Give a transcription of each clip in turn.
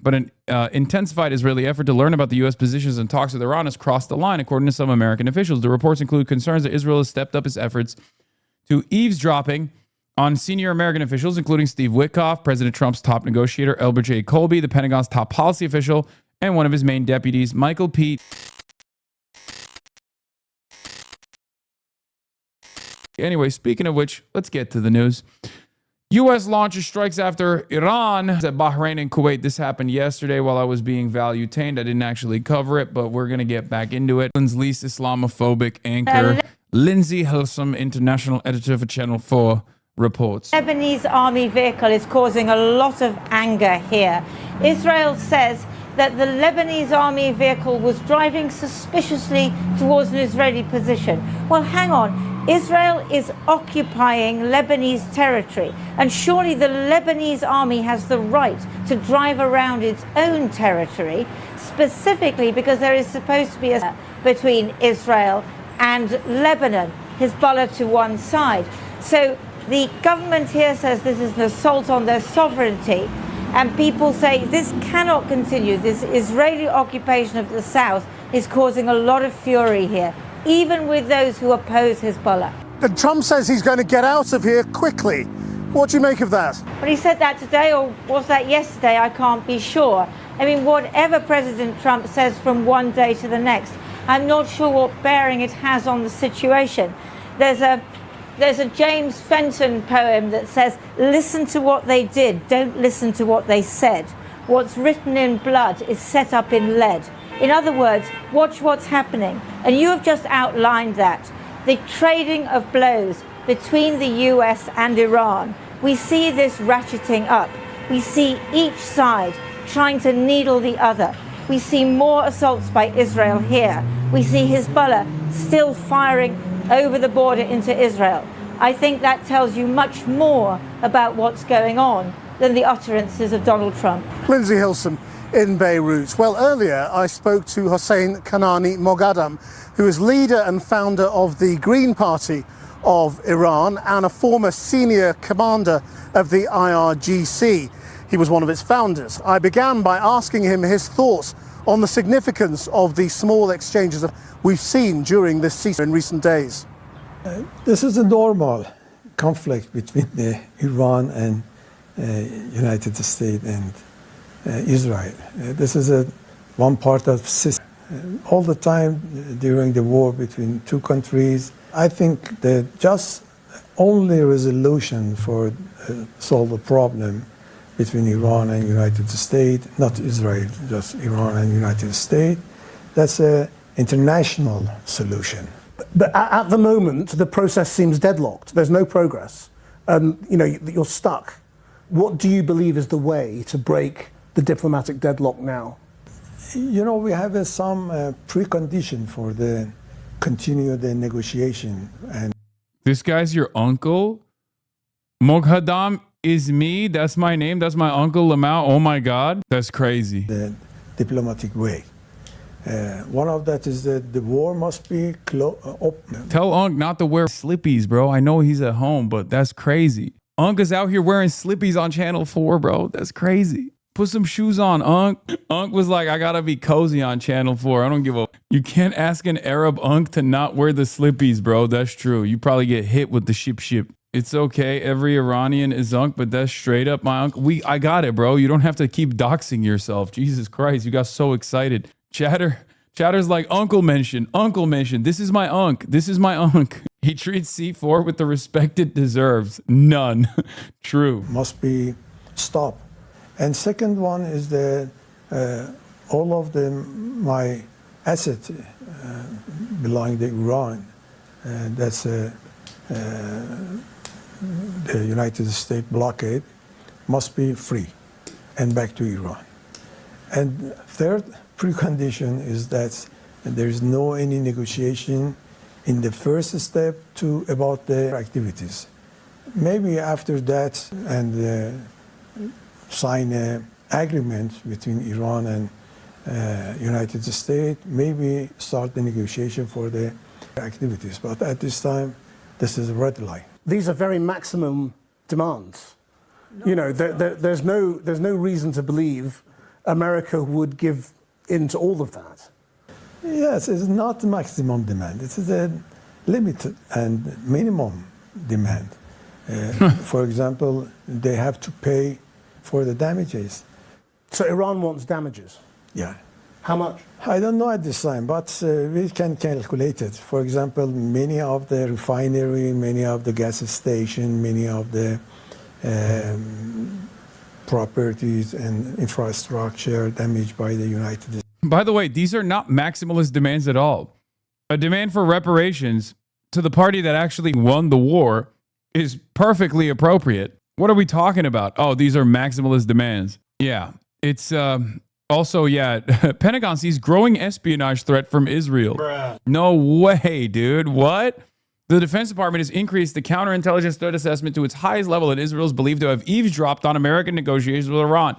but an intensified Israeli effort to learn about the U.S. positions and talks with Iran has crossed the line, according to some American officials. The reports include concerns that Israel has stepped up its efforts to eavesdropping on senior American officials, including Steve Witkoff, President Trump's top negotiator, Elbert J. Colby, the Pentagon's top policy official, and one of his main deputies, Michael Pete. Anyway, speaking of which, let's get to the news. U.S. launches strikes after Iran at Bahrain and Kuwait. This happened yesterday while I was being value-tained. I didn't actually cover it, but we're going to get back into it. Ireland's least Islamophobic anchor, Lindsay Hilsum, international editor for Channel 4, reports. Lebanese army vehicle is causing a lot of anger here. Israel says that the Lebanese army vehicle was driving suspiciously towards an Israeli position. Well, hang on. Israel is occupying Lebanese territory, and surely the Lebanese army has the right to drive around its own territory, specifically because there is supposed to be a between Israel and Lebanon, Hezbollah to one side. So the government here says this is an assault on their sovereignty, and people say this cannot continue. This Israeli occupation of the south is causing a lot of fury here, even with those who oppose Hezbollah. And Trump says he's going to get out of here quickly. What do you make of that? Well, he said that today, or was that yesterday? I can't be sure. I mean, whatever President Trump says from one day to the next, I'm not sure what bearing it has on the situation. There's a James Fenton poem that says, listen to what they did, don't listen to what they said. What's written in blood is set up in lead. In other words, watch what's happening. And you have just outlined that. The trading of blows between the US and Iran. We see this ratcheting up. We see each side trying to needle the other. We see more assaults by Israel here. We see Hezbollah still firing over the border into Israel. I think that tells you much more about what's going on than the utterances of Donald Trump. Lindsay Hilsum in Beirut. Well, earlier I spoke to Hossein Kanani Moghadam, who is leader and founder of the Green Party of Iran and a former senior commander of the IRGC. He was one of its founders. I began by asking him his thoughts on the significance of the small exchanges we've seen during this ceasefire in recent days. This is a normal conflict between Iran and United States and Israel. This is one part of system. All the time during the war between two countries, I think the just only resolution for solve the problem between Iran and United States, not Israel, just Iran and United States, that's an international solution. But at the moment, the process seems deadlocked. There's no progress. You're stuck. What do you believe is the way to break the diplomatic deadlock now? You know, we have some precondition for the continue the negotiation. And this guy's your uncle? Moghadam is me? That's my name? That's my uncle Lamau? Oh my God, that's crazy. The diplomatic way. One of that is that the war must be open. Tell Unc not to wear slippies, bro. I know he's at home, but that's crazy. Unc is out here wearing slippies on Channel 4, bro. That's crazy. Put some shoes on, Unc. Unc was like, I gotta be cozy on Channel 4. I don't give a... You can't ask an Arab Unc to not wear the slippies, bro. That's true. You probably get hit with the ship. It's okay. Every Iranian is Unc, but that's straight up my Unc. I got it, bro. You don't have to keep doxing yourself. Jesus Christ, you got so excited. Chatter's like, Uncle mentioned. This is my Unc. He treats C4 with the respect it deserves. None. True. Must be stopped. And second one is that all of my assets belong to Iran. That's the United States blockade must be free and back to Iran. And third precondition is that there is no any negotiation in the first step about the activities. Maybe after that and sign an agreement between Iran and United States, maybe start the negotiation for the activities. But at this time, this is a red line. These are very maximum demands. No, there's no reason to believe America would give in to all of that? Yes, it's not maximum demand. It is a limited and minimum demand. For example, they have to pay for the damages. So Iran wants damages. Yeah. How much? I don't know at this time, but we can calculate it. For example, many of the refinery, many of the gas station, many of the properties and infrastructure damaged by the United States. By the way, these are not maximalist demands at all. A demand for reparations to the party that actually won the war is perfectly appropriate. What are we talking about? Oh, these are maximalist demands. Yeah, it's also, yeah, Pentagon sees growing espionage threat from Israel. Bruh. No way, dude. What? The Defense Department has increased the counterintelligence threat assessment to its highest level, and Israel is believed to have eavesdropped on American negotiations with Iran.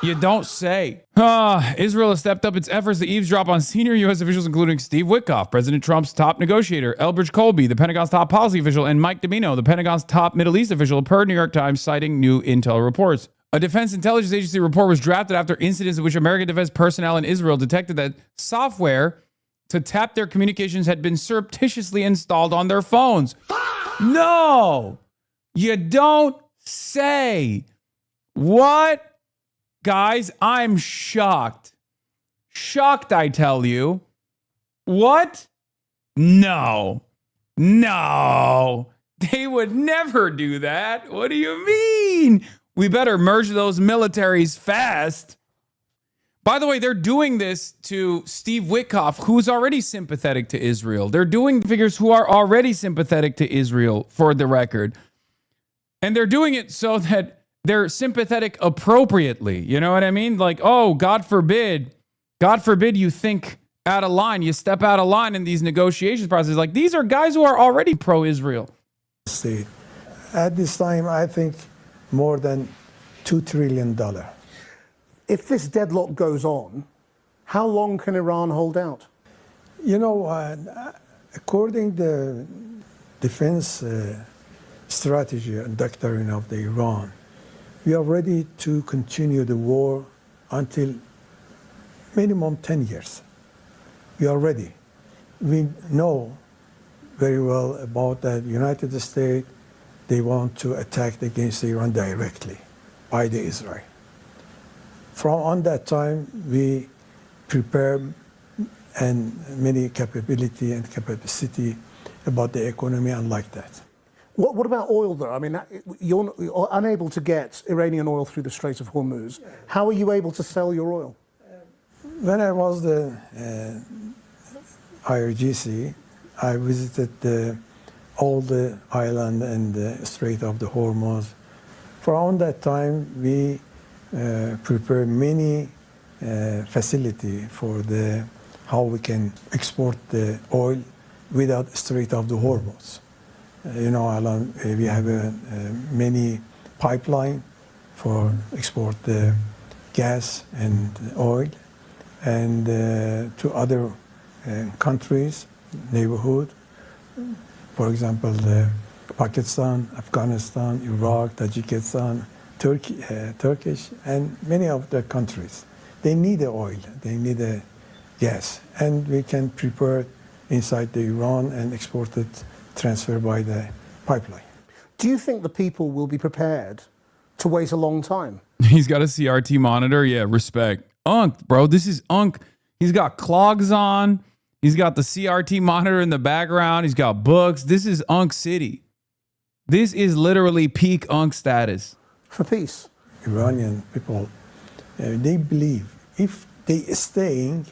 You don't say. Israel has stepped up its efforts to eavesdrop on senior U.S. officials, including Steve Witkoff, President Trump's top negotiator, Elbridge Colby, the Pentagon's top policy official, and Mike Domino, the Pentagon's top Middle East official, per New York Times, citing new intel reports. A Defense Intelligence Agency report was drafted after incidents in which American defense personnel in Israel detected that software to tap their communications had been surreptitiously installed on their phones. No, you don't say. What? Guys, I'm shocked. Shocked, I tell you. What? No. No. They would never do that. What do you mean? We better merge those militaries fast. By the way, they're doing this to Steve Witkoff, who's already sympathetic to Israel. They're doing figures who are already sympathetic to Israel, for the record. And they're doing it so that they're sympathetic appropriately. You know what I mean? Like, oh, God forbid you think out of line, you step out of line in these negotiations processes. Like, these are guys who are already pro-Israel. State. At this time, I think more than $2 trillion. If this deadlock goes on, how long can Iran hold out? You know, according to the defense strategy and doctrine of the Iran, we are ready to continue the war until minimum 10 years. We are ready. We know very well about that United States, they want to attack against Iran directly by the Israel. From on that time, we prepare and many capability and capacity about the economy and like that. What about oil, though? I mean, you're unable to get Iranian oil through the Strait of Hormuz. How are you able to sell your oil? When I was the IRGC, I visited all the island and the Strait of the Hormuz. From that time, we prepare many facility for how we can export the oil without Strait of the Hormuz. You know, we have many pipeline for export the gas and oil, and to other countries, neighborhood. For example, Pakistan, Afghanistan, Iraq, Tajikistan, Turkish, and many of the countries. They need the oil, they need the gas, and we can prepare it inside the Iran and export it, transfer by the pipeline. Do you think the people will be prepared to wait a long time? He's got a CRT monitor. Yeah, respect. Unk, bro, this is Unk. He's got clogs on. He's got the CRT monitor in the background. He's got books. This is Unk City. This is literally peak Unk status. For peace. Iranian people, they believe if they staying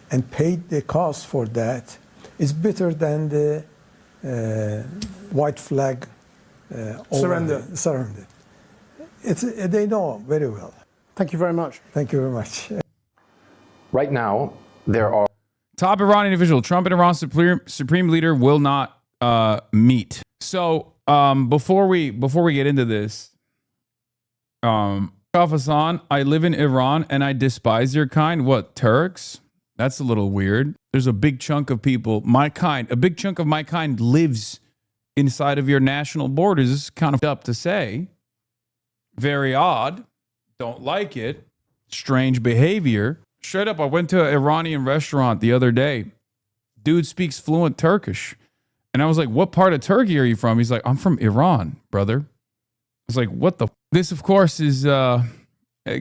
and paid the cost for that, it's better than the white flag surrender. They know very well. Thank you very much. Thank you very much. Right now, there are top Iranian official. Trump and Iran's supreme leader will not meet. So before we get into this, Hasan, I live in Iran and I despise your kind. What, Turks? That's a little weird. There's a big chunk of people, my kind, a big chunk of my kind lives inside of your national borders. This is kind of up to say. Very odd. Don't like it. strange behavior. Straight up, I went to an Iranian restaurant the other day. Dude speaks fluent Turkish. And I was like, what part of Turkey are you from? He's like, I'm from Iran, brother. I was like, what the? This, of course, is a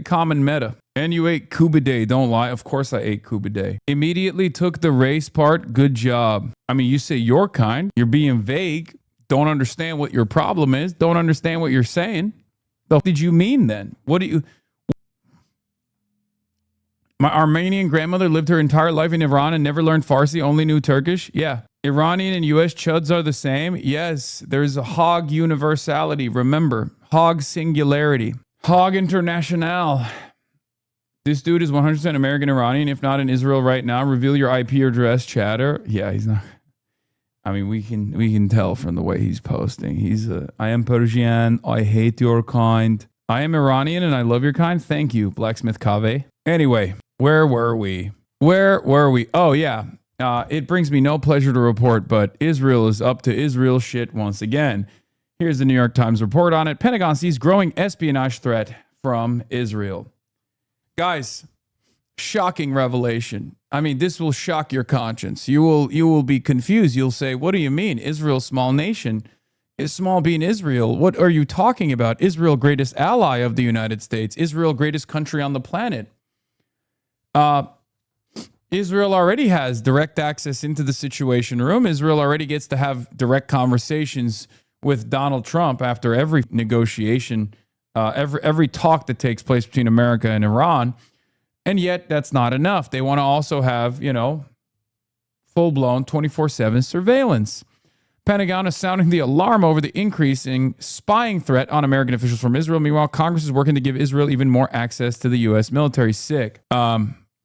common meta. And you ate kubide, don't lie. Of course I ate kubide. Immediately took the race part. Good job. I mean, you say your kind. You're being vague. Don't understand what your problem is. Don't understand what you're saying. What did you mean then? What do you... My Armenian grandmother lived her entire life in Iran and never learned Farsi, only knew Turkish. Yeah. Iranian and U.S. chuds are the same. Yes, there's a hog universality. Remember, hog singularity. Hog international. This dude is 100% American Iranian, if not in Israel right now. Reveal your IP address, chatter. Yeah, he's not. I mean, we can tell from the way he's posting. He's I am Persian. I hate your kind. I am Iranian and I love your kind. Thank you, Blacksmith Kave. Anyway, where were we? Oh, yeah. It brings me no pleasure to report, but Israel is up to Israel shit once again. Here's the New York Times report on it. Pentagon sees growing espionage threat from Israel. Guys, shocking revelation. I mean, this will shock your conscience. You will be confused. You'll say, what do you mean? Israel, small nation. Is small being Israel? What are you talking about? Israel, greatest ally of the United States. Israel, greatest country on the planet. Israel already has direct access into the Situation Room. Israel already gets to have direct conversations with Donald Trump after every negotiation, every talk that takes place between America and Iran. And yet that's not enough. They want to also have, full-blown 24/7 surveillance. Pentagon is sounding the alarm over the increasing spying threat on American officials from Israel. Meanwhile, Congress is working to give Israel even more access to the U.S. military. Sick.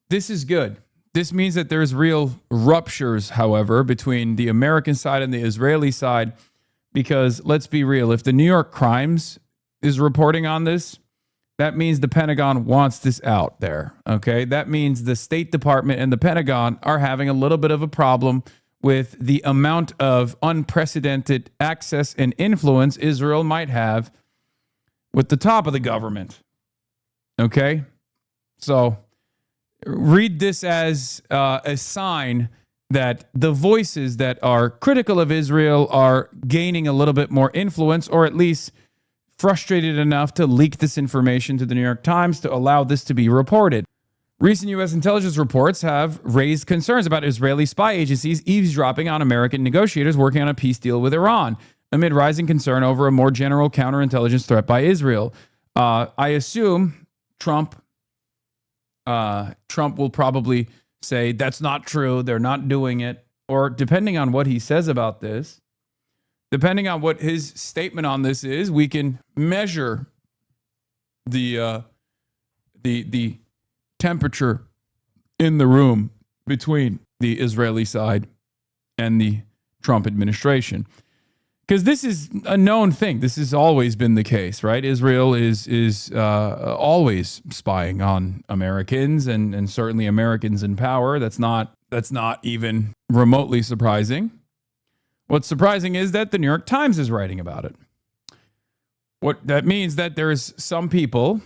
This is good. This means that there's real ruptures, however, between the American side and the Israeli side, because let's be real, if the New York Crimes is reporting on this, that means the Pentagon wants this out there, okay? That means the State Department and the Pentagon are having a little bit of a problem with the amount of unprecedented access and influence Israel might have with the top of the government, okay? So read this as a sign that the voices that are critical of Israel are gaining a little bit more influence, or at least frustrated enough to leak this information to the New York Times to allow this to be reported. Recent U.S. intelligence reports have raised concerns about Israeli spy agencies eavesdropping on American negotiators working on a peace deal with Iran, amid rising concern over a more general counterintelligence threat by Israel. I assume Trump will probably say that's not true. They're not doing it. Or depending on what he says about this, depending on what his statement on this is, we can measure the temperature in the room between the Israeli side and the Trump administration. Because this is a known thing. This has always been the case, right? Israel is always spying on Americans and certainly Americans in power. That's not even remotely surprising. What's surprising is that the New York Times is writing about it. What that means that there's some people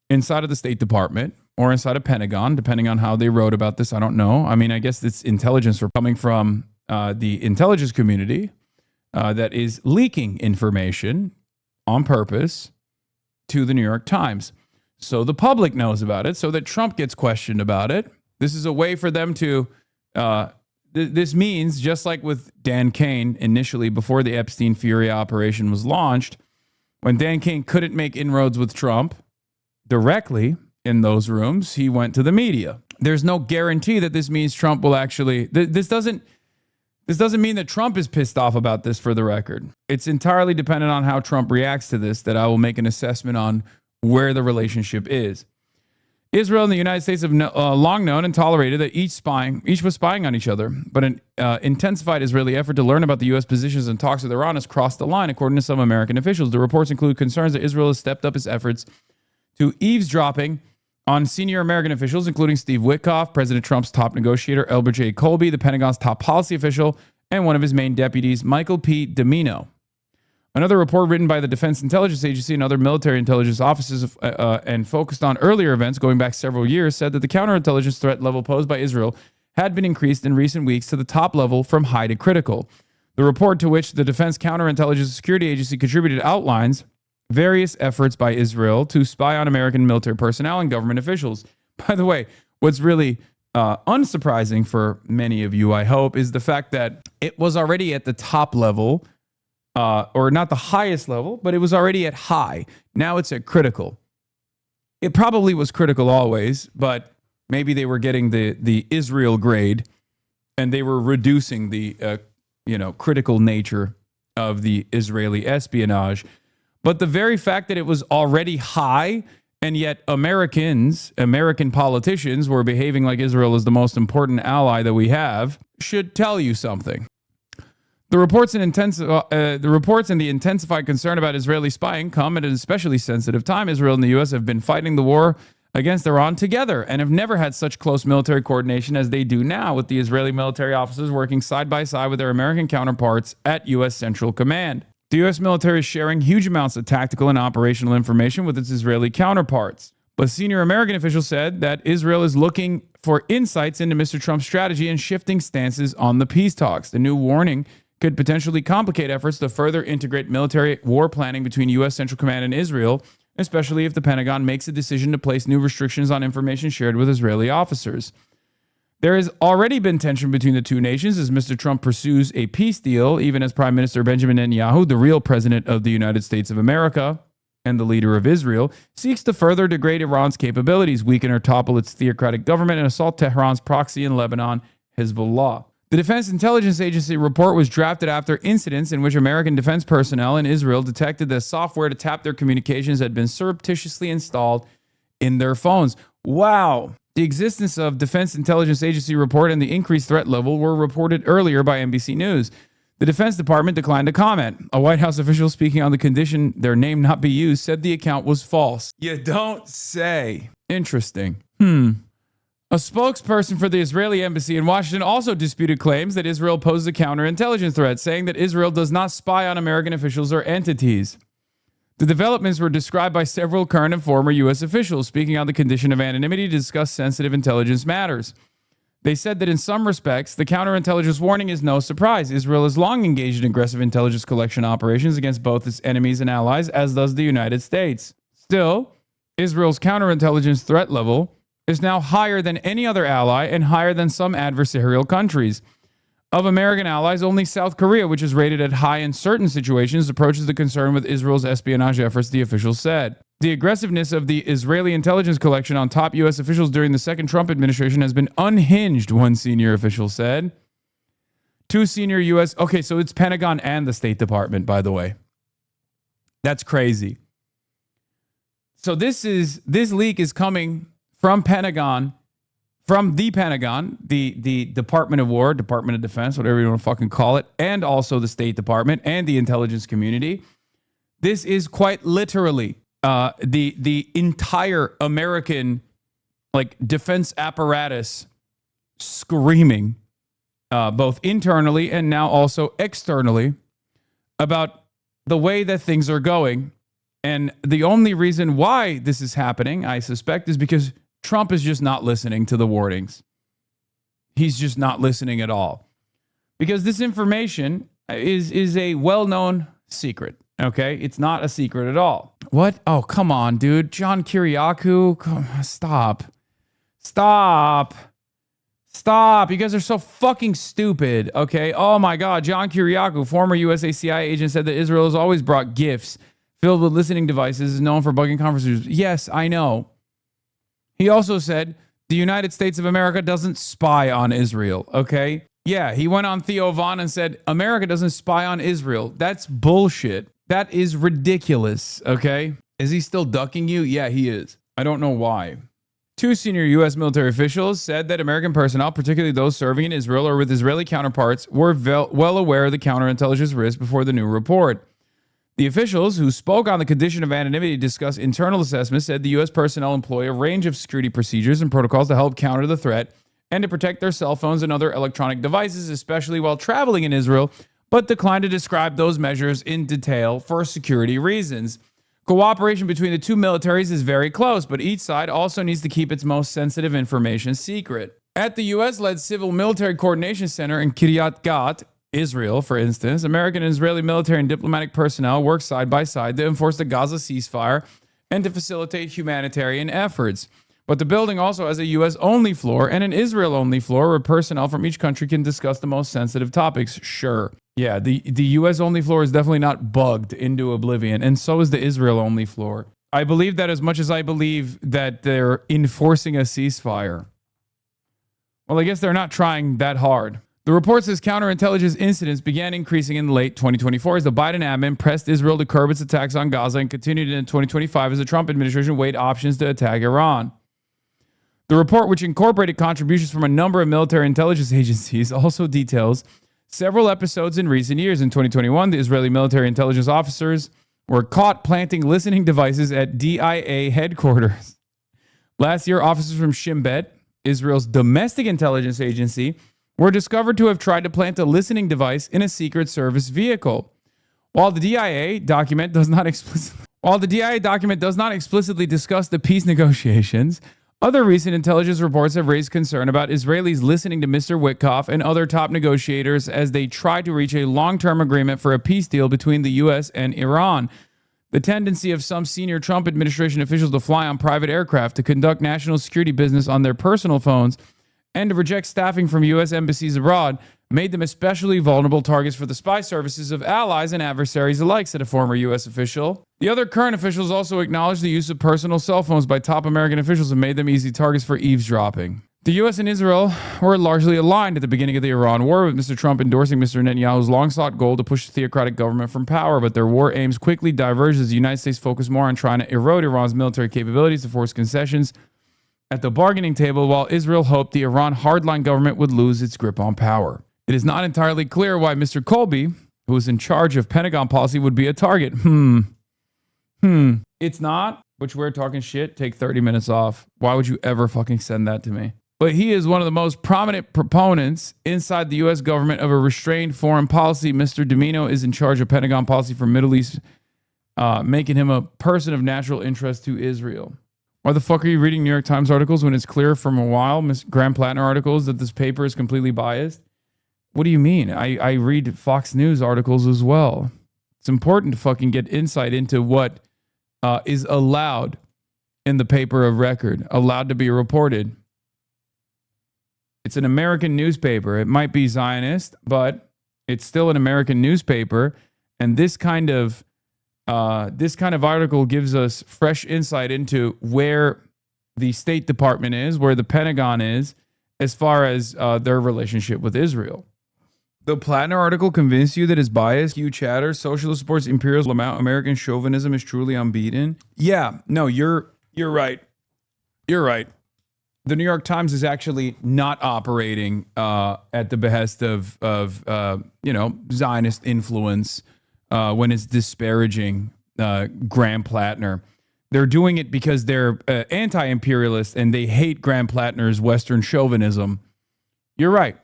inside of the State Department or inside of Pentagon, depending on how they wrote about this, I don't know. I mean, I guess it's intelligence coming from the intelligence community that is leaking information on purpose to the New York Times. So the public knows about it, so that Trump gets questioned about it. This is a way for them to... This means, just like with Dan Cain initially before the Epstein Fury operation was launched, when Dan Cain couldn't make inroads with Trump directly in those rooms, he went to the media. There's no guarantee that this means Trump will actually... This doesn't mean that Trump is pissed off about this, for the record. It's entirely dependent on how Trump reacts to this that I will make an assessment on where the relationship is. Israel and the United States have long known and tolerated that each was spying on each other, but an intensified Israeli effort to learn about the U.S. positions and talks with Iran has crossed the line, according to some American officials. The reports include concerns that Israel has stepped up its efforts to eavesdropping on senior American officials, including Steve Witkoff, President Trump's top negotiator, Elbert J. Colby, the Pentagon's top policy official, and one of his main deputies, Michael P. Domino. Another report written by the Defense Intelligence Agency and other military intelligence offices and focused on earlier events going back several years said that the counterintelligence threat level posed by Israel had been increased in recent weeks to the top level from high to critical. The report, to which the Defense Counterintelligence Security Agency contributed, outlines various efforts by Israel to spy on American military personnel and government officials. By the way, what's really unsurprising for many of you, I hope, is the fact that it was already at the top level, or not the highest level, but it was already at high. Now it's at critical. It probably was critical always, but maybe they were getting the Israel grade, and they were reducing the critical nature of the Israeli espionage. But the very fact that it was already high, and yet American politicians were behaving like Israel is the most important ally that we have, should tell you something. The reports and the intensified concern about Israeli spying come at an especially sensitive time. Israel and the U.S. have been fighting the war against Iran together and have never had such close military coordination as they do now, with the Israeli military officers working side by side with their American counterparts at U.S. Central Command. The U.S. military is sharing huge amounts of tactical and operational information with its Israeli counterparts. But senior American officials said that Israel is looking for insights into Mr. Trump's strategy and shifting stances on the peace talks. The new warning could potentially complicate efforts to further integrate military war planning between U.S. Central Command and Israel, especially if the Pentagon makes a decision to place new restrictions on information shared with Israeli officers. There has already been tension between the two nations as Mr. Trump pursues a peace deal, even as Prime Minister Benjamin Netanyahu, the real president of the United States of America and the leader of Israel, seeks to further degrade Iran's capabilities, weaken or topple its theocratic government, and assault Tehran's proxy in Lebanon, Hezbollah. The Defense Intelligence Agency report was drafted after incidents in which American defense personnel in Israel detected that software to tap their communications had been surreptitiously installed in their phones. Wow. The existence of Defense Intelligence Agency report and the increased threat level were reported earlier by NBC News. The Defense Department declined to comment. A White House official speaking on the condition their name not be used said the account was false. You don't say. Interesting. A spokesperson for the Israeli embassy in Washington also disputed claims that Israel poses a counterintelligence threat, saying that Israel does not spy on American officials or entities. The developments were described by several current and former U.S. officials speaking on the condition of anonymity to discuss sensitive intelligence matters. They said that in some respects, the counterintelligence warning is no surprise. Israel has long engaged in aggressive intelligence collection operations against both its enemies and allies, as does the United States. Still, Israel's counterintelligence threat level is now higher than any other ally and higher than some adversarial countries. Of American allies, only South Korea, which is rated at high in certain situations, approaches the concern with Israel's espionage efforts, the officials said. The aggressiveness of the Israeli intelligence collection on top U.S. officials during the second Trump administration has been unhinged, one senior official said. Two senior U.S. Okay, so it's Pentagon and the State Department, by the way. That's crazy. So this leak is coming from Pentagon, the Department of War, Department of Defense, whatever you want to fucking call it, and also the State Department and the intelligence community. This is quite literally the entire American defense apparatus screaming, both internally and now also externally, about the way that things are going. And the only reason why this is happening, I suspect, is because Trump is just not listening to the warnings. He's just not listening at all. Because this information is a well-known secret, okay? It's not a secret at all. What? Oh, come on, dude. John Kiriakou? Stop. You guys are so fucking stupid, okay? Oh my God. John Kiriakou, former USA CIA agent, said that Israel has always brought gifts filled with listening devices, is known for bugging conferences. Yes, I know. He also said the United States of America doesn't spy on Israel, okay? Yeah, he went on Theo Von and said America doesn't spy on Israel. That's bullshit. That is ridiculous, okay? Is he still ducking you? Yeah, he is. I don't know why. Two senior U.S. military officials said that American personnel, particularly those serving in Israel or with Israeli counterparts, were well aware of the counterintelligence risk before the new report. The officials who spoke on the condition of anonymity to discuss internal assessments said the U.S. personnel employ a range of security procedures and protocols to help counter the threat and to protect their cell phones and other electronic devices, especially while traveling in Israel, but declined to describe those measures in detail for security reasons. Cooperation between the two militaries is very close, but each side also needs to keep its most sensitive information secret. At the U.S.-led Civil Military Coordination Center in Kiryat Gat, Israel, for instance, American and Israeli military and diplomatic personnel work side by side to enforce the Gaza ceasefire and to facilitate humanitarian efforts. But the building also has a U.S.-only floor and an Israel-only floor where personnel from each country can discuss the most sensitive topics. Sure. Yeah, the U.S.-only floor is definitely not bugged into oblivion, and so is the Israel-only floor. I believe that as much as I believe that they're enforcing a ceasefire. Well, I guess they're not trying that hard. The report says counterintelligence incidents began increasing in late 2024 as the Biden admin pressed Israel to curb its attacks on Gaza and continued in 2025 as the Trump administration weighed options to attack Iran. The report, which incorporated contributions from a number of military intelligence agencies, also details several episodes in recent years. In 2021, the Israeli military intelligence officers were caught planting listening devices at DIA headquarters. Last year, officers from Shin Bet, Israel's domestic intelligence agency, were discovered to have tried to plant a listening device in a Secret Service vehicle. While the DIA document does not explicitly discuss the peace negotiations, other recent intelligence reports have raised concern about Israelis listening to Mr. Witkoff and other top negotiators as they try to reach a long-term agreement for a peace deal between the U.S. and Iran. The tendency of some senior Trump administration officials to fly on private aircraft, to conduct national security business on their personal phones, and to reject staffing from U.S. embassies abroad made them especially vulnerable targets for the spy services of allies and adversaries alike, said a former U.S. official. The other current officials also acknowledged the use of personal cell phones by top American officials and made them easy targets for eavesdropping. The U.S. and Israel were largely aligned at the beginning of the Iran war, with Mr. Trump endorsing Mr. Netanyahu's long-sought goal to push the theocratic government from power, but their war aims quickly diverged as the United States focused more on trying to erode Iran's military capabilities to force concessions at the bargaining table, while Israel hoped the Iran hardline government would lose its grip on power. It is not entirely clear why Mr. Colby, who is in charge of Pentagon policy, would be a target. It's not, which we're talking shit, take 30 minutes off. Why would you ever fucking send that to me? But he is one of the most prominent proponents inside the U.S. government of a restrained foreign policy. Mr. Domino is in charge of Pentagon policy for Middle East, making him a person of natural interest to Israel. Why the fuck are you reading New York Times articles when it's clear from a while, Graham Plattner articles, that this paper is completely biased? What do you mean? I read Fox News articles as well. It's important to fucking get insight into what is allowed in the paper of record, allowed to be reported. It's an American newspaper. It might be Zionist, but it's still an American newspaper. And this kind of article gives us fresh insight into where the State Department is, where the Pentagon is, as far as their relationship with Israel. The Plattner article convinced you that his bias, Hugh Chatter, socialist supports imperialism, American chauvinism is truly unbeaten? Yeah, no, you're right. You're right. The New York Times is actually not operating at the behest of Zionist influence when it's disparaging Graham Plattner. They're doing it because they're anti-imperialist and they hate Graham Plattner's Western chauvinism. You're right.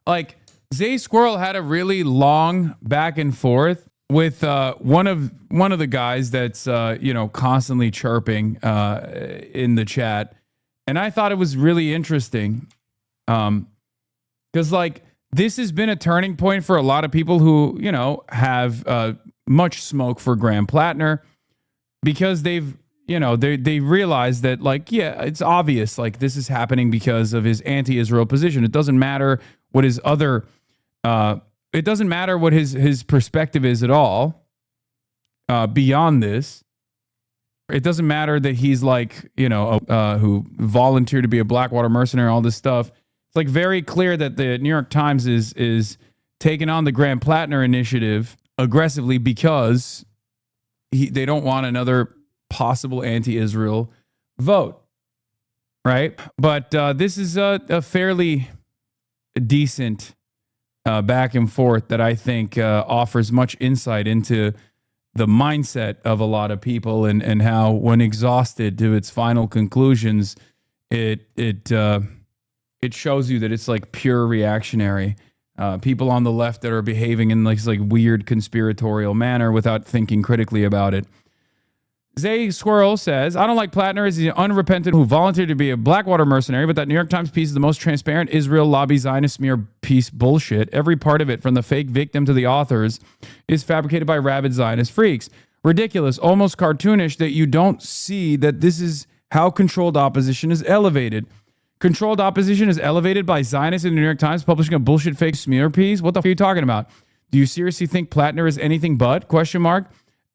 Like, Zay Squirrel had a really long back and forth with one of the guys that's constantly chirping in the chat, and I thought it was really interesting because this has been a turning point for a lot of people who have much smoke for Graham Plattner, because they realize that it's obvious this is happening because of his anti-Israel position. It doesn't matter what his other it doesn't matter what his perspective is at all beyond this. It doesn't matter that he's who volunteered to be a Blackwater mercenary, all this stuff. It's very clear that the New York Times is taking on the Graham Plattner initiative aggressively because they don't want another possible anti-Israel vote, right? But this is a fairly decent back and forth that I think offers much insight into the mindset of a lot of people and how, when exhausted to its final conclusions, it shows you that it's pure reactionary. people on the left that are behaving in this like weird conspiratorial manner without thinking critically about it. Zay Squirrel says, I don't like Plattner as the unrepentant who volunteered to be a Blackwater mercenary, but that New York Times piece is the most transparent Israel lobby Zionist smear piece bullshit. Every part of it, from the fake victim to the authors, is fabricated by rabid Zionist freaks. Ridiculous, almost cartoonish that you don't see that this is how controlled opposition is elevated. Controlled opposition is elevated by Zionists in the New York Times publishing a bullshit fake smear piece? What the f*** are you talking about? Do you seriously think Plattner is anything but? Question mark.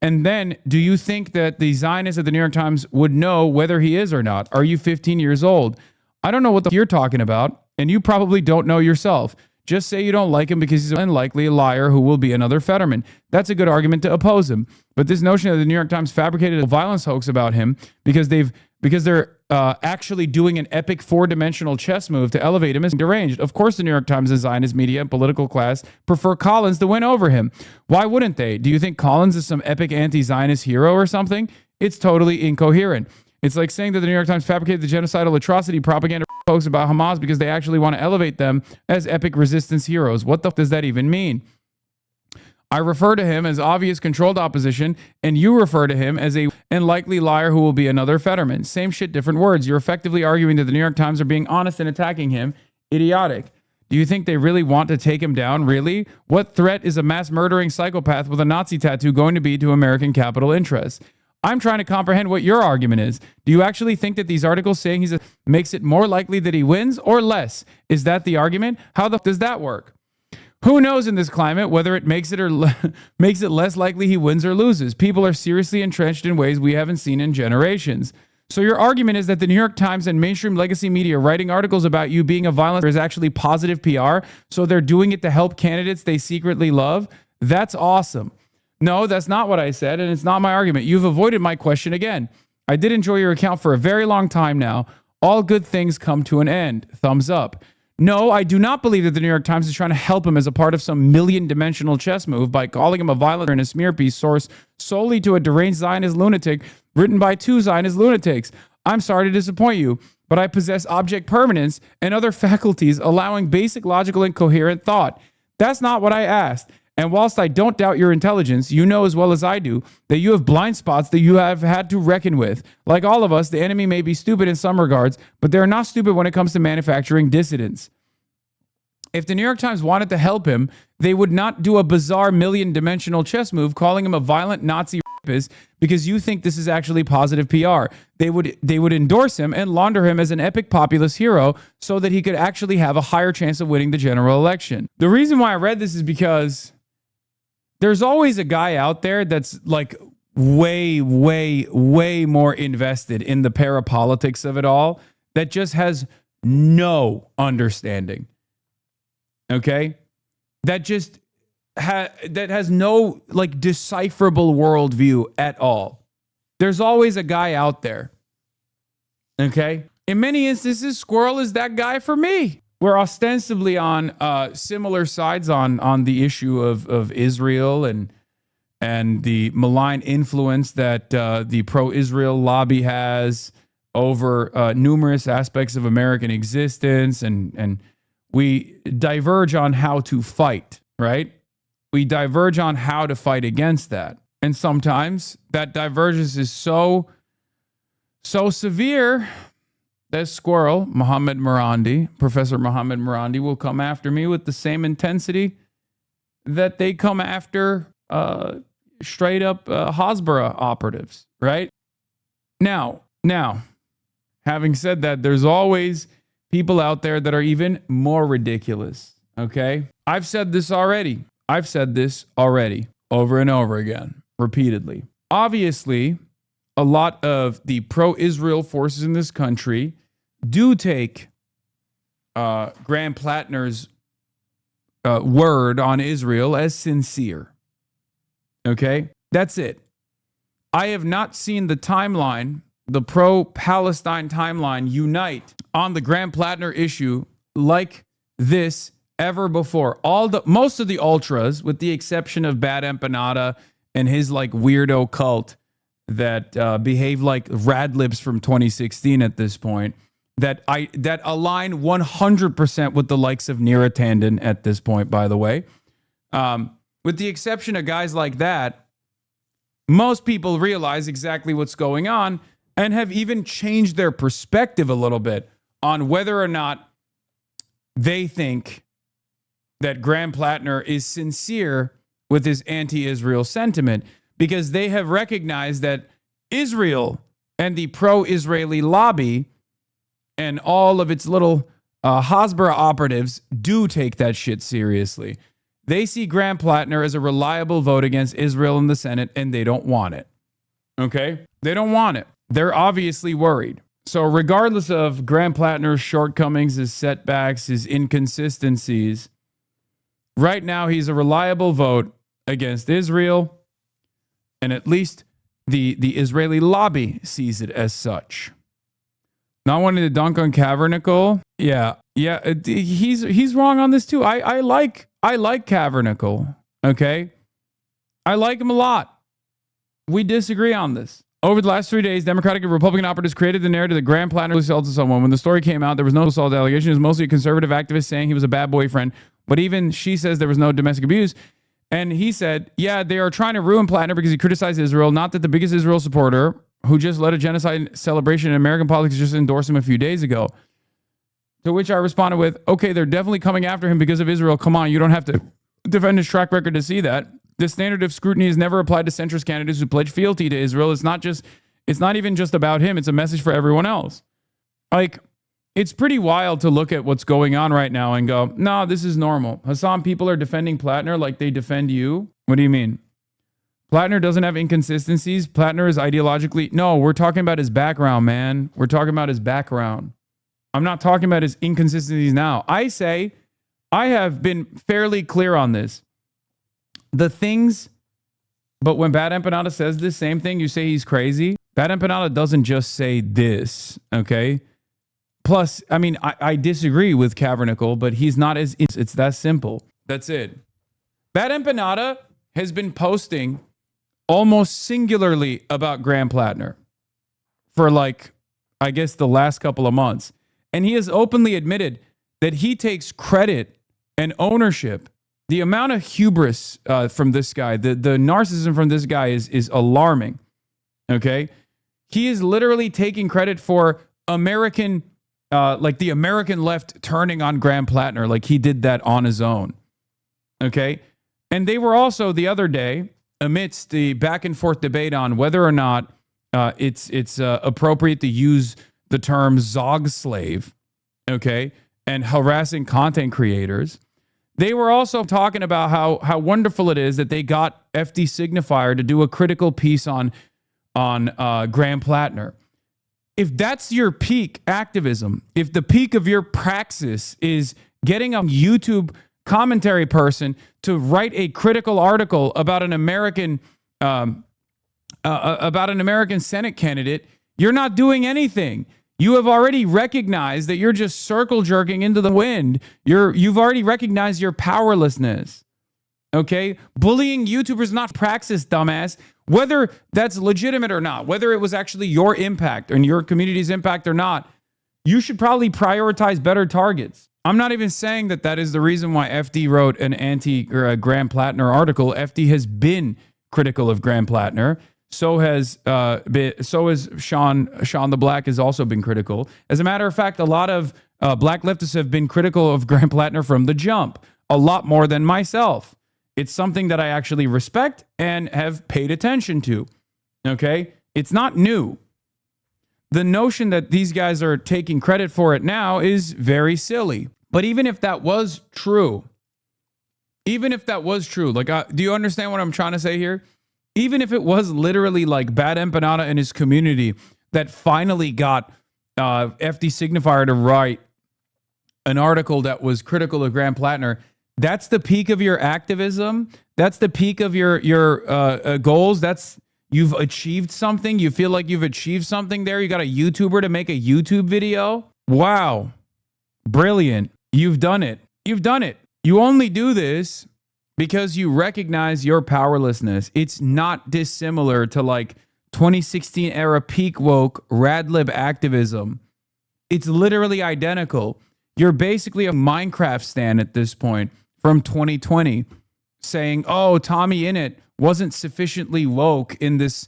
And then, do you think that the Zionists at the New York Times would know whether he is or not? Are you 15 years old? I don't know what the f*** you're talking about, and you probably don't know yourself. Just say you don't like him because he's unlikely a liar who will be another Fetterman. That's a good argument to oppose him. But this notion that the New York Times fabricated a violence hoax about him because they're actually doing an epic four-dimensional chess move to elevate him is deranged. Of course, the New York Times, the Zionist media, and political class prefer Collins to win over him. Why wouldn't they? Do you think Collins is some epic anti-Zionist hero or something? It's totally incoherent. It's like saying that the New York Times fabricated the genocidal atrocity propaganda hoax about Hamas because they actually want to elevate them as epic resistance heroes. What the f does that even mean? I refer to him as obvious controlled opposition, and you refer to him as a unlikely liar who will be another Fetterman. Same shit, different words. You're effectively arguing that the New York Times are being honest and attacking him. Idiotic. Do you think they really want to take him down? Really? What threat is a mass murdering psychopath with a Nazi tattoo going to be to American capital interests? I'm trying to comprehend what your argument is. Do you actually think that these articles saying makes it more likely that he wins or less? Is that the argument? How the f does that work? Who knows in this climate whether it makes it makes it less likely he wins or loses? People are seriously entrenched in ways we haven't seen in generations. So your argument is that the New York Times and mainstream legacy media writing articles about you being a violent is actually positive PR, so they're doing it to help candidates they secretly love? That's awesome. No, that's not what I said, and it's not my argument. You've avoided my question again. I did enjoy your account for a very long time now. All good things come to an end. Thumbs up. No, I do not believe that the New York Times is trying to help him as a part of some million-dimensional chess move by calling him a violent and a smear piece source solely to a deranged Zionist lunatic written by two Zionist lunatics. I'm sorry to disappoint you, but I possess object permanence and other faculties allowing basic logical and coherent thought. That's not what I asked. And whilst I don't doubt your intelligence, you know as well as I do that you have blind spots that you have had to reckon with. Like all of us, the enemy may be stupid in some regards, but they're not stupid when it comes to manufacturing dissidents. If the New York Times wanted to help him, they would not do a bizarre million-dimensional chess move calling him a violent Nazi rapist because you think this is actually positive PR. They would endorse him and launder him as an epic populist hero so that he could actually have a higher chance of winning the general election. The reason why I read this is because there's always a guy out there that's like way, way, way more invested in the parapolitics of it all that just has no understanding. Okay? That just that has no like decipherable worldview at all. There's always a guy out there. Okay? In many instances, Squirrel is that guy for me. We're ostensibly on similar sides on the issue of Israel and the malign influence that the pro-Israel lobby has over numerous aspects of American existence, and we diverge on how to fight, right? We diverge on how to fight against that. And sometimes that divergence is so severe that Squirrel, Professor Mohammed Marandi, will come after me with the same intensity that they come after straight up Hasbara operatives, right? Now, having said that, there's always people out there that are even more ridiculous, okay? I've said this already over and over again, repeatedly. Obviously, a lot of the pro-Israel forces in this country do take Graham Plattner's word on Israel as sincere. Okay? That's it. I have not seen the timeline, the pro-Palestine timeline, unite on the Graham Plattner issue like this ever before. Most of the ultras, with the exception of Bad Empanada and his like weirdo cult that behave like Rad Libs from 2016 at this point, that align 100% with the likes of Neera Tanden at this point, by the way. With the exception of guys like that, most people realize exactly what's going on and have even changed their perspective a little bit on whether or not they think that Graham Plattner is sincere with his anti-Israel sentiment, because they have recognized that Israel and the pro-Israeli lobby and all of its little Hasbara operatives do take that shit seriously. They see Graham Plattner as a reliable vote against Israel in the Senate, and they don't want it. Okay? They don't want it. They're obviously worried. So regardless of Graham Plattner's shortcomings, his setbacks, his inconsistencies, right now he's a reliable vote against Israel, and at least the Israeli lobby sees it as such. Not wanting to dunk on Kavernickel. Yeah, he's wrong on this too. I like Kavernickel, okay? I like him a lot. We disagree on this. Over the last 3 days, Democratic and Republican operatives created the narrative that Graham Plattner assaulted someone. When the story came out, there was no assault allegation. It was mostly a conservative activist saying he was a bad boyfriend. But even she says there was no domestic abuse. And he said, yeah, they are trying to ruin Plattner because he criticized Israel. Not that the biggest Israel supporter, who just led a genocide celebration in American politics, just endorsed him a few days ago. To which I responded with, okay, they're definitely coming after him because of Israel. Come on, you don't have to defend his track record to see that. The standard of scrutiny is never applied to centrist candidates who pledge fealty to Israel. It's not even just about him. It's a message for everyone else. Like, it's pretty wild to look at what's going on right now and go, no, this is normal. Hasan, people are defending Plattner like they defend you. What do you mean? Plattner doesn't have inconsistencies. Plattner is ideologically... No, we're talking about his background, man. We're talking about his background. I'm not talking about his inconsistencies now. I say, I have been fairly clear on this. The things... But when Bad Empanada says this same thing, you say he's crazy. Bad Empanada doesn't just say this, okay? Plus, I mean, I disagree with Kavernickel, but he's not as... It's that simple. That's it. Bad Empanada has been posting almost singularly about Graham Plattner for like, I guess, the last couple of months. And he has openly admitted that he takes credit and ownership. The amount of hubris from this guy, the narcissism from this guy is alarming. Okay? He is literally taking credit for American, like the American left turning on Graham Plattner, like he did that on his own. Okay? And they were also the other day, amidst the back and forth debate on whether or not it's appropriate to use the term Zog slave, okay, and harassing content creators. They were also talking about how wonderful it is that they got FD Signifier to do a critical piece on Graham Plattner. If that's your peak activism, if the peak of your praxis is getting a YouTube commentary person to write a critical article about an American Senate candidate, you're not doing anything. You have already recognized that you're just circle jerking into the wind. You've already recognized your powerlessness. Okay? Bullying YouTubers not praxis, dumbass. Whether that's legitimate or not, whether it was actually your impact and your community's impact or not, you should probably prioritize better targets. I'm not even saying that is the reason why FD wrote an anti-Graham Plattner article. FD has been critical of Graham Plattner. So has Sean the Black has also been critical. As a matter of fact, a lot of black leftists have been critical of Graham Plattner from the jump, a lot more than myself. It's something that I actually respect and have paid attention to. Okay? It's not new. The notion that these guys are taking credit for it now is very silly. But even if that was true, like, do you understand what I'm trying to say here? Even if it was literally like Bad Empanada and his community that finally got FD Signifier to write an article that was critical of Graham Plattner, that's the peak of your activism. That's the peak of your goals. You've achieved something. You feel like you've achieved something there. You got a YouTuber to make a YouTube video. Wow. Brilliant. You've done it. You've done it. You only do this because you recognize your powerlessness. It's not dissimilar to like 2016 era peak woke radlib activism It's literally identical. You're basically a Minecraft stan at this point from 2020 saying, oh, Tommy Innit wasn't sufficiently woke in this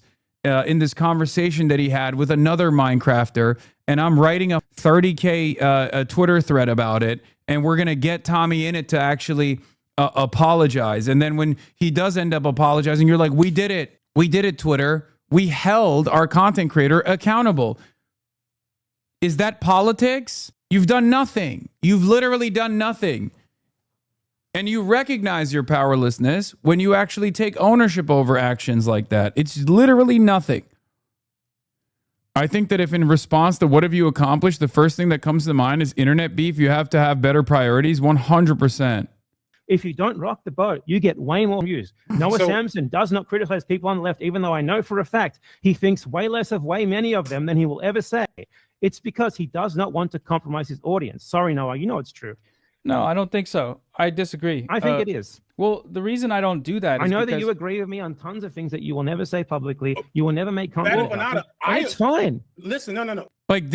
conversation that he had with another Minecrafter, and I'm writing a 30K a Twitter thread about it, and we're going to get Tommy Innit to actually apologize. And then when he does end up apologizing, you're like, we did it. We did it, Twitter. We held our content creator accountable. Is that politics? You've done nothing. You've literally done nothing. And you recognize your powerlessness when you actually take ownership over actions like that. It's literally nothing. I think that if in response to what have you accomplished, the first thing that comes to mind is internet beef, you have to have better priorities, 100%. If you don't rock the boat, you get way more views. Noah Samson does not criticize people on the left, even though I know for a fact he thinks way less of way many of them than he will ever say. It's because he does not want to compromise his audience. Sorry, Noah, you know it's true. No, I don't think so. I disagree. I think it is. Well, the reason I don't do that is I know because that you agree with me on tons of things that you will never say publicly. You will never make content. It's fine. Listen, no. Like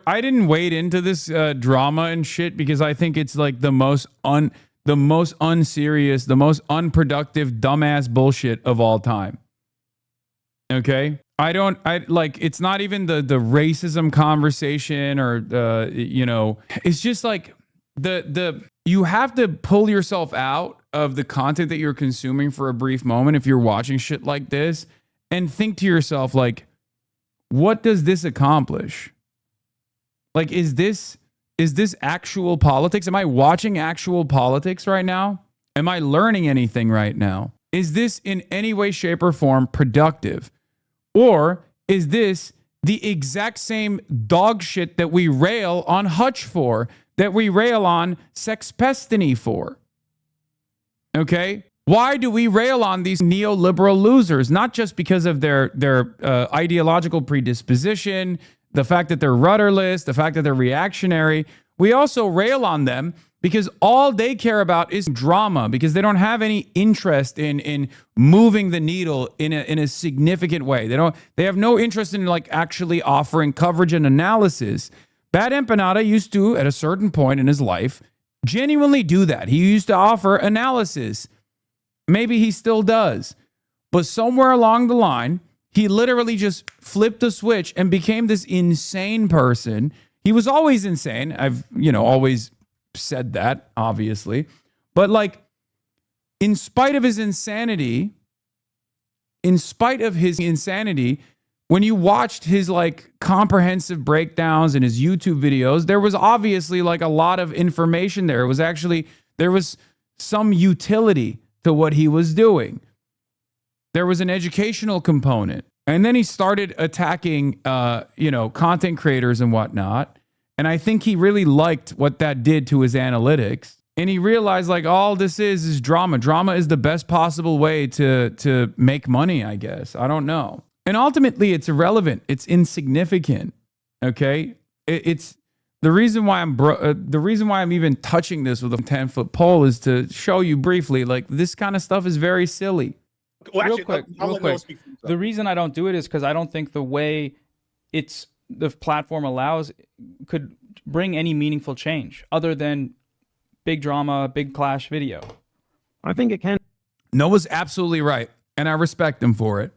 I didn't wade into this drama and shit because I think it's like the most unserious, the most unproductive, dumbass bullshit of all time. Okay? It's not even the racism conversation or it's just like you have to pull yourself out of the content that you're consuming for a brief moment if you're watching shit like this and think to yourself, like, what does this accomplish? Like, is this actual politics? Am I watching actual politics right now? Am I learning anything right now? Is this in any way, shape, or form productive? Or is this the exact same dog shit that we rail on Hutch for, that we rail on Sexpestany for? Okay? Why do we rail on these neoliberal losers? Not just because of their ideological predisposition, the fact that they're rudderless, the fact that they're reactionary. We also rail on them because all they care about is drama, because they don't have any interest in moving the needle in a significant way. They have no interest in like actually offering coverage and analysis. Bad Empanada used to, at a certain point in his life, genuinely do that. He used to offer analysis. Maybe he still does. But somewhere along the line, he literally just flipped a switch and became this insane person. He was always insane. I've, always said that, obviously. But like, in spite of his insanity, when you watched his like comprehensive breakdowns and his YouTube videos, there was obviously like a lot of information there. There was some utility to what he was doing. There was an educational component. And then he started attacking, content creators and whatnot. And I think he really liked what that did to his analytics. And he realized like all this is drama. Drama is the best possible way to make money, I guess. I don't know. And ultimately, it's irrelevant. It's insignificant. Okay, it's the reason why I'm even touching this with a 10-foot pole is to show you briefly, like this kind of stuff is very silly. Well, real quick. The reason I don't do it is because I don't think the way the platform allows could bring any meaningful change other than big drama, big clash video. I think it can. Noah's absolutely right, and I respect him for it.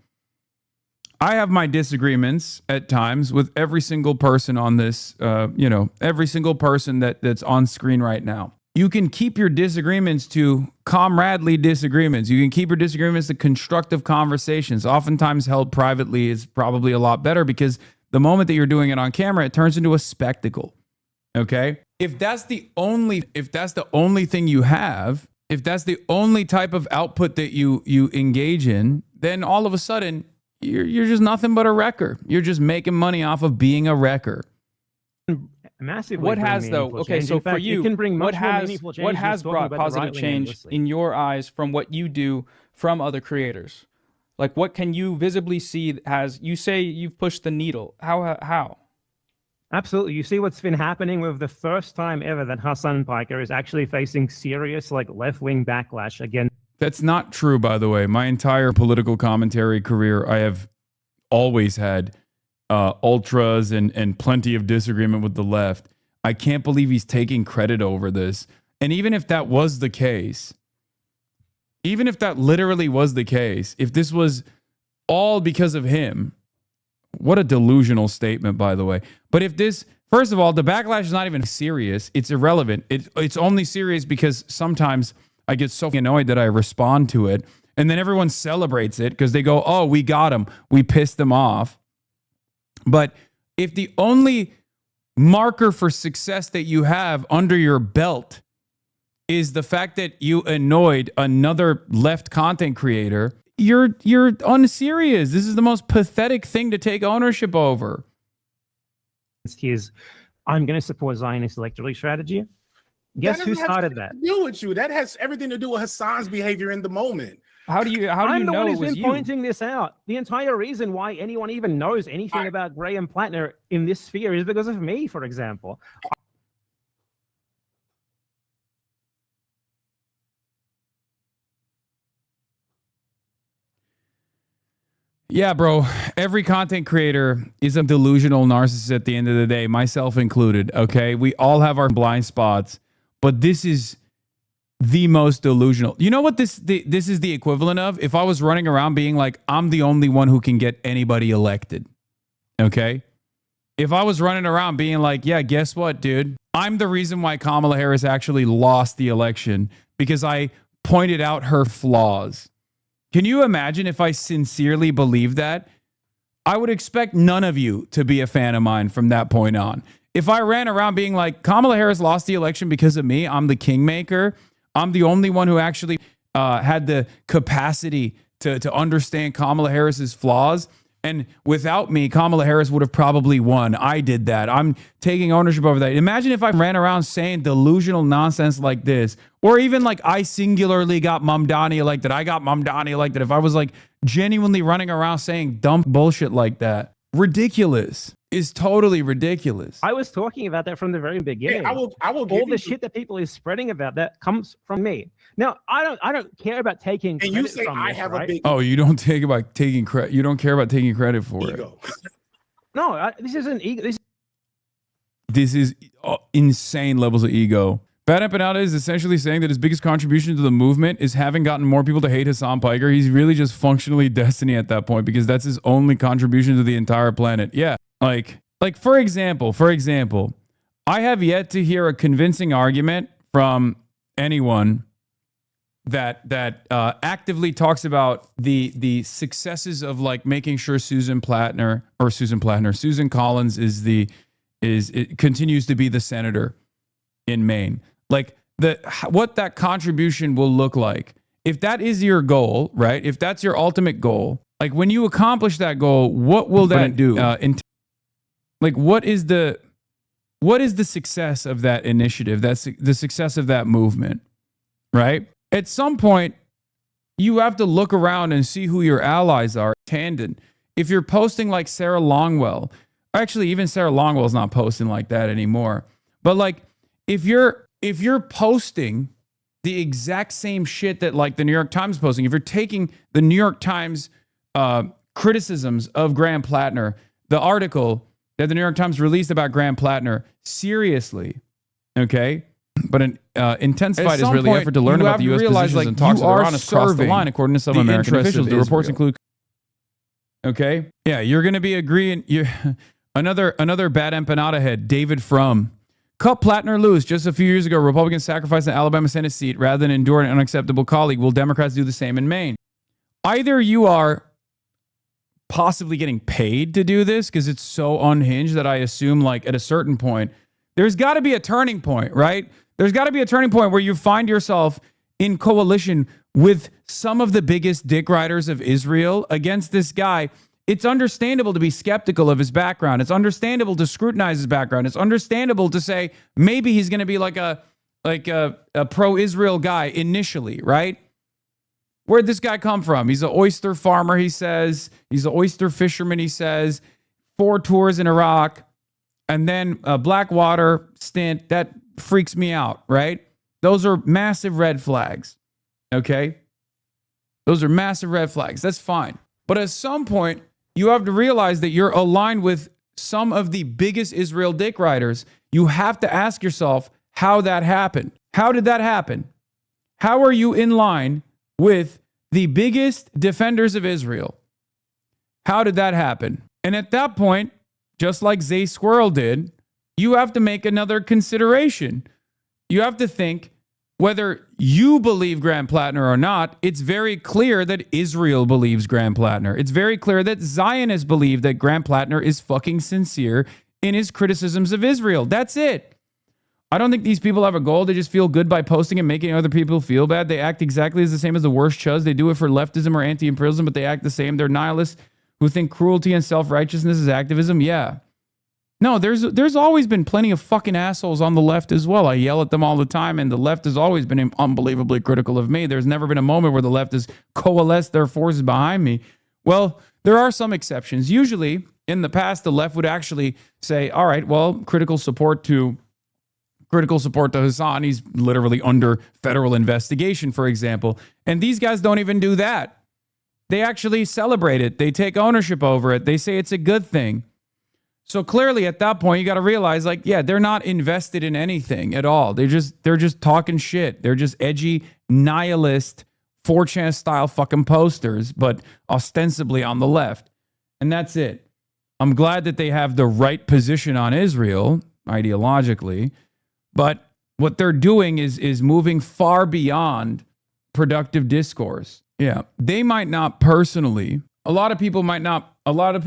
I have my disagreements at times with every single person on this, every single person that's on screen right now. You can keep your disagreements to comradely disagreements. You can keep your disagreements to constructive conversations. Oftentimes held privately is probably a lot better because the moment that you're doing it on camera, it turns into a spectacle. Okay? If that's the only thing you have, if that's the only type of output that you engage in, then all of a sudden you're just nothing but a wrecker. You're just making money off of being a wrecker. Massively. What has though? Okay, so for you, what has brought positive change in your eyes from what you do from other creators? Like, what can you visibly see as you say you've pushed the needle? How? Absolutely. You see what's been happening with the first time ever that Hasan Piker is actually facing serious like left-wing backlash again. That's not true, by the way. My entire political commentary career, I have always had ultras and plenty of disagreement with the left. I can't believe he's taking credit over this. And even if that was the case, even if that literally was the case, if this was all because of him, what a delusional statement, by the way. But if this, first of all, the backlash is not even serious. It's irrelevant. It's only serious because sometimes I get so annoyed that I respond to it. And then everyone celebrates it because they go, oh, we got him. We pissed them off. But if the only marker for success that you have under your belt is the fact that you annoyed another left content creator, you're unserious. This is the most pathetic thing to take ownership over. Here's, I'm going to support Zionist electoral strategy. Guess who started that? Deal with you. That has everything to do with Hasan's behavior in the moment. How do you know it was you? Pointing this out. The entire reason why anyone even knows anything about Graham Plattner in this sphere is because of me, for example. Yeah, bro. Every content creator is a delusional narcissist at the end of the day, myself included, okay? We all have our blind spots, but this is the most delusional. You know what this is the equivalent of? If I was running around being like, I'm the only one who can get anybody elected, okay? If I was running around being like, yeah, guess what, dude? I'm the reason why Kamala Harris actually lost the election because I pointed out her flaws. Can you imagine if I sincerely believed that? I would expect none of you to be a fan of mine from that point on. If I ran around being like, Kamala Harris lost the election because of me, I'm the kingmaker, I'm the only one who actually had the capacity to understand Kamala Harris's flaws. And without me, Kamala Harris would have probably won. I did that. I'm taking ownership over that. Imagine if I ran around saying delusional nonsense like this, or even like I singularly got Mamdani elected. I got Mamdani elected. If I was like genuinely running around saying dumb bullshit like that, ridiculous. Is totally ridiculous. I was talking about that from the very beginning. I will all the shit that people is spreading about that comes from me. Now, I don't care about taking credit. And you say from I this, have right? a big Oh, you don't take about taking credit. You don't care about taking credit for ego. it. No, this isn't ego. This is insane levels of ego. Bad Empanada is essentially saying that his biggest contribution to the movement is having gotten more people to hate Hasan Piker. He's really just functionally destiny at that point because that's his only contribution to the entire planet. Yeah, like for example, I have yet to hear a convincing argument from anyone that actively talks about the successes of like making sure Susan Collins continues to be the senator in Maine. Like what that contribution will look like. If that is your goal, right? If that's your ultimate goal, like when you accomplish that goal, what will that do? Like what is the success of that initiative? That's the success of that movement, right? At some point, you have to look around and see who your allies are. Tandon, if you're posting like Sarah Longwell, actually even Sarah Longwell's not posting like that anymore. But like if you're posting the exact same shit that like the New York Times is posting, if you're taking the New York Times criticisms of Graham Plattner, the article that the New York Times released about Graham Plattner seriously, okay? But an intensified Israeli effort to learn about the U.S. positions and talks with Iran has crossed the line, according to some American officials. The reports include, okay? Yeah, you're going to be agreeing. Another bad empanada head, David Frum. Cut Plattner loose. Just a few years ago, Republicans sacrificed an Alabama Senate seat rather than endure an unacceptable colleague. Will Democrats do the same in Maine? Either you are possibly getting paid to do this because it's so unhinged that I assume like at a certain point, there's got to be a turning point, right? There's got to be a turning point where you find yourself in coalition with some of the biggest dick riders of Israel against this guy. It's understandable to be skeptical of his background. It's understandable to scrutinize his background. It's understandable to say maybe he's going to be like a pro-Israel guy initially, right? Where'd this guy come from? He's an oyster farmer, he says. He's an oyster fisherman, he says. 4 tours in Iraq. And then a Blackwater stint. That freaks me out, right? Those are massive red flags, okay? Those are massive red flags. That's fine. But at some point, you have to realize that you're aligned with some of the biggest Israel dick riders. You have to ask yourself how that happened. How did that happen? How are you in line with the biggest defenders of Israel? How did that happen? And at that point, just like Zay Squirrel did, you have to make another consideration. You have to think, whether you believe Grant Plattner or not, it's very clear that Israel believes Grant Plattner. It's very clear that Zionists believe that Grant Plattner is fucking sincere in his criticisms of Israel. That's it. I don't think these people have a goal. They just feel good by posting and making other people feel bad. They act exactly as the same as the worst chuz. They do it for leftism or anti-imperialism, but they act the same. They're nihilists who think cruelty and self-righteousness is activism. Yeah. No, there's always been plenty of fucking assholes on the left as well. I yell at them all the time, and the left has always been unbelievably critical of me. There's never been a moment where the left has coalesced their forces behind me. Well, there are some exceptions. Usually, in the past, the left would actually say, all right, well, critical support to Hasan. He's literally under federal investigation, for example. And these guys don't even do that. They actually celebrate it. They take ownership over it. They say it's a good thing. So clearly at that point, you got to realize, like, yeah, they're not invested in anything at all. They're just talking shit. They're just edgy, nihilist, 4chan style fucking posters, but ostensibly on the left. And that's it. I'm glad that they have the right position on Israel, ideologically, but what they're doing is moving far beyond productive discourse. Yeah, they might not personally, and by a lot of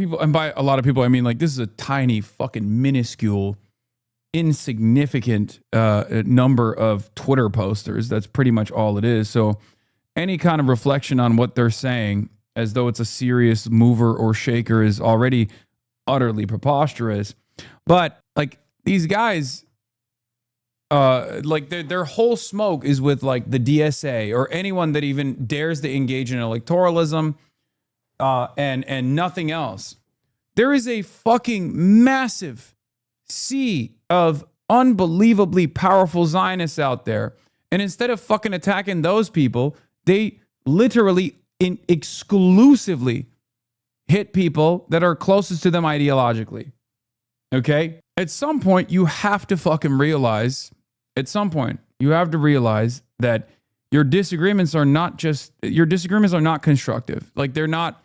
people, I mean, like, this is a tiny, fucking minuscule, insignificant number of Twitter posters. That's pretty much all it is. So any kind of reflection on what they're saying, as though it's a serious mover or shaker, is already utterly preposterous. But, like, these guys, like, their whole smoke is with, like, the DSA or anyone that even dares to engage in electoralism, and nothing else. There is a fucking massive sea of unbelievably powerful Zionists out there. And instead of fucking attacking those people, they literally exclusively hit people that are closest to them ideologically. Okay? At some point, you have to fucking realize, that your disagreements are not constructive. Like, they're not,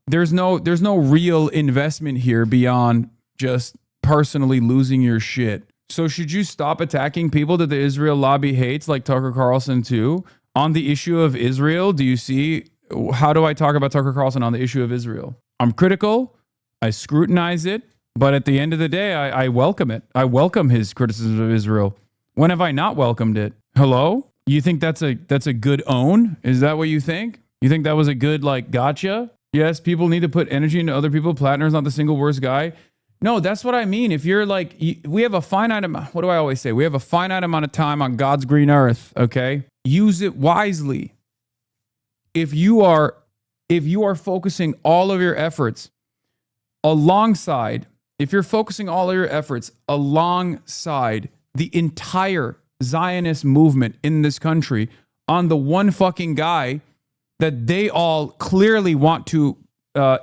there's no real investment here beyond just personally losing your shit. So should you stop attacking people that the Israel lobby hates, like Tucker Carlson too, on the issue of Israel? Do you see, how do I talk about Tucker Carlson on the issue of Israel? I'm critical. I scrutinize it. But at the end of the day, I welcome it. I welcome his criticism of Israel. When have I not welcomed it? Hello? You think that's a good own? Is that what you think? You think that was a good, like, gotcha? Yes, people need to put energy into other people. Plattner's not the single worst guy. No, that's what I mean. If you're like, we have a finite amount, what do I always say? We have a finite amount of time on God's green earth, okay? Use it wisely. If you are focusing all of your efforts alongside the entire Zionist movement in this country on the one fucking guy that they all clearly want to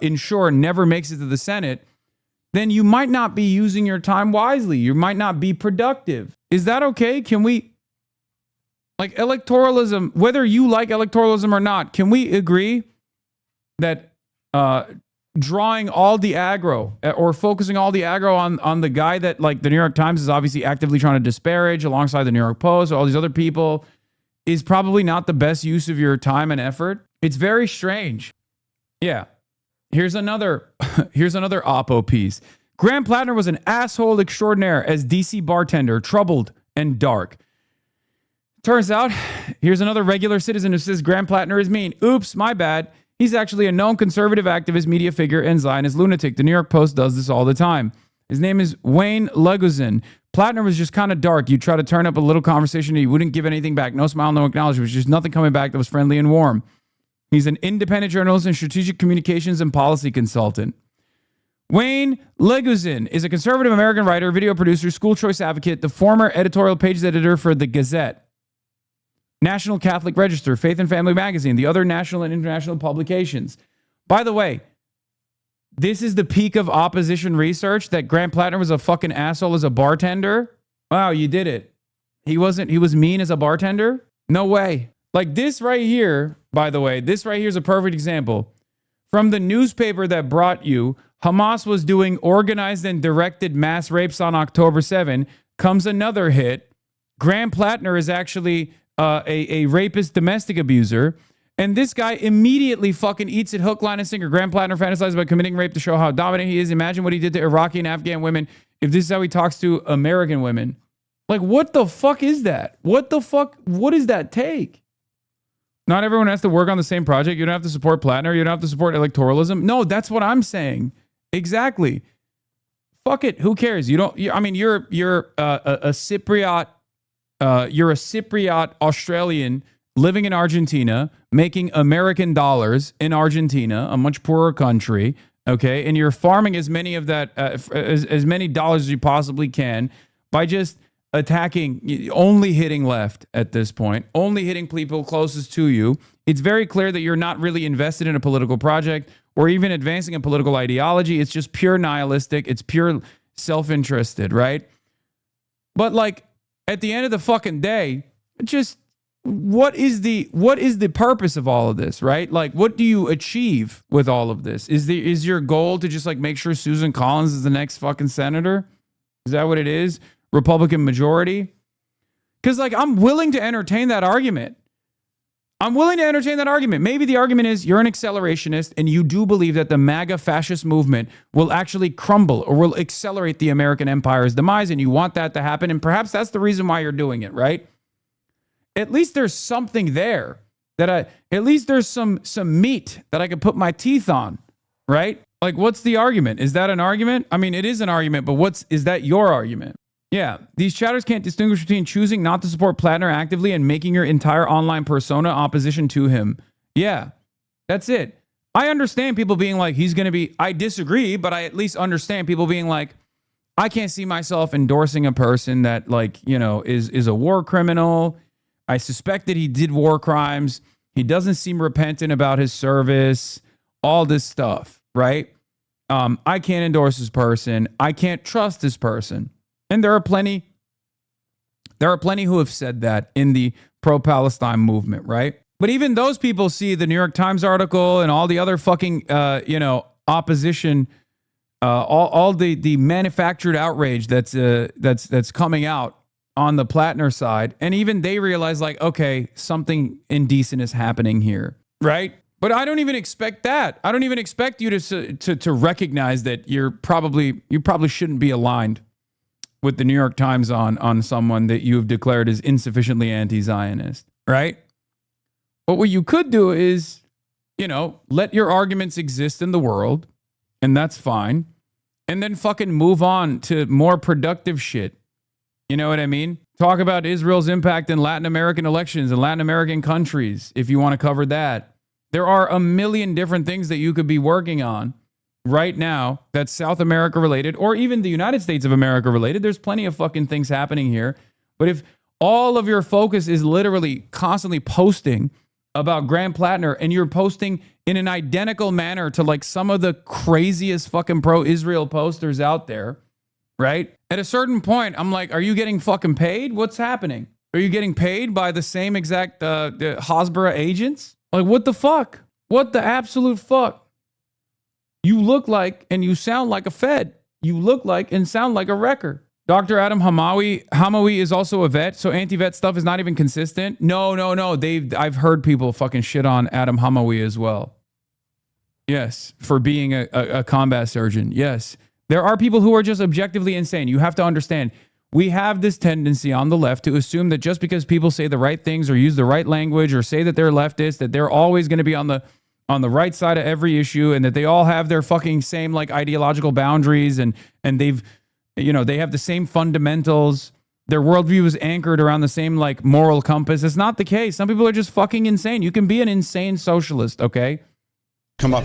ensure never makes it to the Senate, then you might not be using your time wisely. You might not be productive. Is that okay? Can we, like, electoralism, whether you like electoralism or not, can we agree that drawing all the aggro or focusing all the aggro on the guy that, like, the New York Times is obviously actively trying to disparage alongside the New York Post or all these other people is probably not the best use of your time and effort? It's very strange. Yeah. Here's another Oppo piece. Grant Plattner was an asshole extraordinaire as DC bartender, troubled and dark. Turns out, here's another regular citizen who says Grant Plattner is mean. Oops, my bad. He's actually a known conservative activist, media figure, and Zionist lunatic. The New York Post does this all the time. His name is Wayne Leguzin. Plattner was just kind of dark. You try to turn up a little conversation, and he wouldn't give anything back. No smile, no acknowledgement. There was just nothing coming back that was friendly and warm. He's an independent journalist and strategic communications and policy consultant. Wayne Leguzin is a conservative American writer, video producer, school choice advocate, the former editorial pages editor for The Gazette, National Catholic Register, Faith and Family Magazine, the other national and international publications. By the way, This is the peak of opposition research, that Grant Plattner was a fucking asshole as a bartender? Wow, you did it. He was mean as a bartender? No way. Like this right here, by the way, this right here is a perfect example. From the newspaper that brought you, Hamas was doing organized and directed mass rapes on October 7, comes another hit. Grant Plattner is actually a rapist domestic abuser. And this guy immediately fucking eats it hook, line, and sinker. Grant Plattner fantasizes about committing rape to show how dominant he is. Imagine what he did to Iraqi and Afghan women if this is how he talks to American women. Like, what the fuck is that? What the fuck? What does that take? Not everyone has to work on the same project. You don't have to support Plattner. You don't have to support electoralism. No, that's what I'm saying. Exactly. Fuck it. Who cares? You don't. I mean, you're a Cypriot. You're a Cypriot Australian living in Argentina, making American dollars in Argentina, a much poorer country. Okay, and you're farming as many of that as many dollars as you possibly can by just attacking, only hitting left at this point, only hitting people closest to you. It's very clear that you're not really invested in a political project or even advancing a political ideology. It's just pure nihilistic. It's pure self-interested, right? But like at the end of the fucking day, just what is the purpose of all of this, right? Like, what do you achieve with all of this? Is your goal to just like make sure Susan Collins is the next fucking senator? Is that what it is? Republican majority? Because like I'm willing to entertain that argument. Maybe the argument is you're an accelerationist and you do believe that the MAGA fascist movement will actually crumble or will accelerate the American empire's demise, and you want that to happen, and perhaps that's the reason why you're doing it, right? At least there's something there at least there's some meat that I could put my teeth on, right? Like, what's the argument? Is that an argument? I mean, it is an argument, but is that your argument? Yeah, these chatters can't distinguish between choosing not to support Plattner actively and making your entire online persona opposition to him. Yeah, that's it. I understand people being like, I disagree, but I at least understand people being like, I can't see myself endorsing a person that like, is a war criminal. I suspect that he did war crimes. He doesn't seem repentant about his service, all this stuff, right? I can't endorse this person. I can't trust this person. And there are plenty who have said that in the pro-Palestine movement, right? But even those people see the New York Times article and all the other fucking, opposition, all the manufactured outrage that's coming out on the Plattner side, and even they realize like, okay, something indecent is happening here, right? But I don't even expect that. I don't even expect you to recognize that you probably shouldn't be aligned with the New York Times on someone that you've declared is insufficiently anti-Zionist, right? But what you could do is, let your arguments exist in the world, and that's fine, and then fucking move on to more productive shit. You know what I mean? Talk about Israel's impact in Latin American elections and Latin American countries, if you want to cover that. There are a million different things that you could be working on right now that's South America related, or even the United States of America related. There's plenty of fucking things happening here. But if all of your focus is literally constantly posting about Grant Plattner, and you're posting in an identical manner to like some of the craziest fucking pro-Israel posters out there, right? At a certain point, I'm like, are you getting fucking paid? What's happening? Are you getting paid by the same exact the Hasbara agents? Like, what the fuck? What the absolute fuck? You look like and you sound like a Fed. You look like and sound like a wrecker. Dr. Adam Hamawi is also a vet, so anti-vet stuff is not even consistent. No. I've heard people fucking shit on Adam Hamawi as well. Yes, for being a combat surgeon. Yes. There are people who are just objectively insane. You have to understand, we have this tendency on the left to assume that just because people say the right things or use the right language or say that they're leftist, that they're always going to be on the right side of every issue, and that they all have their fucking same like ideological boundaries, and they've, they have the same fundamentals. Their worldview is anchored around the same like moral compass. It's not the case. Some people are just fucking insane. You can be an insane socialist, okay? Come up.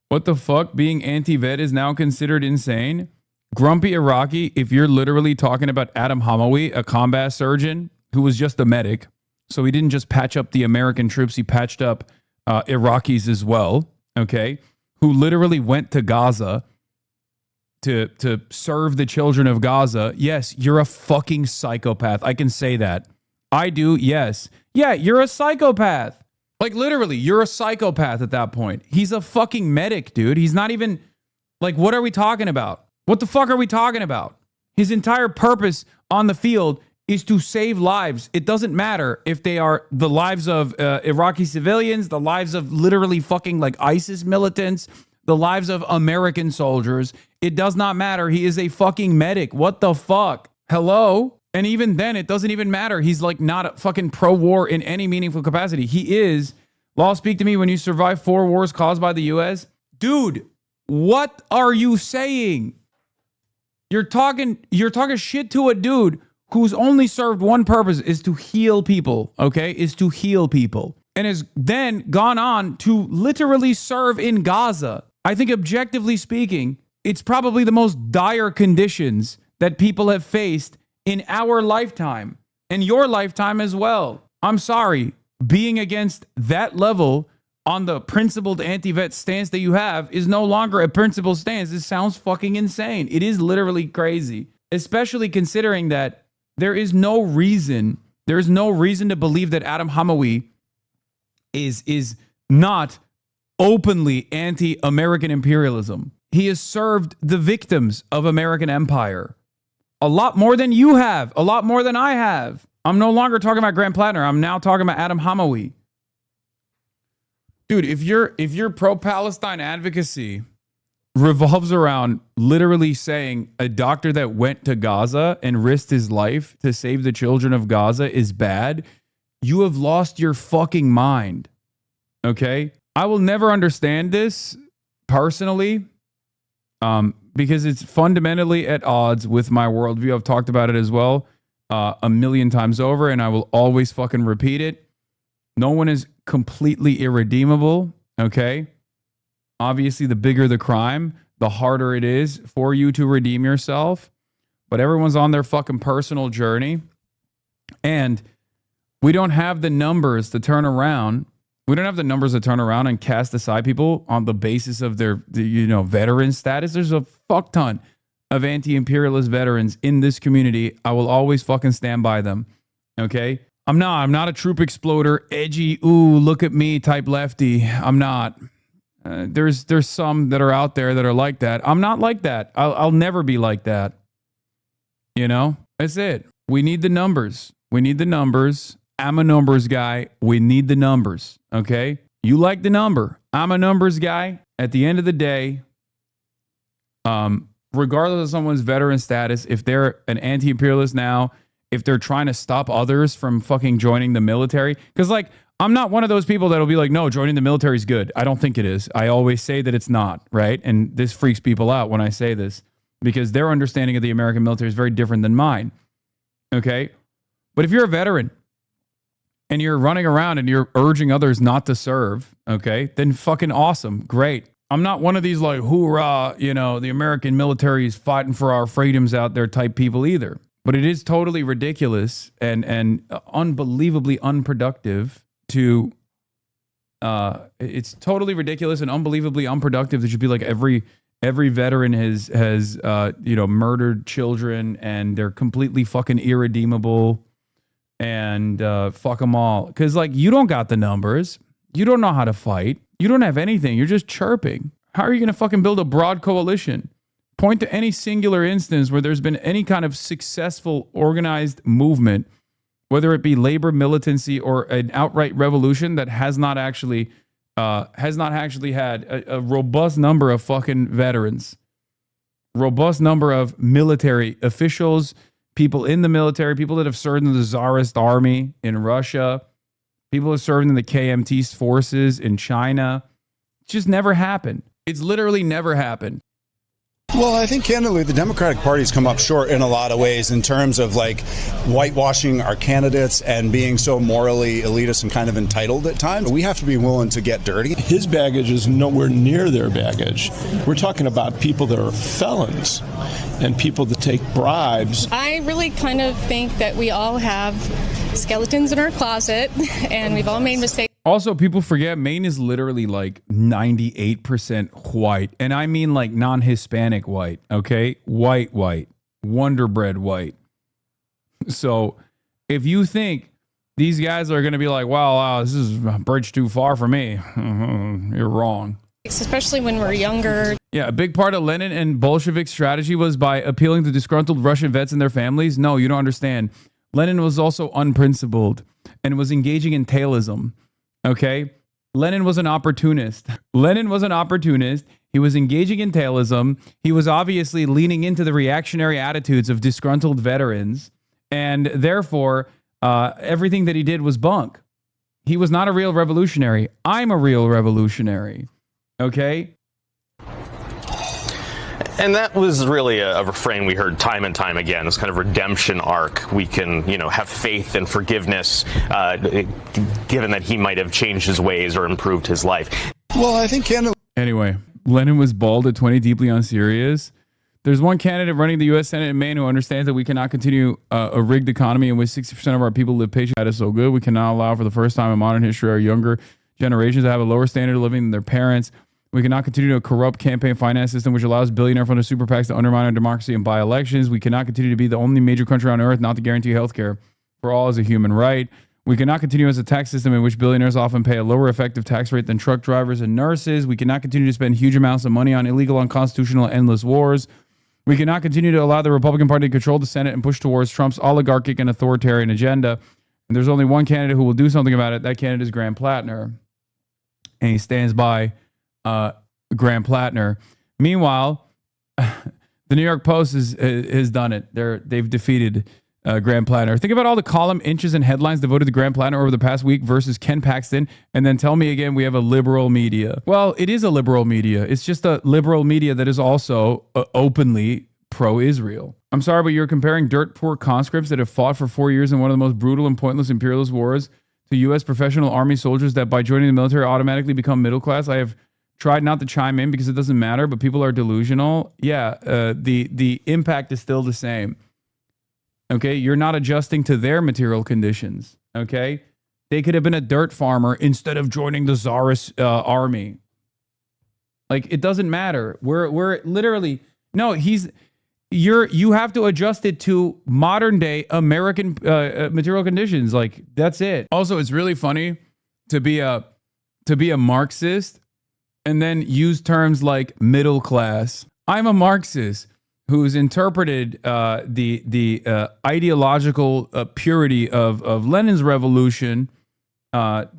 What the fuck? Being anti-vet is now considered insane? Grumpy Iraqi, if you're literally talking about Adam Hamawi, a combat surgeon who was just a medic, so he didn't just patch up the American troops, he patched up Iraqis as well, okay, who literally went to Gaza to serve the children of Gaza, yes, you're a fucking psychopath. I can say that. I do, yes. Yeah, you're a psychopath. Like, literally, you're a psychopath at that point. He's a fucking medic, dude. He's not even... Like, what are we talking about? What the fuck are we talking about? His entire purpose on the field is to save lives. It doesn't matter if they are the lives of Iraqi civilians, the lives of literally fucking like ISIS militants, the lives of American soldiers. It does not matter. He is a fucking medic. What the fuck? Hello? And even then, it doesn't even matter. He's like not a fucking pro-war in any meaningful capacity. He is. Law, speak to me when you survive 4 wars caused by the U.S. Dude, what are you saying? You're talking shit to a dude who's only served one purpose, is to heal people, okay? Is to heal people. And has then gone on to literally serve in Gaza. I think objectively speaking, it's probably the most dire conditions that people have faced in our lifetime and your lifetime as well. I'm sorry, being against that level on the principled anti-vet stance that you have is no longer a principled stance. This sounds fucking insane. It is literally crazy, especially considering that there's no reason to believe that Adam Hamawi is not openly anti-American imperialism. He has served the victims of American empire a lot more than you have, a lot more than I have. I'm no longer talking about Grant Plattner. I'm now talking about Adam Hamawi. Dude, if your pro-Palestine advocacy revolves around literally saying a doctor that went to Gaza and risked his life to save the children of Gaza is bad, you have lost your fucking mind. Okay? I will never understand this personally because it's fundamentally at odds with my worldview. I've talked about it as well a million times over, and I will always fucking repeat it. No one is completely irredeemable, okay? Obviously, the bigger the crime, the harder it is for you to redeem yourself. But everyone's on their fucking personal journey. And we don't have the numbers to turn around. We don't have the numbers to turn around and cast aside people on the basis of their veteran status. There's a fuck ton of anti-imperialist veterans in this community. I will always fucking stand by them, okay? I'm not a troop exploder, edgy, ooh, look at me type lefty. I'm not. There's some that are out there that are like that. I'm not like that. I'll never be like that. You know, that's it. We need the numbers. We need the numbers. I'm a numbers guy. We need the numbers. Okay. You like the number. I'm a numbers guy. At the end of the day, regardless of someone's veteran status, if they're an anti-imperialist now, if they're trying to stop others from fucking joining the military, because like, I'm not one of those people that'll be like, no, joining the military is good. I don't think it is. I always say that it's not, right? And this freaks people out when I say this because their understanding of the American military is very different than mine. Okay? But if you're a veteran and you're running around and you're urging others not to serve, okay, then fucking awesome. Great. I'm not one of these like, hoorah, the American military is fighting for our freedoms out there type people either. But it is totally ridiculous and unbelievably unproductive to, it's totally ridiculous and unbelievably unproductive that should be like every veteran has murdered children and they're completely fucking irredeemable and fuck them all. Because like you don't got the numbers. You don't know how to fight. You don't have anything. You're just chirping. How are you going to fucking build a broad coalition? Point to any singular instance where there's been any kind of successful organized movement, whether it be labor militancy or an outright revolution that has not actually had a robust number of fucking veterans, robust number of military officials, people in the military, people that have served in the Tsarist army in Russia, people who have served in the KMT forces in China. It just never happened. It's literally never happened. Well, I think candidly, the Democratic Party's come up short in a lot of ways in terms of like whitewashing our candidates and being so morally elitist and kind of entitled at times. We have to be willing to get dirty. His baggage is nowhere near their baggage. We're talking about people that are felons and people that take bribes. I really kind of think that we all have skeletons in our closet and we've all made mistakes. Also, people forget Maine is literally like 98% white. And I mean like non-Hispanic white, okay? White, Wonder Bread white. So if you think these guys are going to be like, wow, this is a bridge too far for me, you're wrong. Especially when we're younger. Yeah, a big part of Lenin and Bolshevik strategy was by appealing to disgruntled Russian vets and their families. No, you don't understand. Lenin was also unprincipled and was engaging in tailism. Okay? Lenin was an opportunist. He was engaging in tailism. He was obviously leaning into the reactionary attitudes of disgruntled veterans. And therefore, everything that he did was bunk. He was not a real revolutionary. I'm a real revolutionary. Okay? And that was really a refrain we heard time and time again, this kind of redemption arc. We can, have faith and forgiveness, given that he might have changed his ways or improved his life. Well, I think Canada... Anyway, Lenin was bald at 20, deeply unserious. There's one candidate running the U.S. Senate in Maine who understands that we cannot continue a rigged economy in which 60% of our people live paycheck. That is so good. We cannot allow for the first time in modern history our younger generations to have a lower standard of living than their parents. We cannot continue a corrupt campaign finance system which allows billionaire-funded super PACs to undermine our democracy and buy elections. We cannot continue to be the only major country on earth not to guarantee health care for all as a human right. We cannot continue as a tax system in which billionaires often pay a lower effective tax rate than truck drivers and nurses. We cannot continue to spend huge amounts of money on illegal, unconstitutional, endless wars. We cannot continue to allow the Republican Party to control the Senate and push towards Trump's oligarchic and authoritarian agenda. And there's only one candidate who will do something about it. That candidate is Graham Plattner. And he stands by Graham Plattner. Meanwhile, the New York Post has done it. They've defeated Graham Plattner. Think about all the column inches and headlines devoted to Graham Plattner over the past week versus Ken Paxton, and then tell me again we have a liberal media. Well, it is a liberal media. It's just a liberal media that is also openly pro-Israel. I'm sorry, but you're comparing dirt poor conscripts that have fought for 4 years in one of the most brutal and pointless imperialist wars to U.S. professional army soldiers that by joining the military automatically become middle class. I have tried not to chime in because it doesn't matter, but people are delusional. Yeah, the impact is still the same. Okay, you're not adjusting to their material conditions. Okay, they could have been a dirt farmer instead of joining the Tsarist army. Like, it doesn't matter. We're literally you have to adjust it to modern day American material conditions. Like, that's it. Also, it's really funny to be a Marxist and then use terms like middle class. I'm a Marxist who's interpreted the ideological purity of Lenin's revolution,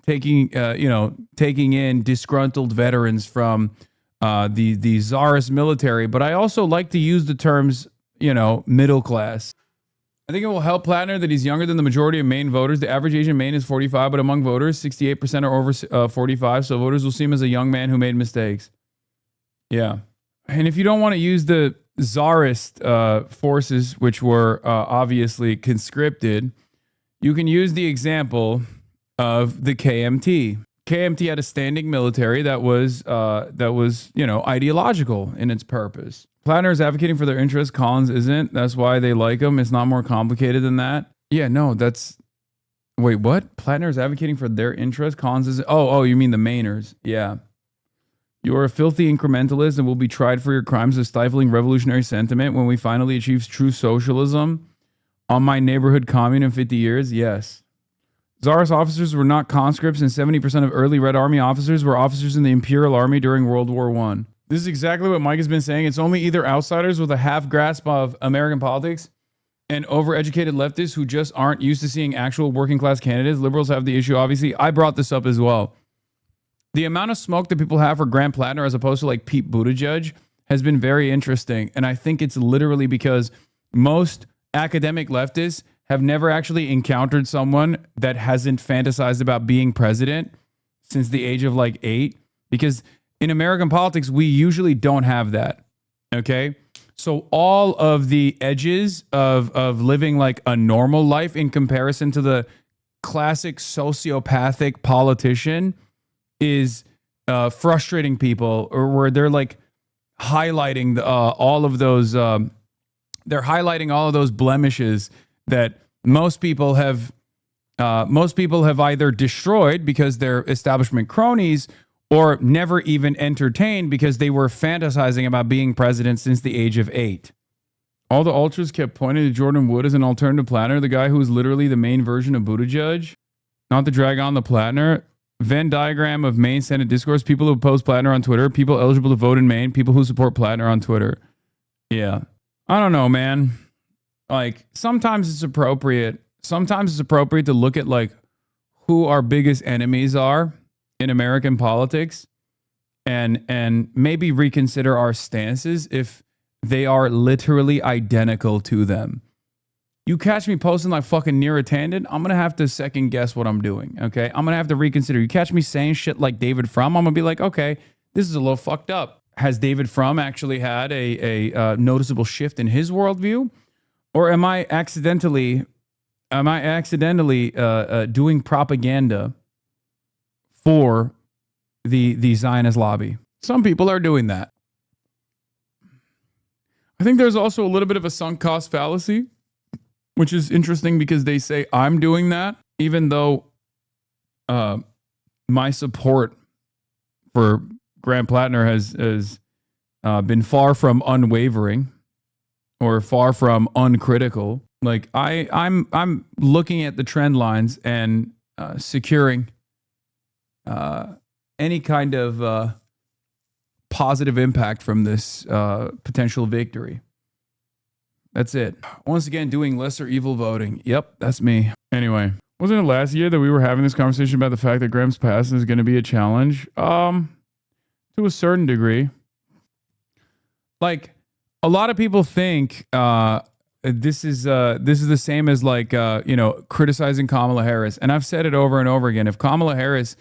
taking in disgruntled veterans from the Tsarist military. But I also like to use the terms, middle class. I think it will help Plattner that he's younger than the majority of Maine voters. The average age in Maine is 45, but among voters, 68% are over 45. So voters will see him as a young man who made mistakes. Yeah. And if you don't want to use the Tsarist forces, which were obviously conscripted, you can use the example of the KMT. KMT had a standing military that was ideological in its purpose. Plattner is advocating for their interests. Collins isn't. That's why they like him. It's not more complicated than that. Yeah, no, wait, what? Plattner is advocating for their interests. Collins isn't. Oh, you mean the Mainers? Yeah. You are a filthy incrementalist and will be tried for your crimes of stifling revolutionary sentiment when we finally achieve true socialism on my neighborhood commune in 50 years? Yes. Tsarist officers were not conscripts, and 70% of early Red Army officers were officers in the Imperial Army during World War I. This is exactly what Mike has been saying. It's only either outsiders with a half grasp of American politics and overeducated leftists who just aren't used to seeing actual working class candidates. Liberals have the issue, obviously. I brought this up as well. The amount of smoke that people have for Graham Plattner as opposed to like Pete Buttigieg has been very interesting. And I think it's literally because most academic leftists have never actually encountered someone that hasn't fantasized about being president since the age of like 8. Because in American politics, we usually don't have that. Okay? So all of the edges of living like a normal life in comparison to the classic sociopathic politician is frustrating people, or where they're like highlighting all of those blemishes that most people have Most people have either destroyed because they're establishment cronies or never even entertained because they were fantasizing about being president since the age of 8. All the ultras kept pointing to Jordan Wood as an alternative planner, the guy who was literally the main version of Buttigieg, not to drag on the planner. Venn diagram of Maine Senate discourse, people who oppose Plattner on Twitter, people eligible to vote in Maine, people who support Plattner on Twitter. Yeah. I don't know, man. Like, sometimes it's appropriate to look at, like, who our biggest enemies are in American politics and maybe reconsider our stances if they are literally identical to them. You catch me posting like fucking Neera Tanden, I'm going to have to second guess what I'm doing, okay? I'm going to have to reconsider. You catch me saying shit like David Frum, I'm going to be like, okay, this is a little fucked up. Has David Frum actually had a noticeable shift in his worldview? Or am I accidentally doing propaganda for the Zionist lobby? Some people are doing that. I think there's also a little bit of a sunk cost fallacy, which is interesting because they say I'm doing that, even though my support for Graham Plattner has been far from unwavering or far from uncritical. Like I'm looking at the trend lines and securing any kind of positive impact from this potential victory. That's it. Once again, doing lesser evil voting. Yep, that's me. Anyway, wasn't it last year that we were having this conversation about the fact that Graham's passing is going to be a challenge? To a certain degree. Like, a lot of people think this is the same as like criticizing Kamala Harris, and I've said it over and over again. If Kamala Harris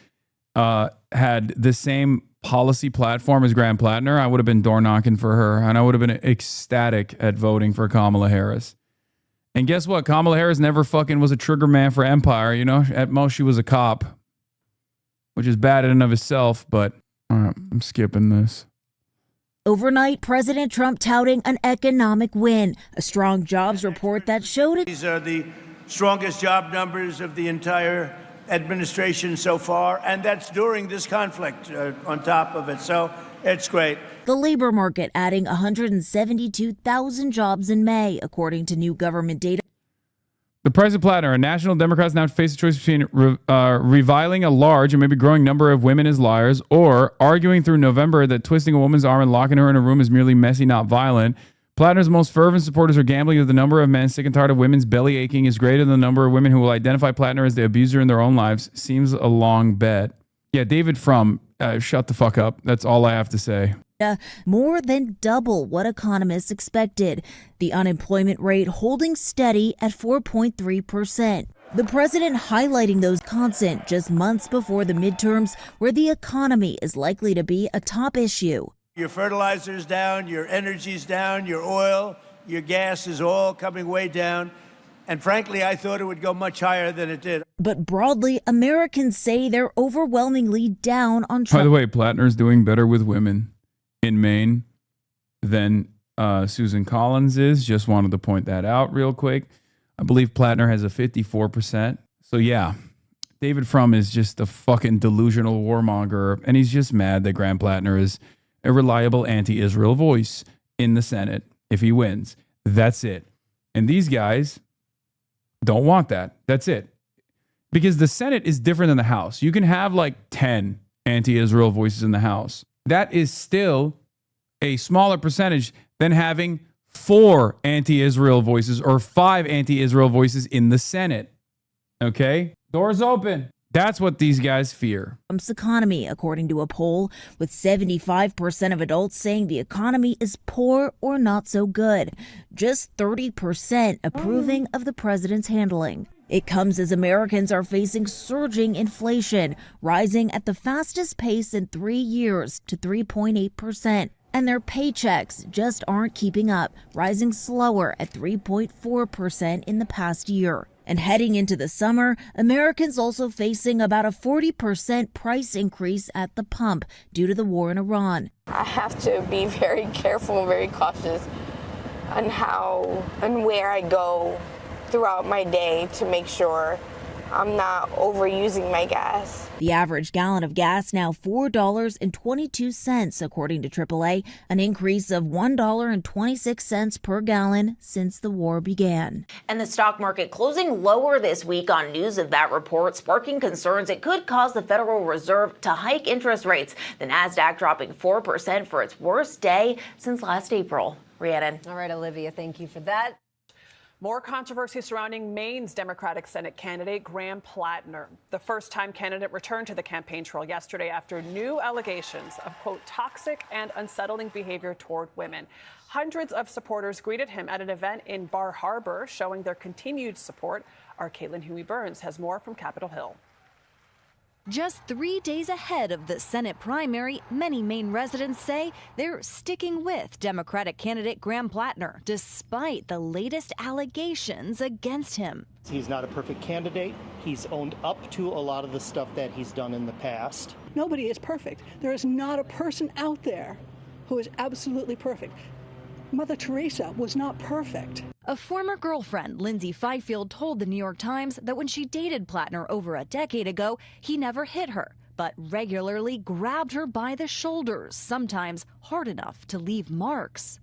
had the same policy platform as Graham Plattner, I would have been door knocking for her, and I would have been ecstatic at voting for Kamala Harris. And guess what? Kamala Harris never fucking was a trigger man for Empire. You know, at most she was a cop, which is bad in and of itself. But all right, I'm skipping this. Overnight, President Trump touting an economic win, a strong jobs report that showed it. These are the strongest job numbers of the entire administration so far, and that's during this conflict on top of it. So it's great. The labor market adding 172,000 jobs in May, according to new government data. The President Plattner and National Democrats now face a choice between reviling a large and maybe growing number of women as liars, or arguing through November that twisting a woman's arm and locking her in a room is merely messy, not violent. Plattner's most fervent supporters are gambling that the number of men sick and tired of women's belly aching is greater than the number of women who will identify Plattner as the abuser in their own lives. Seems a long bet. Yeah, David Frum, shut the fuck up. That's all I have to say. More than double what economists expected. The unemployment rate holding steady at 4.3%. The president highlighting those constant just months before the midterms, where the economy is likely to be a top issue. Your fertilizer's down, your energy's down, your oil, your gas is all coming way down. And frankly, I thought it would go much higher than it did. But broadly, Americans say they're overwhelmingly down on Trump. By the way, Plattner's doing better with women in Maine than Susan Collins is. Just wanted to point that out real quick. I believe Plattner has a 54%. So yeah, David Frum is just a fucking delusional warmonger. And he's just mad that Graham Plattner is a reliable anti-Israel voice in the Senate if he wins. That's it. And these guys don't want that. That's it. Because the Senate is different than the House. You can have like 10 anti-Israel voices in the House. That is still a smaller percentage than having 4 anti-Israel voices or 5 anti-Israel voices in the Senate. Okay? Doors open. That's what these guys fear. Trump's economy, according to a poll, with 75% of adults saying the economy is poor or not so good. Just 30% approving of the president's handling. It comes as Americans are facing surging inflation, rising at the fastest pace in 3 years to 3.8%. And their paychecks just aren't keeping up, rising slower at 3.4% in the past year. And heading into the summer, Americans also facing about a 40% price increase at the pump due to the war in Iran. I have to be very careful and very cautious on how and where I go throughout my day to make sure I'm not overusing my gas. The average gallon of gas now $4.22, according to AAA, an increase of $1.26 per gallon since the war began. And the stock market closing lower this week on news of that report, sparking concerns it could cause the Federal Reserve to hike interest rates. The Nasdaq dropping 4% for its worst day since last April. Rhiannon. All right, Olivia, thank you for that. More controversy surrounding Maine's Democratic Senate candidate Graham Plattner. The first-time candidate returned to the campaign trail yesterday after new allegations of, quote, toxic and unsettling behavior toward women. Hundreds of supporters greeted him at an event in Bar Harbor, showing their continued support. Our Caitlin Huey-Burns has more from Capitol Hill. Just 3 days ahead of the Senate primary, many Maine residents say they're sticking with Democratic candidate Graham Plattner, despite the latest allegations against him. He's not a perfect candidate. He's owned up to a lot of the stuff that he's done in the past. Nobody is perfect. There is not a person out there who is absolutely perfect. Mother Teresa was not perfect. A former girlfriend, Lindsay Fifield, told the New York Times that when she dated Plattner over a decade ago, he never hit her, but regularly grabbed her by the shoulders, sometimes hard enough to leave marks.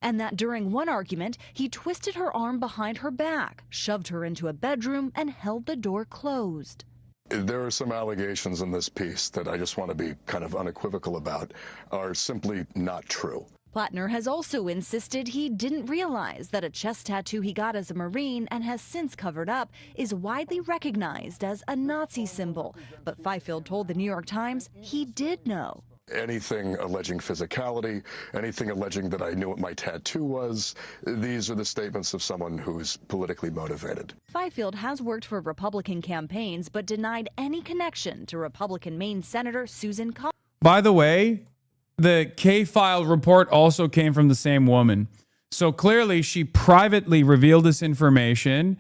And that during one argument, he twisted her arm behind her back, shoved her into a bedroom, and held the door closed. There are some allegations in this piece that I just want to be kind of unequivocal about are simply not true. Plattner has also insisted he didn't realize that a chest tattoo he got as a Marine and has since covered up is widely recognized as a Nazi symbol. But Fifield told the New York Times he did know. Anything alleging physicality, anything alleging that I knew what my tattoo was, these are the statements of someone who's politically motivated. Fifield has worked for Republican campaigns but denied any connection to Republican Maine Senator Susan Collins. By the way, the K-File report also came from the same woman. So clearly she privately revealed this information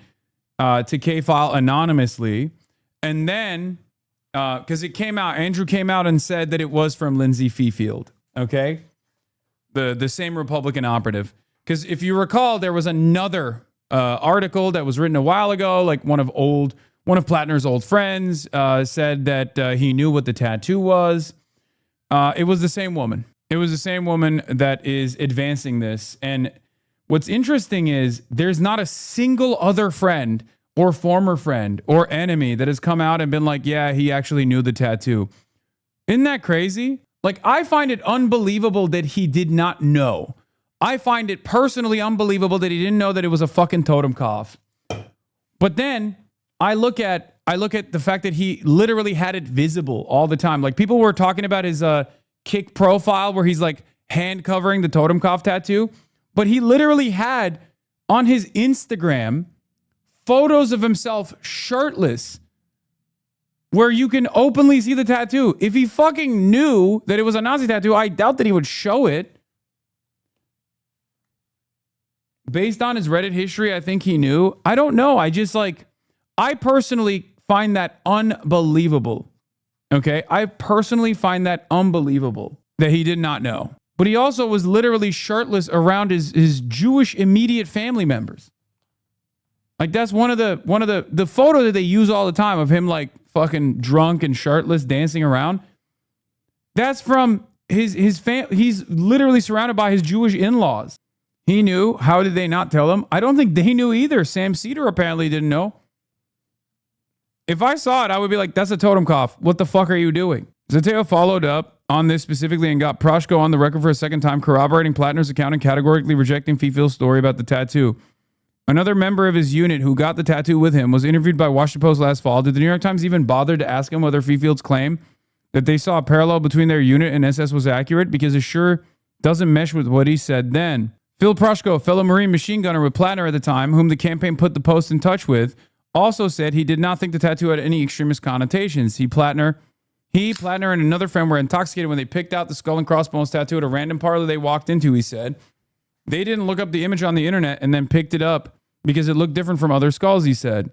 to K-File anonymously. And then, because it came out, Andrew came out and said that it was from Lindsay Fifield, okay? The same Republican operative. Because if you recall, there was another article that was written a while ago, like one of Plattner's old friends said that he knew what the tattoo was. It was the same woman. It was the same woman that is advancing this. And what's interesting is there's not a single other friend or former friend or enemy that has come out and been like, yeah, he actually knew the tattoo. Isn't that crazy? Like, I find it unbelievable that he did not know. I find it personally unbelievable that he didn't know that it was a fucking totem cough. But then I look at the fact that he literally had it visible all the time. Like, people were talking about his Kick profile where he's like hand covering the totem cough tattoo, but he literally had on his Instagram photos of himself shirtless where you can openly see the tattoo. If he fucking knew that it was a Nazi tattoo, I doubt that he would show it. Based on his Reddit history, I think he knew. I don't know. I personally find that unbelievable. Okay? I personally find that unbelievable that he did not know. But he also was literally shirtless around his Jewish immediate family members. Like, that's one of the photo that they use all the time of him like fucking drunk and shirtless dancing around. That's from his family. He's literally surrounded by his Jewish in-laws. He knew. How did they not tell him? I don't think they knew either. Sam Cedar apparently didn't know. If I saw it, I would be like, that's a totem cough. What the fuck are you doing? Zateo followed up on this specifically and got Proshko on the record for a second time, corroborating Plattner's account and categorically rejecting Fifield's story about the tattoo. Another member of his unit who got the tattoo with him was interviewed by Washington Post last fall. Did the New York Times even bother to ask him whether Fifield's claim that they saw a parallel between their unit and SS was accurate? Because it sure doesn't mesh with what he said then. Phil Proshko, a fellow Marine machine gunner with Plattner at the time, whom the campaign put the Post in touch with, also said he did not think the tattoo had any extremist connotations. Plattner, and another friend were intoxicated when they picked out the skull and crossbones tattoo at a random parlor they walked into, he said. They didn't look up the image on the internet and then picked it up because it looked different from other skulls, he said.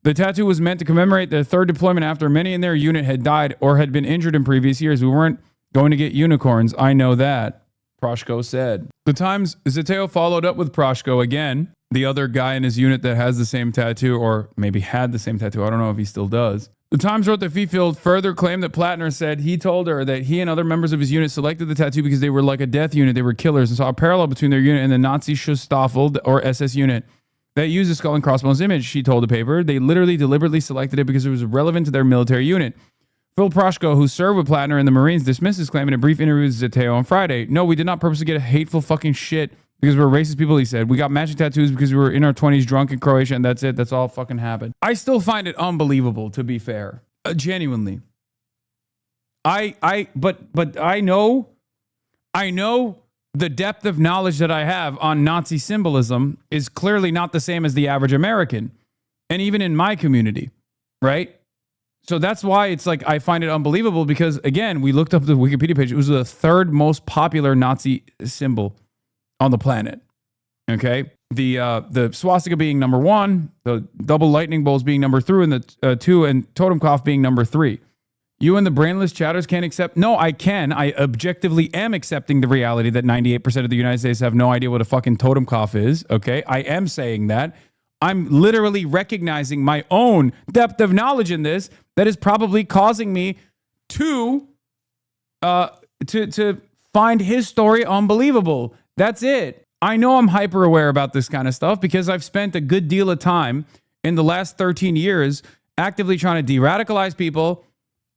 The tattoo was meant to commemorate their third deployment after many in their unit had died or had been injured in previous years. We weren't going to get unicorns. I know that, Proshko said. The Times, Zateo followed up with Proshko again. the other guy in his unit that has the same tattoo, or maybe had the same tattoo. I don't know if he still does. The Times wrote that Fifield further claimed that Plattner said he told her that he and other members of his unit selected the tattoo because they were like a death unit. They were killers, and saw a parallel between their unit and the Nazi Schutzstaffel or SS unit that used the skull and crossbones image. She told the paper they literally deliberately selected it because it was relevant to their military unit. Phil Proshko, who served with Plattner in the Marines, dismissed his claim in a brief interview with Zeteo on Friday. No, we did not purposely get a hateful fucking shit because we're racist people, he said. We got matching tattoos because we were in our 20s drunk in Croatia, and that's it. That's all fucking happened. I still find it unbelievable, to be fair. Genuinely. But I know the depth of knowledge that I have on Nazi symbolism is clearly not the same as the average American. And even in my community, right? So that's why it's like I find it unbelievable because, again, we looked up the Wikipedia page. It was the third most popular Nazi symbol on the planet. Okay? The swastika being number 1, the double lightning bolts being number 3, and the 2, and Totenkopf being number 3. You and the brainless chatters can't accept. No, I can. I objectively am accepting the reality that 98% of the United States have no idea what a fucking Totenkopf is. Okay? I am saying that. I'm literally recognizing my own depth of knowledge in this that is probably causing me to find his story unbelievable. That's it. I know I'm hyper aware about this kind of stuff because I've spent a good deal of time in the last 13 years actively trying to de-radicalize people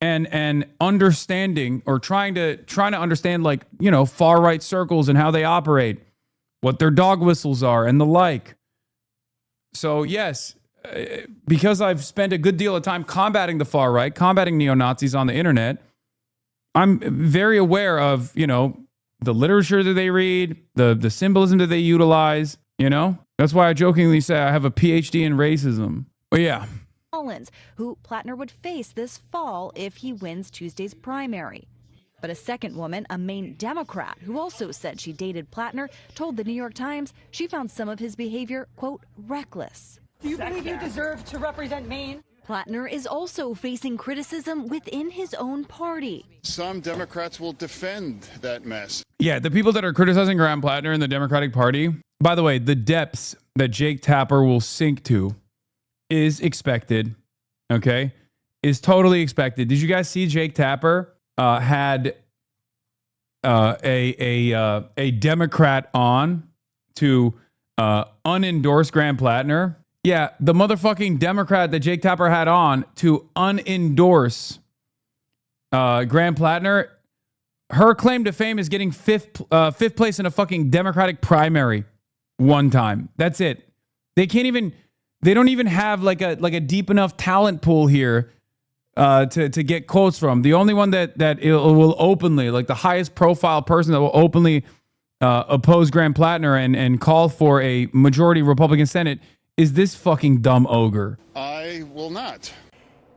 and understanding or trying to understand, like, you know, far right circles and how they operate, what their dog whistles are and the like. So yes, because I've spent a good deal of time combating the far right, combating neo-Nazis on the internet, I'm very aware of, you know, the literature that they read, the symbolism that they utilize, you know? That's why I jokingly say I have a PhD in racism. But yeah. Collins, who Plattner would face this fall if he wins Tuesday's primary. But a second woman, a Maine Democrat, who also said she dated Plattner, told the New York Times she found some of his behavior, quote, reckless. Do you believe you deserve to represent Maine? Plattner is also facing criticism within his own party. Some Democrats will defend that mess. Yeah, the people that are criticizing Graham Plattner in the Democratic Party, by the way, the depths that Jake Tapper will sink to is expected, okay? Is totally expected. Did you guys see Jake Tapper had a Democrat on to unendorse Graham Plattner? Yeah, the motherfucking Democrat that Jake Tapper had on to unendorse Graham Plattner, her claim to fame is getting fifth place in a fucking Democratic primary one time. That's it. They don't even have like a deep enough talent pool here to get quotes from. The only one that it will openly, like the highest profile person that will openly oppose Graham Plattner and call for a majority Republican Senate is this fucking dumb ogre. I will not.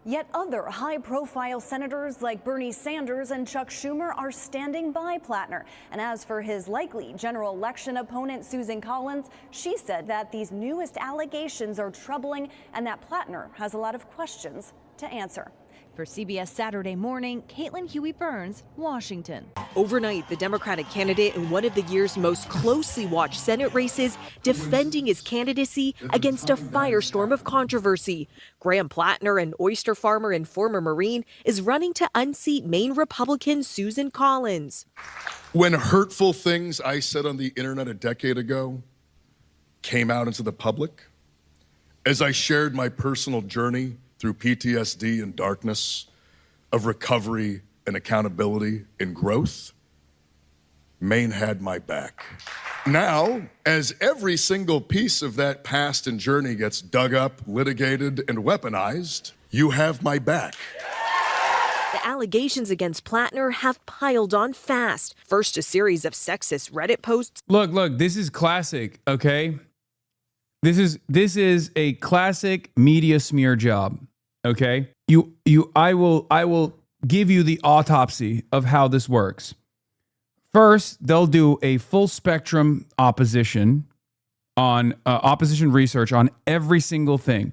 Yet other high-profile senators like Bernie Sanders and Chuck Schumer are standing by Plattner. And as for his likely general election opponent, Susan Collins, she said that these newest allegations are troubling and that Plattner has a lot of questions to answer. For CBS Saturday Morning, Caitlin Huey-Burns, Washington. Overnight, the Democratic candidate in one of the year's most closely watched Senate races defending his candidacy against a firestorm of controversy. Graham Plattner, an oyster farmer and former Marine, is running to unseat Maine Republican Susan Collins. When hurtful things I said on the internet a decade ago came out into the public, as I shared my personal journey through PTSD and darkness, of recovery and accountability and growth, Maine had my back. Now, as every single piece of that past and journey gets dug up, litigated, and weaponized, you have my back. The allegations against Plattner have piled on fast. First, a series of sexist Reddit posts. Look, this is classic, okay? This is a classic media smear job. Okay, I will give you the autopsy of how this works. First, they'll do a full spectrum opposition research on every single thing.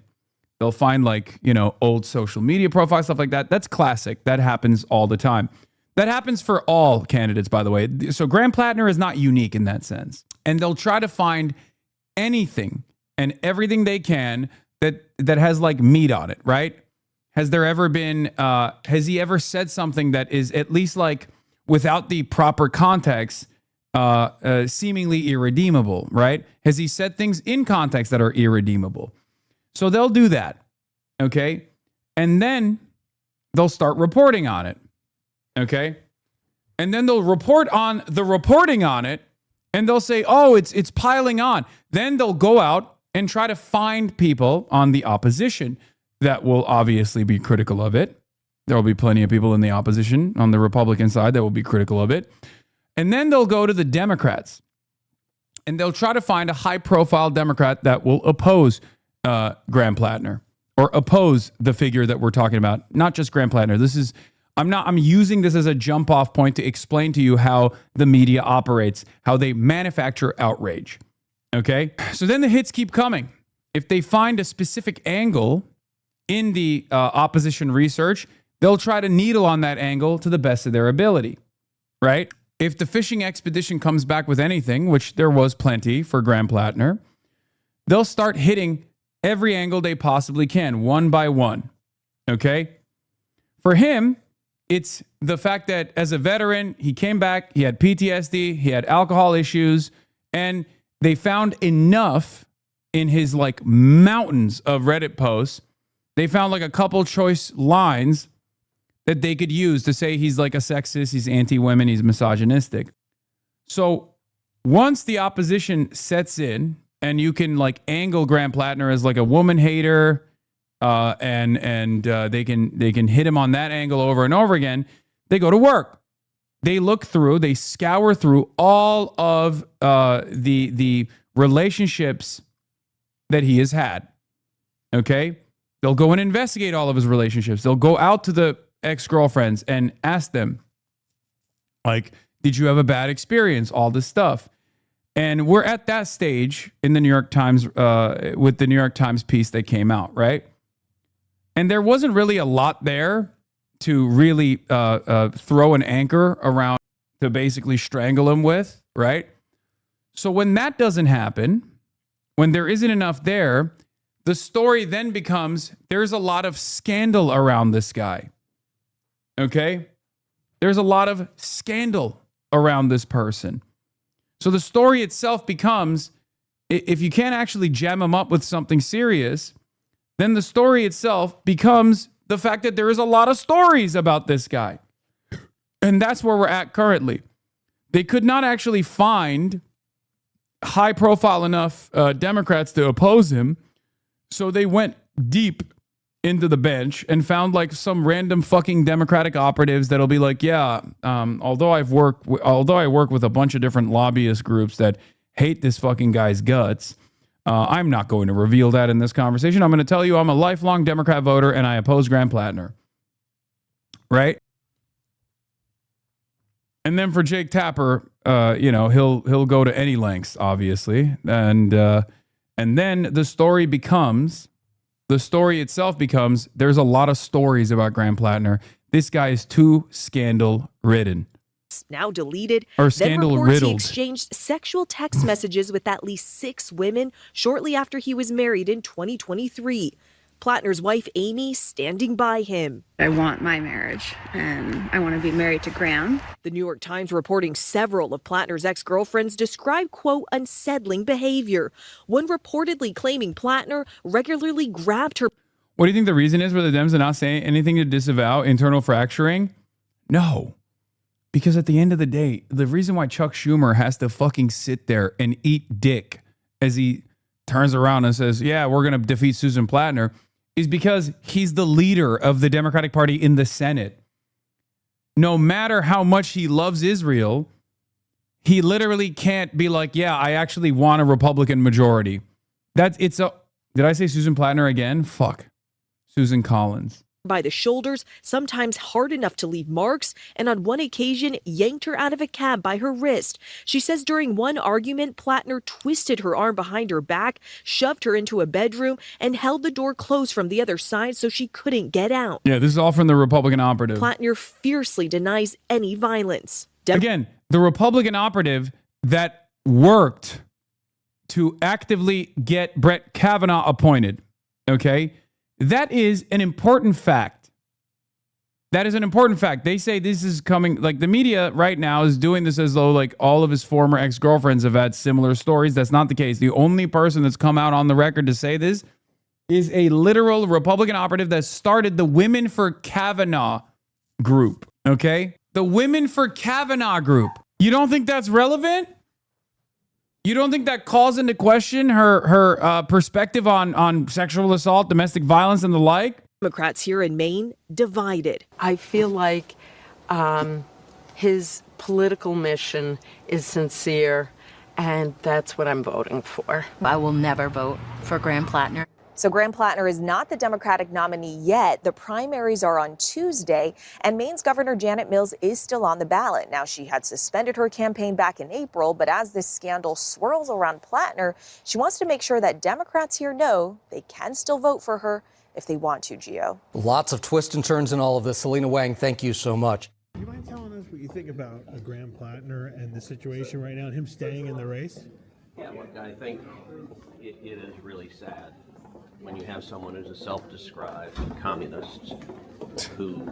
They'll find, like, you know, old social media profiles, stuff like that. That's classic. That happens all the time. That happens for all candidates, by the way. So Graham Plattner is not unique in that sense. And they'll try to find anything and everything they can that has like meat on it, right? Has there ever been, has he ever said something that is at least like without the proper context, seemingly irredeemable, right? Has he said things in context that are irredeemable? So they'll do that, okay? And then they'll start reporting on it, okay? And then they'll report on the reporting on it, and they'll say, oh, it's piling on. Then they'll go out and try to find people on the opposition that will obviously be critical of it. There will be plenty of people in the opposition on the Republican side that will be critical of it. And then they'll go to the Democrats, and they'll try to find a high-profile Democrat that will oppose Graham Plattner or oppose the figure that we're talking about. Not just Graham Plattner. I'm using this as a jump-off point to explain to you how the media operates, how they manufacture outrage. Okay? So then the hits keep coming. If they find a specific angle in the opposition research, they'll try to needle on that angle to the best of their ability, right? If the fishing expedition comes back with anything, which there was plenty for Graham Plattner, they'll start hitting every angle they possibly can, one by one, okay? For him, it's the fact that as a veteran, he came back, he had PTSD, he had alcohol issues, and they found enough in his like mountains of Reddit posts. They found like a couple choice lines that they could use to say he's like a sexist, he's anti-women, he's misogynistic. So once the opposition sets in and you can like angle Graham Plattner as like a woman hater, and they can hit him on that angle over and over again, they go to work. They look through, they scour through all of the relationships that he has had. Okay? They'll go and investigate all of his relationships. They'll go out to the ex-girlfriends and ask them, like, did you have a bad experience? All this stuff. And we're at that stage in the New York Times, with the New York Times piece that came out, right? And there wasn't really a lot there to really throw an anchor around to basically strangle him with, right? So when that doesn't happen, when there isn't enough there, the story then becomes there's a lot of scandal around this guy. Okay? There's a lot of scandal around this person. So the story itself becomes, if you can't actually jam him up with something serious, then the story itself becomes the fact that there is a lot of stories about this guy. And that's where we're at currently. They could not actually find high profile enough Democrats to oppose him. So they went deep into the bench and found like some random fucking Democratic operatives that'll be like, yeah, although I work with a bunch of different lobbyist groups that hate this fucking guy's guts, I'm not going to reveal that in this conversation. I'm going to tell you I'm a lifelong Democrat voter and I oppose Graham Plattner. Right? And then for Jake Tapper, he'll go to any lengths, obviously. And then the story itself becomes, there's a lot of stories about Graham Plattner. This guy is too scandal-ridden. Now deleted. Or Then reports he scandal-riddled. exchanged sexual text messages with at least 6 women shortly after he was married in 2023. Plattner's wife, Amy, standing by him. I want my marriage, and I want to be married to Graham. The New York Times reporting several of Plattner's ex-girlfriends describe, quote, unsettling behavior. One reportedly claiming Plattner regularly grabbed her. What do you think the reason is for the Dems to not say anything to disavow internal fracturing? No. Because at the end of the day, the reason why Chuck Schumer has to fucking sit there and eat dick as he turns around and says, yeah, we're going to defeat Susan Plattner, is because he's the leader of the Democratic Party in the Senate. No matter how much he loves Israel, he literally can't be like, yeah, I actually want a Republican majority. Did I say Susan Plattner again? Fuck. Susan Collins. By the shoulders, sometimes hard enough to leave marks, and on one occasion yanked her out of a cab by her wrist. She says during one argument, Plattner twisted her arm behind her back, shoved her into a bedroom, and held the door closed from the other side so she couldn't get out. Yeah, this is all from the Republican operative. Plattner fiercely denies any violence. Again, the Republican operative that worked to actively get Brett Kavanaugh appointed. Okay? That is an important fact. That is an important fact. They say this is coming, like the media right now is doing this as though like all of his former ex-girlfriends have had similar stories. That's not the case. The only person that's come out on the record to say this is a literal Republican operative that started the Women for Kavanaugh group. Okay? The Women for Kavanaugh group. You don't think that's relevant? You don't think that calls into question her perspective on sexual assault, domestic violence, and the like? Democrats here in Maine divided. I feel like his political mission is sincere, and that's what I'm voting for. I will never vote for Graham Plattner. So Graham Plattner is not the Democratic nominee yet. The primaries are on Tuesday, and Maine's Governor Janet Mills is still on the ballot. Now, she had suspended her campaign back in April, but as this scandal swirls around Plattner, she wants to make sure that Democrats here know they can still vote for her if they want to, Gio. Lots of twists and turns in all of this. Selena Wang, thank you so much. Do you mind telling us what you think about Graham Plattner and the situation right now and him staying in the race? Yeah, look, I think it is really sad when you have someone who's a self-described communist who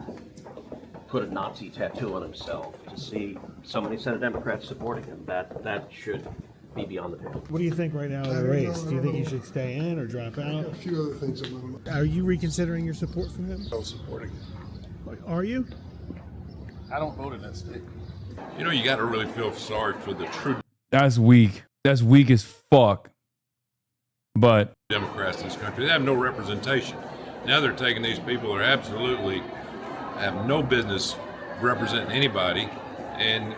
put a Nazi tattoo on himself, to see so many Senate Democrats supporting him. That should be beyond the pale. What do you think right now in the race? Do you think he should stay in or drop out? A few other things. Are you reconsidering your support for him? I'm supporting him. Are you? I don't vote in that state. You know, you got to really feel sorry for the true That's weak. That's weak as fuck. But Democrats in this country. They have no representation. Now they're taking these people who are absolutely have no business representing anybody. And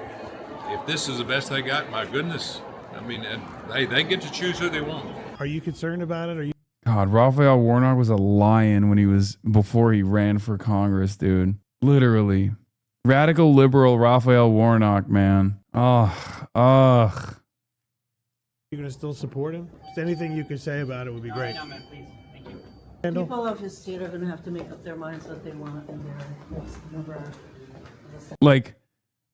if this is the best they got, my goodness. I mean, they get to choose who they want. Are you concerned about it? God, Raphael Warnock was a lion before he ran for Congress, dude. Literally. Radical liberal Raphael Warnock, man. Ugh. You're going to still support him? Just anything you could say about it would be great. No, man, please. Thank you. People of his state are going to have to make up their minds what they want in their next number. Like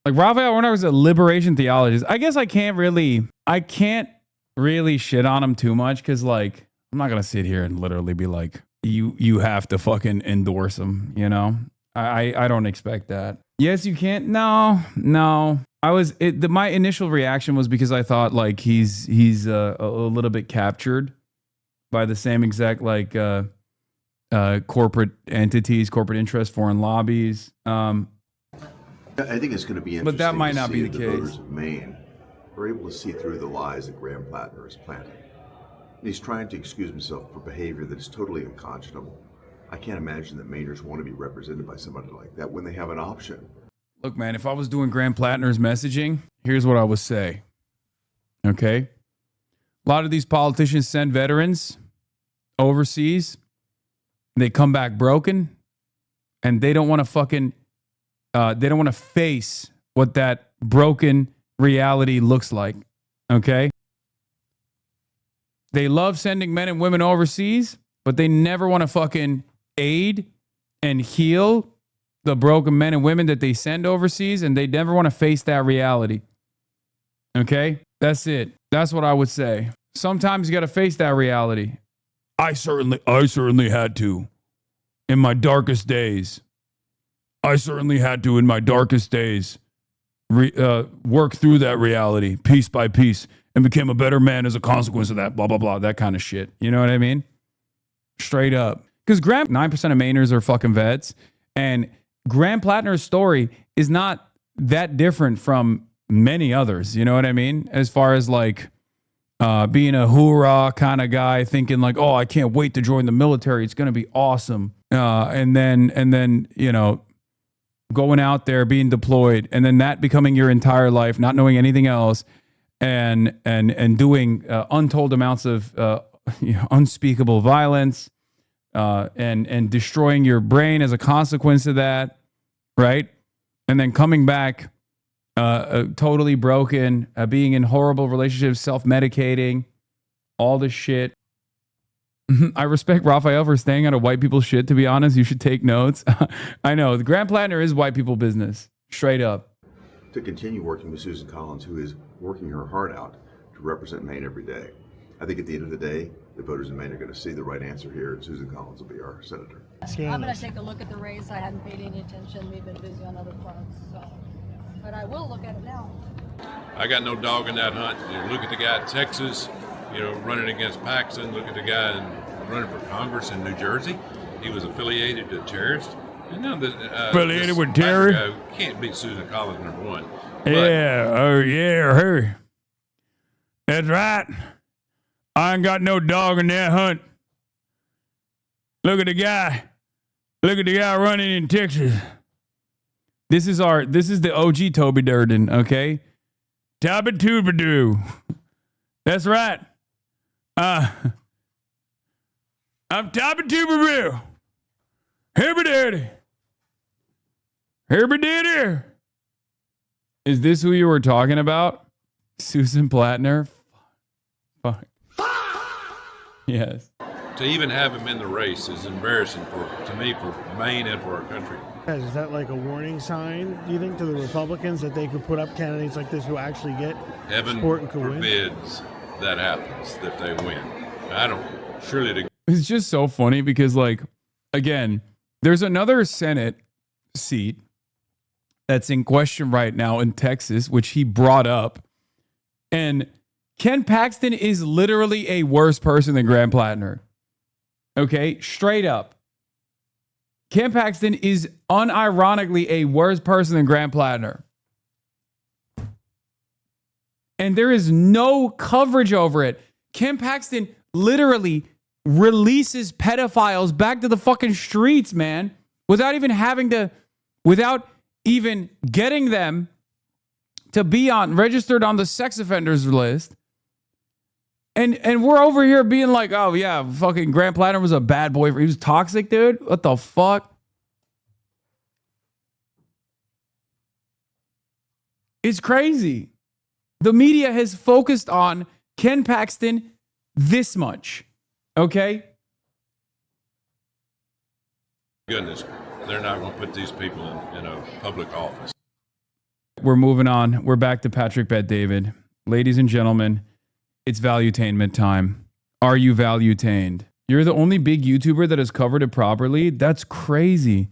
Raphael Warnock was a liberation theologist. I guess I can't really shit on him too much because, like, I'm not going to sit here and literally be like, you have to fucking endorse him, you know? I don't expect that. Yes, you can't. No. My initial reaction was because I thought like he's a little bit captured by the same exact like corporate entities, corporate interests, foreign lobbies. I think it's going to be interesting. But that might not be the case. Voters of Maine are able to see through the lies that Graham Plattner is planting. He's trying to excuse himself for behavior that is totally unconscionable. I can't imagine that Mainers want to be represented by somebody like that when they have an option. Look, man, if I was doing Graham Plattner's messaging, here's what I would say. Okay? A lot of these politicians send veterans overseas. They come back broken. And they don't want to they don't want to face what that broken reality looks like. Okay? They love sending men and women overseas, but they never want to fucking aid and heal the broken men and women that they send overseas, and they never want to face that reality. Okay? That's it. That's what I would say. Sometimes you got to face that reality. I certainly had to in my darkest days. I certainly had to in my darkest days work through that reality piece by piece and became a better man as a consequence of that, blah, blah, blah, that kind of shit. You know what I mean? Straight up. Because 9% of Mainers are fucking vets, and Graham Plattner's story is not that different from many others. You know what I mean? As far as like being a hoorah kind of guy, thinking like, oh, I can't wait to join the military. It's going to be awesome. And then, you know, going out there, being deployed, and then that becoming your entire life, not knowing anything else, and doing untold amounts of unspeakable violence, and destroying your brain as a consequence of that, right? And then coming back totally broken, being in horrible relationships, self-medicating, all this shit. I respect Raphael for staying out of white people's shit, to be honest. You should take notes. I know. The Graham Plattner is white people business. Straight up. To continue working with Susan Collins, who is working her heart out to represent Maine every day. I think at the end of the day, the voters in Maine are going to see the right answer here, and Susan Collins will be our senator. I'm going to take a look at the race. I hadn't paid any attention. We've been busy on other fronts, so. But I will look at it now. I got no dog in that hunt. You know, look at the guy in Texas, running against Paxton. Look at the guy running for Congress in New Jersey. He was affiliated to terrorists. Affiliated with terror? Can't beat Susan Collins, number one. Her. That's right. I ain't got no dog in that hunt. Look at the guy. Look at the guy running in Texas. This is the OG Toby Durden, okay? Toby Tubadoo. That's right. I'm Toby Tubadoo. Herby Daddy. Herby Daddy. Is this who you were talking about? Susan Plattner? Fuck. Yes. To even have him in the race is embarrassing to me, for Maine and for our country. Is that like a warning sign, do you think, to the Republicans that they could put up candidates like this who actually get Heaven support and could win? forbids that happens, that they win. I don't, surely It's just so funny because, like, again, there's another Senate seat that's in question right now in Texas, which he brought up. And Ken Paxton is literally a worse person than Graham Plattner. Okay, straight up. Ken Paxton is unironically a worse person than Graham Plattner. And there is no coverage over it. Ken Paxton literally releases pedophiles back to the fucking streets, man, without even getting them to be registered on the sex offenders list. And we're over here being like, oh yeah, fucking Graham Plattner was a bad boy. He was toxic, dude. What the fuck? It's crazy. The media has focused on Ken Paxton this much. Okay? goodness, they're not going to put these people in a public office. We're moving on. We're back to Patrick Bet-David. Ladies and gentlemen, it's valuetainment time. Are you valuetained? You're the only big YouTuber that has covered it properly? That's crazy.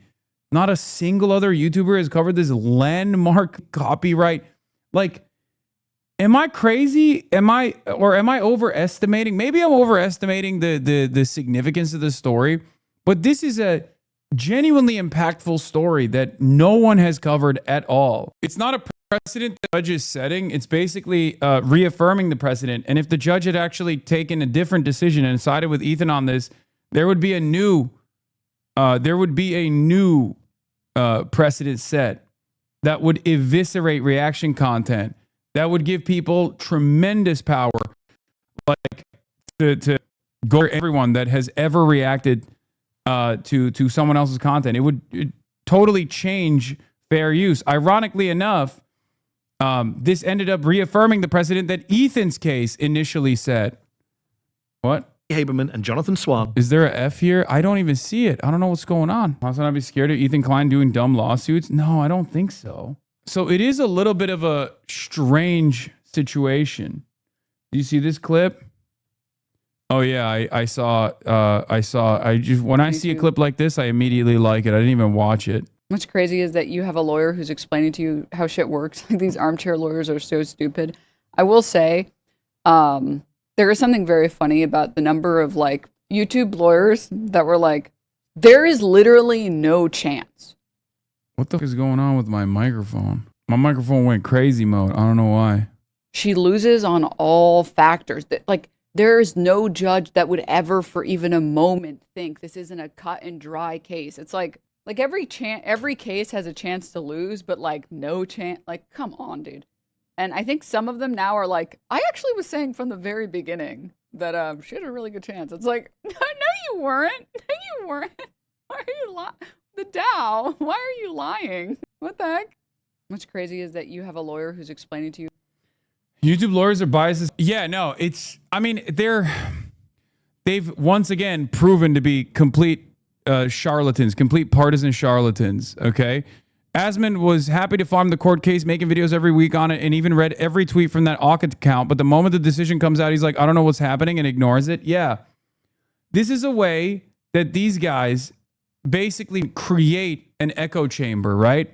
Not a single other YouTuber has covered this landmark copyright. Like, am I crazy? Am I overestimating? Maybe I'm overestimating the significance of the story, but this is a genuinely impactful story that no one has covered at all. It's not a precedent the judge is setting. It's basically reaffirming the precedent. And if the judge had actually taken a different decision and sided with Ethan on this, there would be a new precedent set that would eviscerate reaction content, that would give people tremendous power, like to go to everyone that has ever reacted to someone else's content. It would totally change fair use. Ironically enough, this ended up reaffirming the precedent that Ethan's case initially set. What? Haberman and Jonathan Swan. Is there a F here? I don't even see it. I don't know what's going on. Hasan, I'd be scared of Ethan Klein doing dumb lawsuits? No, I don't think so. So it is a little bit of a strange situation. Do you see this clip? Oh yeah, I saw. When I see a clip like this, I immediately like it. I didn't even watch it. What's crazy is that you have a lawyer who's explaining to you how shit works. Like, these armchair lawyers are so stupid. I will say, there is something very funny about the number of like YouTube lawyers that were like, there is literally no chance. What the fuck is going on with my microphone? My microphone went crazy mode. I don't know why. She loses on all factors. Like, there is no judge that would ever for even a moment think this isn't a cut and dry case. It's like every case has a chance to lose, but like no chance. Like, come on, dude. And I think some of them now are like, I actually was saying from the very beginning that she had a really good chance. It's like, no, you weren't. No, you weren't. Why are you lying? The Dow, why are you lying? What the heck? What's crazy is that you have a lawyer who's explaining to you. YouTube lawyers are biased. Yeah, no, they've once again proven to be complete charlatans, complete partisan charlatans, okay? Asman was happy to farm the court case, making videos every week on it, and even read every tweet from that Auk account. But the moment the decision comes out, he's like, I don't know what's happening, and ignores it. Yeah. This is a way that these guys basically create an echo chamber, right?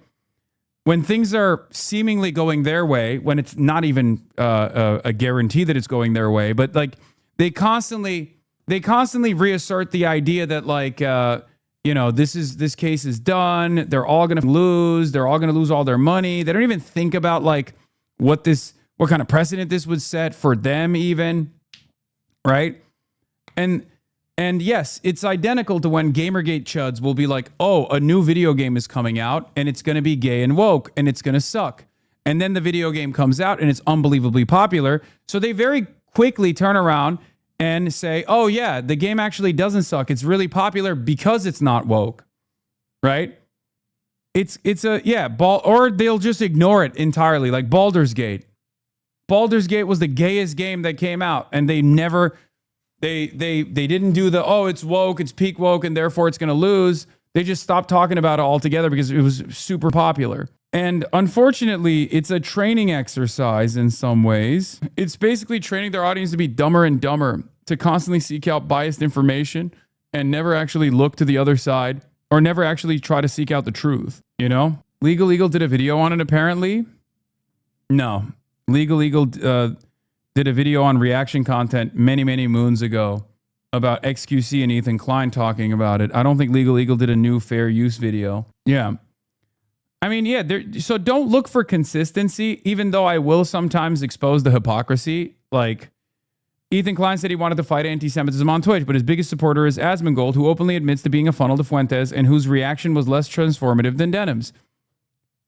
When things are seemingly going their way, when it's not even a guarantee that it's going their way, but like they constantly reassert the idea that like, this case is done. They're all going to lose. They're all going to lose all their money. They don't even think about like what kind of precedent this would set for them even, right? And yes, it's identical to when Gamergate chuds will be like, oh, a new video game is coming out and it's going to be gay and woke and it's going to suck. And then the video game comes out and it's unbelievably popular. So they very quickly turn around and say, oh yeah, the game actually doesn't suck. It's really popular because it's not woke, right? Or they'll just ignore it entirely, like Baldur's Gate. Baldur's Gate was the gayest game that came out, and they never... They didn't do it's woke, it's peak woke, and therefore it's going to lose. They just stopped talking about it altogether because it was super popular. And unfortunately, it's a training exercise in some ways. It's basically training their audience to be dumber and dumber, to constantly seek out biased information and never actually look to the other side or never actually try to seek out the truth, you know? Legal Eagle did a video on it, apparently. No. Legal Eagle... did a video on reaction content many, many moons ago about XQC and Ethan Klein talking about it. I don't think Legal Eagle did a new fair use video. Yeah. I mean, yeah, so don't look for consistency, even though I will sometimes expose the hypocrisy. Like, Ethan Klein said he wanted to fight anti-Semitism on Twitch, but his biggest supporter is Asmongold, who openly admits to being a funnel to Fuentes and whose reaction was less transformative than Denim's.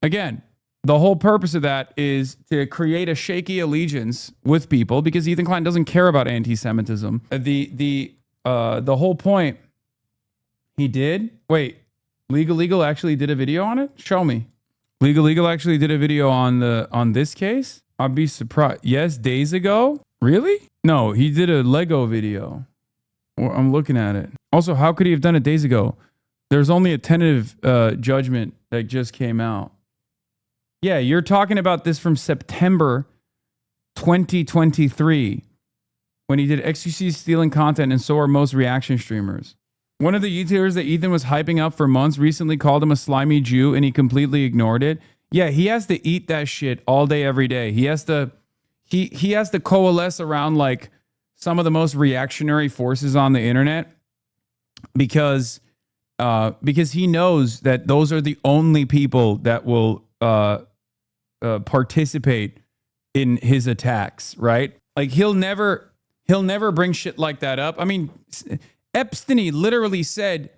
Again, the whole purpose of that is to create a shaky allegiance with people because Ethan Klein doesn't care about anti-Semitism. The whole point he did. Wait, Legal Eagle actually did a video on it? Show me. Legal Eagle actually did a video on this case? I'd be surprised. Yes, days ago? Really? No, he did a Lego video. Well, I'm looking at it. Also, how could he have done it days ago? There's only a tentative judgment that just came out. Yeah, you're talking about this from September 2023 when he did XQC stealing content, and so are most reaction streamers. One of the YouTubers that Ethan was hyping up for months recently called him a slimy Jew, and he completely ignored it. Yeah, he has to eat that shit all day, every day. He has to coalesce around like some of the most reactionary forces on the internet because he knows that those are the only people that will participate in his attacks, right? Like he'll never bring shit like that up. I mean, Epstein literally said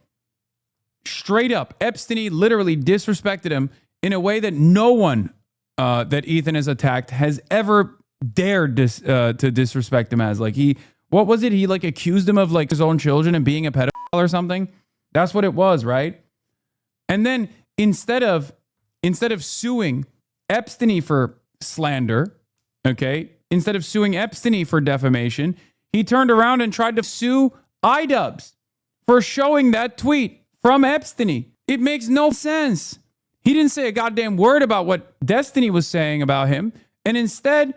straight up, Epstein literally disrespected him in a way that no one that Ethan has attacked has ever dared to disrespect him as. Like what was it? He like accused him of like his own children and being a pedophile or something. That's what it was, right? And then instead of suing Epstein for slander, okay, instead of suing Epstein for defamation, he turned around and tried to sue iDubbbz for showing that tweet from Epstein. It makes no sense. He didn't say a goddamn word about what Destiny was saying about him, and instead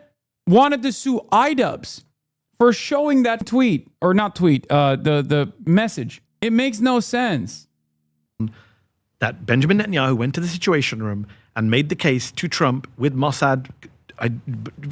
wanted to sue iDubbbz for showing that tweet, or not tweet, the message. It makes no sense. That Benjamin Netanyahu went to the Situation Room and made the case to Trump with Mossad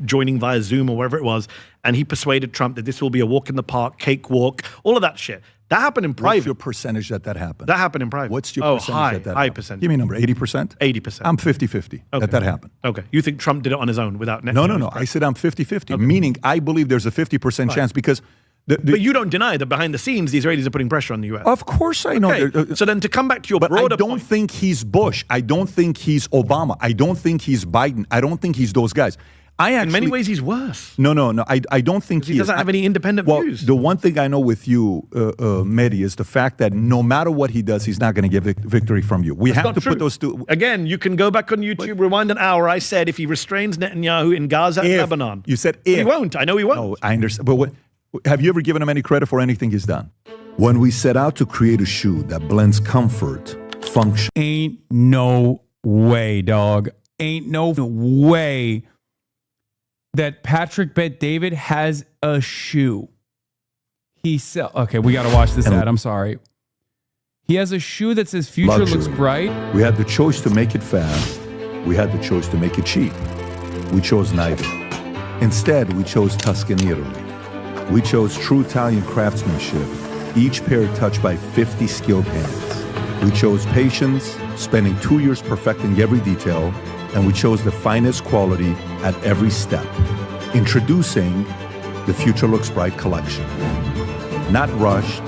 joining via Zoom or wherever it was, and he persuaded Trump that this will be a walk in the park, cakewalk, all of that shit. That happened in private. What's your percentage that happened? That happened in private. What's your percentage high percentage. Give me a number, 80%? 80%. I'm 50-50 that happened. Okay. You think Trump did it on his own without Netanyahu? No. I said I'm 50-50, meaning I believe there's a 50% chance because... but you don't deny that behind the scenes, the Israelis are putting pressure on the U.S. Of course I know. Okay. So then to come back to your broader point... I don't think he's Bush. I don't think he's Obama. I don't think he's Biden. I don't think he's those guys. In many ways, he's worse. No. I don't think he doesn't have any independent views. The one thing I know with you, Mehdi, is the fact that no matter what he does, he's not going to get victory from you. We have to put those two... Again, you can go back on YouTube, rewind an hour. I said if he restrains Netanyahu in Gaza and Lebanon. You said if. He won't. I know he won't. No, I understand. But have you ever given him any credit for anything he's done? When we set out to create a shoe that blends comfort, function... Ain't no way, dog. Ain't no way that Patrick Bet-David has a shoe. Okay, we got to watch this ad. I'm sorry. He has a shoe that says future Luxury. looks bright. We had the choice to make it fast. We had the choice to make it cheap. We chose neither. Instead, we chose Tuscany, Italy. We chose true Italian craftsmanship, each pair touched by 50 skilled hands. We chose patience, spending 2 years perfecting every detail, and we chose the finest quality at every step. Introducing the Future Looks Bright collection. Not rushed,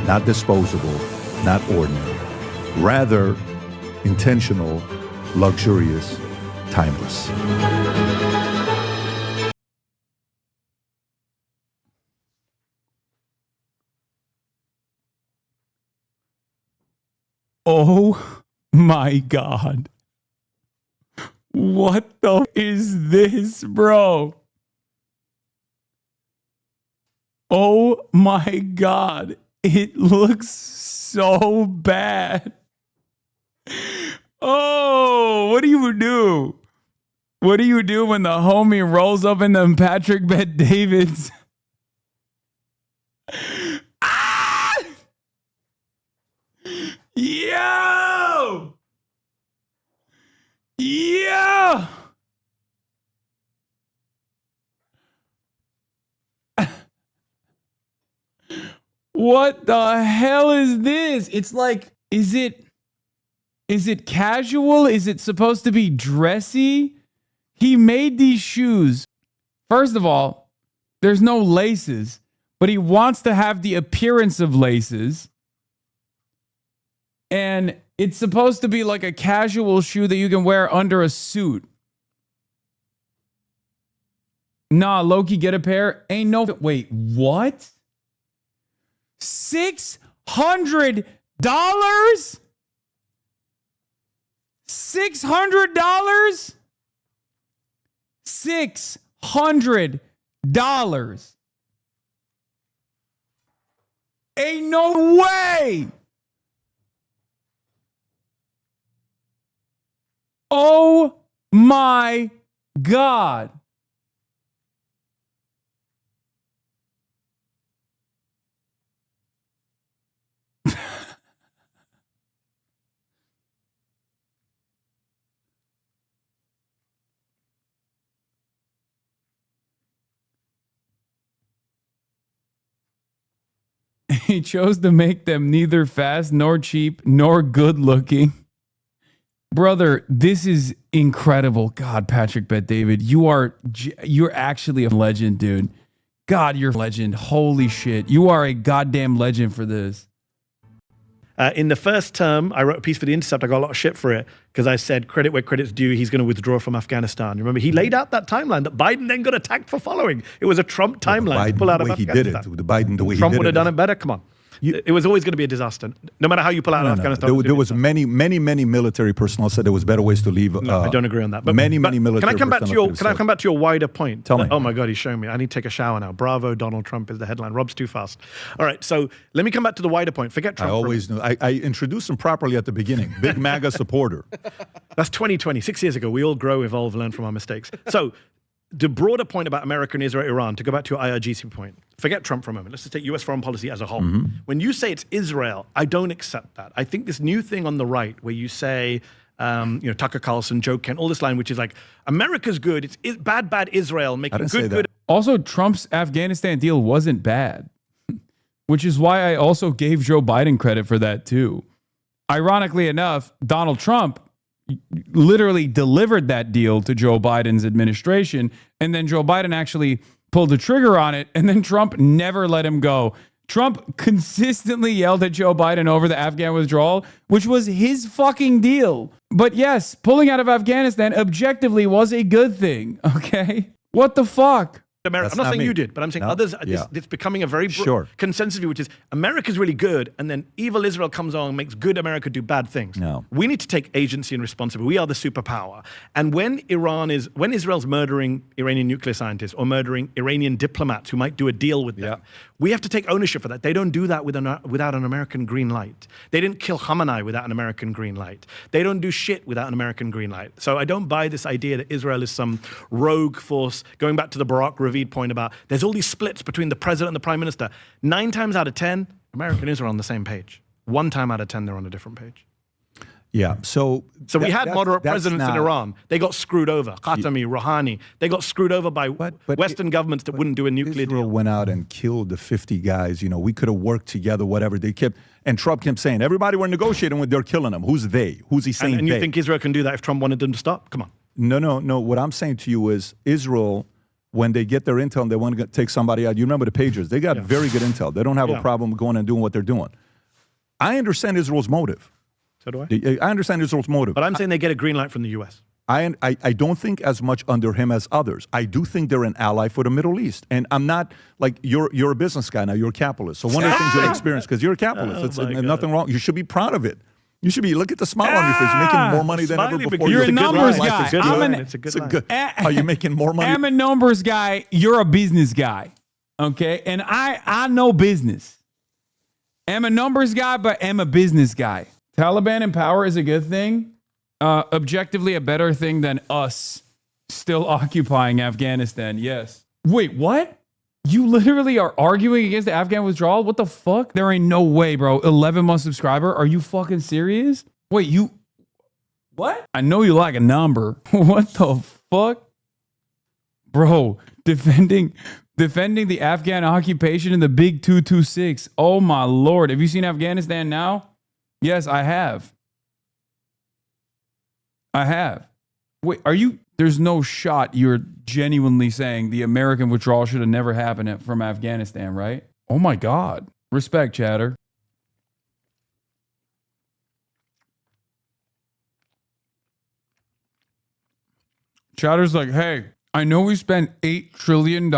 not disposable, not ordinary. Rather, intentional, luxurious, timeless. Oh my God. What the is this, bro? Oh my God. It looks so bad. Oh, what do you do? What do you do when the homie rolls up in them Patrick Bet-Davids? Ah! Yo! Yeah! What the hell is this? It's like, is it casual? Is it supposed to be dressy? He made these shoes. First of all, there's no laces, but he wants to have the appearance of laces. And it's supposed to be like a casual shoe that you can wear under a suit. Nah, Loki, get a pair. Ain't no... Wait, what? $600? $600? $600. Ain't no way. Oh my God. He chose to make them neither fast nor cheap nor good looking. Brother, this is incredible. God, Patrick Bet-David, you're actually a legend, dude. God, you're a legend. Holy shit. You are a goddamn legend for this. In the first term, I wrote a piece for The Intercept. I got a lot of shit for it because I said, credit where credit's due, he's going to withdraw from Afghanistan. Remember, he laid out that timeline that Biden then got attacked for following. It was a Trump timeline to pull out of Afghanistan. He did it. The Biden, the way Trump he did would have done it better. Come on. It was always going to be a disaster. No matter how you pull out of Afghanistan. There was many military personnel said there was better ways to leave. No, I don't agree on that. But many military. Can I come back to your wider point? Tell me. Oh my God, he's showing me. I need to take a shower now. Bravo, Donald Trump is the headline. Rob's too fast. All right, so let me come back to the wider point. Forget Trump. I always knew. I introduced him properly at the beginning. Big MAGA supporter. That's 2020. 6 years ago. We all grow, evolve, learn from our mistakes. So the broader point about America and Israel, Iran, to go back to your IRGC point, forget Trump for a moment. Let's just take U.S. foreign policy as a whole. Mm-hmm. When you say it's Israel, I don't accept that. I think this new thing on the right where you say, Tucker Carlson, Joe Kent, all this line, which is like, America's good, it's bad Israel, making good. Also, Trump's Afghanistan deal wasn't bad, which is why I also gave Joe Biden credit for that too. Ironically enough, Donald Trump literally delivered that deal to Joe Biden's administration, and then Joe Biden actually pulled the trigger on it, and then Trump never let him go. Trump consistently yelled at Joe Biden over the Afghan withdrawal, which was his fucking deal. But yes, pulling out of Afghanistan objectively was a good thing, okay? What the fuck? America. I'm not saying you did, but I'm saying others. It's becoming a very consensus view, which is America's really good, and then evil Israel comes on and makes good America do bad things. No. We need to take agency and responsibility. We are the superpower. And when Israel's murdering Iranian nuclear scientists or murdering Iranian diplomats who might do a deal with them, We have to take ownership for that. They don't do that without an American green light. They didn't kill Khamenei without an American green light. They don't do shit without an American green light. So I don't buy this idea that Israel is some rogue force. Going back to the Barak Ravid point about there's all these splits between the president and the prime minister. 9 times out of 10, America and Israel are on the same page. 1 time out of 10, they're on a different page. Yeah, so we had moderate presidents in Iran. They got screwed over. Khatami, Rouhani. They got screwed over by Western governments that wouldn't do a nuclear deal. Israel went out and killed the 50 guys. You know, we could have worked together, whatever. They kept, and Trump kept saying, everybody we're negotiating with, they're killing them. Who's they? Who's he saying and you they? think Israel can do that if Trump wanted them to stop? Come on. No. What I'm saying to you is Israel, when they get their intel and they want to take somebody out, you remember the pagers. They got very good intel. They don't have a problem going and doing what they're doing. I understand Israel's motive. So do I. I understand Israel's motive. But I'm saying they get a green light from the U.S. I don't think as much under him as others. I do think they're an ally for the Middle East. And I'm not, like, you're a business guy now. You're a capitalist. So one of the things you'll experience, because you're a capitalist, it's nothing wrong. You should be proud of it. You should be, look at the smile on your face. You're making more money than ever before. You're a numbers guy. It's a good line. Are you making more money? I'm a numbers guy. You're a business guy. Okay? And I know business. I'm a numbers guy, but I'm a business guy. Taliban in power is a good thing. Objectively a better thing than us still occupying Afghanistan. Yes. Wait, what? You literally are arguing against the Afghan withdrawal? What the fuck? There ain't no way, bro. 11-month subscriber? Are you fucking serious? Wait, you... What? I know you like a number. What the fuck? Bro, defending the Afghan occupation in the big 226. Oh my lord. Have you seen Afghanistan now? Yes, I have. Wait, are you... There's no shot you're genuinely saying the American withdrawal should have never happened from Afghanistan, right? Oh my God. Respect, chatter. Chatter's like, hey, I know we spent $8 trillion.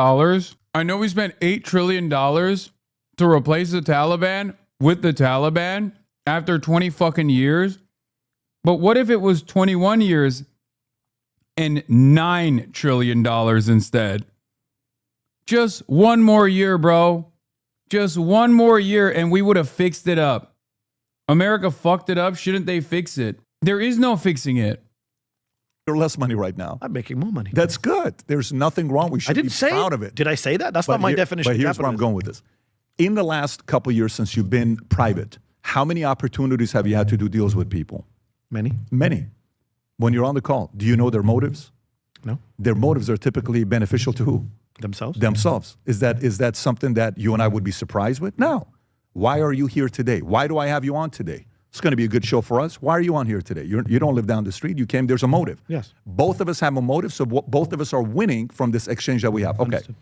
I know we spent $8 trillion to replace the Taliban with the Taliban after 20 fucking years. But what if it was 21 years and $9 trillion instead? Just one more year, bro. Just one more year and we would have fixed it up. America fucked it up. Shouldn't they fix it? There is no fixing it. You're less money right now. I'm making more money. That's good. There's nothing wrong. We should be proud of it. Did I say that? That's not my definition of capitalism. But here's where I'm going with this. In the last couple of years since you've been private, how many opportunities have you had to do deals with people? Many. When you're on the call, do you know their motives? No. Their motives are typically beneficial to who? Themselves. Is that something that you and I would be surprised with? No. Why are you here today? Why do I have you on today? It's going to be a good show for us. Why are you on here today? You don't live down the street. You came. There's a motive. Yes. Both of us have a motive, so both of us are winning from this exchange that we have. Okay. Understood.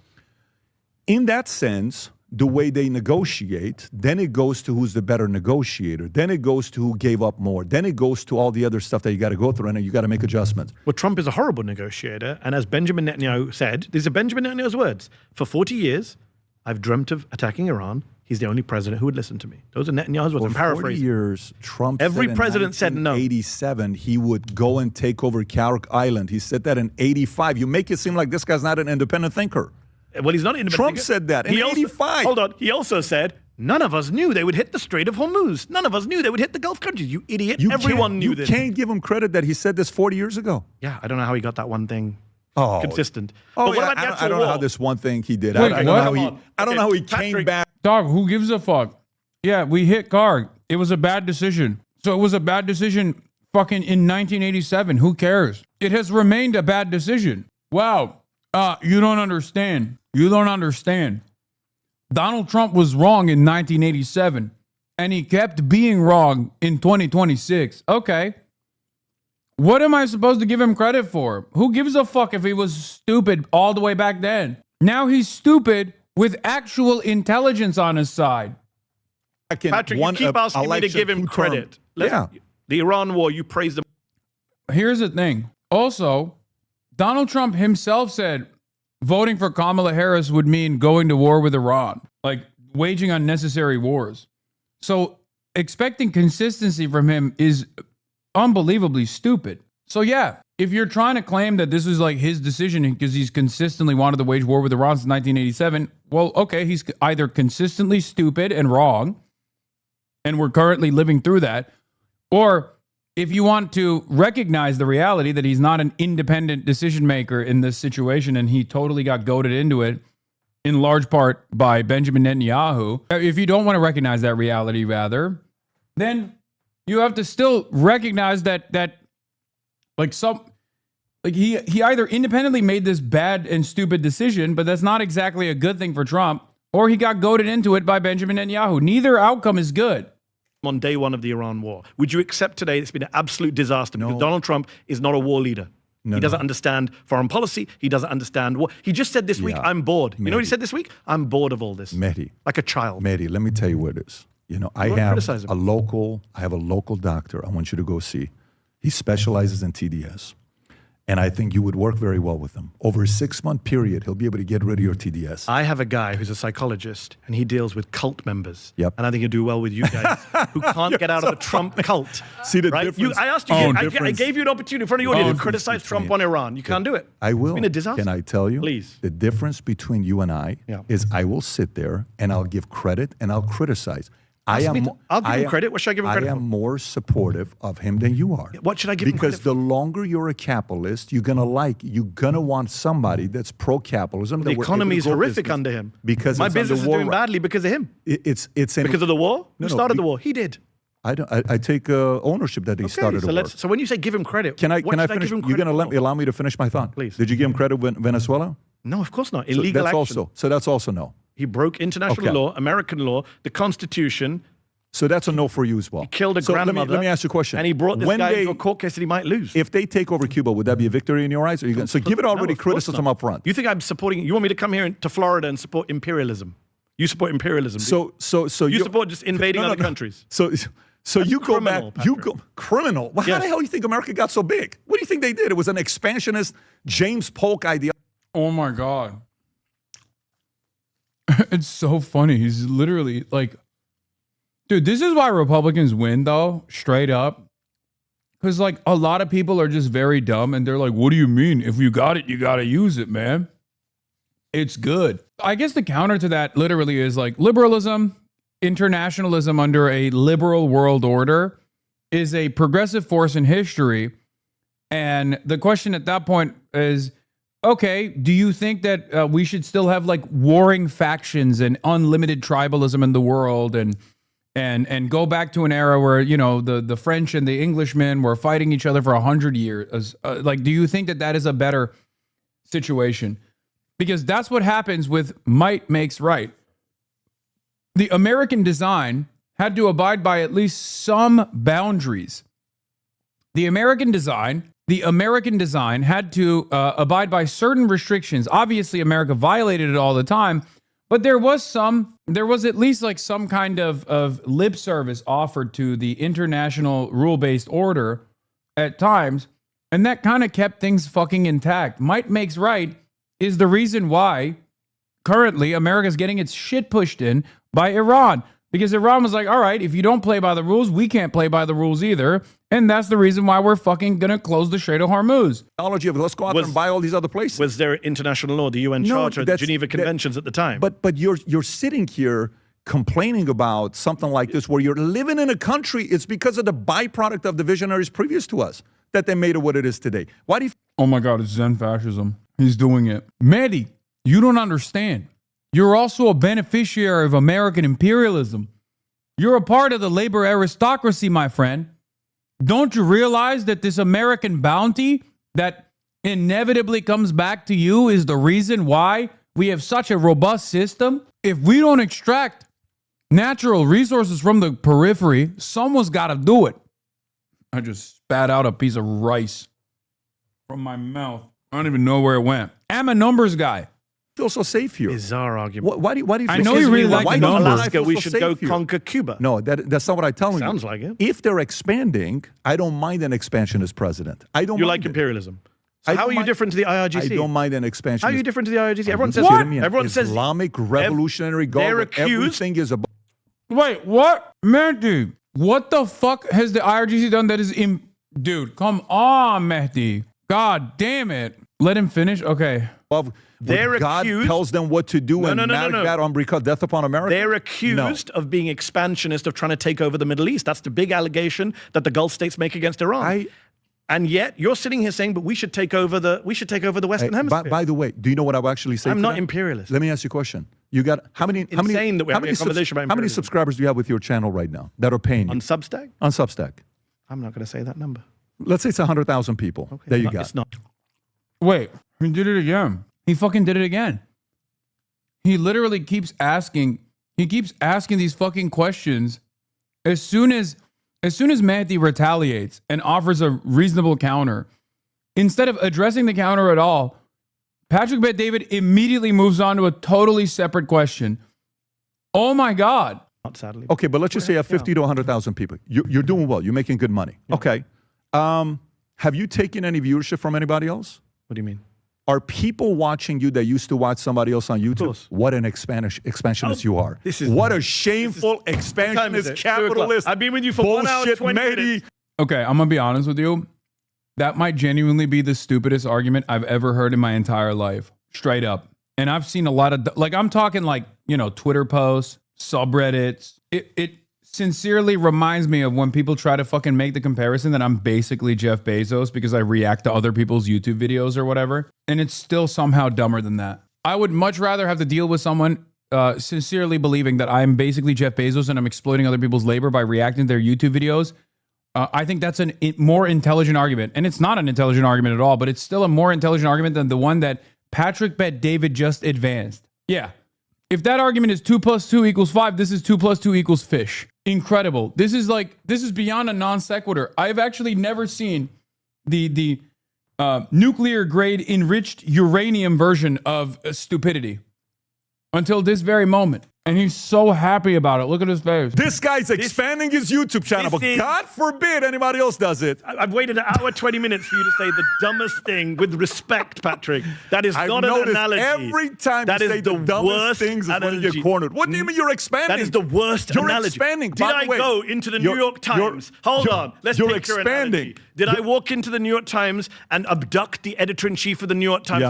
In that sense, the way they negotiate, then it goes to who's the better negotiator. Then it goes to who gave up more. Then it goes to all the other stuff that you got to go through, and you got to make adjustments. Well, Trump is a horrible negotiator, and as Benjamin Netanyahu said, these are Benjamin Netanyahu's words, for 40 years, I've dreamt of attacking Iran. He's the only president who would listen to me. Those are Netanyahu's words. I'm paraphrasing. For 40 years, Trump Every said president said no. 1987, he would go and take over Carrick Island. He said that in 85. You make it seem like this guy's not an independent thinker. Well, he's not an independent Trump thinker. said that in 85. Hold on. He also said, none of us knew they would hit the Strait of Hormuz. None of us knew they would hit the Gulf countries. You idiot. Everyone knew this. You can't give him credit that he said this 40 years ago. Yeah, I don't know how he got that one thing consistent. Oh, but what about the actual I don't know war? how this one thing he did. Wait, I don't know how he came back. Dog, who gives a fuck? Yeah, we hit Karg. It was a bad decision. So it was a bad decision fucking in 1987. Who cares? It has remained a bad decision. Wow. You don't understand. You don't understand. Donald Trump was wrong in 1987, and he kept being wrong in 2026. Okay. What am I supposed to give him credit for? Who gives a fuck if he was stupid all the way back then? Now he's stupid with actual intelligence on his side. Patrick, you keep asking me to give him credit. Yeah. The Iran war, you praised him. Here's the thing. Also, Donald Trump himself said voting for Kamala Harris would mean going to war with Iran, like waging unnecessary wars. So expecting consistency from him is unbelievably stupid. So yeah, if you're trying to claim that this was like his decision because he's consistently wanted to wage war with Iran since 1987, well, okay, he's either consistently stupid and wrong, and we're currently living through that, or if you want to recognize the reality that he's not an independent decision maker in this situation and he totally got goaded into it in large part by Benjamin Netanyahu, if you don't want to recognize that reality, rather, then you have to still recognize that he either independently made this bad and stupid decision, but that's not exactly a good thing for Trump, or he got goaded into it by Benjamin Netanyahu. Neither outcome is good. On day one of the Iran war, would you accept today it's been an absolute disaster because Donald Trump is not a war leader? He doesn't understand foreign policy. He doesn't understand what he just said this week. I'm bored. You know what he said this week? I'm bored of all this. Mehdi, like a child. Mehdi, let me tell you what it is. You know, I have a local doctor I want you to go see. He specializes in TDS. And I think you would work very well with him. Over a 6-month period, he'll be able to get rid of your TDS. I have a guy who's a psychologist, and he deals with cult members. Yep. And I think he'll do well with you guys who can't get out of the Trump cult. See the difference? I asked you, I gave you an opportunity in front of your audience to criticize Trump on Iran. You can't do it. I will. It's been a disaster. Can I tell you? Please. The difference between you and I is I will sit there and I'll give credit and I'll criticize. I'll give him credit. What should I give him credit for? I am more supportive of him than you are. What should I give him credit for? Because the longer you're a capitalist, you're going to want somebody that's pro-capitalism. The economy is horrific under him. Because my business is doing badly because of him. It's because of the war? Who started the war? He did. I take ownership that he started the war. So when you say give him credit, can I finish? You're going to allow me to finish my thought? Please. Did you give him credit with Venezuela? No, of course not. Illegal action. So that's also no. He broke international law, American law, the Constitution. So that's a no for you as well. He killed a grandmother. Let me ask you a question. And he brought this guy into a court case that he might lose. If they take over Cuba, would that be a victory in your eyes? So give it already criticism up front. You think I'm supporting? You want me to come here to Florida and support imperialism? You support imperialism. So you support just invading other countries. So you go criminal, back. You go criminal. Well, how the hell do you think America got so big? What do you think they did? It was an expansionist James Polk idea. Oh my God. It's so funny. He's literally like, dude, this is why Republicans win, though, straight up. Because, like, a lot of people are just very dumb, and they're like, what do you mean? If you got it, you got to use it, man. It's good. I guess the counter to that literally is, like, liberalism, internationalism under a liberal world order is a progressive force in history. And the question at that point is, okay, do you think that we should still have, like, warring factions and unlimited tribalism in the world and go back to an era where, you know, the French and the Englishmen were fighting each other for 100 years. Like, do you think that is a better situation? Because that's what happens with might makes right. The American design had to abide by at least some boundaries. The American design had to abide by certain restrictions. Obviously, America violated it all the time. But there was at least like some kind of lip service offered to the international rule-based order at times, and that kind of kept things fucking intact. Might makes right is the reason why currently America's getting its shit pushed in by Iran. Because Iran was like, all right, if you don't play by the rules, we can't play by the rules either. And that's the reason why we're fucking going to close the Strait of Hormuz. Technology of let's go out there and buy all these other places. Was there international law, the UN Charter, the Geneva Conventions at the time? But you're sitting here complaining about something like this where you're living in a country, it's because of the byproduct of the visionaries previous to us that they made it what it is today. Why do you... Oh my God, it's Zen fascism. He's doing it. Mehdi, you don't understand. You're also a beneficiary of American imperialism. You're a part of the labor aristocracy, my friend. Don't you realize that this American bounty that inevitably comes back to you is the reason why we have such a robust system? If we don't extract natural resources from the periphery, someone's got to do it. I just spat out a piece of rice from my mouth. I don't even know where it went. I'm a numbers guy. Feel so safe here? Bizarre argument. Why do you? I know you really like the numbers. Alaska, we should go conquer Cuba. No, that's not what I tell you. Sounds like it. If they're expanding, I don't mind an expansionist president. I don't. You like imperialism. So how are you different to the IRGC? I don't mind an expansionist. How are you different to the IRGC? Everyone says what? Everyone says Islamic Revolutionary Guard. They're accused. Everything is about. Wait, what? Mehdi, what the fuck has the IRGC done that is dude, come on, Mehdi. God damn it. Let him finish. Okay. They're God accused. tells them what to do and that on death upon America. They're accused of being expansionist, of trying to take over the Middle East. That's the big allegation that the Gulf states make against Iran. And yet you're sitting here saying, but we should take over the Western Hemisphere. By the way, do you know what I would actually say? I'm to not that? imperialist. Let me ask you a question. You got how many that we're having a conversation about how many imperialism. subscribers do you have with your channel right now that are paying you? On Substack? On Substack. I'm not going to say that number. Let's say it's 100,000 people. Okay, there you go. It's not. Wait, he did it again. He fucking did it again. He literally keeps asking these fucking questions. As soon as Mehdi retaliates and offers a reasonable counter, instead of addressing the counter at all, Patrick Bet-David immediately moves on to a totally separate question. Oh my God. Not sadly. Okay, but let's just say you have 50 to 100,000 people. You're doing well. You're making good money. Yeah. Okay. Have you taken any viewership from anybody else? What do you mean? Are people watching you that used to watch somebody else on YouTube? What an expansionist you are. What a shameful expansionist capitalist. I've been with you for 1 hour and 20 minutes. Okay, I'm going to be honest with you. That might genuinely be the stupidest argument I've ever heard in my entire life. Straight up. And I've seen a lot of, I'm talking Twitter posts, subreddits. It sincerely reminds me of when people try to fucking make the comparison that I'm basically Jeff Bezos because I react to other people's YouTube videos or whatever. And it's still somehow dumber than that. I would much rather have to deal with someone sincerely believing that I'm basically Jeff Bezos and I'm exploiting other people's labor by reacting to their YouTube videos. I think that's a more intelligent argument. And it's not an intelligent argument at all, but it's still a more intelligent argument than the one that Patrick Bet-David just advanced. Yeah. If that argument is 2 + 2 = 5, this is 2 + 2 = fish. Incredible. This is beyond a non sequitur. I've actually never seen the nuclear grade enriched uranium version of stupidity until this very moment. And he's so happy about it. Look at his face. This guy's expanding his YouTube channel, but God forbid anybody else does it. I've waited an hour, 20 minutes for you to say the dumbest thing with respect, Patrick. That is not an analogy. Every time you say the dumbest things is when you get cornered. What do you mean you're expanding? That is the worst analogy. You're expanding. Did I go into the New York Times? Hold on. Let's take your analogy. Did I walk into the New York Times and abduct the editor-in-chief of the New York Times,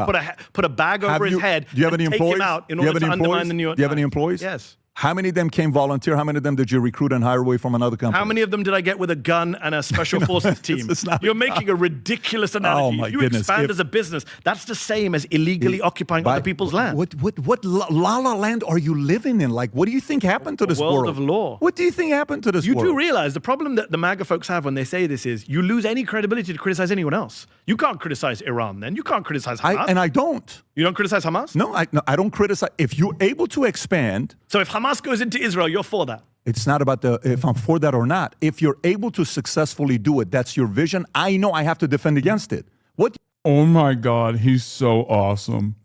put a bag over his head, do you have any take employees? him out in order to undermine the New York Times? Do you have any employees? Yes. How many of them came volunteer? How many of them did you recruit and hire away from another company? How many of them did I get with a gun and a special forces team? You're making a ridiculous analogy. Oh my you goodness. expand as a business. That's the same as illegally occupying other people's land. What la la land are you living in? Like, what do you think happened to this world? World of law. What do you think happened to this world? You do realize the problem that the MAGA folks have when they say this is you lose any credibility to criticize anyone else. You can't criticize Iran then. You can't criticize Hamas. And I don't. You don't criticize Hamas? No, I don't criticize. If you're able to expand. So if Hamas goes into Israel, you're for that? It's not about if I'm for that or not. If you're able to successfully do it, that's your vision. I know I have to defend against it. What? Oh my God, he's so awesome.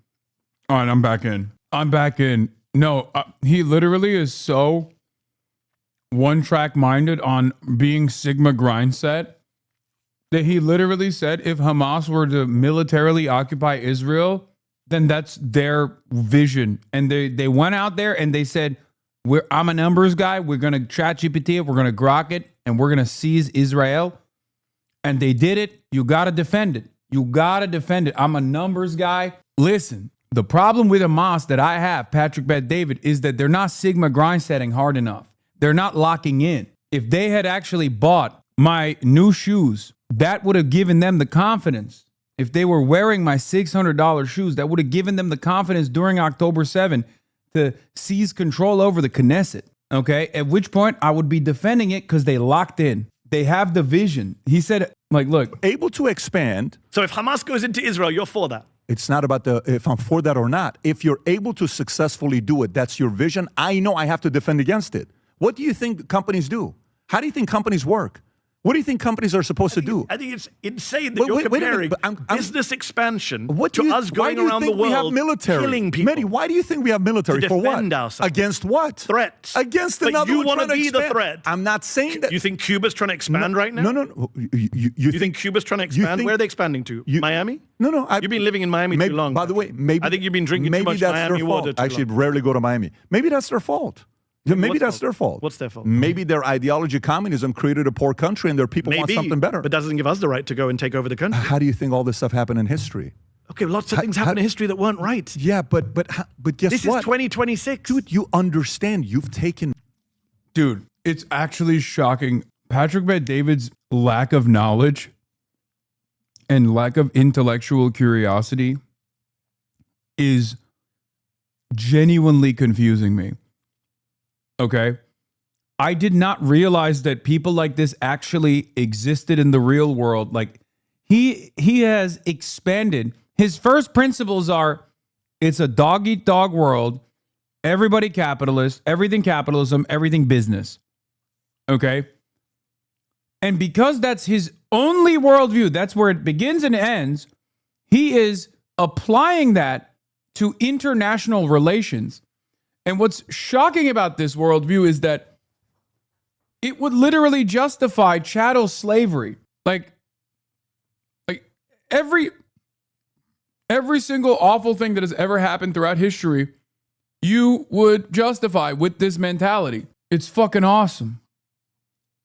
All right, I'm back in. No, he literally is so one-track minded on being Sigma grind set that he literally said if Hamas were to militarily occupy Israel, then that's their vision. And they went out there and they said, I'm a numbers guy. We're going to ChatGPT it. We're going to grok it. And we're going to seize Israel. And they did it. You got to defend it. I'm a numbers guy. Listen, the problem with Hamas that I have, Patrick Bet-David, is that they're not Sigma grind setting hard enough. They're not locking in. If they had actually bought my new shoes, that would have given them the confidence. If they were wearing my $600 shoes, that would have given them the confidence during October 7th to seize control over the Knesset, okay? At which point I would be defending it because they locked in. They have the vision. He said, look. Able to expand. So if Hamas goes into Israel, you're for that? It's not about if I'm for that or not. If you're able to successfully do it, that's your vision. I know I have to defend against it. What do you think companies do? How do you think companies work? What do you think companies are supposed to do? I think it's insane that you're comparing business expansion to us going around the world killing people. Mehdi, why do you think we have military? To for what? defend ourselves. Against what? Threats. Against but another you one want to trying be expand. The threat. I'm not saying that. You think Cuba's trying to expand right now? No. You think Cuba's trying to expand? Where are they expanding to? Miami? No. You've been living in Miami too long. By the way, maybe I think you've been drinking too much that's Miami their fault. water too I actually long. rarely go to Miami. Maybe that's their fault. Yeah, maybe that's their fault. What's their fault? Maybe their ideology, communism, created a poor country and their people want something better. But that doesn't give us the right to go and take over the country. How do you think all this stuff happened in history? Okay, lots of things happened in history that weren't right. Yeah, but guess what? This is 2026. Dude, you understand. You've taken... Dude, it's actually shocking. Patrick Bet-David's lack of knowledge and lack of intellectual curiosity is genuinely confusing me. Okay? I did not realize that people like this actually existed in the real world. Like, he has expanded. His first principles are, it's a dog-eat-dog world. Everybody capitalist, everything capitalism, everything business. Okay? And because that's his only worldview, that's where it begins and ends, he is applying that to international relations. And what's shocking about this worldview is that it would literally justify chattel slavery. Like every single awful thing that has ever happened throughout history, you would justify with this mentality. It's fucking awesome.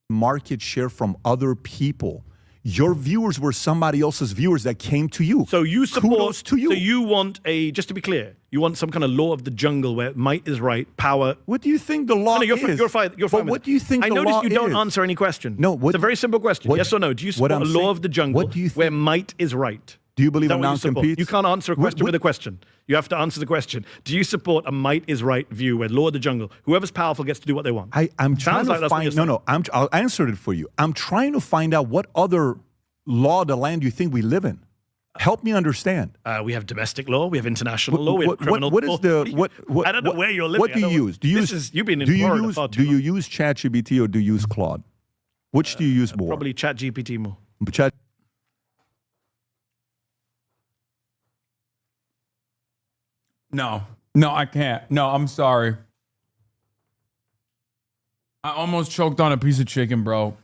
Market share from other people. Your viewers were somebody else's viewers that came to you. So you support, kudos to you. So you want just to be clear, you want some kind of law of the jungle where might is right, power. What do you think the law is? You're fine. You're fine. What do you think the law is? I noticed you don't answer any question. No. It's a very simple question. Yes or no? Do you support a law of the jungle where might is right? Do you believe in non-compete? You can't answer a question with a question. You have to answer the question. Do you support a might is right view where law of the jungle, whoever's powerful gets to do what they want? I'm trying to find... No. I'll answer it for you. I'm trying to find out what other law of the land you think we live in. Help me understand. We have domestic law. We have international law. We have criminal law. What is the... I don't know where you're living. What do you use? Do you use ChatGPT or do you use Claude? Which do you use more? Probably ChatGPT more. No, I can't. No, I'm sorry. I almost choked on a piece of chicken, bro.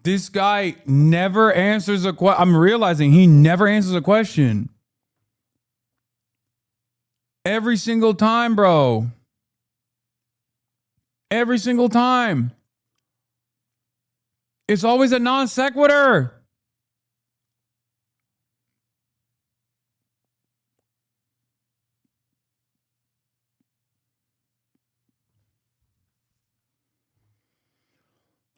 This guy never answers a question. I'm realizing he never answers a question. Every single time, bro. Every single time. It's always a non sequitur.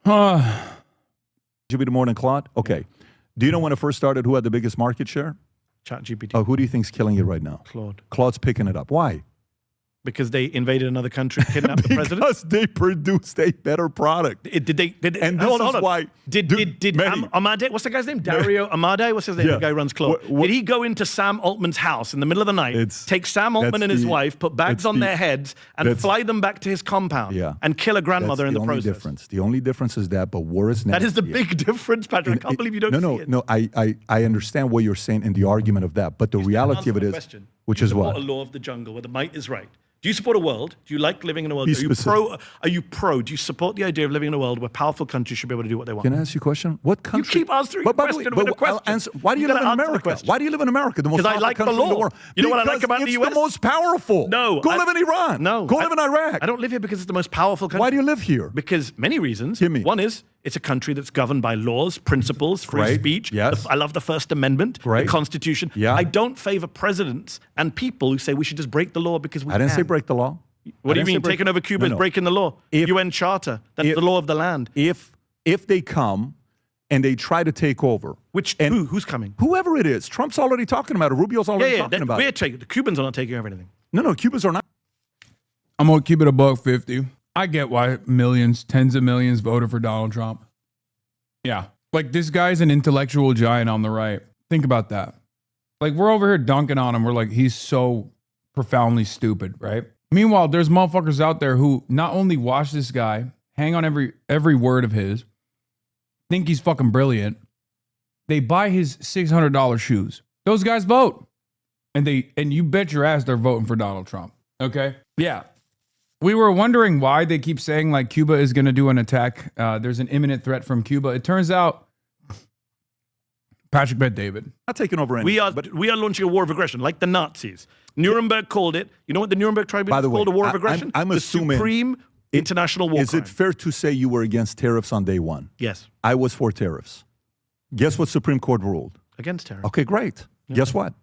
GPT more than Claude? Okay. Do you know when it first started who had the biggest market share? ChatGPT. Oh, who do you think's killing it right now? Claude. Claude's picking it up. Why? Because they invaded another country, kidnapped the president. Because they produced a better product. And hold on. Why? Did Amade? What's the guy's name? Dario Amade. What's his name? Yeah. The guy who runs Claude. Did he go into Sam Altman's house in the middle of the night, take Sam Altman and his wife, put bags on their heads, and fly them back to his compound and kill a grandmother in the process? The only difference is that, but war is never. That is the big difference, Patrick. I can't believe you don't see it. No. I understand what you're saying in the argument of that, but the reality of it is, which is what? A law of the jungle where the might is right. Do you support a world? Do you like living in a world? Are you pro? Do you support the idea of living in a world where powerful countries should be able to do what they want? Can I ask you a question? What country? You keep answering question with a question. Why do you live in America? Why do you live in America? The most because I like the law. In the world. You know what I like about the US? It's the most powerful. No. Go live in Iran. No. Go live in Iraq. I don't live here because it's the most powerful country. Why do you live here? Because many reasons. Hear me. One is it's a country that's governed by laws, principles, free speech. Yes. I love the First Amendment, the Constitution. Yeah. I don't favor presidents and people who say we should just break the law because we can. I didn't say break the law. What do you mean? Taking over Cuba is breaking the law. UN Charter. That's the law of the land. If they come and they try to take over. Who's coming? Whoever it is. Trump's already talking about it. Rubio's already talking about it. The Cubans are not taking over anything. No, Cubans are not. I'm going to keep it $1.50. I get why millions, tens of millions voted for Donald Trump. Yeah. Like, this guy's an intellectual giant on the right. Think about that. Like, we're over here dunking on him. We're like, he's so profoundly stupid, right? Meanwhile, there's motherfuckers out there who not only watch this guy, hang on every word of his, think he's fucking brilliant. They buy his $600 shoes. Those guys vote. And you bet your ass they're voting for Donald Trump. Okay? Yeah. We were wondering why they keep saying like Cuba is going to do an attack. There's an imminent threat from Cuba. It turns out Patrick Bet David. Not taking over anything. We are launching a war of aggression, like the Nazis. Nuremberg called it. You know what the Nuremberg Tribunal called a war of aggression? I'm the assuming supreme international war Is crime. it fair to say you were against tariffs on day one? Yes. I was for tariffs. Guess what Supreme Court ruled? Against tariffs. Okay, great. Guess what?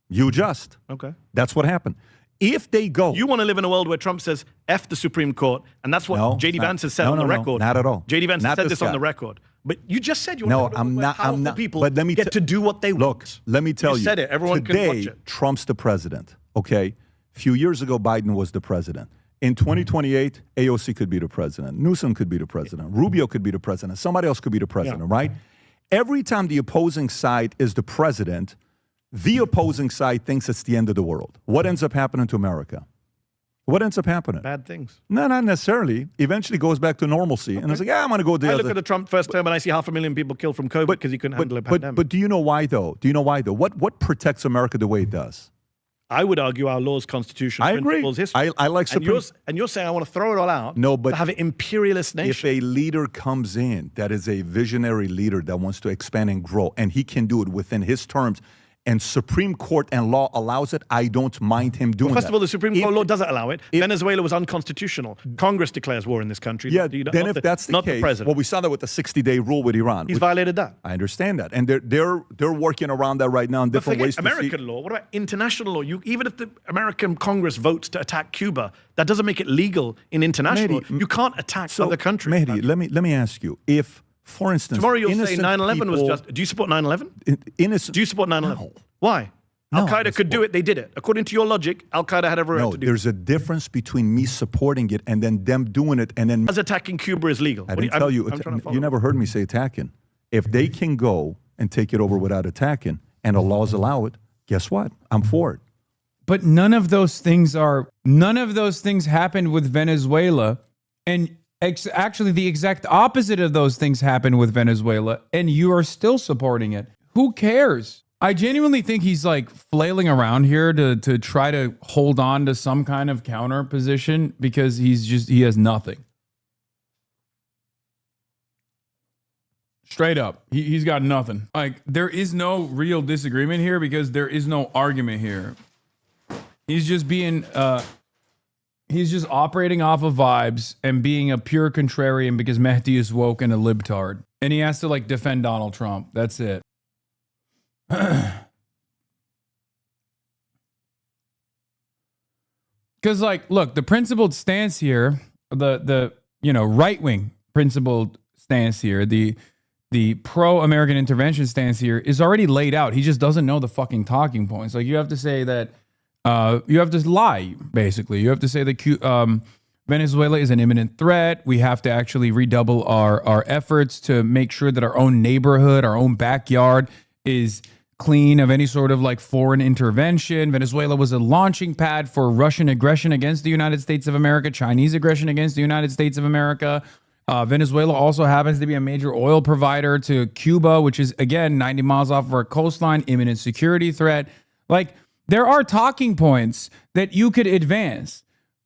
You just. Okay. That's what happened. If they go. You want to live in a world where Trump says F the Supreme Court, and that's what No, J.D. not- Vance has said no, on the no, no, record. not at all. J.D. Vance has Not said this this on guy. the record. But you just said you No, want to I'm not. I'm not. people But let me get to do what they look. want. Let me tell you. You said it. Everyone today, can watch it. Trump's the president. Okay. A few years ago, Biden was the president. In 2028, AOC could be the president. Newsom could be the president. Rubio could be the president. Somebody else could be the president, right? Every time the opposing side is the president, the opposing side thinks it's the end of the world. What ends up happening to America? What ends up happening? Bad things. No, not necessarily. Eventually goes back to normalcy. And it's like, I'm going to go the I other. look at the Trump first term and I see 500,000 people killed from COVID because he couldn't handle a pandemic. But do you know why, though? Do you know why, though? What protects America the way it does? I would argue our laws, constitution, I agree. principles, history. I like Supreme. And you're saying I want to throw it all out. No, but to have an imperialist nation. If a leader comes in that is a visionary leader that wants to expand and grow, and he can do it within his terms, and Supreme Court and law allows it, I don't mind him doing First that. of all, the Supreme Court law doesn't allow it. Venezuela was unconstitutional. Congress declares war in this country. Yeah, not then if that's the not case, the president. well, we saw that with the 60-day rule with Iran. He's violated that. I understand that, and they're working around that right now in But different forget ways. American law. What about international law? Even if the American Congress votes to attack Cuba, that doesn't make it legal in international law. You can't attack other countries. Mehdi, let me ask you, if, for instance, Tomorrow you'll say innocent 9/11 was people- just. Do you support 9/11? Innocent. Do you support 9/11? No. Why? No, Al Qaeda could do it. They did it. According to your logic, Al Qaeda had every right No, to do there's a difference between me supporting it and then them doing it, and then it. As attacking Cuba is legal. I didn't tell you. I'm trying to follow. You never heard me say attacking. If they can go and take it over without attacking, and the laws allow it, guess what? I'm for it. But none of those things happened with Venezuela, and actually the exact opposite of those things happened with Venezuela, and you are still supporting it. Who cares? I genuinely think he's like flailing around here to try to hold on to some kind of counter position because he has nothing. Straight up, he's got nothing. Like, there is no real disagreement here because there is no argument here. He's just being, he's just operating off of vibes and being a pure contrarian because Mehdi is woke and a libtard. And he has to like defend Donald Trump. That's it. Because like, look, the principled stance here, the right-wing principled stance here, the pro-American intervention stance here is already laid out. He just doesn't know the fucking talking points. Like, you have to say that you have to lie, basically. You have to say that Venezuela is an imminent threat. We have to actually redouble our efforts to make sure that our own neighborhood, our own backyard is clean of any sort of like foreign intervention. Venezuela was a launching pad for Russian aggression against the United States of America, Chinese aggression against the United States of America. Venezuela also happens to be a major oil provider to Cuba, which is, again, 90 miles off of our coastline, imminent security threat. Like, there are talking points that you could advance,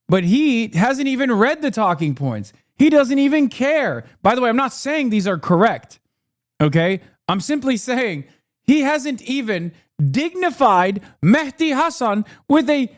but he hasn't even read the talking points. He doesn't even care. By the way, I'm not saying these are correct, okay? I'm simply saying he hasn't even dignified Mehdi Hasan with a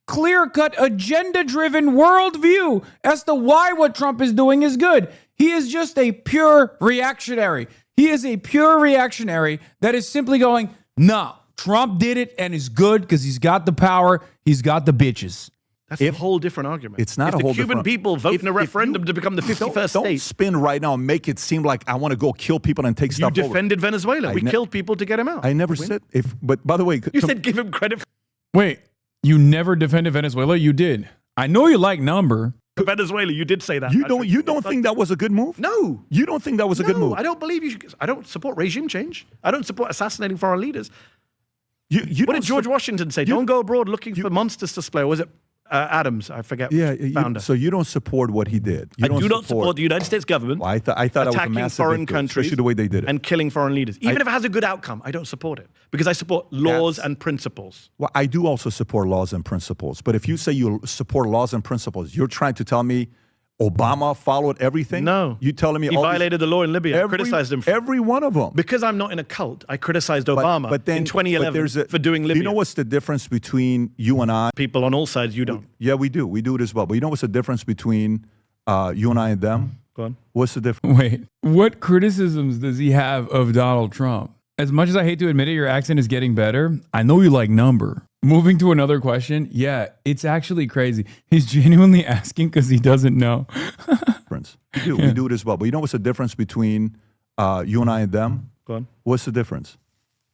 clear-cut, agenda-driven worldview as to why what Trump is doing is good. He is just a pure reactionary. He is a pure reactionary that is simply going, no, Trump did it and is good because he's got the power, he's got the bitches. That's a whole different argument. It's not if a whole the Cuban different. people vote in a referendum to become the 51st Don't state. spin right now and make it seem like I want to go kill people and take You stuff over. defended Venezuela. We killed people to get him out. I never said if. But by the way, You said give him credit. Wait, you never defended Venezuela? You did. I know you like number. For Venezuela, you did say that. You don't think that was a good move? No. You don't think that was a good move? I don't believe you should. I don't support regime change. I don't support assassinating foreign leaders. What did George Washington say? Don't go abroad looking for monsters to slay. Or was it Adams? I forget. Founder. So you don't support what he did. I do not support the United States government. Well, I thought that was a attacking massive foreign victory, countries, especially the way they did it. and killing foreign leaders. Even if it has a good outcome, I don't support it because I support laws and principles. Well, I do also support laws and principles. But if you say you support laws and principles, you're trying to tell me Obama followed everything? No. You telling me he violated the law in Libya? I criticized him for every one of them. Because I'm not in a cult, I criticized Obama in 2011 for doing Libya. Do you know what's the difference between you and I? People on all sides, you don't. Yeah, we do. We do it as well. But you know what's the difference between you and I and them? Go on. What's the difference? Wait, what criticisms does he have of Donald Trump? As much as I hate to admit it, your accent is getting better. I know you like number. Moving to another question. Yeah, it's actually crazy. He's genuinely asking because he doesn't know. We do it as well. But you know what's the difference between you and I and them? Go on. What's the difference?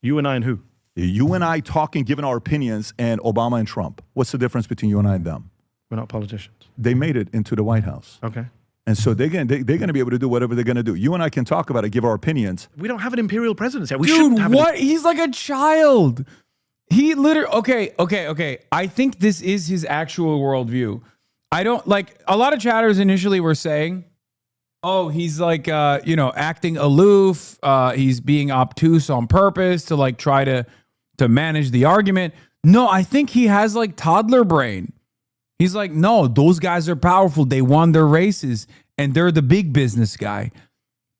You and I and who? You and I talking, giving our opinions, and Obama and Trump. What's the difference between you and I and them? We're not politicians. They made it into the White House. Okay. And so they're going to be able to do whatever they're going to do. You and I can talk about it, give our opinions. We don't have an imperial presidency. We Dude, shouldn't have what? He's like a child. He literally, okay. I think this is his actual worldview. I don't, like, a lot of chatters initially were saying, oh, he's like, acting aloof. He's being obtuse on purpose to like try to manage the argument. No, I think he has like toddler brain. He's like, no, those guys are powerful. They won their races and they're the big business guy.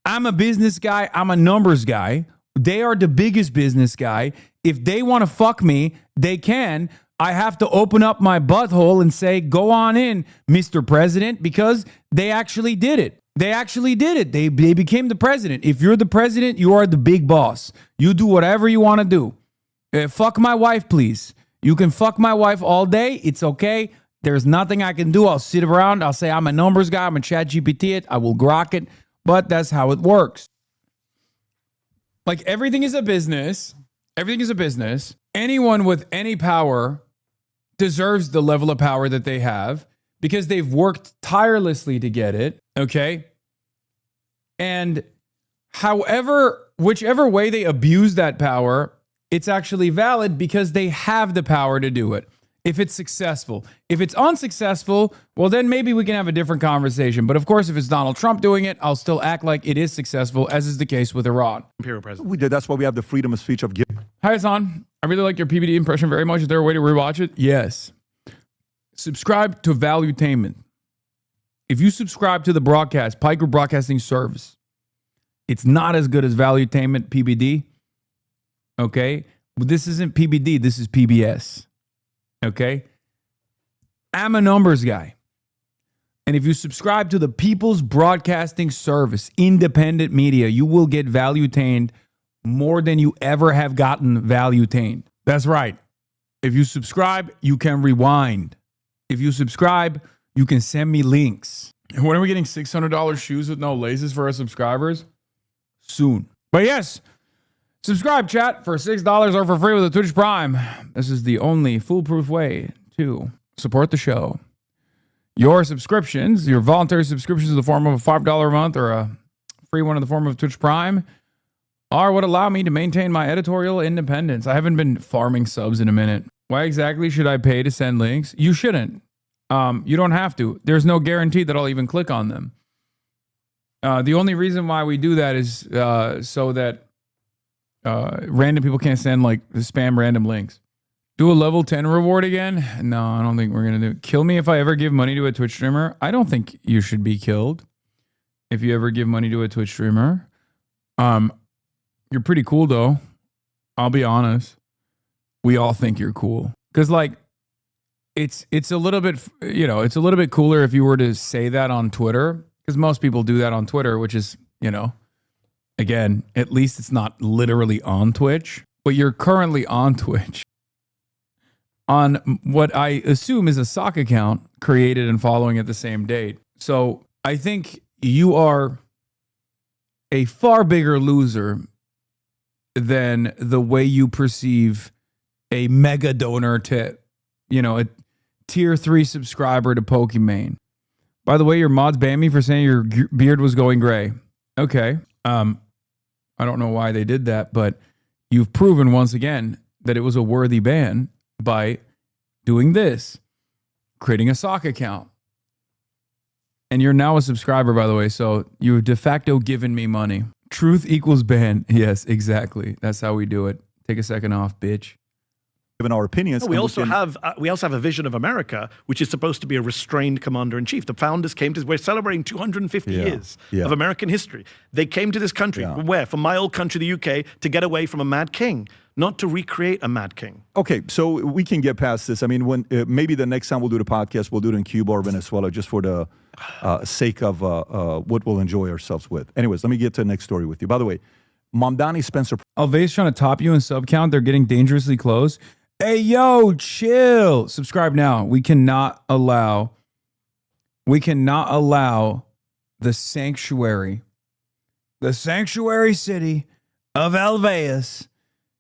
I'm a business guy. I'm a numbers guy. They are the biggest business guy. If they want to fuck me, they can. I have to open up my butthole and say, go on in, Mr. President, because they actually did it. They actually did it. They became the president. If you're the president, you are the big boss. You do whatever you want to do. Fuck my wife, please. You can fuck my wife all day. It's okay. There's nothing I can do. I'll sit around. I'll say I'm a numbers guy. I'm a chat GPT it. I will grok it. But that's how it works. Like everything is a business. Everything is a business. Anyone with any power deserves the level of power that they have because they've worked tirelessly to get it. Okay. And whichever way they abuse that power, it's actually valid because they have the power to do it. If it's successful. If it's unsuccessful, well, then maybe we can have a different conversation. But of course, if it's Donald Trump doing it, I'll still act like it is successful, as is the case with Iran. Imperial president. We did. That's why we have the freedom of speech of giving. Hi, Hasan. I really like your PBD impression very much. Is there a way to rewatch it? Yes. Subscribe to Valuetainment. If you subscribe to the broadcast, Piker Broadcasting Service, it's not as good as Valuetainment PBD. Okay? But this isn't PBD. This is PBS. Okay? I'm a numbers guy. And if you subscribe to the People's Broadcasting Service, independent media, you will get Valuetained more than you ever have gotten Valuetained. That's right. If you subscribe, you can rewind. If you subscribe, you can send me links. And when are we getting $600 shoes with no laces for our subscribers? Soon. But yes, subscribe, chat, for $6 or for free with a Twitch Prime. This is the only foolproof way to support the show. Your subscriptions, your voluntary subscriptions in the form of a $5 a month or a free one in the form of Twitch Prime, are what allow me to maintain my editorial independence. I haven't been farming subs in a minute. Why exactly should I pay to send links? You shouldn't. You don't have to. There's no guarantee that I'll even click on them. The only reason why we do that is so that random people can't send like spam random links. Do a level 10 reward again? No, I don't think we're going to do it. Kill me if I ever give money to a Twitch streamer? I don't think you should be killed if you ever give money to a Twitch streamer. You're pretty cool though. I'll be honest. We all think you're cool. Because like, it's a little bit, it's a little bit cooler if you were to say that on Twitter. Because most people do that on Twitter, which is, again, at least it's not literally on Twitch. But you're currently on Twitch. On what I assume is a sock account created and following at the same date. So I think you are a far bigger loser than the way you perceive a mega donor to, a tier 3 subscriber to Pokimane. By the way, your mods banned me for saying your beard was going gray. Okay. I don't know why they did that, but you've proven once again that it was a worthy ban by doing this, creating a sock account. And you're now a subscriber, by the way, so you've de facto given me money. Truth equals ban. Yes, exactly. That's how we do it. Take a second off, bitch. given our opinions. We also have a vision of America, which is supposed to be a restrained commander in chief. The founders came to. We're celebrating 250 years of American history. They came to this country from where? From my old country, the UK, to get away from a mad king, not to recreate a mad king. Okay, so we can get past this. I mean, when maybe the next time we'll do the podcast, we'll do it in Cuba or Venezuela, just for the sake of what we'll enjoy ourselves with. Anyways, let me get to the next story with you. By the way, Mamdani Spencer. Alvay's trying to top you in sub count. They're getting dangerously close. Hey, yo, chill. Subscribe now. We cannot allow the sanctuary city of Alveus,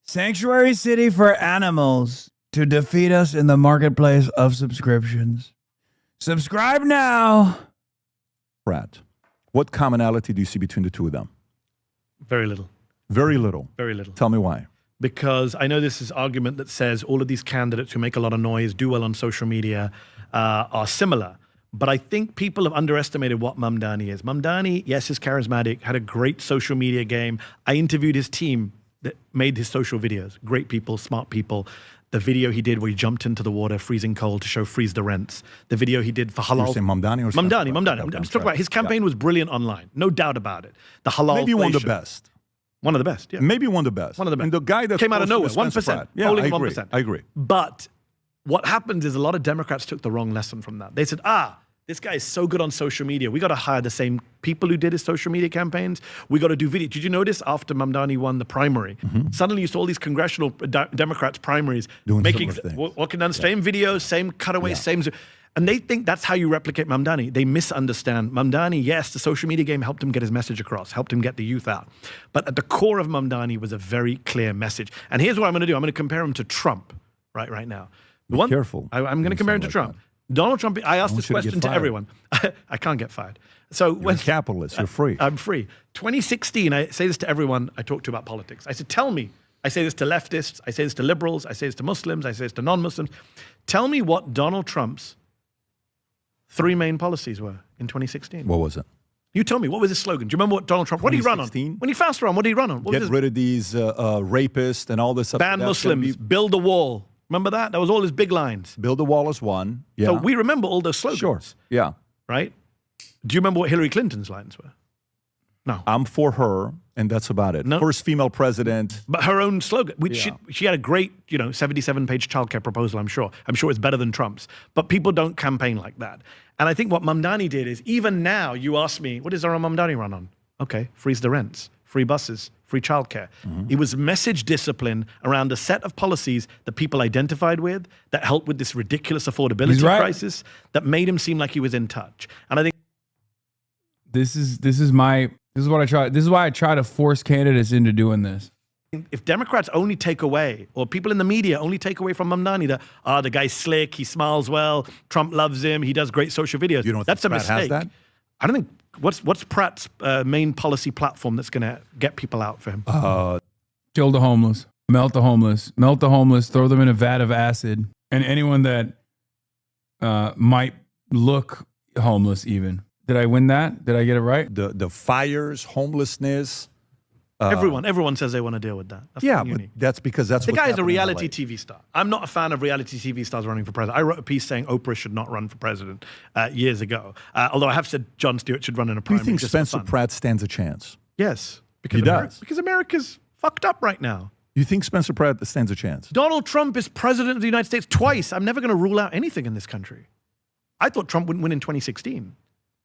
sanctuary city for animals, to defeat us in the marketplace of subscriptions. Subscribe now. Pratt, what commonality do you see between the two of them? Very little. Very little. Very little. Tell me why. Because I know this is argument that says all of these candidates who make a lot of noise, do well on social media, are similar. But I think people have underestimated what Mamdani is. Mamdani, yes, is charismatic, had a great social media game. I interviewed his team that made his social videos. Great people, smart people. The video he did where he jumped into the water, freezing cold, to show freeze the rents. The video he did for halal. You're saying Mamdani or Mamdani. I'm just talking about his campaign was brilliant online. No doubt about it. The halal. Maybe one of the best. One of the best, yeah. Maybe one of the best. One of the best. And the guy that came out of nowhere, 1%. Yeah, polling I agree. 1%. I agree. But what happened is a lot of Democrats took the wrong lesson from that. They said, this guy is so good on social media. We got to hire the same people who did his social media campaigns. We got to do video. Did you notice after Mamdani won the primary, suddenly you saw all these congressional Democrats primaries walking down the same videos, same cutaways, same. And they think that's how you replicate Mamdani. They misunderstand. Mamdani, yes, the social media game helped him get his message across, helped him get the youth out. But at the core of Mamdani was a very clear message. And here's what I'm going to do. I'm going to compare him to Trump right now. Be careful. I'm going to compare him to Trump. Donald Trump, I asked this question to everyone. I can't get fired. So you're a capitalist. You're free. I'm free. 2016, I say this to everyone I talk to about politics. I said, tell me. I say this to leftists. I say this to liberals. I say this to Muslims. I say this to non-Muslims. Tell me what Donald Trump's 3 main policies were in 2016. What was it? You tell me, what was his slogan? Do you remember what Donald Trump, what did he run on? When he first ran, what did he run on? Get rid of these rapists and all this stuff. Ban Muslims, build a wall. Remember that? That was all his big lines. Build a wall is one. Yeah. So we remember all those slogans. Sure. Yeah. Right? Do you remember what Hillary Clinton's lines were? No. I'm for her, and that's about it. No. First female president. But her own slogan. She had a great, 77-page childcare proposal, I'm sure. I'm sure it's better than Trump's. But people don't campaign like that. And I think what Mamdani did is, even now, you ask me, what does our Mamdani run on? Okay, freeze the rents, free buses, free childcare. It was message discipline around a set of policies that people identified with, that helped with this ridiculous affordability crisis, that made him seem like he was in touch. And I think this is what I try. This is why I try to force candidates into doing this. If Democrats only take away, or people in the media only take away from Mamdani that, the guy's slick, he smiles well, Trump loves him, he does great social videos. You don't that's a Pratt mistake. Has that? I don't think, what's Pratt's main policy platform that's going to get people out for him? Kill the homeless, melt the homeless, throw them in a vat of acid, and anyone that might look homeless even. Did I win that? Did I get it right? The fires, homelessness. Everyone says they want to deal with that. That's but that's because that's the guy is a reality TV star. I'm not a fan of reality TV stars running for president. I wrote a piece saying Oprah should not run for president years ago. Although I have said Jon Stewart should run in a primary. Do you think Spencer Pratt stands a chance? Yes, he does. Because America's fucked up right now. You think Spencer Pratt stands a chance? Donald Trump is president of the United States twice. I'm never going to rule out anything in this country. I thought Trump wouldn't win in 2016.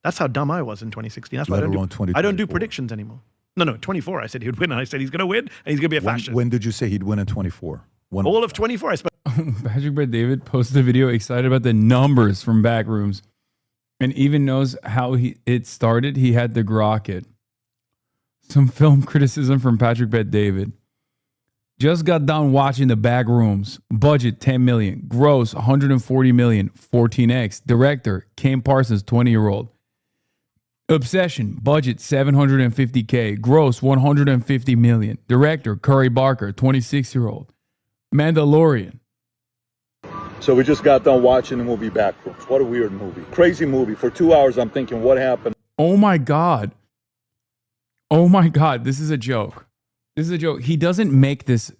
That's how dumb I was in 2016. That's why I don't do predictions anymore. No, 24. I said he would win, and I said he's going to win, and he's going to be a fascist. When did you say he'd win in 24? All of 24. Patrick Bet David posted a video excited about the numbers from Backrooms, and even knows how it started. He had to grok it. Some film criticism from Patrick Bet David. Just got done watching the Backrooms. Budget $10 million. Gross $140 million. 14x. Director Kim Parsons, 20-year-old. Obsession, budget $750K, gross $150 million. Director Curry Barker, 26-year-old. Mandalorian. So we just got done watching the movie Backrooms. What a weird movie. Crazy movie. For 2 hours, I'm thinking, what happened? Oh my God. This is a joke. He doesn't make this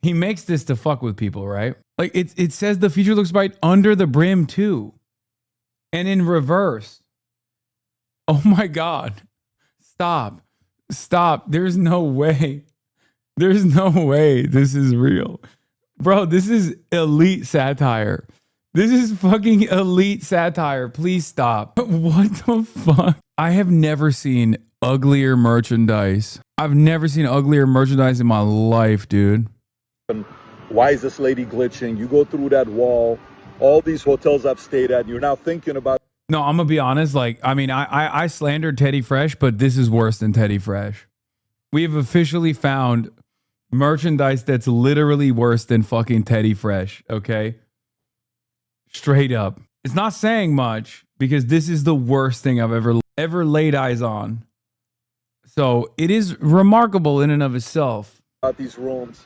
He makes this to fuck with people, right? Like it says the future looks bright under the brim too. And in reverse. Oh my God. Stop. There's no way. There's no way this is real. Bro, this is elite satire. This is fucking elite satire. Please stop. What the fuck? I have never seen uglier merchandise. I've never seen uglier merchandise in my life, dude. Why is this lady glitching? You go through that wall. All these hotels I've stayed at, you're now thinking about. No, I'm gonna be honest. Like, I mean, I slandered Teddy Fresh, but this is worse than Teddy Fresh. We have officially found merchandise that's literally worse than fucking Teddy Fresh. Okay, straight up. It's not saying much because this is the worst thing I've ever laid eyes on. So it is remarkable in and of itself. About these rooms.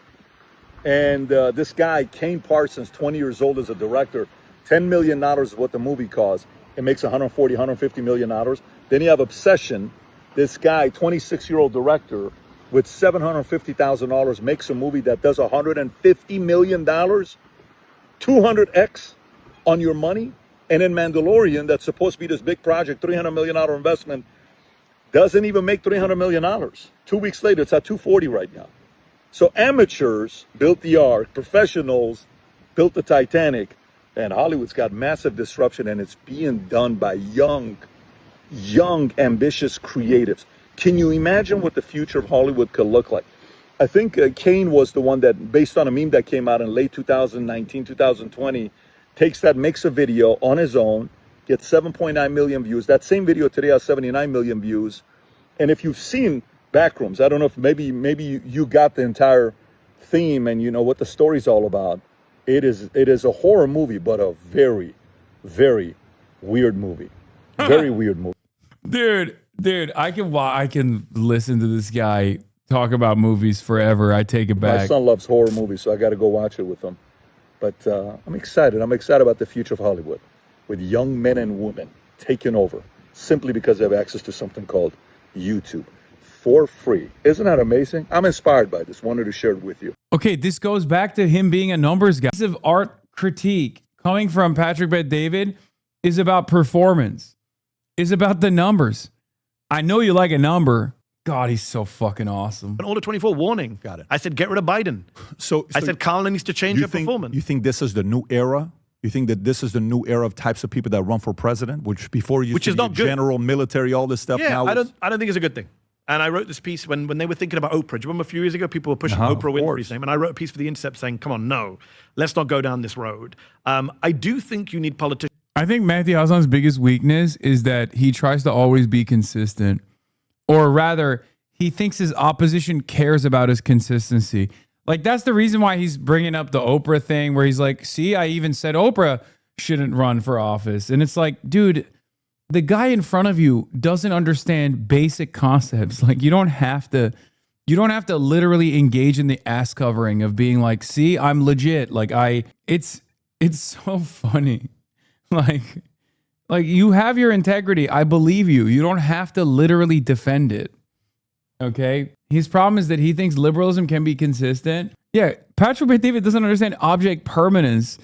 And this guy, Kane Parsons, 20 years old as a director, $10 million is what the movie costs. It makes $140, $150 million. Then you have Obsession. This guy, 26-year-old director with $750,000 makes a movie that does $150 million, 200x on your money. And in Mandalorian, that's supposed to be this big project, $300 million investment, doesn't even make $300 million. 2 weeks later, it's at 240 right now. So amateurs built the Ark, professionals built the Titanic, and Hollywood's got massive disruption, and it's being done by young, ambitious creatives. Can you imagine what the future of Hollywood could look like? I think Kane was the one that, based on a meme that came out in late 2019, 2020, takes that, makes a video on his own, gets 7.9 million views. That same video today has 79 million views. And if you've seen Backrooms, I don't know if maybe you got the entire theme and you know what the story's all about. It is a horror movie, but a very, very weird movie. Very weird movie. Dude, I can listen to this guy talk about movies forever. I take it back. My son loves horror movies, so I got to go watch it with him. But I'm excited. I'm excited about the future of Hollywood, with young men and women taking over simply because they have access to something called YouTube. For free. Isn't that amazing? I'm inspired by this. Wanted to share it with you. Okay, this goes back to him being a numbers guy. Piece of art critique coming from Patrick Bet-David is about performance. Is about the numbers. I know you like a number. God, he's so fucking awesome. An Order 24 warning. Got it. I said, get rid of Biden. So I said, Carlin needs to change her performance. You think this is the new era? You think that this is the new era of types of people that run for president, which before you is not good. General, military, all this stuff. Yeah, now I don't think it's a good thing. And I wrote this piece when they were thinking about Oprah. Do you remember a few years ago, people were pushing Oprah Winfrey's name? And I wrote a piece for The Intercept saying, come on, no, let's not go down this road. I do think you need politicians. I think Matthew Hasan's biggest weakness is that he tries to always be consistent. Or rather, he thinks his opposition cares about his consistency. Like, that's the reason why he's bringing up the Oprah thing where he's like, see, I even said Oprah shouldn't run for office. And it's like, dude, the guy in front of you doesn't understand basic concepts. Like, you don't have to literally engage in the ass covering of being like, see, I'm legit. Like, it's so funny. Like you have your integrity. I believe you. You don't have to literally defend it. Okay. His problem is that he thinks liberalism can be consistent. Yeah. Patrick Bet-David doesn't understand object permanence.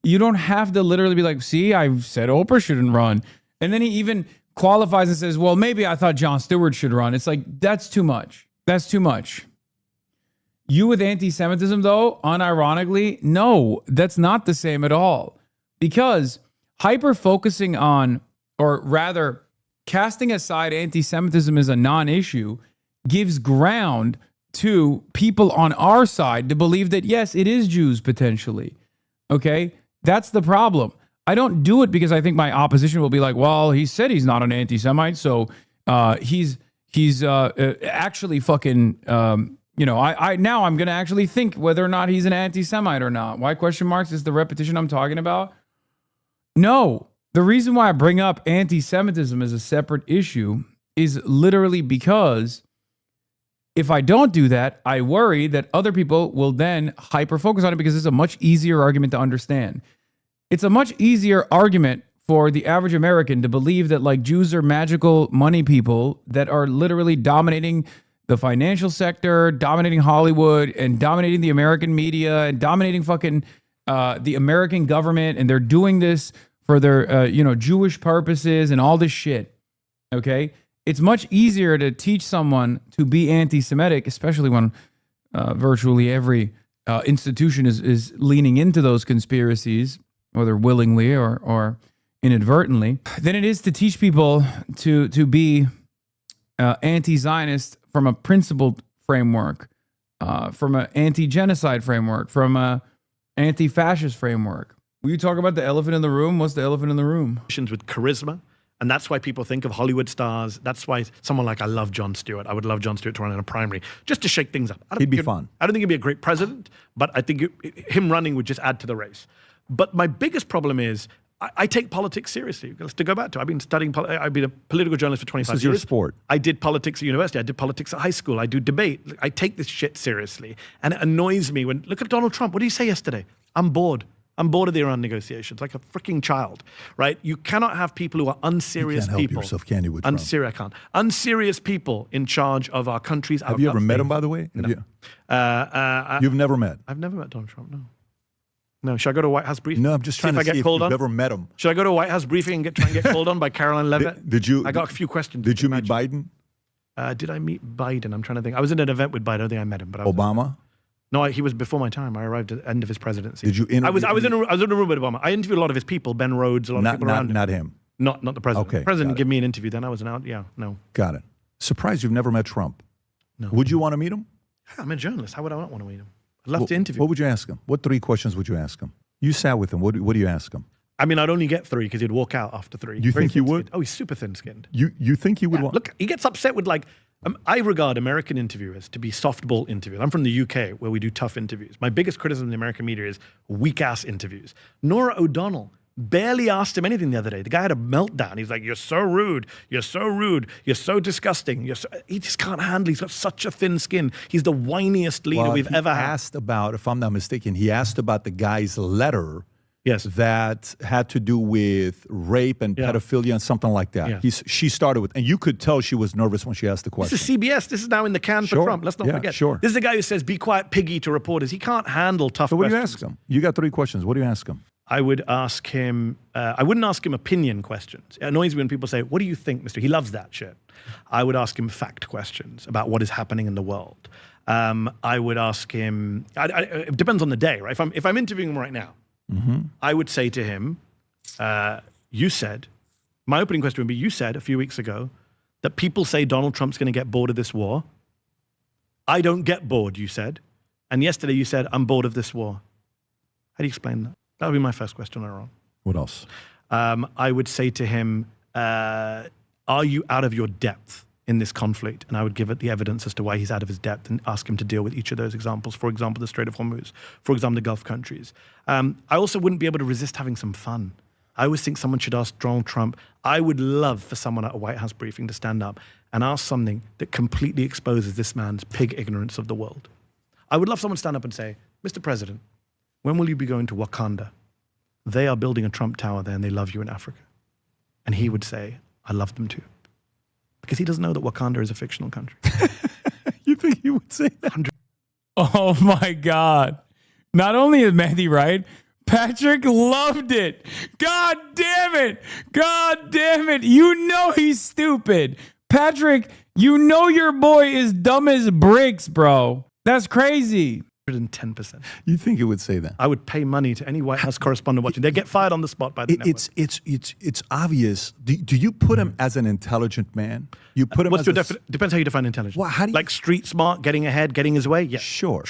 You don't have to literally be like, see, I said Oprah shouldn't run. And then he even qualifies and says, well, maybe I thought Jon Stewart should run. It's like, that's too much. That's too much. You with anti-Semitism, though, unironically, no, that's not the same at all. Because hyper-focusing on, or rather, casting aside anti-Semitism as a non-issue gives ground to people on our side to believe that, yes, it is Jews potentially. Okay? That's the problem. I don't do it because I think my opposition will be like, well, he said he's not an anti-Semite, so he's actually fucking, I now I'm going to actually think whether or not he's an anti-Semite or not. Why question marks is the repetition I'm talking about? No, the reason why I bring up anti-Semitism as a separate issue is literally because if I don't do that, I worry that other people will then hyper-focus on it because it's a much easier argument to understand. It's a much easier argument for the average American to believe that like Jews are magical money people that are literally dominating the financial sector, dominating Hollywood, and dominating the American media, and dominating fucking the American government, and they're doing this for their Jewish purposes and all this shit. Okay, it's much easier to teach someone to be anti-Semitic, especially when virtually every institution is leaning into those conspiracies, whether willingly or inadvertently, than it is to teach people to be anti-Zionist from a principled framework, from an anti-genocide framework, from a anti-fascist framework. Will you talk about the elephant in the room? What's the elephant in the room? With charisma. And that's why people think of Hollywood stars. That's why someone like, I love Jon Stewart. I would love Jon Stewart to run in a primary just to shake things up. He'd be fun. I don't think he'd be a great president, but I think him running would just add to the race. But my biggest problem is I take politics seriously. To go back to, I've been studying, I've been a political journalist for 25 years. This is your sport. I did politics at university. I did politics at high school. I do debate. I take this shit seriously. And it annoys me when, look at Donald Trump. What did he say yesterday? I'm bored. I'm bored of the Iran negotiations, like a freaking child, right? You cannot have people who are unserious you can't people. Help yourself, can you, with Trump? I can't. Unserious people in charge of our countries. Have you ever met him, by the way? No. You've never met? I've never met Donald Trump, no. No, should I go to a White House briefing? No, I'm just trying to see if you've ever met him. Should I go to a White House briefing and try and get called on by Caroline Levitt? Did you? I got a few questions. Did you meet Biden? Did I meet Biden? I'm trying to think. I was in an event with Biden. I don't think I met him. But Obama? No, he was before my time. I arrived at the end of his presidency. Did you interview? I was in a room with Obama. I interviewed a lot of his people, Ben Rhodes, a lot of people around him. Not him. Not the president. Okay, the president gave me an interview. Then I was out. Yeah, no. Got it. Surprised you've never met Trump. No. Would you want to meet him? I'm a journalist. How would I not want to meet him? I'd love to interview. What would you ask him? What 3 questions would you ask him? You sat with him. What do you ask him? I mean, I'd only get 3 because he'd walk out after 3. You think he would? Oh, he's super thin-skinned. You think he would want? Look, he gets upset with I regard American interviewers to be softball interviewers. I'm from the UK where we do tough interviews. My biggest criticism of the American media is weak-ass interviews. Nora O'Donnell barely asked him anything the other day. The guy had a meltdown. He's like, you're so rude. You're so rude. You're so disgusting. He just can't handle. He's got such a thin skin. He's the whiniest leader we've ever had. Asked about, if I'm not mistaken, he asked about the guy's letter. Yes. That had to do with rape and pedophilia and something like that. Yes. She started with, and you could tell she was nervous when she asked the question. This is CBS. This is now in the can for Trump. Let's not forget. Sure. This is the guy who says, be quiet, piggy, to reporters. He can't handle tough questions. So what do you ask him? You got 3 questions. What do you ask him? I would ask him, I wouldn't ask him opinion questions. It annoys me when people say, what do you think, mister? He loves that shit. I would ask him fact questions about what is happening in the world. I would ask him, it depends on the day, right? If I'm interviewing him right now, I would say to him, you said, my opening question would be, you said a few weeks ago that people say Donald Trump's going to get bored of this war. I don't get bored, you said. And yesterday you said, I'm bored of this war. How do you explain that? That would be my first question later on. What else? I would say to him, are you out of your depth in this conflict? And I would give it the evidence as to why he's out of his depth and ask him to deal with each of those examples. For example, the Strait of Hormuz. For example, the Gulf countries. I also wouldn't be able to resist having some fun. I always think someone should ask Donald Trump. I would love for someone at a White House briefing to stand up and ask something that completely exposes this man's pig ignorance of the world. I would love someone to stand up and say, Mr. President, when will you be going to Wakanda? They are building a Trump Tower there and they love you in Africa. And he would say, I love them too. Because he doesn't know that Wakanda is a fictional country. You think he would say that? Oh my God. Not only is Mehdi right, Patrick loved it. God damn it. God damn it. You know he's stupid. Patrick, you know your boy is dumb as bricks, bro. That's crazy. 110%. You think he would say that? I would pay money to any White House correspondent watching. They get fired on the spot by the network. It's obvious. Do you put him as an intelligent man? You put him. Depends how you define intelligence. Well, how do you, like street smart, getting ahead, getting his way. Yeah, sure.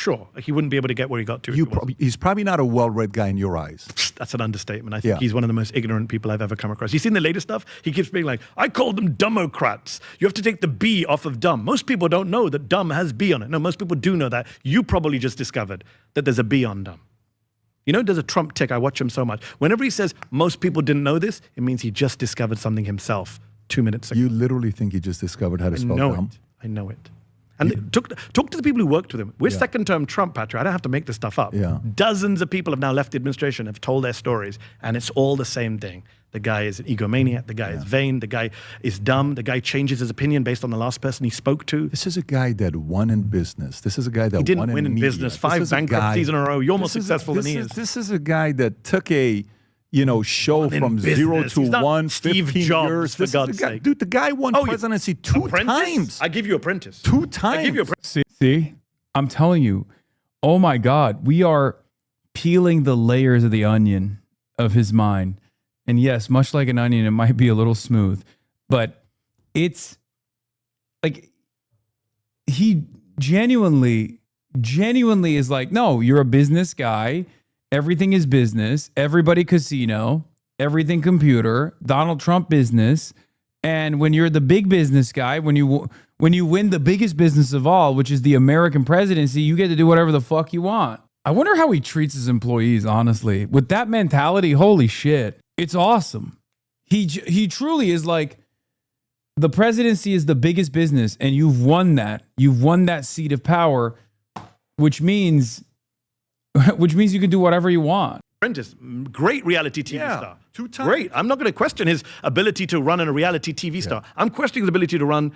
He wouldn't be able to get where he got to. He's probably not a well-read guy in your eyes. That's an understatement. I think he's one of the most ignorant people I've ever come across. You seen the latest stuff? He keeps being like, I call them Democrats. You have to take the B off of dumb. Most people don't know that dumb has B on it. No, most people do know that. You probably just discovered that there's a B on dumb. You know, there's a Trump tick. I watch him so much. Whenever he says most people didn't know this, it means he just discovered something himself 2 minutes ago. You literally think he just discovered how to spell dumb? I know it. And talk to the people who worked with him. We're second-term Trump, Patrick. I don't have to make this stuff up. Yeah. Dozens of people have now left the administration, have told their stories, and it's all the same thing. The guy is an egomaniac. The guy is vain. The guy is dumb. The guy changes his opinion based on the last person he spoke to. This is a guy that won in business. This is a guy that he didn't won win in media. business. 5 bankruptcies in a row. You're more successful than he is. This is a guy that took a show from business. 0 to He's not 1, Steve 15 Jobs, years. for God's sake. Dude, the guy won presidency 2 times. I give you Apprentice. 2 times. I give you Apprentice. See, I'm telling you, oh my God, we are peeling the layers of the onion of his mind. And yes, much like an onion, it might be a little smooth, but it's like he genuinely is like, no, you're a business guy. Everything is business. Everybody casino. Everything computer. Donald Trump business. And when you're the big business guy, when you win the biggest business of all, which is the American presidency, you get to do whatever the fuck you want. I wonder how he treats his employees, honestly. With that mentality, holy shit. It's awesome. He truly is like, the presidency is the biggest business, and you've won that. You've won that seat of power, which means you can do whatever you want. Apprentice, great reality TV star. 2 times. Great. I'm not going to question his ability to run a reality TV star. I'm questioning his ability to run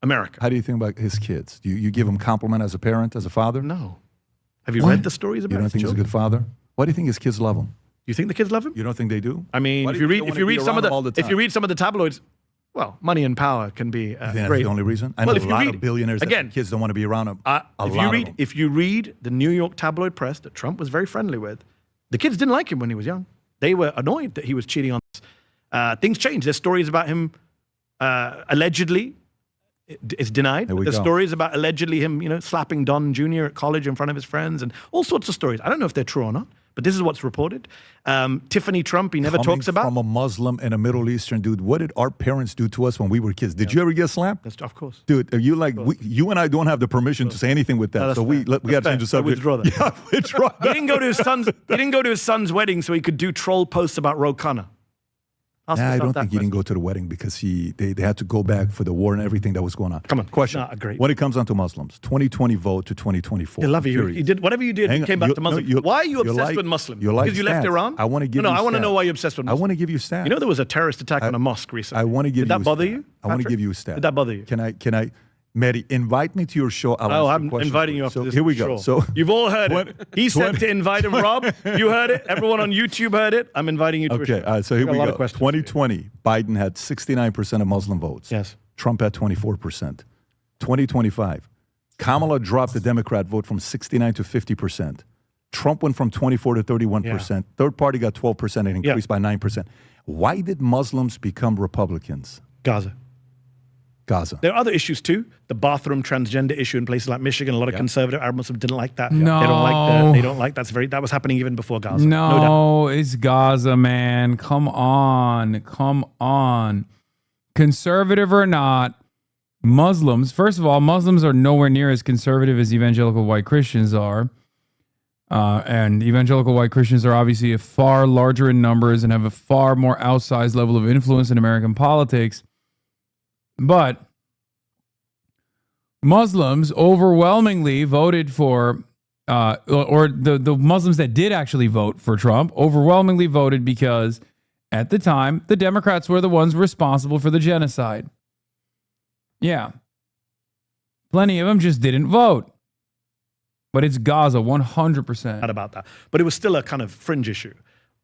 America. How do you think about his kids? Do you give him compliment as a parent, as a father? No. Have you read the stories about You don't his think he's a children? good father? Why do you think his kids love him? You think the kids love him? You don't think they do? I mean, Why if do you think they read wanna be around him all the if you time? read some of the tabloids, well, money and power can be You think that's great. the only reason? I know Well, if a you lot read- of billionaires that again, their kids don't want to be around him. If you read the New York tabloid press that Trump was very friendly with, the kids didn't like him when he was young. They were annoyed that he was cheating on us. Things changed. There's stories about him allegedly. It's denied. There we There's go. stories about allegedly him, slapping Don Jr. at college in front of his friends, and all sorts of stories. I don't know if they're true or not, but this is what's reported. Tiffany Trump, he never Coming talks about. from a Muslim and a Middle Eastern dude, what did our parents do to us when we were kids? Did you ever get slapped? Of course. Dude, are you like, you and I don't have the permission to say anything with that. No, so we got to change the subject. Withdraw that. Yeah, withdraw He didn't go to his son's. He didn't go to his son's wedding so he could do troll posts about Ro Khanna. Ask Nah, I yourself don't that think he didn't go to the wedding because they had to go back for the war and everything that was going on. Come on. Question. Not a great- When it comes down to Muslims, 2020 vote to 2024. They love you. Period. You did whatever you did. Hang You on. came back You- to no, Muslim. you- Why are you you obsessed like- with Muslims? you like Because you left stats. Iran? I want to give No, you I want to stats. know why you're obsessed with I Muslims. want to give you stats. You know there was a terrorist attack on a mosque recently. I want to give Did you that bother stat. you? I want to Patrick? give you a stat. Did that bother you? Can I, Mary, invite me to your show. I'll answer I'm your questions inviting for you up to So this. here we go. Sure. So you've all heard it. He said to invite him, Rob. You heard it. Everyone on YouTube heard it. I'm inviting you to a Okay, show. so here Got we a lot go. of questions. 2020, Biden had 69% of Muslim votes. Yes. Trump had 24%. 2025, Kamala dropped the Democrat vote from 69 to 50%. Trump went from 24 to 31%. Third party got 12% and increased by 9%. Why did Muslims become Republicans? Gaza. There are other issues too. The bathroom transgender issue in places like Michigan. A lot of conservative Arab Muslims didn't like that. No. They don't like that. They don't like that was happening even before Gaza. No doubt. No, it's Gaza, man. Come on. Conservative or not, Muslims, first of all, Muslims are nowhere near as conservative as evangelical white Christians are. And evangelical white Christians are obviously far larger in numbers and have a far more outsized level of influence in American politics. But Muslims overwhelmingly voted for, or the Muslims that did actually vote for Trump overwhelmingly voted because at the time, the Democrats were the ones responsible for the genocide. Yeah. Plenty of them just didn't vote. But it's Gaza, 100%. Not about that. But it was still a kind of fringe issue.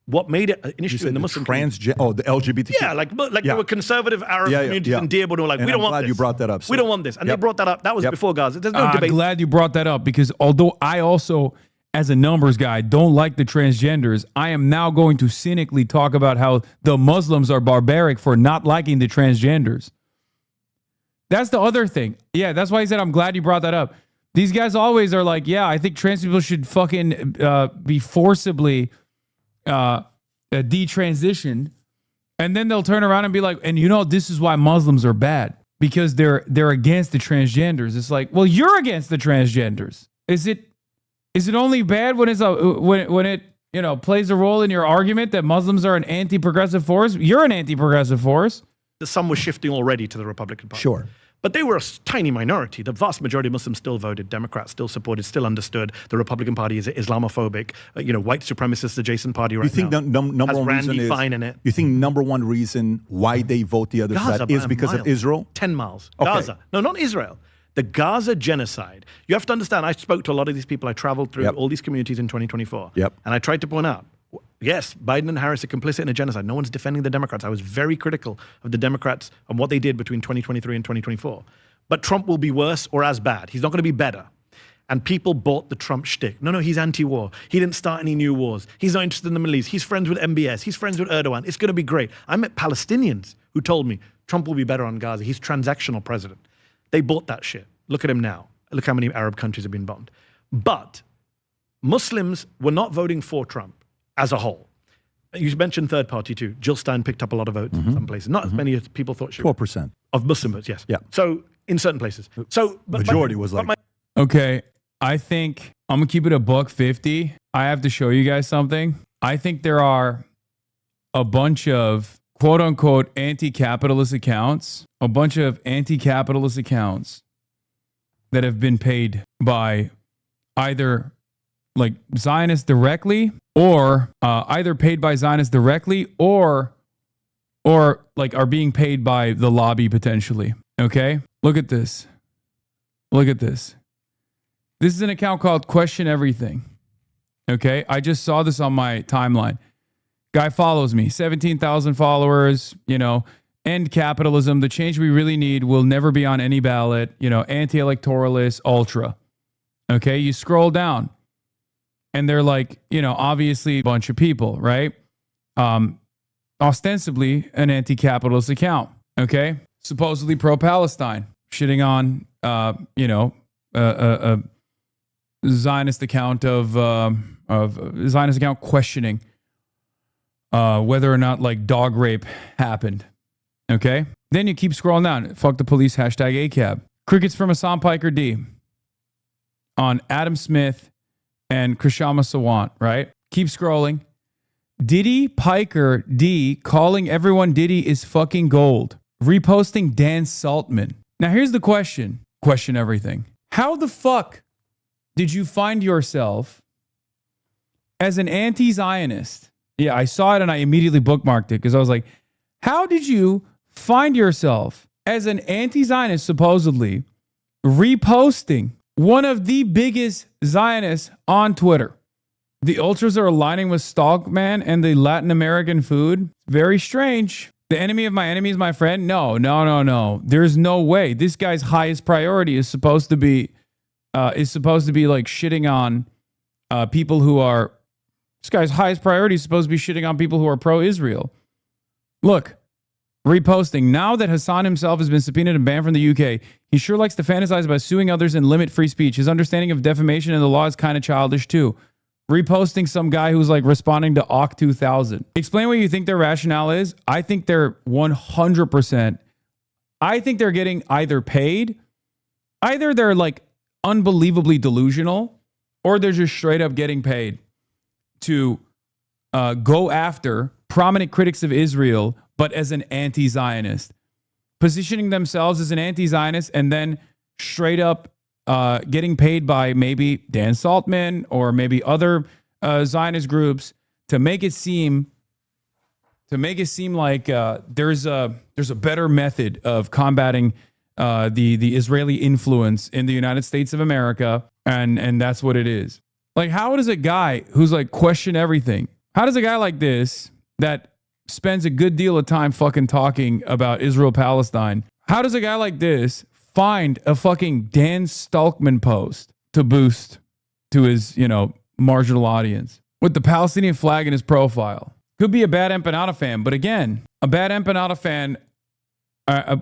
What made it an issue in the Muslim community? The LGBT. Yeah, like there were conservative Arab communities in Dearborn who were like, And we don't I'm want glad this. you brought that up. We don't want this. And they brought that up. That was before Gaza. There's no I'm debate. glad you brought that up because although I also, as a numbers guy, don't like the transgenders, I am now going to cynically talk about how the Muslims are barbaric for not liking the transgenders. That's the other thing. Yeah, that's why I said I'm glad you brought that up. These guys always are like, yeah, I think trans people should fucking be forcibly detransitioned. And then they'll turn around and be like, and this is why Muslims are bad because they're against the transgenders. It's like, well, you're against the transgenders. Is it only bad when when it plays a role in your argument that Muslims are an anti-progressive force? You're an anti-progressive force. Some were shifting already to the Republican Party. Sure. But they were a tiny minority. The vast majority of Muslims still voted Democrat, still supported, still understood the Republican Party is Islamophobic, white supremacist adjacent party right now. You think number one reason is, Fine in it. You think number one reason why they vote the other side is because of Israel? 10 miles. Okay. Gaza. No, not Israel. The Gaza genocide. You have to understand, I spoke to a lot of these people. I traveled through all these communities in 2024. Yep. And I tried to point out, yes, Biden and Harris are complicit in a genocide. No one's defending the Democrats. I was very critical of the Democrats and what they did between 2023 and 2024. But Trump will be worse or as bad. He's not going to be better. And people bought the Trump shtick. No, he's anti-war. He didn't start any new wars. He's not interested in the Middle East. He's friends with MBS. He's friends with Erdogan. It's going to be great. I met Palestinians who told me Trump will be better on Gaza. He's transactional president. They bought that shit. Look at him now. Look how many Arab countries have been bombed. But Muslims were not voting for Trump as a whole. You mentioned third party too. Jill Stein picked up a lot of votes in some places. Not as many as people thought she would. 12%. Of Muslim votes, yes. Yeah. So in certain places. So majority was like. Okay, I think I'm gonna keep it $1.50. I have to show you guys something. I think there are a bunch of quote unquote anti-capitalist accounts, that have been paid by either like Zionists directly or like are being paid by the lobby potentially. Okay, look at this. This is an account called Question Everything. Okay, I just saw this on my timeline. Guy follows me, 17,000 followers, end capitalism. The change we really need will never be on any ballot, anti-electoralist, ultra. Okay, you scroll down and they're like, obviously a bunch of people, right? Ostensibly an anti-capitalist account. Okay, supposedly pro-Palestine, shitting on, a Zionist account Zionist account questioning whether or not like dog rape happened. Okay. Then you keep scrolling down. Fuck the police, #ACAB. Crickets from Hasan Piker D on Adam Smith and Krishama Sawant, right? Keep scrolling. Diddy Piker D calling everyone Diddy is fucking gold. Reposting Dan Saltman. Now here's the question. Question everything. How the fuck did you find yourself as an anti-Zionist? Yeah, I saw it and I immediately bookmarked it because I was like, how did you find yourself as an anti-Zionist supposedly reposting one of the biggest Zionists on Twitter? The ultras are aligning with Stalkman and the Latin American food. Very strange. The enemy of my enemy is my friend. No. There's no way. This guy's highest priority is supposed to be like shitting on people who are. This guy's highest priority is supposed to be shitting on people who are pro-Israel. Look, reposting. Now that Hasan himself has been subpoenaed and banned from the UK, he sure likes to fantasize about suing others and limit free speech. His understanding of defamation and the law is kind of childish too. Reposting some guy who's like responding to AUK 2000. Explain what you think their rationale is. I think they're 100%. I think they're getting either paid, either they're like unbelievably delusional, or they're just straight up getting paid to go after prominent critics of Israel, but as an anti-Zionist, positioning themselves as an anti-Zionist and then straight up getting paid by maybe Dan Saltman or maybe other Zionist groups to make it seem like there's a better method of combating the Israeli influence in the United States of America, and that's what it is. Like, how does a guy who's like question everything? How does a guy like this that spends a good deal of time fucking talking about Israel-Palestine, how does a guy like this find a fucking Dan Stalkman post to boost to his, marginal audience with the Palestinian flag in his profile? Could be a bad empanada fan, but again, a bad empanada fan,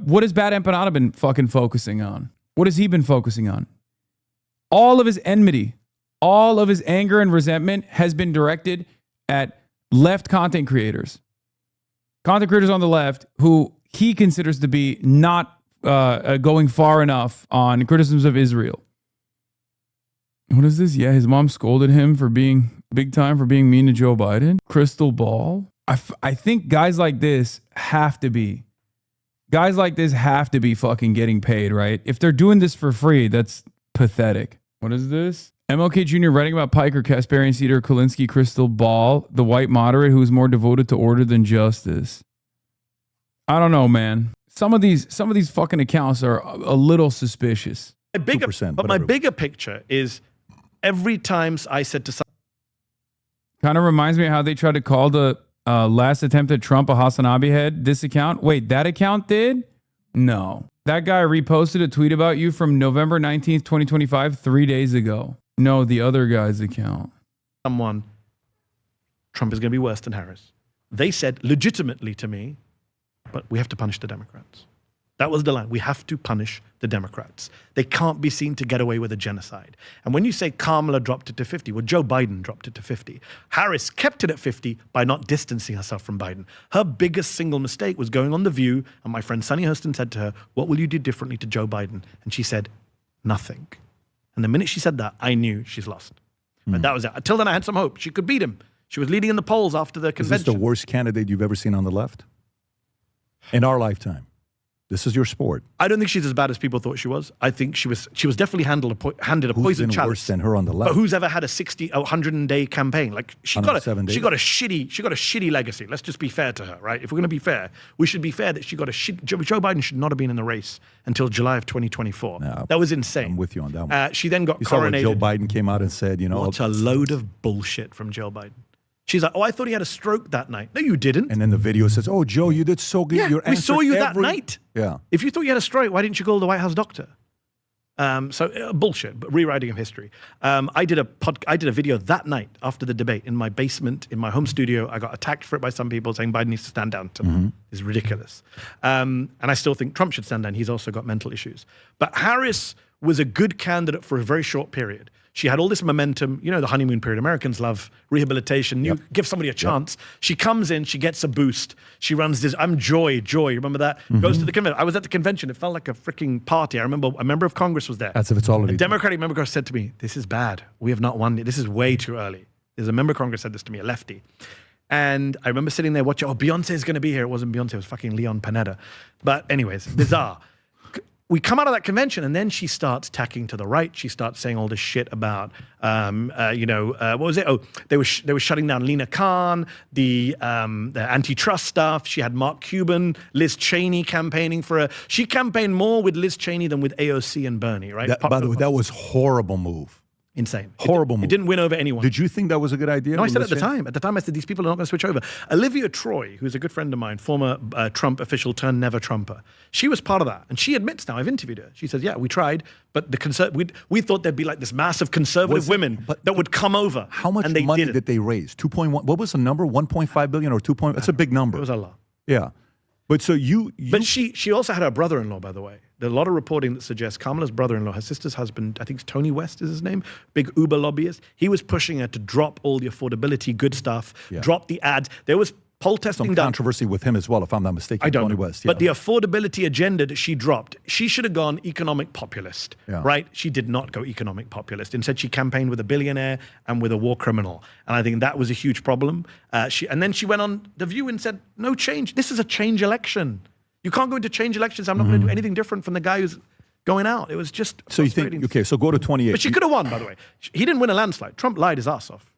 what has bad empanada been fucking focusing on? What has he been focusing on? All of his enmity, all of his anger and resentment has been directed at left content creators. Content creators on the left who he considers to be not going far enough on criticisms of Israel. What is this? Yeah, his mom scolded him for being big time for being mean to Joe Biden. Crystal ball. I think guys like this have to be Guys like this have to be fucking getting paid, right? If they're doing this for free, that's pathetic. What is this? MLK Jr. writing about Piker, Kasparian, Cedar, Kulinski, Crystal Ball, the white moderate who is more devoted to order than justice. I don't know, man. Some of these fucking accounts are a little suspicious. My bigger picture is every time I said to someone, kind of reminds me of how they tried to call the last attempt at Trump a HasanAbi head. This account, wait, that account did? No. That guy reposted a tweet about you from November 19th, 2025, 3 days ago. No, the other guy's account. Trump is going to be worse than Harris. They said legitimately to me, but we have to punish the Democrats. That was the line. We have to punish the Democrats. They can't be seen to get away with a genocide. And when you say Kamala dropped it to 50, well, Joe Biden dropped it to 50. Harris kept it at 50 by not distancing herself from Biden. Her biggest single mistake was going on The View, and my friend Sunny Hostin said to her, what will you do differently to Joe Biden? And she said, nothing. And the minute she said that, I knew she's lost. But that was it. Until then, I had some hope. She could beat him. She was leading in the polls after the convention. Is this the worst candidate you've ever seen on the left? In our lifetime. This is your sport. I don't think she's as bad as people thought she was. I think she was definitely handed a poison chalice. Worse than her on the left? But who's ever had a 100-day campaign? Like she got a shitty legacy. Let's just be fair to her, right? If we're going to be fair, we should be fair that she got a shit. Joe Biden should not have been in the race until July of 2024. No, that was insane. I'm with you on that one. She then got you coronated. Saw when Joe Biden came out and said, what a load of bullshit from Joe Biden. She's like, oh, I thought he had a stroke that night. No, you didn't. And then the video says, oh, Joe, you did so good. Yeah, we saw you that night. Yeah. If you thought you had a stroke, why didn't you call the White House doctor? Bullshit, but rewriting of history. I did a video that night after the debate in my basement, in my home studio. I got attacked for it by some people saying Biden needs to stand down. It's ridiculous. And I still think Trump should stand down. He's also got mental issues. But Harris was a good candidate for a very short period. She had all this momentum, the honeymoon period. Americans love rehabilitation. You give somebody a chance. She comes in, she gets a boost. She runs this, I'm Joy. Remember that? Goes to the convention. I was at the convention. It felt like a freaking party. I remember a member of Congress was there. As if it's already a Democratic member of Congress said to me, this is bad. We have not won. This is way too early. There's a member of Congress said this to me, a lefty. And I remember sitting there watching, Beyonce is going to be here. It wasn't Beyonce, it was fucking Leon Panetta. But anyways, bizarre. We come out of that convention, and then she starts tacking to the right. She starts saying all this shit about, what was it? Oh, they were shutting down Lena Khan, the antitrust stuff. She had Mark Cuban, Liz Cheney campaigning for her. She campaigned more with Liz Cheney than with AOC and Bernie, right? By the way, that was horrible move. Insane. Horrible move. It didn't win over anyone. Did you think that was a good idea? No, I said at the time. At the time, I said, these people are not going to switch over. Olivia Troy, who's a good friend of mine, former Trump official turned never Trumper, she was part of that. And she admits now, I've interviewed her. She says, yeah, we tried, but we thought there'd be like this mass of conservative women that would come over. How much money did they raise? 2.1. What was the number? 1.5 billion or 2. That's a big number. It was a lot. Yeah. But so But she also had her brother-in-law, by the way. There's a lot of reporting that suggests Kamala's brother-in-law, her sister's husband, I think it's Tony West is his name, big Uber lobbyist. He was pushing her to drop all the affordability, good stuff, drop the ads. There was poll testing some controversy with him as well, if I'm not mistaken. I don't Tony know. West, But the affordability agenda that she dropped, she should have gone economic populist, right? She did not go economic populist. Instead, she campaigned with a billionaire and with a war criminal. And I think that was a huge problem. And then she went on The View and said, no change. This is a change election. You can't go into change elections. I'm not going to do anything different from the guy who's going out. It was just So you think, okay, so go to 28. But she could have won, by the way. He didn't win a landslide. Trump lied his ass off.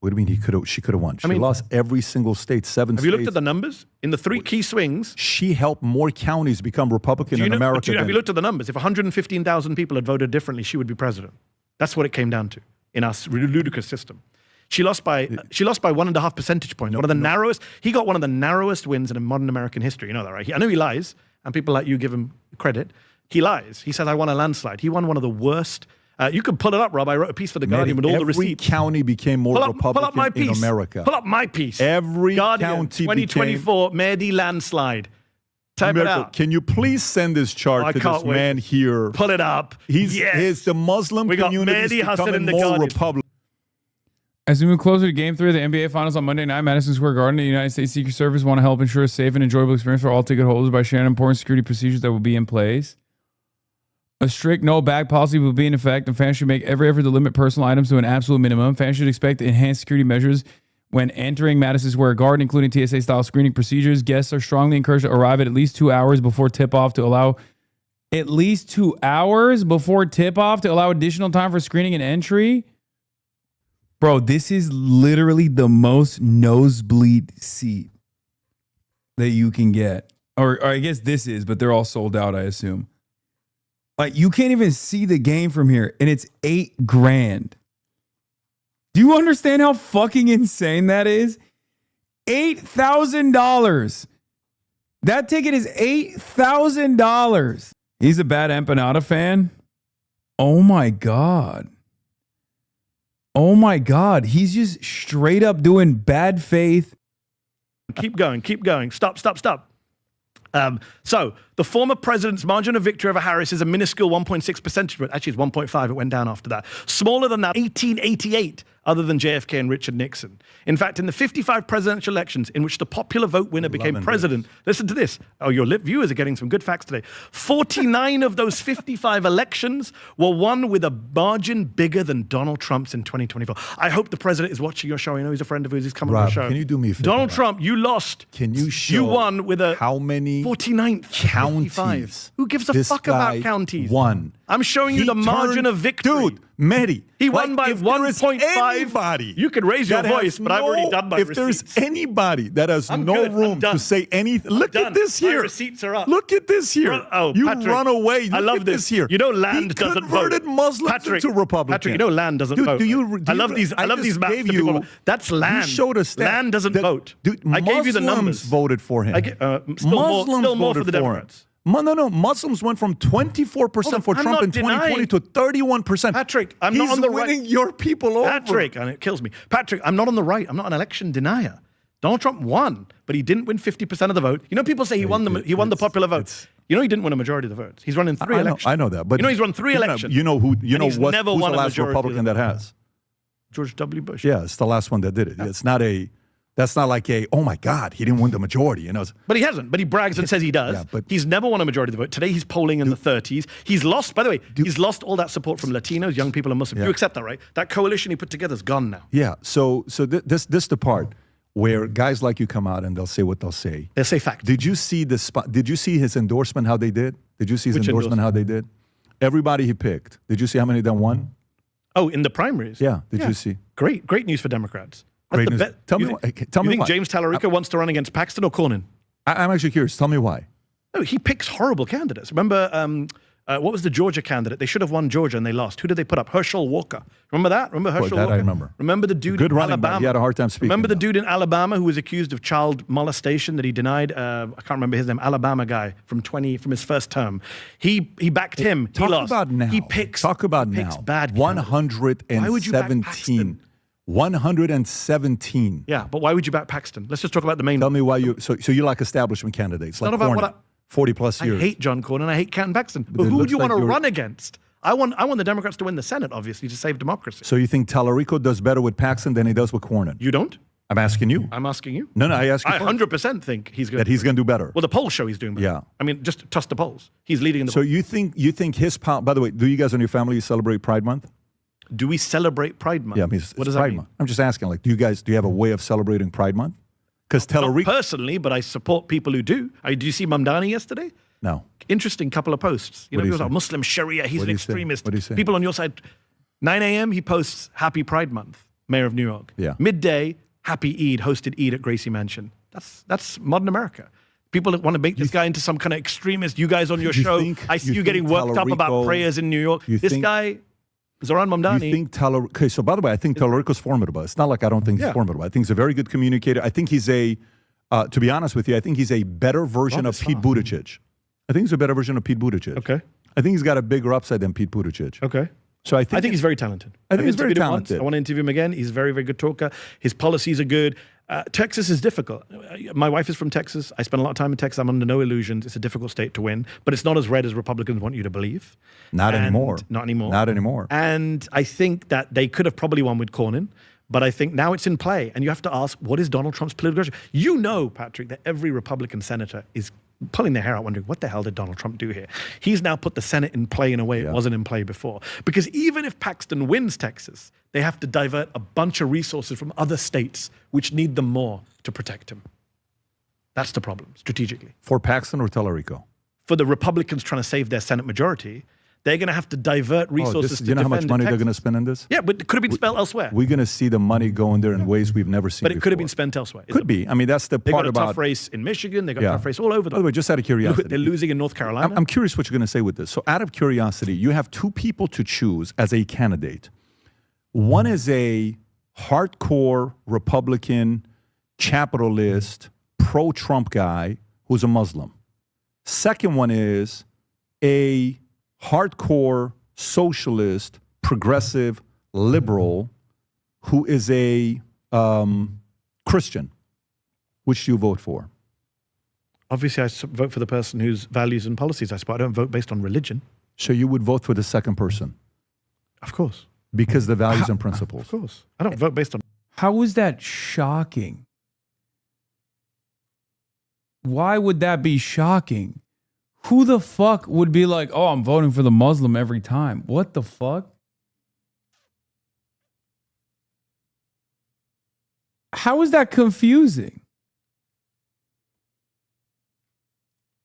What do you mean she could have won? She lost every single state, 7 states. Have you looked at the numbers? In the 3 key swings. She helped more counties become Republican in America. Have you looked at the numbers? If 115,000 people had voted differently, she would be president. That's what it came down to in our ludicrous system. She lost by 1.5 percentage points. One of the narrowest. He got one of the narrowest wins in modern American history. You know that, right? I know he lies, and people like you give him credit. He lies. He says, I won a landslide. He won one of the worst. You can pull it up, Rob. I wrote a piece for The Guardian with all the receipts. Every county became more Republican in America. Pull up my piece. Every Guardian, county 2024 Mehdi landslide. Type it out. Can you please send this chart to this man here? Pull it up. The Muslim community is becoming more Republican. As we move closer to Game 3 of the NBA Finals on Monday night, Madison Square Garden, the United States Secret Service want to help ensure a safe and enjoyable experience for all ticket holders by sharing important security procedures that will be in place. A strict no-bag policy will be in effect, and fans should make every effort to limit personal items to an absolute minimum. Fans should expect enhanced security measures when entering Madison Square Garden, including TSA-style screening procedures. Guests are strongly encouraged to arrive at least 2 hours before tip-off to allow additional time for screening and entry. Bro, this is literally the most nosebleed seat that you can get. Or I guess this is, but they're all sold out, I assume. Like, you can't even see the game from here, and it's $8,000. Do you understand how fucking insane that is? $8,000. That ticket is $8,000. He's a bad empanada fan. Oh my God. Oh my God. He's just straight up doing bad faith. Keep going. Stop. So the former president's margin of victory over Harris is a minuscule 1.6 percentage point. Actually, it's 1.5. It went down after that. Smaller than that, 1888, other than JFK and Richard Nixon. In fact, in the 55 presidential elections in which the popular vote winner became president, listen to this. Oh, your viewers are getting some good facts today. 49 of those 55 elections were won with a margin bigger than Donald Trump's in 2024. I hope the president is watching your show. I know he's a friend of yours. He's coming on the show. Can you do me a favor? Donald Trump, you lost. Can you show you won with a how many 49th counties? Who gives a fuck about counties? Won. I'm showing you the margin of victory. Dude, Mehdi. He won by 1.5. You can raise your voice, but I've already done my receipts. If there's anybody that has no room to say anything, look at this here. My receipts are up. Look at this here. You Patrick, run away. I love this here. You know, land doesn't vote. Converted Muslims into Republicans. Patrick, you know, land doesn't vote. I love these maps. That's land. You showed us that. Land doesn't vote. Dude, I gave you the numbers. Muslims voted for him. Still more for the Democrats. No. Muslims went from 24% for Trump in 2020 to 31%. Patrick, I'm not on the right. He's winning your people over. Patrick, and it kills me. Patrick, I'm not on the right. I'm not an election denier. Donald Trump won, but he didn't win 50% of the vote. You know, people say he won the popular vote. You know, he didn't win a majority of the votes. He's running 3 elections. I know that, but you know he's run 3 elections. You know who's the last majority Republican that has? George W. Bush. Yeah, it's the last one that did it. Yeah. That's not like oh my God, he didn't win the majority. You know. But he hasn't. But he brags and says he does. Yeah, but he's never won a majority of the vote. Today he's polling in the 30s. He's lost, by the way, he's lost all that support from Latinos, young people and Muslims. Yeah. You accept that, right? That coalition he put together is gone now. Yeah. So this the part where guys like you come out and they'll say what they'll say. They'll say facts. Did you see Did you see his endorsement? How they did? Did you see his endorsement? How they did? Everybody he picked. Did you see how many of them won? Oh, in the primaries. Yeah. Did you see? Great news for Democrats. Great news. Tell me you why. Think James Tallarico wants to run against Paxton or Cornyn? I'm actually curious. Tell me why. No, he picks horrible candidates. Remember, what was the Georgia candidate? They should have won Georgia and they lost. Who did they put up? Herschel Walker. Remember that? Remember Herschel Walker? I remember. Remember the dude Good in running Alabama? Back. He had a hard time speaking. Remember the dude in Alabama who was accused of child molestation that he denied? I can't remember his name. Alabama guy from his first term. He backed him. Talk he lost. About now. He picks. Talk about he picks now. Bad. 117. Why would you back Paxton? 117. Yeah, but why would you back Paxton? Let's just talk about the main. Tell me why you. So you like establishment candidates? It's like not about Cornyn, what 40 plus years. I hate John Cornyn. I hate Ken Paxton. But who would you want to run against? I want the Democrats to win the Senate, obviously, to save democracy. So you think Tallarico does better with Paxton than he does with Cornyn? You don't? I'm asking you. I'm asking you. No, I ask you. I 100% think he's going to do better. Well, the polls show he's doing better. Yeah. I mean, just trust the polls. He's leading the So polls. you think his power? By the way, do you guys in your family celebrate Pride Month? Do we celebrate Pride Month? Yeah, I mean, what does Pride that mean? Month. I'm just asking. Like, do you have a way of celebrating Pride Month? Because Tallarico. Not personally, but I support people who do. Did you see Mamdani yesterday? No. Interesting couple of posts. You know, he was like Muslim Sharia. He's an extremist. What do you say? People on your side. 9 a.m. he posts Happy Pride Month. Mayor of New York. Yeah. Midday, Happy Eid, hosted Eid at Gracie Mansion. That's modern America. People that want to make this guy into some kind of extremist. You guys on your show, I see you getting worked up about prayers in New York. This guy, Zoran Mamdani. You think Tallarico? Okay, so by the way, I think Tallarico's formidable. It's not like I don't think he's formidable. I think he's a very good communicator. I think he's to be honest with you, I think he's a better version of Pete Buttigieg. I think he's a better version of Pete Buttigieg. Okay. I think he's got a bigger upside than Pete Buttigieg. Okay. So I think he's very talented. I think he's very talented. I want to interview him again. He's a very, very good talker. His policies are good. Texas is difficult. My wife is from Texas. I spend a lot of time in Texas. I'm under no illusions. It's a difficult state to win, but it's not as red as Republicans want you to believe. Not anymore. Not anymore. Not anymore. And I think that they could have probably won with Cornyn, but I think now it's in play. And you have to ask, what is Donald Trump's political strategy? You know, Patrick, that every Republican senator is pulling their hair out wondering, what the hell did Donald Trump do here? He's now put the Senate in play in a way it wasn't in play before. Because even if Paxton wins Texas, they have to divert a bunch of resources from other states which need them more to protect him. That's the problem, strategically. For Paxton or Tellerico? For the Republicans trying to save their Senate majority, they're going to have to divert resources to you know how much money they're going to spend in this? Yeah, but it could have been spent elsewhere. We're going to see the money going there in ways we've never seen But it before. could have been spent elsewhere. Could be. I mean, that's the They part got a about... tough race in Michigan. They got a tough race all over. By the way, just out of curiosity. They're losing in North Carolina. I'm curious what you're going to say with this. So out of curiosity, you have two people to choose as a candidate. One is a hardcore Republican, capitalist, pro-Trump guy who's a Muslim. Second one is a hardcore socialist, progressive, liberal who is a Christian. Which do you vote for? Obviously, I vote for the person whose values and policies I support. I don't vote based on religion. So you would vote for the second person? Of course. Because the values and principles. Of course. I don't vote based on... How is that shocking? Why would that be shocking? Who the fuck would be like, oh, I'm voting for the Muslim every time? What the fuck? How is that confusing?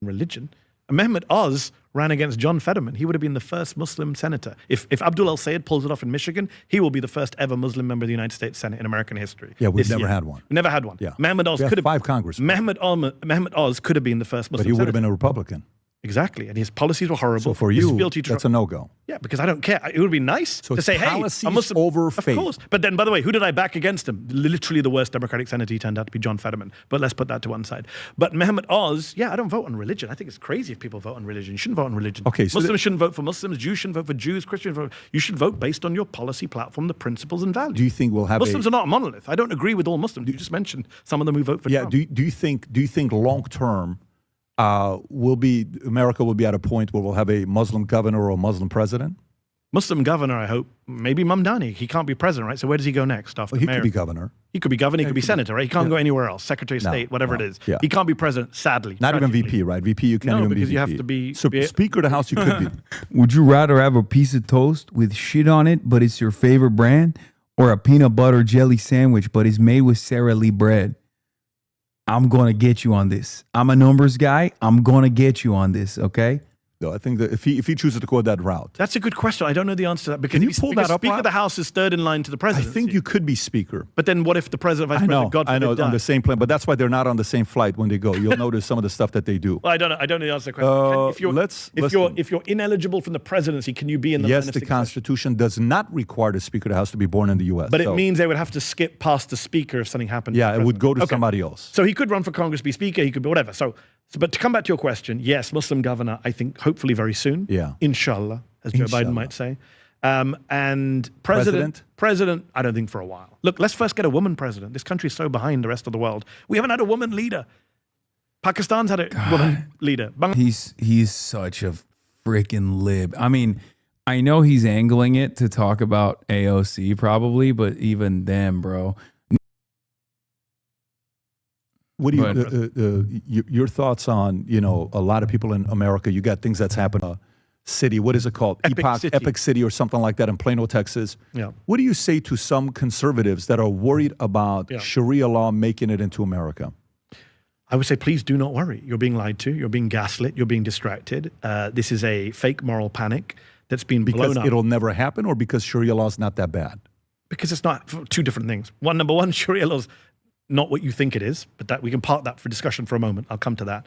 Religion. Mehmet Oz ran against John Fetterman. He would have been the first Muslim senator. If Abdul El-Sayed pulls it off in Michigan, he will be the first ever Muslim member of the United States Senate in American history. Yeah, we've never had one. We never had one. Yeah. Mehmet Oz We have could have 5 congressmen. Mehmet Oz could have been the first Muslim But he would have senator. been a Republican. Exactly, and his policies were horrible. So for His you, fealty to that's Trump- a no-go. Yeah, because I don't care. It would be nice So to it's say, hey, policies a Muslim over Of faith. course. But then, by the way, who did I back against him? Literally the worst Democratic senator he turned out to be John Fetterman. But let's put that to one side. But Mehmet Oz, yeah, I don't vote on religion. I think it's crazy if people vote on religion. You shouldn't vote on religion. Okay, so Muslims shouldn't vote for Muslims. Jews shouldn't vote for Jews. Christians vote. You should vote based on your policy platform, the principles and values. Do you think we'll have Muslims are not a monolith. I don't agree with all Muslims. You just mentioned some of them who vote for Trump. Do you think long term America will be at a point where we'll have a Muslim governor or a Muslim president? Muslim governor, I hope. Maybe Mamdani. He can't be president, right? So where does he go next? After Well, he mayor? could be governor. He could be governor. He could be senator, right? He can't Yeah. go anywhere else. Secretary of No, State, whatever no, it is. yeah. He can't be president, sadly. Not even tragically. VP, right? VP, you can't No, even be because VP. you have to be- So Speaker of the House, you could be. Would you rather have a piece of toast with shit on it, but it's your favorite brand, or a peanut butter jelly sandwich, but it's made with Sara Lee bread? I'm going to get you on this. I'm a numbers guy. I'm going to get you on this, okay? No, I think that if he chooses to go that route, That's a good question. I don't know the answer to that. Because Can you if pull because that up, Speaker Rob? of the House is third in line to the I presidency. think you could be Speaker. But then what if the president, vice I know, president, God forbid, on the dies? same plane, but that's why they're not on the same flight when they go. You'll notice some of the stuff that they do. Well, I don't know. I don't know the answer to the question. If you're ineligible from the presidency, can you be in the line Yes, of the succession? Constitution does not require the Speaker of the House to be born in the U.S. But it So, means they would have to skip past the speaker if something happened. to yeah, the it would go to president. Okay. somebody else. So he could run for Congress, be speaker, he could be whatever. So, but to come back to your question, yes, Muslim governor, I think hopefully very soon. Yeah. Inshallah, as Joe Inshallah. Biden might say. And president, I don't think for a while. Look, let's first get a woman president. This country is so behind the rest of the world. We haven't had a woman leader. Pakistan's had a woman leader. He's such a freaking lib. I mean, I know he's angling it to talk about AOC probably, but even them, bro. What do Go ahead, your thoughts on, a lot of people in America, you got things that's happened, city, what is it called? Epic City or something like that in Plano, Texas. Yeah. What do you say to some conservatives that are worried about Yeah. Sharia law making it into America? I would say, please do not worry. You're being lied to. You're being gaslit. You're being distracted. This is a fake moral panic that's been Because blown up. it'll never happen, or because Sharia law is not that bad? Because it's not two different things. Number one, Sharia law's not what you think it is, but that we can park that for discussion for a moment. I'll come to that.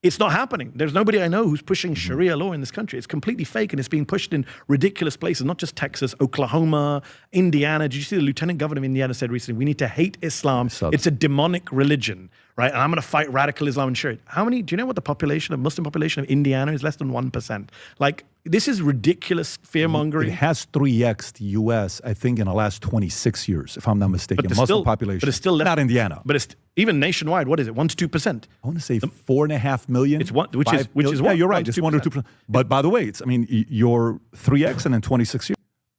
It's not happening. There's nobody I know who's pushing Sharia law in this country. It's completely fake, and it's being pushed in ridiculous places, not just Texas, Oklahoma, Indiana. Did you see the lieutenant governor of Indiana said recently, we need to hate Islam. It's a demonic religion, right? And I'm going to fight radical Islam and Sharia. Do you know what the Muslim population of Indiana is? Less than 1%. Like, this is ridiculous fear-mongering. It has 3x the U.S., I think, in the last 26 years, if I'm not mistaken. But Muslim population. But it's still less, not Indiana. But it's even nationwide. What is it? 1 to 2%. I want to say 4.5 million. It's which is yeah, what? you're right. It's 1 or 2%. But by the way, you're 3x and in 26 years.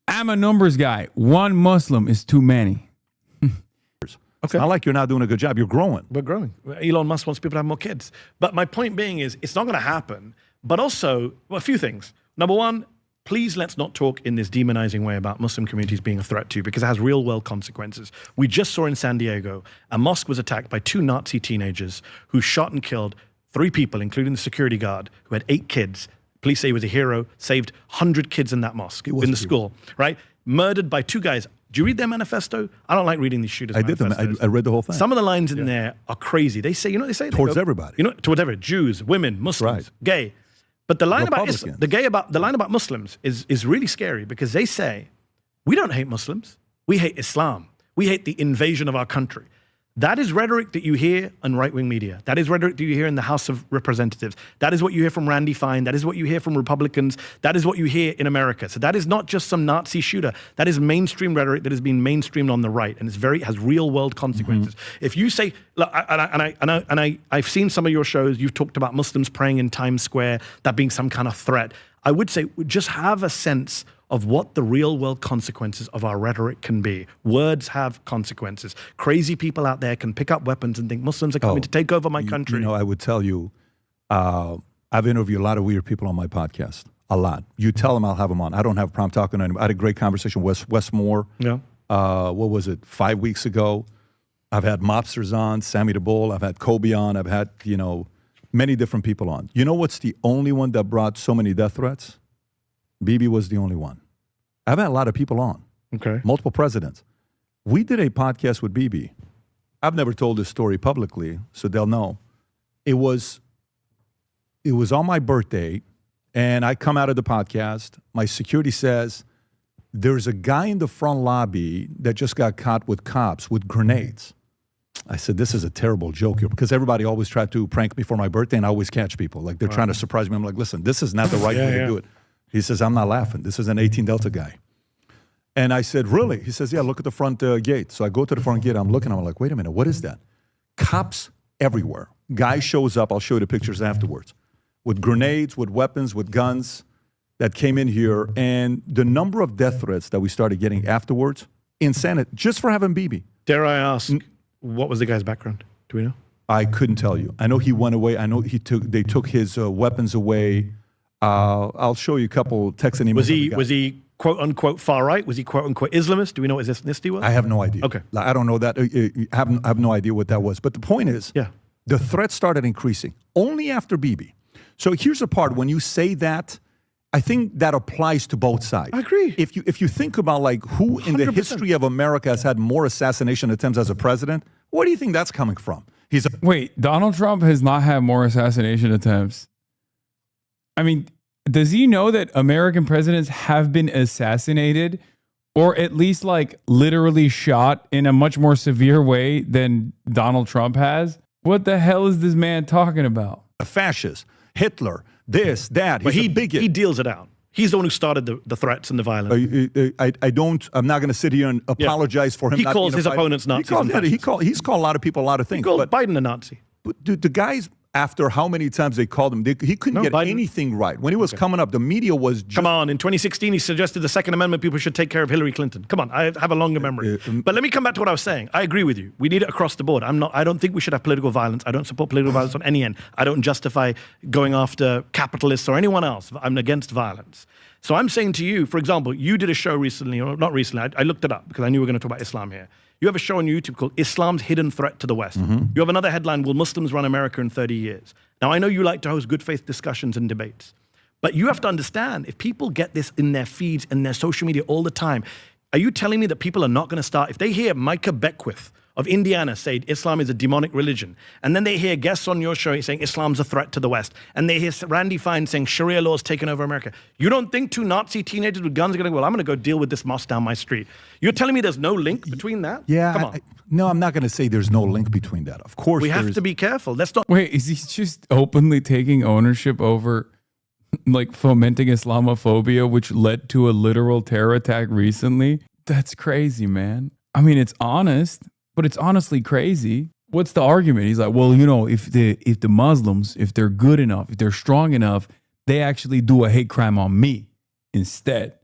I'm a numbers guy. One Muslim is too many. It's not like you're not doing a good job. You're growing. We're growing. Elon Musk wants people to have more kids. But my point being is, it's not going to happen. But also, well, a few things. Number one, please let's not talk in this demonizing way about Muslim communities being a threat to you, because it has real world consequences. We just saw in San Diego, a mosque was attacked by 2 Nazi teenagers who shot and killed 3 people, including the security guard, who had 8 kids. Police say he was a hero, saved 100 kids in that mosque, in the school, right? Murdered by 2 guys. Do you read their manifesto? I don't like reading these shooters' manifestos. I read the whole thing. Some of the lines in there are crazy. They say, you know what they say? Towards everybody. You know, towards everybody. Jews, women, Muslims, gay. But the line about the line about Muslims is really scary, because they say, we don't hate Muslims. We hate Islam. We hate the invasion of our country. That is rhetoric that you hear in right-wing media. That is rhetoric that you hear in the House of Representatives. That is what you hear from Randy Fine. That is what you hear from Republicans. That is what you hear in America. So that is not just some Nazi shooter. That is mainstream rhetoric that has been mainstreamed on the right, and has real-world consequences. If you say, look, I've seen some of your shows. You've talked about Muslims praying in Times Square, that being some kind of threat. I would say just have a sense of what the real world consequences of our rhetoric can be. Words have consequences. Crazy people out there can pick up weapons and think Muslims are coming to take over my country. You know, I would tell you, I've interviewed a lot of weird people on my podcast. A lot. You tell them, I'll have them on. I don't have a problem talking to anybody. I had a great conversation with Wes Moore. Yeah. What was it, 5 weeks ago? I've had mobsters on, Sammy the Bull. I've had Kobe on. I've had, many different people on. You know what's the only one that brought so many death threats? Bibi was the only one. I've had a lot of people on. Okay. Multiple presidents. We did a podcast with Bibi. I've never told this story publicly, so they'll know. It was on my birthday, and I come out of the podcast. My security says, there's a guy in the front lobby that just got caught with cops with grenades. I said, this is a terrible joke here, because everybody always tried to prank me for my birthday, and I always catch people. Like, they're trying to surprise me. I'm like, listen, this is not the right way to do it. He says, I'm not laughing. This is an 18 Delta guy. And I said, really? He says, yeah, look at the front gate. So I go to the front gate. I'm looking. I'm like, wait a minute. What is that? Cops everywhere. Guy shows up. I'll show you the pictures afterwards. With grenades, with weapons, with guns that came in here. And the number of death threats that we started getting afterwards, insanity, just for having Bibi. Dare I ask, what was the guy's background? Do we know? I couldn't tell you. I know he went away. I know they took his weapons away. I'll show you a couple texts and emails. Was he quote unquote far right? Was he quote unquote Islamist? Do we know what his ethnicity was? I have no idea. Okay, I don't know that. I have no idea what that was. But the point is, the threat started increasing only after Bibi. So here's the part: when you say that, I think that applies to both sides. I agree. If you think about like who in the 100%. history of America has had more assassination attempts as a president, where do you think that's coming from? Wait, Donald Trump has not had more assassination attempts. I mean, does he know that American presidents have been assassinated, or at least like literally shot in a much more severe way than Donald Trump has? What the hell is this man talking about? A fascist, Hitler, this, that. But he deals it out. He's the one who started the threats and the violence. I'm not going to sit here and apologize for him. He calls his opponents Nazis. He's called a lot of people a lot of things. He called Biden a Nazi. But the guys, after how many times they called him, he couldn't get anything right. When he was coming up, the media was just... Come on, in 2016, he suggested the Second Amendment people should take care of Hillary Clinton. Come on, I have a longer memory. But let me come back to what I was saying. I agree with you. We need it across the board. I don't think we should have political violence. I don't support political violence on any end. I don't justify going after capitalists or anyone else. I'm against violence. So I'm saying to you, for example, you did a show recently, or not recently, I looked it up because I knew we were going to talk about Islam here. You have a show on YouTube called Islam's Hidden Threat to the West. You have another headline, Will Muslims Run America in 30 Years? Now, I know you like to host good faith discussions and debates, but you have to understand, if people get this in their feeds and their social media all the time, are you telling me that people are not going to start, if they hear Micah Beckwith of Indiana say Islam is a demonic religion, and then they hear guests on your show saying Islam's a threat to the West, and they hear Randy Fine saying Sharia law is taking over America, you don't think 2 Nazi teenagers with guns are going to go, well, I'm going to go deal with this mosque down my street? You're telling me there's no link between that? Yeah. Come on. No, I'm not going to say there's no link between that. Of course, we have to be careful. Let's not. Wait, is he just openly taking ownership over like fomenting Islamophobia, which led to a literal terror attack recently? That's crazy, man. I mean, it's honest, but it's honestly crazy. What's the argument? He's like, well, if the Muslims, if they're good enough, if they're strong enough, they actually do a hate crime on me instead.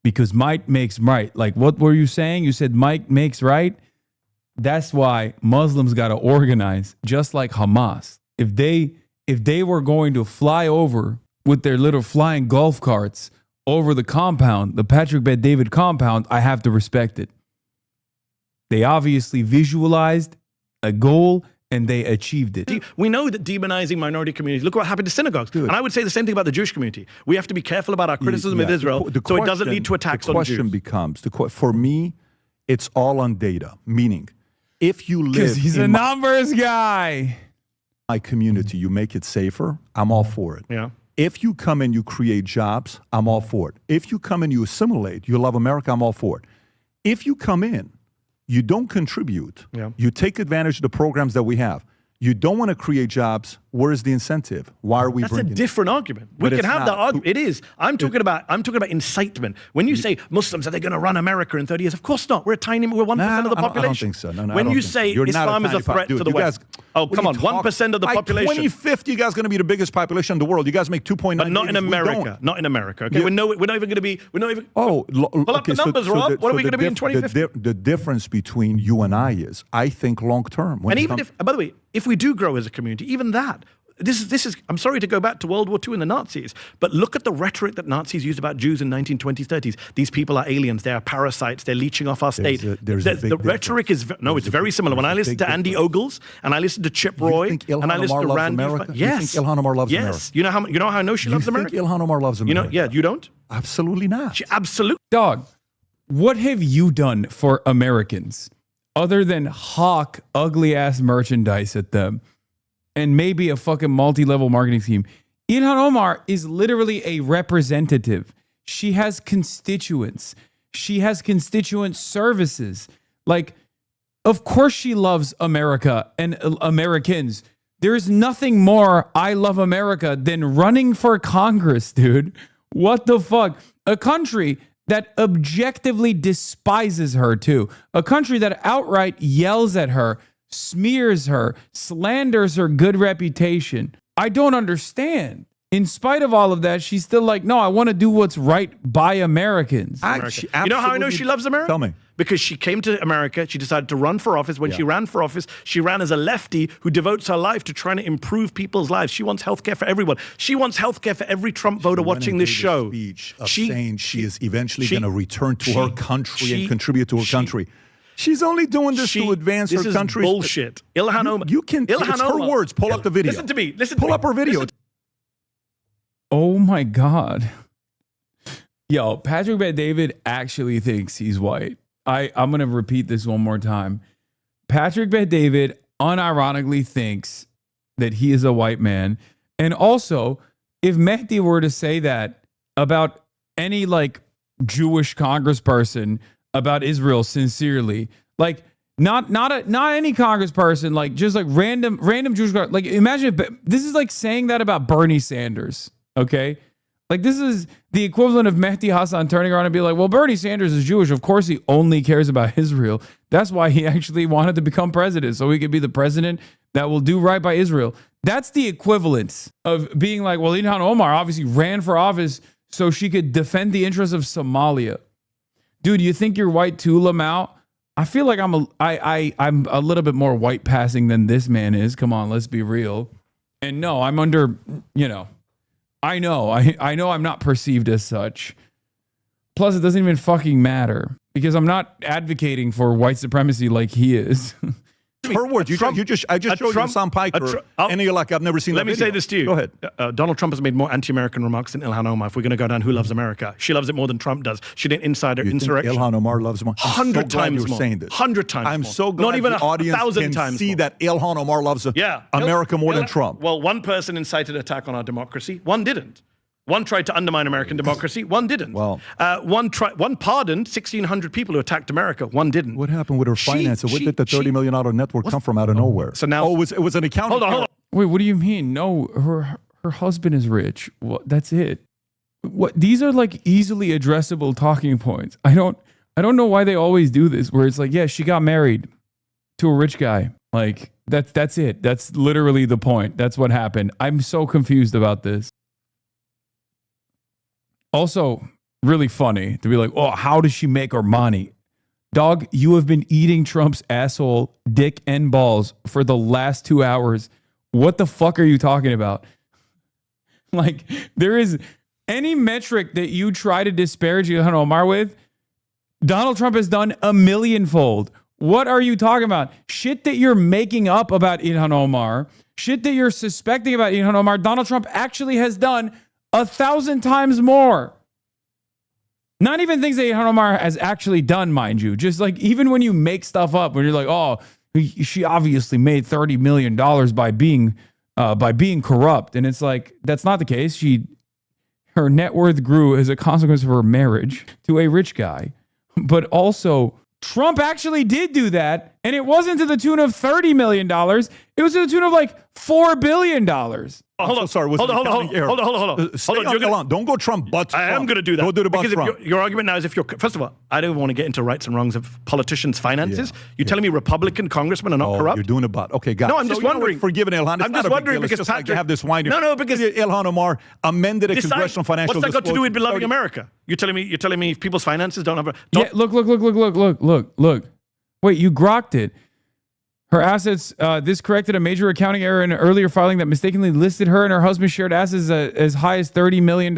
Because might makes right. Like, what were you saying? You said might makes right. That's why Muslims got to organize, just like Hamas. If they were going to fly over with their little flying golf carts over the compound, the Patrick Bet-David compound, I have to respect it. They obviously visualized a goal and they achieved it. We know that demonizing minority communities, look what happened to synagogues. And I would say the same thing about the Jewish community. We have to be careful about our criticism of Israel so it doesn't lead to attacks on Jews. The question becomes, for me, it's all on data, meaning if you live because he's a numbers guy. My community, you make it safer, I'm all for it. Yeah. If you come and you create jobs, I'm all for it. If you come and you assimilate, you love America, I'm all for it. If you come in, you don't contribute, you take advantage of the programs that we have, you don't want to create jobs, where is the incentive? Why are we bringing That's a different argument. We can have that argument. It is. I'm talking about incitement. When you say Muslims, are they going to run America in 30 years? Of course not. We're 1% of the population. I don't think so. No, when you say Islam is a threat to the West. Oh, come on. 1% of the population. By 2050, you guys are going to be the biggest population in the world. You guys make 2.9 But not in America. Not in America. Okay. We're not even going to be. Pull up the numbers, Rob. What are we going to be in 2050? The difference between you and I is, I think long term. And even if, by the way, if we do grow as a community, even that. This is. I'm sorry to go back to World War II and the Nazis, but look at the rhetoric that Nazis used about Jews in 1920s, 30s. These people are aliens. They are parasites. They're leeching off our state. The rhetoric is it's very similar. When I listen to Andy Ogles and I listen to Chip Roy and I listen to Randy, yes, you think Ilhan Omar loves America. You know how I know she loves America. You think Ilhan Omar loves America? You don't. Absolutely not. She absolutely. Dog, what have you done for Americans other than hawk ugly ass merchandise at them? And maybe a fucking multi-level marketing scheme. Ilhan Omar is literally a representative. She has constituents. She has constituent services. Like, of course she loves America and Americans. There's nothing more I love America than running for Congress, dude. What the fuck? A country that objectively despises her, too. A country that outright yells at her, smears her, slanders her good reputation. I don't understand. In spite of all of that, she's still like, no, I want to do what's right by Americans. You know how I know she loves America? Tell me. Because she came to America, she decided to run for office. When she ran for office, she ran as a lefty who devotes her life to trying to improve people's lives. She wants healthcare for everyone. She wants healthcare for every Trump voter watching this show. Saying she is eventually going to return to her country and contribute to her country. She's only doing this to advance her country. This is bullshit. Ilhan Omar. It's her words. Pull up the video. Listen to me. Pull up her video. Oh my God. Yo, Patrick Bet-David actually thinks he's white. I'm going to repeat this one more time. Patrick Bet-David unironically thinks that he is a white man. And also, if Mehdi were to say that about any like Jewish congressperson about Israel sincerely, like not any congressperson, like just like random Jewish, like imagine if, this is like saying that about Bernie Sanders, okay? Like this is the equivalent of Mehdi Hasan turning around and be like, well, Bernie Sanders is Jewish. Of course he only cares about Israel. That's why he actually wanted to become president, so he could be the president that will do right by Israel. That's the equivalence of being like, well, Ilhan Omar obviously ran for office so she could defend the interests of Somalia. Dude, you think you're white too, Lamau? I feel like I'm a little bit more white passing than this man is. Come on, let's be real. And no, I'm under, I know I'm not perceived as such. Plus, it doesn't even fucking matter because I'm not advocating for white supremacy like he is. Her words. I just showed you Sam Piker, and you're like, I've never seen that video. Let me say this to you. Go ahead. Donald Trump has made more anti-American remarks than Ilhan Omar. If we're going to go down who loves America, she loves it more than Trump does. She did insider insurrection. Ilhan Omar loves America. 100 times more. Saying this. 100 times more. I'm so glad not even the audience 1,000 can times see more. that Ilhan Omar loves America more than Trump. Well, one person incited an attack on our democracy. One didn't. One tried to undermine American democracy. One didn't. Well, one pardoned 1,600 people who attacked America. One didn't. What happened with her finances? Where did the $30 million network come from out of nowhere? So now, it was an accounting. Hold on. Wait, what do you mean? No, her husband is rich. Well, that's it. What? These are like easily addressable talking points. I don't know why they always do this. Where it's like, yeah, she got married to a rich guy. Like that's it. That's literally the point. That's what happened. I'm so confused about this. Also, really funny to be like, oh, how does she make her money? Dog, you have been eating Trump's asshole, dick, and balls for the last 2 hours. What the fuck are you talking about? Like, there is any metric that you try to disparage Ilhan Omar with, Donald Trump has done a millionfold. What are you talking about? Shit that you're making up about Ilhan Omar, shit that you're suspecting about Ilhan Omar, Donald Trump actually has done 1,000 times more. Not even things that Ilhan Omar has actually done, mind you. Just like, even when you make stuff up, when you're like, oh, she obviously made $30 million by being corrupt. And it's like, that's not the case. Her net worth grew as a consequence of her marriage to a rich guy. But also, Trump actually did do that. And it wasn't to the tune of $30 million. It was to the tune of like $4 billion. Hold on. Hold on. Don't go Trump, but I am going to do that. Go do the but because Trump. Your argument now is first of all, I don't want to get into rights and wrongs of politicians' finances. You're telling me Republican congressmen are not corrupt? You're doing a but. Okay, got it. No, I'm just wondering. Forgiving Ilhan. I'm just wondering because just Patrick, like to have this winding. No, because Ilhan Omar amended a congressional financial. What's that got to do with beloving America? You're telling me people's finances don't have. Yeah, look. Wait, you grokked it. Her assets, this corrected a major accounting error in an earlier filing that mistakenly listed her and her husband's shared assets as high as $30 million.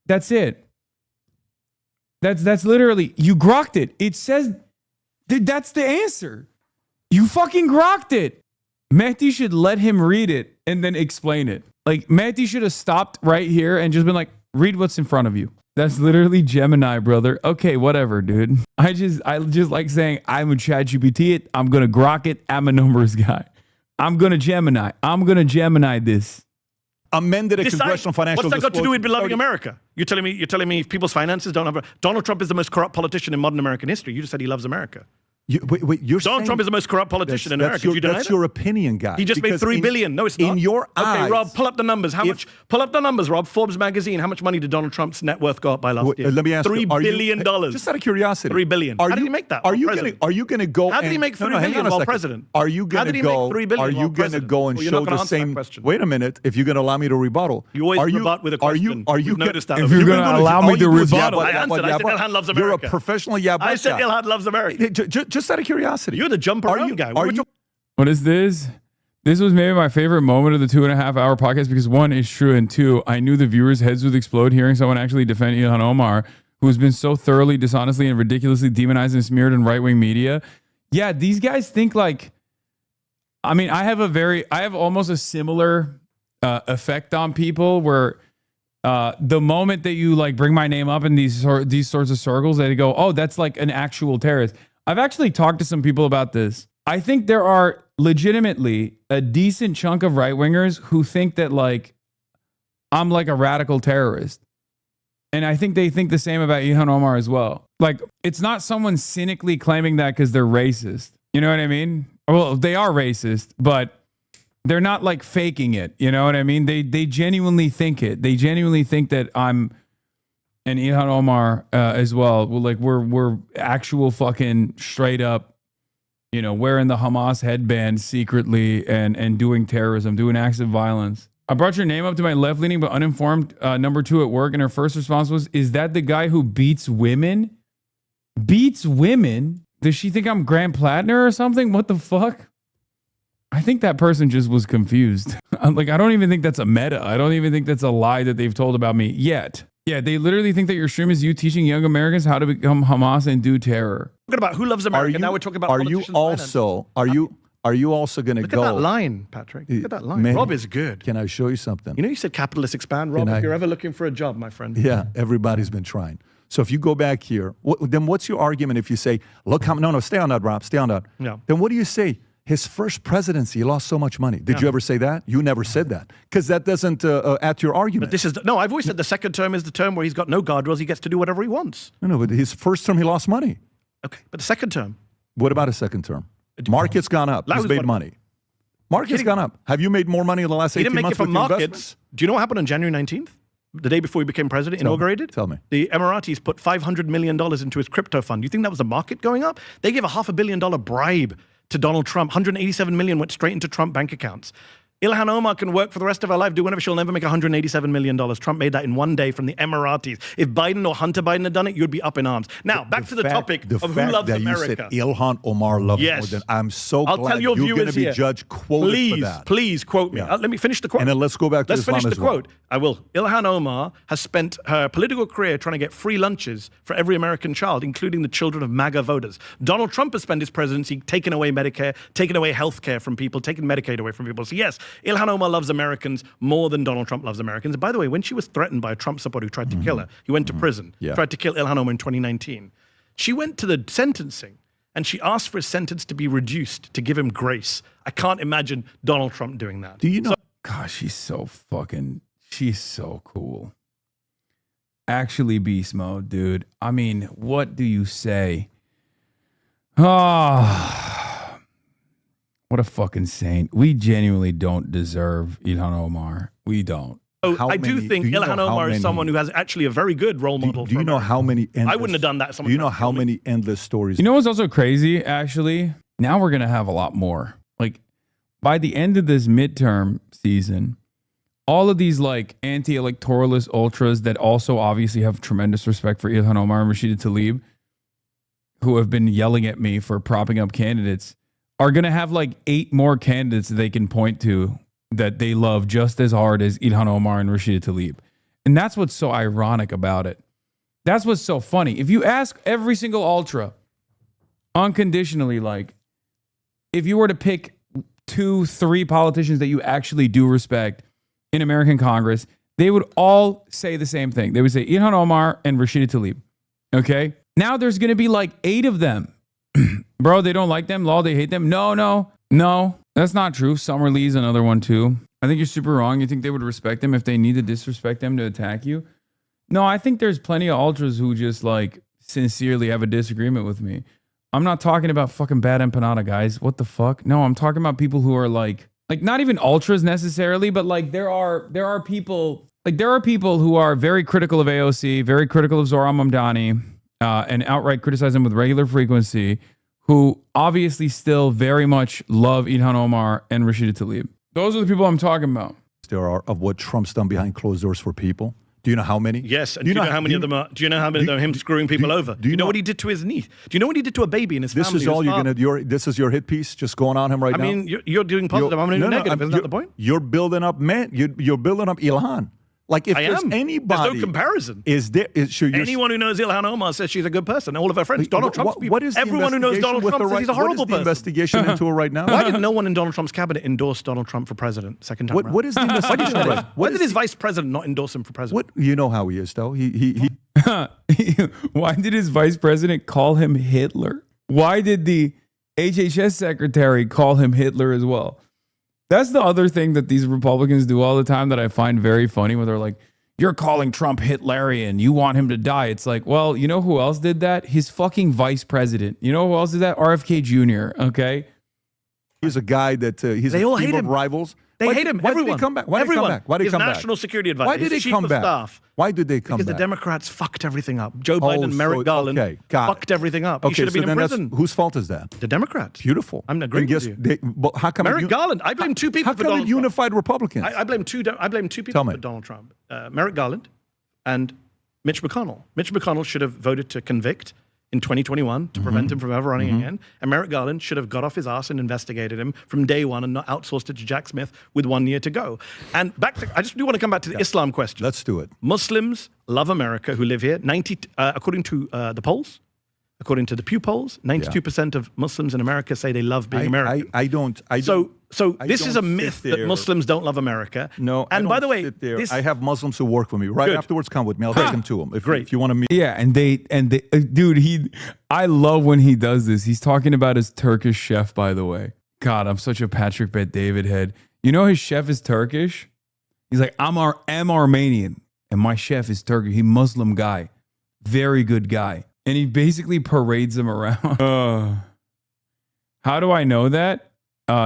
That's it. That's literally, you grokked it. It says, that's the answer. You fucking grokked it. Mehdi should let him read it and then explain it. Like, Mehdi should have stopped right here and just been like, read what's in front of you. That's literally Gemini, brother. Okay, whatever, dude. I just like saying I'm a ChatGPT it. I'm gonna grok it. I'm a numbers guy. I'm gonna Gemini this. Amended a congressional financial. What's that got to do with beloving America? You're telling me people's finances don't have. Donald Trump is the most corrupt politician in modern American history. You just said he loves America. Donald Trump is the most corrupt politician in America. That's your opinion, guy. He just made $3 billion. No, it's not. In your eyes. Okay, Rob, pull up the numbers. How much? Pull up the numbers, Rob. Forbes magazine. How much money did Donald Trump's net worth go up by last year? Let me ask you. $3 billion. Just out of curiosity. $3 billion. How did he make that? Are you going to go? How did he make $3 billion while president? Are you going to go? Are you going to go and show the same? Wait a minute. If you're going to allow me to rebuttal, you always rebut with a question. Are you noticed that? If you're going to allow me to rebuttal, I answered. I said Ilhan loves America. You're a professional yabba. I said Ilhan loves America. Just out of curiosity. You're the jump around guy. What is this? This was maybe my favorite moment of the 2.5 hour podcast because one, is true, and two, I knew the viewers' heads would explode hearing someone actually defend Ilhan Omar, who has been so thoroughly, dishonestly, and ridiculously demonized and smeared in right-wing media. Yeah, these guys think like, I mean, I have almost a similar effect on people where the moment that you like bring my name up in these sorts of circles, they go, oh, that's like an actual terrorist. I've actually talked to some people about this. I think there are legitimately a decent chunk of right-wingers who think that like I'm like a radical terrorist. And I think they think the same about Ilhan Omar as well. Like, it's not someone cynically claiming that because they're racist. You know what I mean? Well, they are racist, but they're not like faking it. You know what I mean? They genuinely think it. They genuinely think that I'm and Ilhan Omar as well. Like we're actual fucking straight up, you know, wearing the Hamas headband secretly and doing terrorism, doing acts of violence. I brought your name up to my left-leaning but uninformed number 2 at work, and her first response was, is that the guy who beats women? Beats women? Does she think I'm Grant Plattner or something? What the fuck? I think that person just was confused. Like, I don't even think that's a meta. I don't even think that's a lie that they've told about me yet. Yeah, they literally think that your stream is you teaching young Americans how to become Hamas and do terror. Talking about who loves America. Now we're talking about politicians' Are you also going to go? Look at that line, Patrick. Look at that line. Rob is good. Can I show you something? You know, you said capitalists expand, Rob. If you're ever looking for a job, my friend. Yeah, everybody's been trying. So if you go back here, then what's your argument if you say, look, no, stay on that, Rob, stay on that. Yeah. Then what do you say? His first presidency, he lost so much money. Did you ever say that? You never said that. Because that doesn't add to your argument. But this is, no, I've always said the second term is the term where he's got no guardrails. He gets to do whatever he wants. No, but his first term, he lost money. Okay, but the second term? What about a second term? Market's gone up. He's made money. Market's gone up. Have you made more money in the last 18 months? He didn't make it from markets. Do you know what happened on January 19th? The day before he became president, inaugurated? Tell me. The Emiratis put $500 million into his crypto fund. You think that was the market going up? They gave a $500 million bribe to Donald Trump. $187 million went straight into Trump bank accounts. Ilhan Omar can work for the rest of her life, do whatever. She'll never make $187 million. Trump made that in one day from the Emiratis. If Biden or Hunter Biden had done it, you'd be up in arms. Now, back to the topic of who loves America. You said Ilhan Omar loves more than I'm so glad I'll tell your you're going to be here. judged quoted for that. Please quote me. Let me finish the quote. And then let's go back to Let's Islam finish as the well. quote. I will. Ilhan Omar has spent her political career trying to get free lunches for every American child, including the children of MAGA voters. Donald Trump has spent his presidency taking away Medicare, taking away health care from people, taking Medicaid away from people. So yes, Ilhan Omar loves Americans more than Donald Trump loves Americans. And by the way, when she was threatened by a Trump supporter who tried to kill her, he went to prison, tried to kill Ilhan Omar in 2019. She went to the sentencing and she asked for his sentence to be reduced, to give him grace. I can't imagine Donald Trump doing that. Do you know? Gosh, she's so cool. Actually beast mode, dude. I mean, what do you say? Oh, what a fucking saint. We genuinely don't deserve Ilhan Omar. We don't. I do think Ilhan Omar is someone who has actually a very good role model. Do you know how many endless, I wouldn't have done that. Do you know how many endless stories? You know what's also crazy, actually? Now we're going to have a lot more. Like, by the end of this midterm season, all of these like anti-electoralist ultras that also obviously have tremendous respect for Ilhan Omar and Rashida Tlaib, who have been yelling at me for propping up candidates, are going to have like 8 more candidates that they can point to that they love just as hard as Ilhan Omar and Rashida Tlaib. And that's what's so ironic about it. That's what's so funny. If you ask every single ultra unconditionally, like, if you were to pick 2-3 politicians that you actually do respect in American Congress, they would all say the same thing. They would say Ilhan Omar and Rashida Tlaib. Okay? Now there's going to be like 8 of them. Bro, they don't like them. Law, they hate them. No. That's not true. Summer Lee's another one too. I think you're super wrong. You think they would respect them if they need to disrespect them to attack you? No, I think there's plenty of ultras who just like sincerely have a disagreement with me. I'm not talking about fucking bad empanada guys. What the fuck? No, I'm talking about people who are like not even ultras necessarily, but like there are people who are very critical of AOC, very critical of Zohran Mamdani, and outright criticize them with regular frequency, who obviously still very much love Ilhan Omar and Rashida Tlaib. Those are the people I'm talking about. There are of what Trump's done behind closed doors for people. Do you know how many? Yes, and do you know how many of them are? Do you know how many of them are him screwing people over? Do you know what he did to his niece? Do you know what he did to a baby in his family? This is all you're gonna do. This is your hit piece, just going on him right now. I mean, you're doing positive. I'm going to do negative. Isn't that the point? You're building up, man. You're building up Ilhan. Like if there's anybody, there's no comparison. Anyone who knows Ilhan Omar says she's a good person. All of her friends, Donald Trump's people. Everyone who knows Donald Trump says he's a horrible person. What is the investigation into her right now? Why did no one in Donald Trump's cabinet endorse Donald Trump for president second time? What is the investigation? Why did his vice president not endorse him for president? You know how he is, though. He Why did his vice president call him Hitler? Why did the HHS secretary call him Hitler as well? That's the other thing that these Republicans do all the time that I find very funny, where they're like, you're calling Trump Hitlerian. You want him to die. It's like, well, you know who else did that? His fucking vice president. You know who else did that? RFK Jr., okay? He's a guy that he's they a all team hate of him. rivals. They hate him. Why Everyone. did he come back? Why did he come back? Why did he come back? His national security advisor. Why did he chief come of back? Staff. Why did they come because back? the Democrats fucked everything up. Joe Biden and Merrick Garland fucked everything up. Okay, He should have been in prison. Whose fault is that? The Democrats. Beautiful. I'm agreeing with you. But how come Merrick Garland. I blame 2 people how for come Donald it unified Republicans? I blame 2 people for Donald Trump. Merrick Garland and Mitch McConnell. Mitch McConnell should have voted to convict in 2021 to prevent him from ever running again. And Merrick Garland should have got off his ass and investigated him from day one and not outsourced it to Jack Smith with 1 year to go. And I just do want to come back to the Islam question. Let's do it. Muslims love America who live here. According to the polls, according to the Pew polls, 92% of Muslims in America say they love being American. So this is a myth that Muslims don't love America. No, and by the way, I have Muslims who work with me. Right afterwards, come with me. I'll take them to them if you want to meet. Yeah, and they, dude, I love when he does this. He's talking about his Turkish chef, by the way. God, I'm such a Patrick Bet-David head. You know his chef is Turkish? He's like, I'm Armenian, and my chef is Turkish. He's a Muslim guy. Very good guy. And he basically parades him around. How do I know that?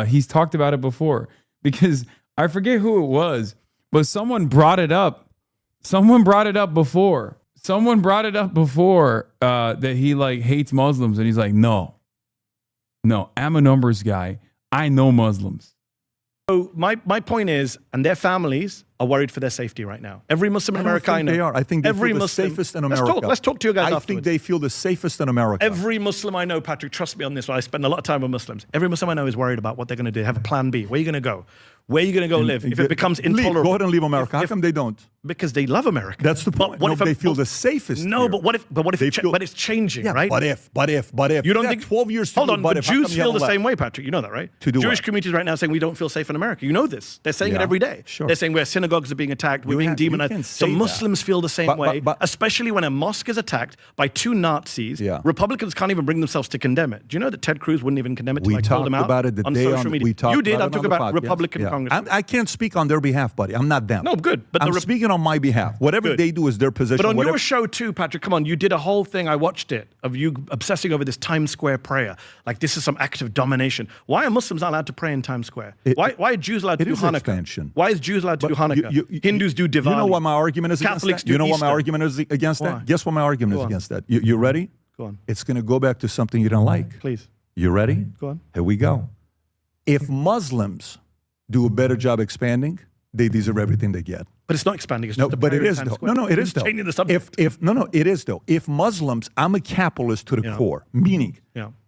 He's talked about it before because I forget who it was, but someone brought it up. Someone brought it up before that he like hates Muslims. And he's like, no, I'm a numbers guy. I know Muslims. So my point is, and their families are worried for their safety right now. Every Muslim in America I know. They are. I think they every feel the Muslim, safest in America. Let's talk to you guys I afterwards. think they feel the safest in America. Every Muslim I know, Patrick, trust me on this one. I spend a lot of time with Muslims. Every Muslim I know is worried about what they're going to do. Have a plan B. Where are you going to go? Where are you going to go live if it becomes intolerable? Go ahead and leave America. How come they don't? Because they love America. That's the point. What if they feel the safest? No, here. but what if it's changing, Yeah, right? But if. You don't got think 12 years to Hold do, on, but but if, how Jews come you feel the haven't same left? way, Patrick. You know that, right? To do Jewish what? communities right now saying we don't feel safe in America. You know this. They're saying it every day. Sure. They're saying where synagogues are being attacked, we're being demonized. So Muslims feel the same way, especially when a mosque is attacked by two Nazis. Yeah. Republicans can't even bring themselves to condemn it. Do you know that Ted Cruz wouldn't even condemn it? We I called him talked out about it the on day social media. we talked You did. about I'm it talking on the about podcast. Republican Yeah. Congress. I can't speak on their behalf, buddy. I'm not them. No, good. But I'm speaking on my behalf. Whatever they do is their position. But on whatever. your show too, Patrick, come on, you did a whole thing, I watched it, of you obsessing over this Times Square prayer. Like this is some act of domination. Why are Muslims not allowed to pray in Times Square? Why are Jews allowed to do Hanukkah? Expansion. Why is Jews allowed to do Hanukkah? Hindus do Diwali. You know what my argument is Catholics against that? You know do what my Easter. argument is against Why? that? Guess what my argument Go is on. against that? You ready? Go on. It's going to go back to something you don't like. Please. You ready? Go on. Here we go. If Muslims do a better job expanding, they deserve everything they get. But it's not expanding. It's No, just a but it prayer in is Times though. Square. No, it is It's though. changing the subject. It is though. If Muslims, I'm a capitalist to the core, meaning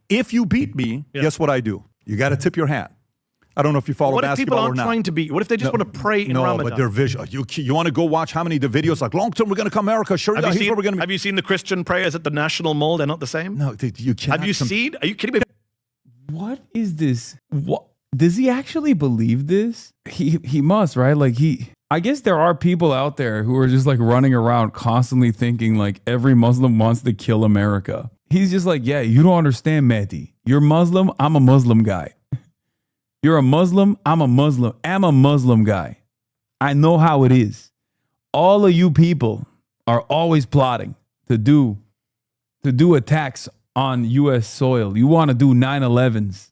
if you beat me, guess what I do? You got to tip your hat. I don't know if you follow What if people basketball or aren't not. trying to beat you? What if they just want to pray in no, Ramadan? but they're visual. You want to go watch how many of the videos like long term we're going to come America. Sure, Have here's where we're going to be. have you seen the Christian prayers at the National Mall? They're not the same? No, you can't. Have you seen? Are you kidding me? What is this? What does he actually believe this? He must, right? Like I guess there are people out there who are just like running around constantly thinking like every Muslim wants to kill America. He's just like, yeah, you don't understand, Mehdi. You're Muslim, I'm a Muslim guy. You're a Muslim, I'm a Muslim guy. I know how it is. All of you people are always plotting to do attacks on U.S. soil. You want to do 9/11s.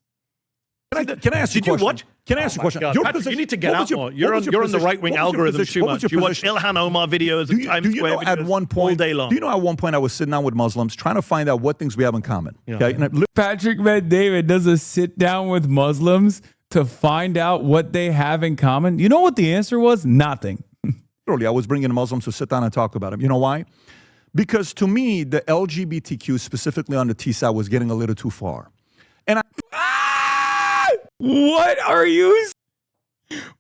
Can I ask you a question? Can I ask you a question? God, Your Patrick, position- you need to what get was out your- more. what You're was on your the position? right-wing What was your algorithm position? too What was much. your You watch position? Ilhan Omar videos Do and you, Times do you Square know at videos one point? all day long. Do you know at one point I was sitting down with Muslims trying to find out what things we have in common? Okay, and Patrick Bet David does a sit down with Muslims to find out what they have in common. You know what the answer was? Nothing. literally, I was bringing Muslims to sit down and talk about them. You know why? Because to me, the LGBTQ, specifically on the T side, was getting a little too far. And What are you?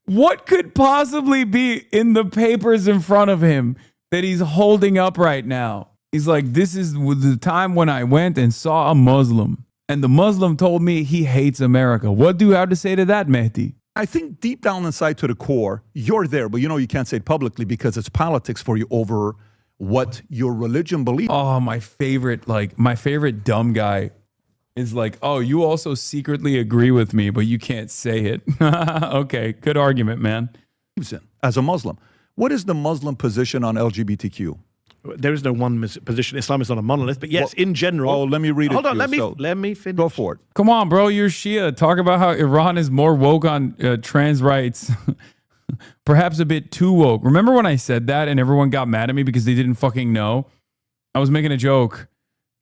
What could possibly be in the papers in front of him that he's holding up right now? He's like, this is the time when I went and saw a Muslim, and the Muslim told me he hates America. What do you have to say to that, Mehdi? I think deep down inside to the core, you're there, but you know you can't say it publicly because it's politics for you over what your religion believes. Oh, my favorite dumb guy is like, oh, you also secretly agree with me, but you can't say it. Okay, good argument, man. As a Muslim, what is the Muslim position on LGBTQ? There is no one position. Islam is not a monolith, but yes, in general. Oh, let me read it. Hold on, to you. let me finish. Go for it. Come on, bro, you're Shia. Talk about how Iran is more woke on trans rights. Perhaps a bit too woke. Remember when I said that and everyone got mad at me because they didn't fucking know? I was making a joke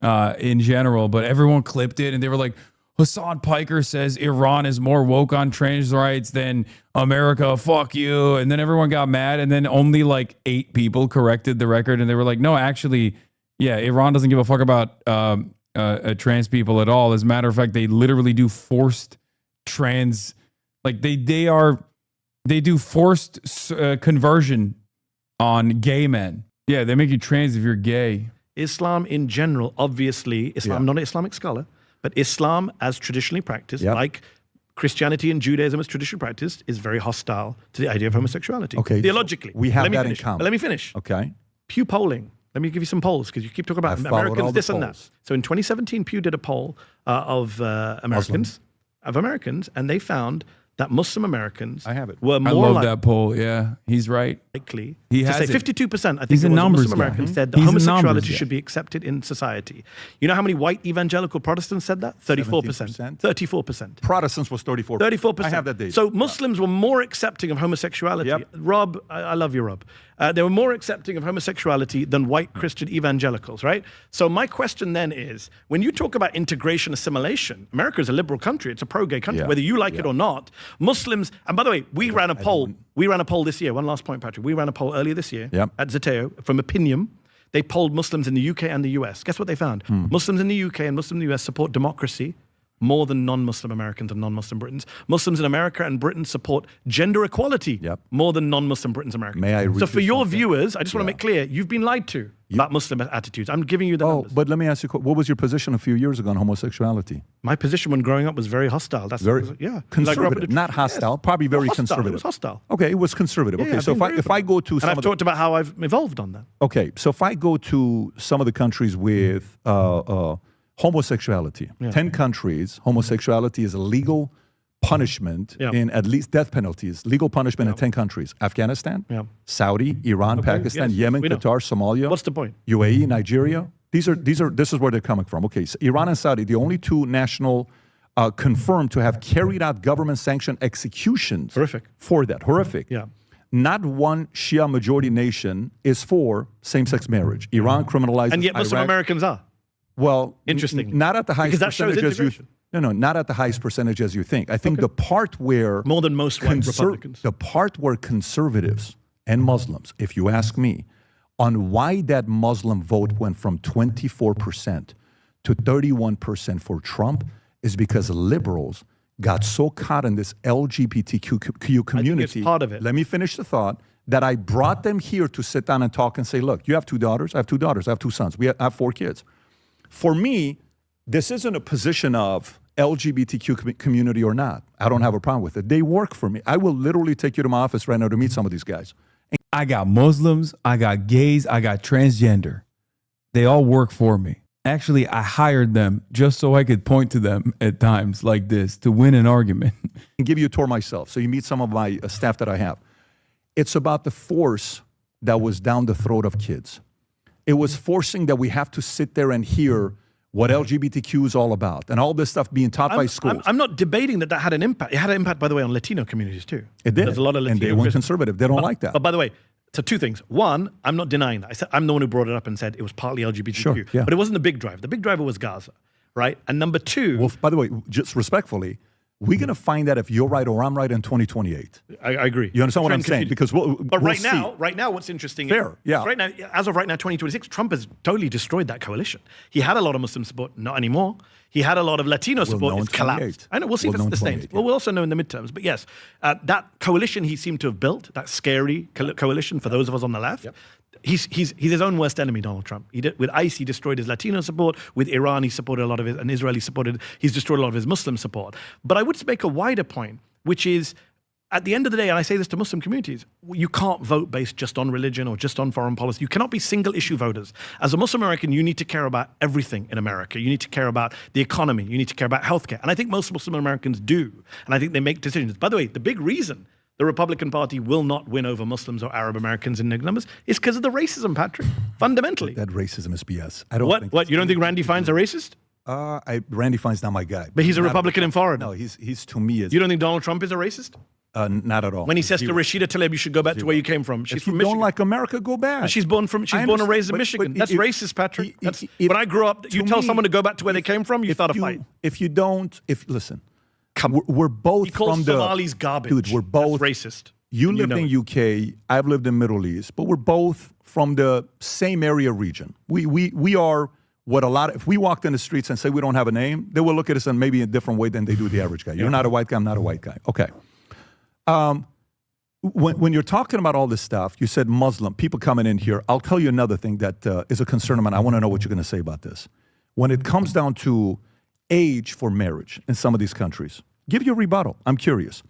in general, but everyone clipped it and they were like, Hasan Piker says Iran is more woke on trans rights than America. Fuck you. And then everyone got mad. And then only like 8 people corrected the record. And they were like, no, actually, yeah, Iran doesn't give a fuck about trans people at all. As a matter of fact, they literally do forced trans, like they do forced conversion on gay men. Yeah, they make you trans if you're gay. Islam in general, obviously, I'm not an Islamic scholar, but Islam as traditionally practiced, like Christianity and Judaism as traditionally practiced, is very hostile to the idea of homosexuality. Okay. Theologically. We have Let me that finish. in common. Let me finish. Okay. Pew polling. Let me give you some polls because you keep talking about I've followed all Americans, the this and that. polls. So in 2017, Pew did a poll of Americans, and they found that Muslim Americans were more I love that poll. Yeah, he's right. likely He to has say it. 52%, I think He's it a was, numbers Muslim guy. Americans said that He's a numbers homosexuality guy. should be accepted in society. You know how many white evangelical Protestants said that? 34%. 34%. Protestants was 34%. 34%. I have that data. So Muslims were more accepting of homosexuality. Rob, I love you, Rob. They were more accepting of homosexuality than white Christian evangelicals, right? So my question then is, when you talk about integration, assimilation, America is a liberal country. It's a pro-gay country, whether you like it or not. Muslims, and by the way, we ran a poll. We ran a poll this year. One last point, Patrick. We ran a poll earlier this year at Zeteo from Opinium. They polled Muslims in the UK and the US. Guess what they found? Muslims in the UK and Muslims in the US support democracy more than non-Muslim Americans and non-Muslim Britons. Muslims in America and Britain support gender equality more than non-Muslim Britons and Americans. May I read so for your something? viewers, I just want to make clear, you've been lied to about Muslim attitudes. I'm giving you the numbers. But let me ask you, what was your position a few years ago on homosexuality? My position when growing up was very hostile. That's Very conservative, not hostile, probably very hostile. conservative. It was hostile. Okay, it was conservative. Okay, so if I go to and some I've of the, talked about how I've evolved on that. okay, so if I go to some of the countries with homosexuality, 10 countries, homosexuality is a legal punishment in at least death penalties, legal punishment in 10 countries. Afghanistan, Saudi, Iran, Pakistan, Yemen, Qatar, Somalia. What's the point? UAE, Nigeria. This is where they're coming from. Okay, so Iran and Saudi, the only two national confirmed to have carried out government-sanctioned executions for that. Horrific. Yeah. Not one Shia majority nation is for same-sex marriage. Iran criminalizes And yet Muslim Iraq. Americans are. Well, interesting. Not at the highest Because that shows percentage as you. integration. No, not at the highest percentage as you think. I think the part where more than most white Republicans, the part where conservatives and Muslims, if you ask me, on why that Muslim vote went from 24% to 31% for Trump, is because liberals got so caught in this LGBTQ community. I think it's part of it. Let me finish the thought. That I brought them here to sit down and talk and say, look, you have 2 daughters, I have 2 daughters, I have 2 sons, I have 4 kids. For me, this isn't a position of LGBTQ community or not. I don't have a problem with it. They work for me. I will literally take you to my office right now to meet some of these guys. I got Muslims, I got gays, I got transgender. They all work for me. Actually, I hired them just so I could point to them at times like this to win an argument. And give you a tour myself. So you meet some of my staff that I have. It's about the force that was down the throat of kids. It was forcing that we have to sit there and hear what LGBTQ is all about and all this stuff being taught by schools. I'm not debating that had an impact. It had an impact, by the way, on Latino communities too. It did. There's a lot of Latino and they went conservative. They don't like that. But by the way, so 2 things. One, I'm not denying that. I said I'm the one who brought it up and said it was partly LGBTQ. Sure, yeah. But it wasn't the big driver. The big driver was Gaza, right? And number 2. Well, by the way, just respectfully, we're going to find out if you're right or I'm right in 2028. I agree. You understand what I'm saying? Because we'll right see. now, what's interesting Fair, is right now, as of right now, 2026, Trump has totally destroyed that coalition. He had a lot of Muslim support, not anymore. He had a lot of Latino support. It's collapsed. I know. We'll see if it's the same. Well, we'll also know in the midterms. But yes, that coalition he seemed to have built, that scary coalition for those of us on the left. He's his own worst enemy, Donald Trump. With ICE, he destroyed his Latino support. With Iran, he supported a lot of it, and Israel, he's destroyed a lot of his Muslim support. But I would make a wider point, which is, at the end of the day, and I say this to Muslim communities, you can't vote based just on religion or just on foreign policy. You cannot be single issue voters. As a Muslim American, you need to care about everything in America. You need to care about the economy. You need to care about healthcare. And I think most Muslim Americans do. And I think they make decisions. By the way, the big reason the Republican Party will not win over Muslims or Arab Americans in numbers is because of the racism, Patrick. Fundamentally. That racism is BS. I don't think What? You don't think Randy Fine's a racist? Randy Fine's not my guy. But he's a Republican in foreign. No, he's to me is. You don't think Donald Trump is a racist? Not at all. When he says to Rashida Tlaib, you should go back to where you came from. She's if from you Michigan. don't like America, go back. She's born and raised in Michigan. That's racist, Patrick. When I grew up, you tell someone to go back to where they came from, you start a fight. Listen, we're both from the Somalis garbage. Dude, we're both That's racist. You lived in UK. I've lived in Middle East, but we're both from the same area region. We are what a lot of, if we walked in the streets and say we don't have a name, they will look at us in maybe a different way than they do the average guy. You're not a white guy, I'm not a white guy. Okay. When you're talking about all this stuff, you said Muslim, people coming in here. I'll tell you another thing that is a concern of mine. I want to know what you're going to say about this. When it comes down to age for marriage in some of these countries, give you a rebuttal. I'm curious.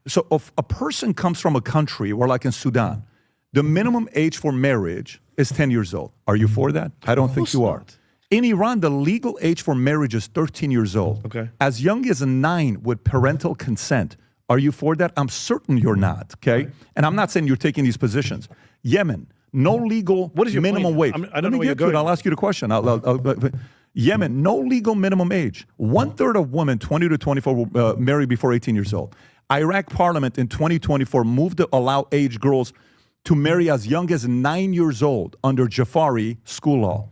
So if a person comes from a country, or like in Sudan, the minimum age for marriage is 10 years old. Are you for that? I don't think you are. In Iran, the legal age for marriage is 13 years old. Okay. As young as 9 with parental consent. Are you for that? I'm certain you're not, okay? Right. And I'm not saying you're taking these positions. Yemen, no legal minimum wage. I don't know where you're going. I'll ask you the question. Yemen, no legal minimum age. 1/3 of women 20 to 24 will marry before 18 years old. Iraq parliament in 2024 moved to allow age girls to marry as young as 9 years old under Jafari school law.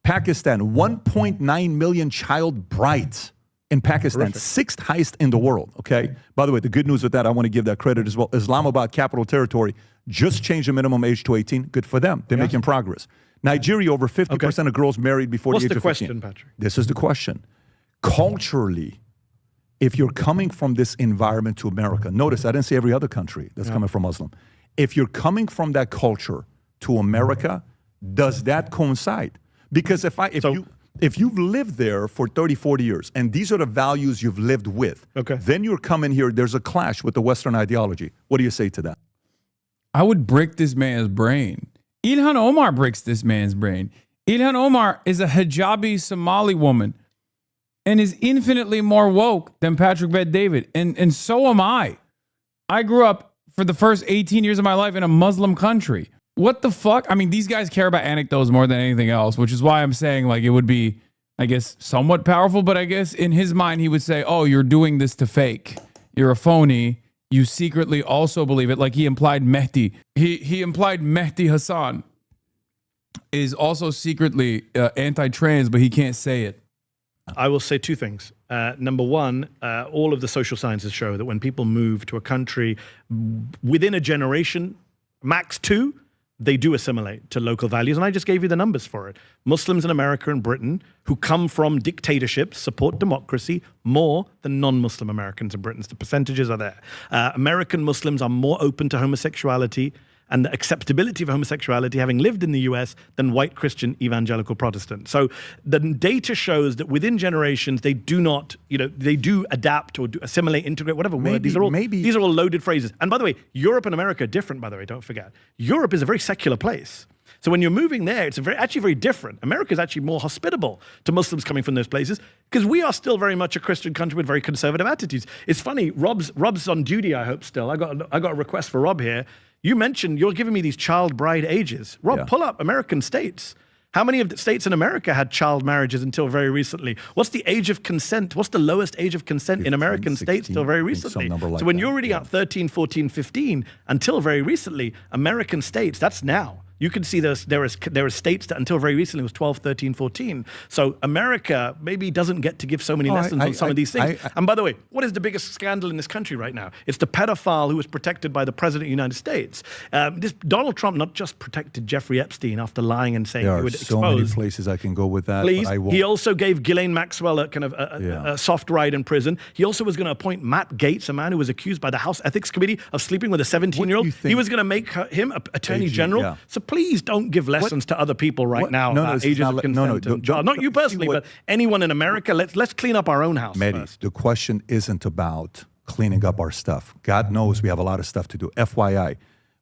Pakistan, 1.9 million child brides in Pakistan, Terrific. sixth highest in the world, okay? By the way, the good news with that, I want to give that credit as well. Islamabad, Capital Territory, just changed the minimum age to 18. Good for them. They're making progress. Nigeria, over 50% of girls married before What's the age the of 15. question, Patrick? This is the question. Culturally, if you're coming from this environment to America, notice I didn't say every other country that's coming from Muslim. If you're coming from that culture to America, does that coincide? Because if you've lived there for 30, 40 years, and these are the values you've lived with, then you're coming here, there's a clash with the Western ideology. What do you say to that? I would break this man's brain. Ilhan Omar breaks this man's brain. Ilhan Omar is a hijabi Somali woman and is infinitely more woke than Patrick Bet-David. And so am I. I grew up for the first 18 years of my life in a Muslim country. What the fuck? I mean, these guys care about anecdotes more than anything else, which is why I'm saying like it would be, I guess, somewhat powerful. But I guess in his mind, he would say, oh, you're doing this to fake. You're a phony. You secretly also believe it. Like he implied Mehdi. He implied Mehdi Hasan is also secretly anti-trans, but he can't say it. I will say two things. Number one, all of the social sciences show that when people move to a country within a generation, max two, they do assimilate to local values. And I just gave you the numbers for it. Muslims in America and Britain who come from dictatorships support democracy more than non-Muslim Americans in Britain. The percentages are there. American Muslims are more open to homosexuality and the acceptability of homosexuality, having lived in the US, than white Christian evangelical Protestant. So the data shows that within generations, they do not, they do adapt or do assimilate, integrate, whatever word. These are all loaded phrases. And by the way, Europe and America are different, by the way, don't forget. Europe is a very secular place. So when you're moving there, it's actually very different. America is actually more hospitable to Muslims coming from those places because we are still very much a Christian country with very conservative attitudes. It's funny, Rob's on duty, I hope still. I got a request for Rob here. You mentioned you're giving me these child bride ages. Rob, pull up American states. How many of the states in America had child marriages until very recently? What's the age of consent? What's the lowest age of consent in American states till very recently? So when you're reading out 13, 14, 15, until very recently, American states, that's now. You can see there are states that until very recently was 12, 13, 14. So America maybe doesn't get to give so many lessons on some of these things. And by the way, what is the biggest scandal in this country right now? It's the pedophile who was protected by the President of the United States. Donald Trump not just protected Jeffrey Epstein after lying and saying he would expose. There are so many places I can go with that. Please. But I won't. He also gave Ghislaine Maxwell a soft ride in prison. He also was going to appoint Matt Gaetz, a man who was accused by the House Ethics Committee of sleeping with a 17-year-old. He was going to make him Attorney General. Yeah. So please don't give lessons to other people now about ages of consent. Not you personally, but anyone in America. Let's clean up our own house first. The question isn't about cleaning up our stuff. God knows we have a lot of stuff to do. FYI,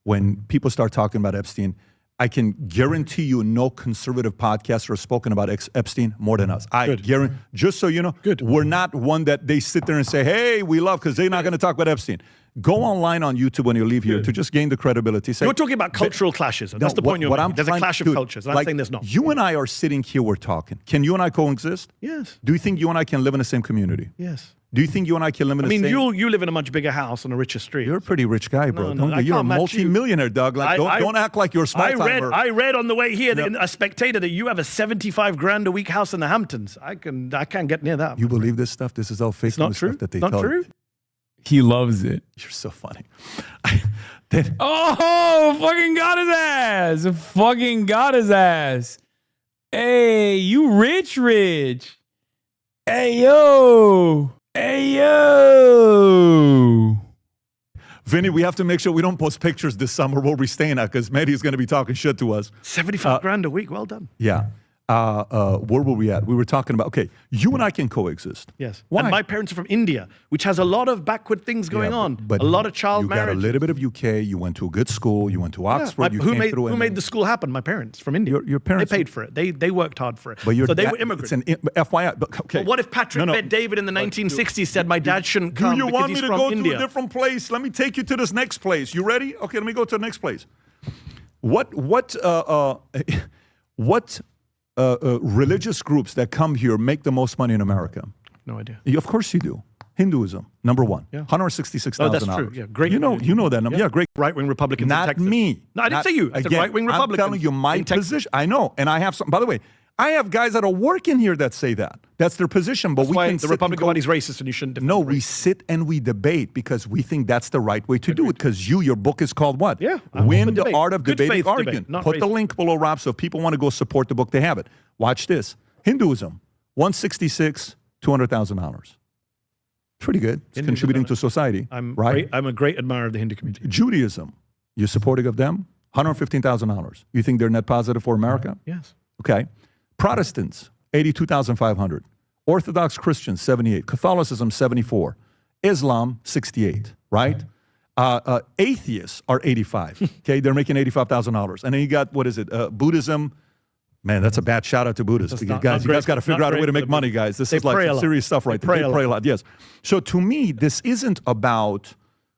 when people start talking about Epstein, I can guarantee you no conservative podcaster has spoken about Epstein more than us. I guarantee, just so you know, we're not one that they sit there and say, hey, we love, because they're not going to talk about Epstein. Go online on YouTube when you leave here to just gain the credibility. Say, you're talking about cultural clashes. That's the point you're making. There's a clash of cultures. I'm saying there's not. You and I are sitting here, we're talking. Can you and I coexist? Yes. Do you think you and I can live in the same community? Yes. Do you think you and I can live in the same? I mean, you live in a much bigger house on a richer street. You're a pretty rich guy, bro. You're a multi-millionaire, Doug. Like, don't act like you're a small timer. I read on the way here in a Spectator that you have a 75 grand a week house in the Hamptons. I can't get near that. You believe this stuff? This is all fake news stuff that they tell you. He loves it. You're so funny. Fucking got his ass. Fucking got his ass. Hey, you rich. Hey, yo. Vinny, we have to make sure we don't post pictures this summer where we're staying at because Mehdi's going to be talking shit to us. 75 grand a week. Well done. Yeah. Where were we at? We were talking about, okay, you and I can coexist. Yes. Why? And my parents are from India, which has a lot of backward things going on. But a lot of child marriage. You got a little bit of UK. You went to a good school. You went to Oxford. Who made the school happen? My parents from India. Your parents. They paid for it. They worked hard for it. But so they were immigrants. It's an FYI. But, okay. But what if Patrick Bet-David in the 1960s said my dad shouldn't come because he's from India? Do you want me to go to a different place? Let me take you to this next place. You ready? Okay, let me go to the next place. What religious groups that come here make the most money in America? No idea. Of course you do. Hinduism, number one, Yeah. $166,000. Oh, that's true. Yeah, great. You know that number. Yeah, great. Right-wing Republicans in Not Texas. me. No, I didn't say you. I said Again, right-wing Republicans. I'm telling you my in Texas. position. I know, and I have some. By the way, I have guys that are working here that say that. That's their position. But That's why can the sit Republican and go, Party's racist, and you shouldn't. No, we sit and we debate because we think that's the right way to do it. Because your book is called what? Yeah, I'm Win open the debate. Art of Good Debating faith Arguing. debate, not Put the racist. link below, Rob, so if people want to go support the book, they have it. Watch this. Hinduism, 166, $200,000. Pretty good. It's contributing to society, right? I'm a great admirer of the Hindu community. Judaism, you're supportive of them? $115,000. You think they're net positive for America? Yes. Okay. Protestants, 82,500. Orthodox Christians, 78. Catholicism, 74. Islam, 68. Right? Atheists are 85. Okay, they're making $85,000. And then you got Buddhism. Man, that's a bad shout out to Buddhists. You guys got to figure out a way to make money, guys. This is like some serious stuff right there. They pray a lot. Yes. So to me, this isn't about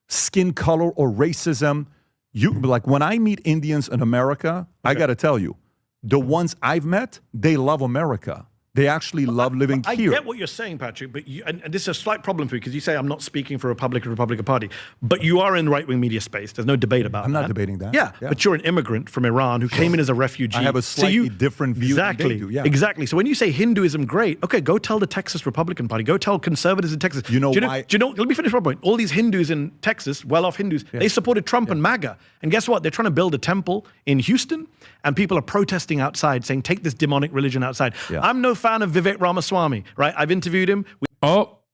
skin color or racism. Like when I meet Indians in America, I got to tell you, the ones I've met, they love America. They actually love living here. I get what you're saying, Patrick, but and this is a slight problem for you because you say I'm not speaking for Republican Party, but you are in right-wing media space. There's no debate about that. I'm not debating that. Yeah, but you're an immigrant from Iran who came in as a refugee. I have a slightly different view Exactly. than they do. Yeah. Exactly. So when you say Hinduism, great. Okay, go tell the Texas Republican Party. Go tell conservatives in Texas. You know why? Let me finish my point. All these Hindus in Texas, well-off Hindus, they supported Trump and MAGA. And guess what? They're trying to build a temple in Houston, and people are protesting outside saying, take this demonic religion outside. Yeah. I'm no fan of Vivek Ramaswamy, right? I've interviewed him.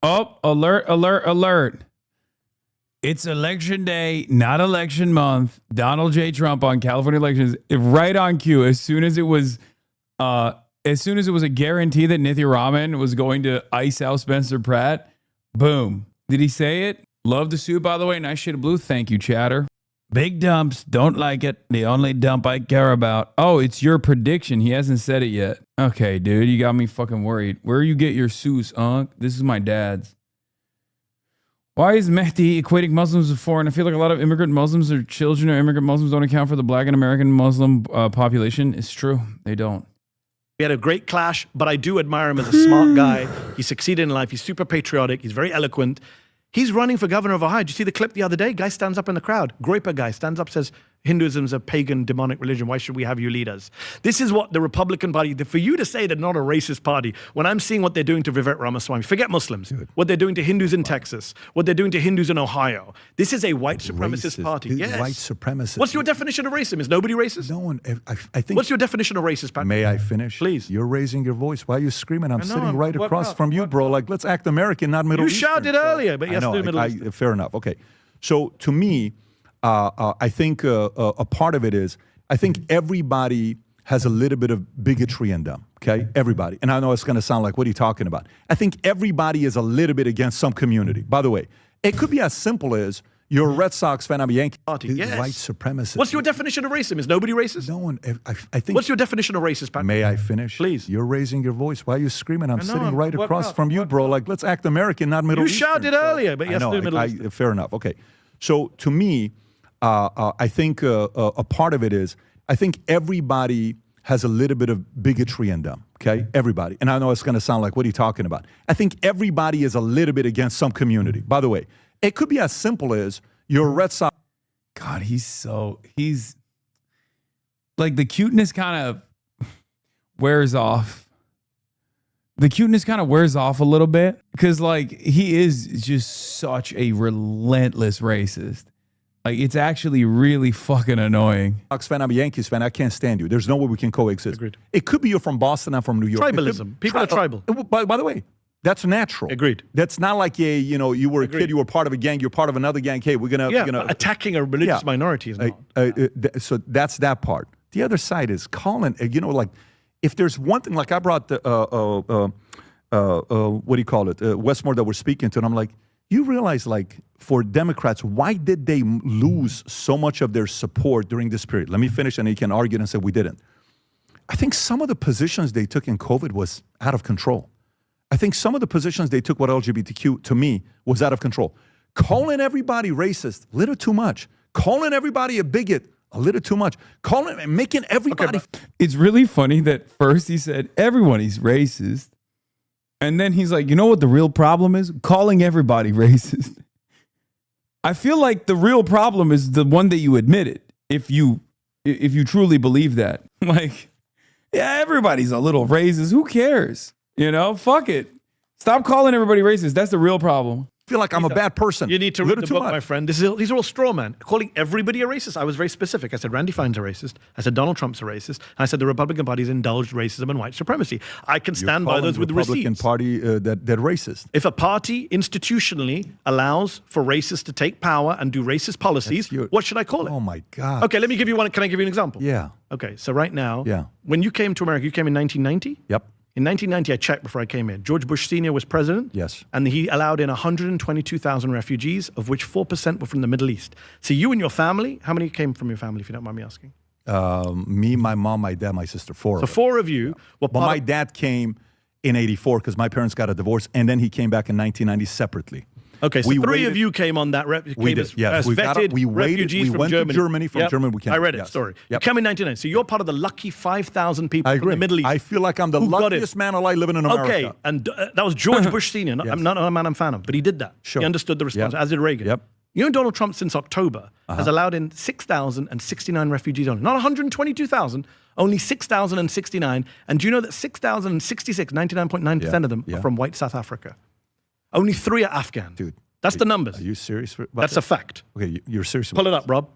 Alert. It's election day, not election month. Donald J. Trump on California elections, right on cue. As soon as it was a guarantee that Nithi Raman was going to ice out Spencer Pratt, boom. Did he say it? Love the suit, by the way. Nice shade of blue. Thank you, chatter. Big dumps. Don't like it. The only dump I care about. Oh, it's your prediction. He hasn't said it yet. Okay, dude. You got me fucking worried. Where you get your suits, This is my dad's. Why is Mehdi equating Muslims with foreign? I feel like a lot of immigrant Muslims or children of immigrant Muslims don't account for the black and American Muslim population. It's true. They don't. We had a great clash, but I do admire him as a smart guy. He succeeded in life. He's super patriotic. He's very eloquent. He's running for governor of Ohio. Did you see the clip the other day? Guy stands up in the crowd. Groiper guy stands up, says, Hinduism is a pagan, demonic religion. Why should we have you lead us? This is what the Republican Party, for you to say they're not a racist party, when I'm seeing what they're doing to Vivek Ramaswamy, forget Muslims, what they're doing to Hindus in Texas, what they're doing to Hindus in Ohio. This is a white supremacist party. Yes. White supremacist. What's your definition of racism? Is nobody racist? No one. I think. What's your definition of racist, Patrick? May I finish? Please. You're raising your voice. Why are you screaming? I'm sitting I'm- right what across about? from you, bro. Like, let's act American, not Middle You Eastern. shouted earlier, but I yes, know, do Middle Eastern. fair enough. Okay. So to me, I think a part of it is I think everybody has a little bit of bigotry in them. Okay, everybody. And I know it's going to sound like, what are you talking about? I think everybody is a little bit against some community. By the way, it could be as simple as you're a Red Sox fan, I'm a Yankee. Yes. White supremacist. What's your definition of racism? Is nobody racist? No one. I think. What's your definition of racist, Patrick? May I finish? Please. You're raising your voice. Why are you screaming? I'm I know, sitting right what across about? from you, bro. Like, let's act American, not Middle You Eastern. shouted earlier, but yes, I know, do Middle Eastern. fair enough. Okay. So to me, I think a part of it is I think everybody has a little bit of bigotry in them. Okay, everybody. And I know it's going to sound like, what are you talking about? I think everybody is a little bit against some community. By the way, it could be as simple as you're a Red Sox. God, he's like, the cuteness kind of wears off. The cuteness kind of wears off a little bit because, like, he is just such a relentless racist. Like, it's actually really fucking annoying. Sox fan, I'm a Yankees fan. I can't stand you. There's no way we can coexist. Agreed. It could be you're from Boston, I'm from New York. Tribalism. People are tribal. By the way, that's natural. Agreed. That's not like you were a kid, you were part of a gang, you're part of another gang. Hey, we're gonna attacking a religious minority is not. So that's that part. The other side is calling. Like, if there's one thing, like I brought the what do you call it, Westmore that we're speaking to, and I'm like, you realize, like, for Democrats, why did they lose so much of their support during this period? Let me finish, and you can argue and say we didn't. I think some of the positions they took in COVID was out of control. I think some of the positions they took with LGBTQ, to me, was out of control. Calling everybody racist, a little too much. Calling everybody a bigot, a little too much. Calling and making everybody. It's really funny that first he said everyone is racist, And then he's like, you know what the real problem is? Calling everybody racist. I feel like the real problem is the one that you admitted. If you truly believe that. Like, yeah, everybody's a little racist. Who cares? You know, fuck it. Stop calling everybody racist. That's the real problem. I feel like I'm a bad person. You need to read the book, my friend. These are all straw men. Calling everybody a racist. I was very specific. I said Randy Fine's a racist. I said Donald Trump's a racist. I said the Republican Party's indulged racism and white supremacy. I can stand by those with the Republican receipts. Party that racist. If a party institutionally allows for racists to take power and do racist policies, what should I call it? Oh my God. Okay, let me give you one. Can I give you an example? Yeah. Okay, so right now, when you came to America, you came in 1990? Yep. In 1990, I checked before I came in. George Bush Sr. was president. Yes. And he allowed in 122,000 refugees, of which 4% were from the Middle East. So you and your family, how many came from your family, if you don't mind me asking? Me, my mom, my dad, my sister, four. So four of you were But my dad came in 84 because my parents got a divorce, and then he came back in 1990 separately. Okay, so three of you came on that. We did, yes. As vetted we refugees from went Germany. to Germany. From Germany, we came. I read it. Story. You came in 1990. So you're part of the lucky 5,000 people from the Middle East. I feel like I'm the luckiest man alive living in America. Okay, and that was George Bush Sr. I'm not a man I'm a fan of, but he did that. Sure. He understood the response, as did Reagan. Yep. You know, Donald Trump, since October, has allowed in 6,069 refugees only. Not 122,000, only 6,069. And do you know that 6,066, 99.9% of them, are from white South Africa? Only 3 are Afghan. Dude. That's the numbers. Are you serious? That's a fact. Okay, you're serious. Pull it up, Rob.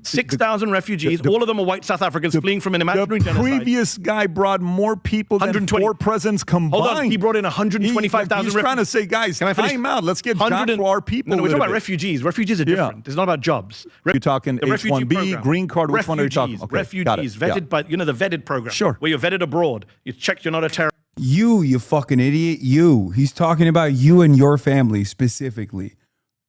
6,000 refugees, all of them are white South Africans fleeing from an imaginary genocide. The previous guy brought more people than 4 presidents combined. Hold on, he brought in 125,000 refugees. He's trying to say, guys, time out. Let's get jobs for our people. No, we're talking about refugees. Refugees are different. It's not about jobs. You're talking H-1B, green card, which one are you talking? Okay, refugees, vetted by, the vetted program. Sure. Where you're vetted abroad. You check you're not a terrorist. You fucking idiot. You. He's talking about you and your family specifically.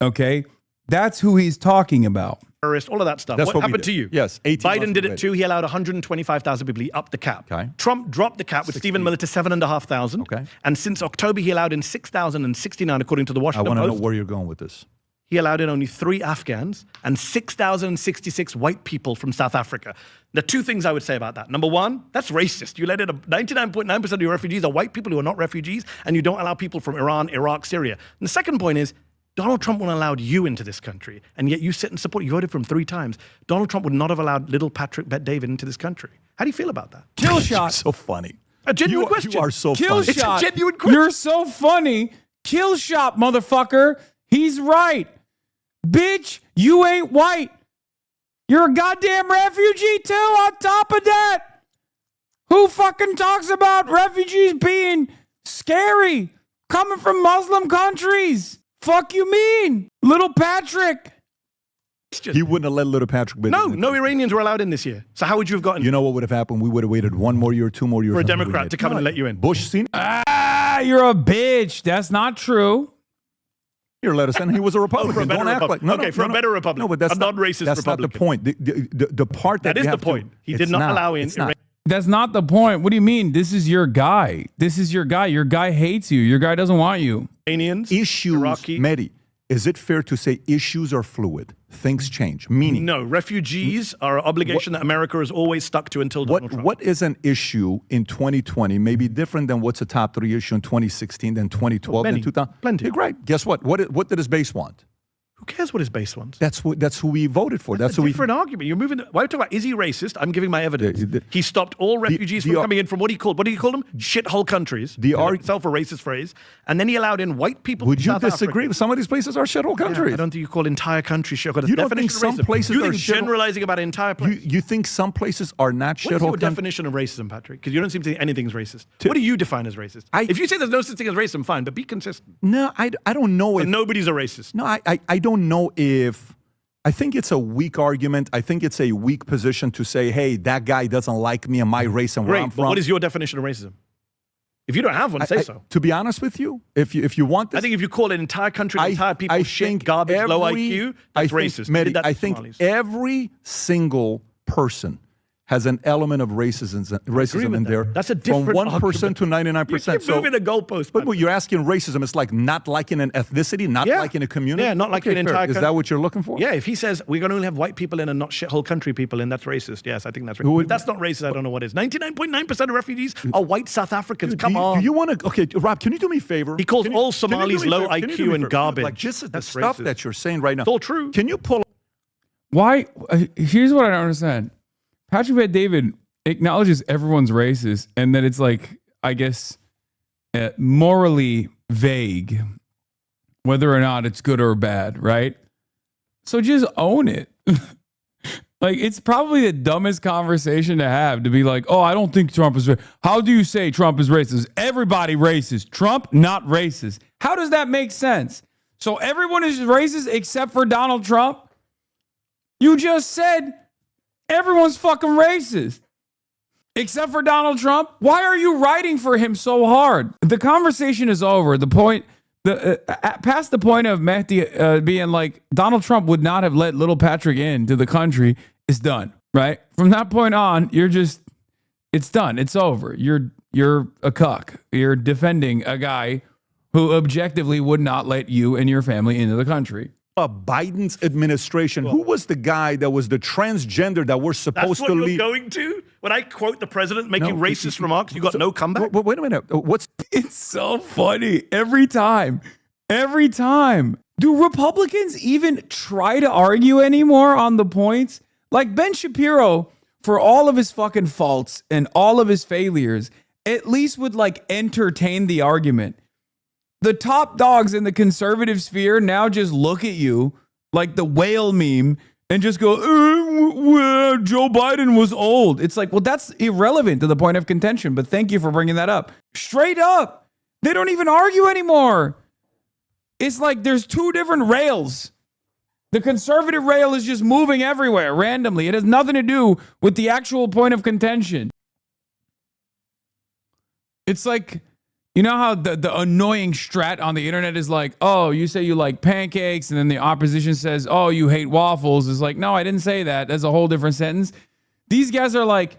Okay? That's who he's talking about. All of that stuff. That's what happened to you? Yes. Biden did it too. He allowed 125,000 people. He upped the cap. Okay. Trump dropped the cap with Stephen Miller to 7,500. Okay. And since October, he allowed in 6,069, according to the Washington Post. I want to know where you're going with this. He allowed in only 3 Afghans and 6,066 white people from South Africa. There are 2 things I would say about that. Number one, that's racist. You let in 99.9% of your refugees are white people who are not refugees, and you don't allow people from Iran, Iraq, Syria. And the second point is, Donald Trump wouldn't have allowed you into this country, and yet you sit and support. You voted for him 3 times. Donald Trump would not have allowed little Patrick Bet-David into this country. How do you feel about that? Kill shot. So funny. A genuine question. You are so Kill funny. shot. It's a genuine question. You're so funny. Kill shot, motherfucker. He's right. Bitch, you ain't white. You're a goddamn refugee too, on top of that. Who fucking talks about refugees being scary? Coming from Muslim countries. Fuck you mean? Little Patrick. He wouldn't have let little Patrick be. No Iranians were allowed in this year. So how would you have gotten? You know what would have happened? We would have waited 1 more year, 2 more years. For a Democrat to come and let you in. Bush Sr. You're a bitch. That's not true. Here, let us in. He was a Republican. For a better Don't act like a better Republican. No, but that's a non-racist That's Republican. not the point. The part that is you the have point. To, He did not allow in Iran. That's not the point. What do you mean? This is your guy. This is your guy. Your guy hates you. Your guy doesn't want you. Iranians, issues, Iraqi. Mehdi, is it fair to say issues are fluid? Things change. Meaning, no, refugees are an obligation that America has always stuck to until Donald Trump. What is an issue in 2020 maybe different than what's a top 3 issue in 2016, then 2012, then 2000? Plenty. You're right. Guess what? What did his base want? Who cares what his base wants? That's who we voted for. That's a different argument. You're moving. Why are you talking about? Is he racist? I'm giving my evidence. He stopped all refugees from coming in from what do you call them? Shithole countries. Itself a racist phrase. And then he allowed in white people. Would you South disagree? Africa. Some of these places are shithole countries. I don't think you call entire countries shithole. You don't think some places you are think generalizing about an entire place? You think some places are not shithole countries? What is your definition of racism, Patrick? Because you don't seem to think anything's racist. What do you define as racist? If you say there's no such thing as racism, fine, but be consistent. No, I don't know if nobody's a racist. No, I don't know if. I think it's a weak argument. I think it's a weak position to say, hey, that guy doesn't like me and my race and where I'm from. But what is your definition of racism? If you don't have one, say so. To be honest with you, if you want this, I think if you call an entire country, entire people shit, garbage, low IQ, that's racist. I think every single person has an element of racism in there. That's a different from 1% argument. to 99%. You're moving the goalpost. But you're asking racism. It's like not liking an ethnicity, not liking a community. Yeah, not liking an entire Is that what you're looking for? Yeah, if he says we're going to only have white people in and not shithole country people in, that's racist. Yes, I think that's racist. If that's not racist, I don't know what is. 99.9% of refugees are white South Africans. Come on. Do you want to? Okay, Rob, can you do me a favor? He calls all Somalis low IQ and garbage. Like this is the stuff that you're saying right now. It's all true. Can you pull? Why? Here's what I don't understand. Patrick Bet-David acknowledges everyone's racist, and that it's like, I guess, morally vague whether or not it's good or bad, right? So just own it. Like, it's probably the dumbest conversation to have, to be like, oh, I don't think Trump is racist. How do you say Trump is racist? Everybody racist. Trump, not racist. How does that make sense? So everyone is racist except for Donald Trump? You just said everyone's fucking racist. Except for Donald Trump? Why are you writing for him so hard? The conversation is over. The point, past the point of Mehdi being like, Donald Trump would not have let little Patrick into the country, is done, right? From that point on, you're just, it's done. It's over. You're a cuck. You're defending a guy who objectively would not let you and your family into the country. Biden's administration, who was the guy that was the transgender that we're supposed to leave? That's what you're going to? When I quote the president making racist remarks, you got no comeback? Wait a minute. It's so funny. Every time. Do Republicans even try to argue anymore on the points? Like Ben Shapiro, for all of his fucking faults and all of his failures, at least would like entertain the argument. The top dogs in the conservative sphere now just look at you like the whale meme and just go, Joe Biden was old. It's like, well, that's irrelevant to the point of contention, but thank you for bringing that up. Straight up. They don't even argue anymore. It's like there's two different rails. The conservative rail is just moving everywhere randomly. It has nothing to do with the actual point of contention. It's like, you know how the annoying strat on the internet is like, oh, you say you like pancakes, and then the opposition says, oh, you hate waffles. It's like, no, I didn't say that. That's a whole different sentence. These guys are like,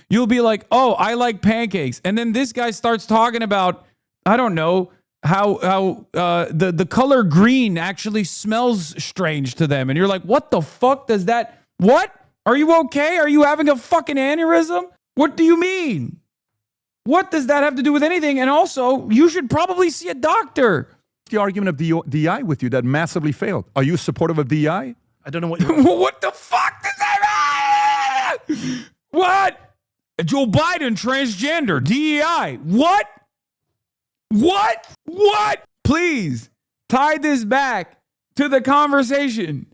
you'll be like, oh, I like pancakes. And then this guy starts talking about, I don't know, how the color green actually smells strange to them. And you're like, what the fuck does that, what? Are you okay? Are you having a fucking aneurysm? What do you mean? What does that have to do with anything? And also, you should probably see a doctor. The argument of DI with you that massively failed. Are you supportive of DI? I don't know what what the fuck does that mean? What? Joe Biden, transgender, DEI. What? Please tie this back to the conversation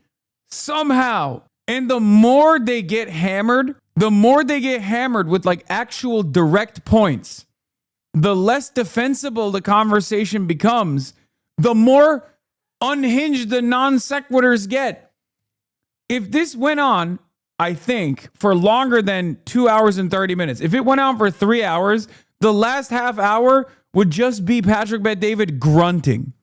somehow. And the more they get hammered with like actual direct points, the less defensible the conversation becomes, the more unhinged the non sequiturs get. If this went on, I think, for longer than 2 hours and 30 minutes, if it went on for 3 hours, the last half hour would just be Patrick Bet-David grunting.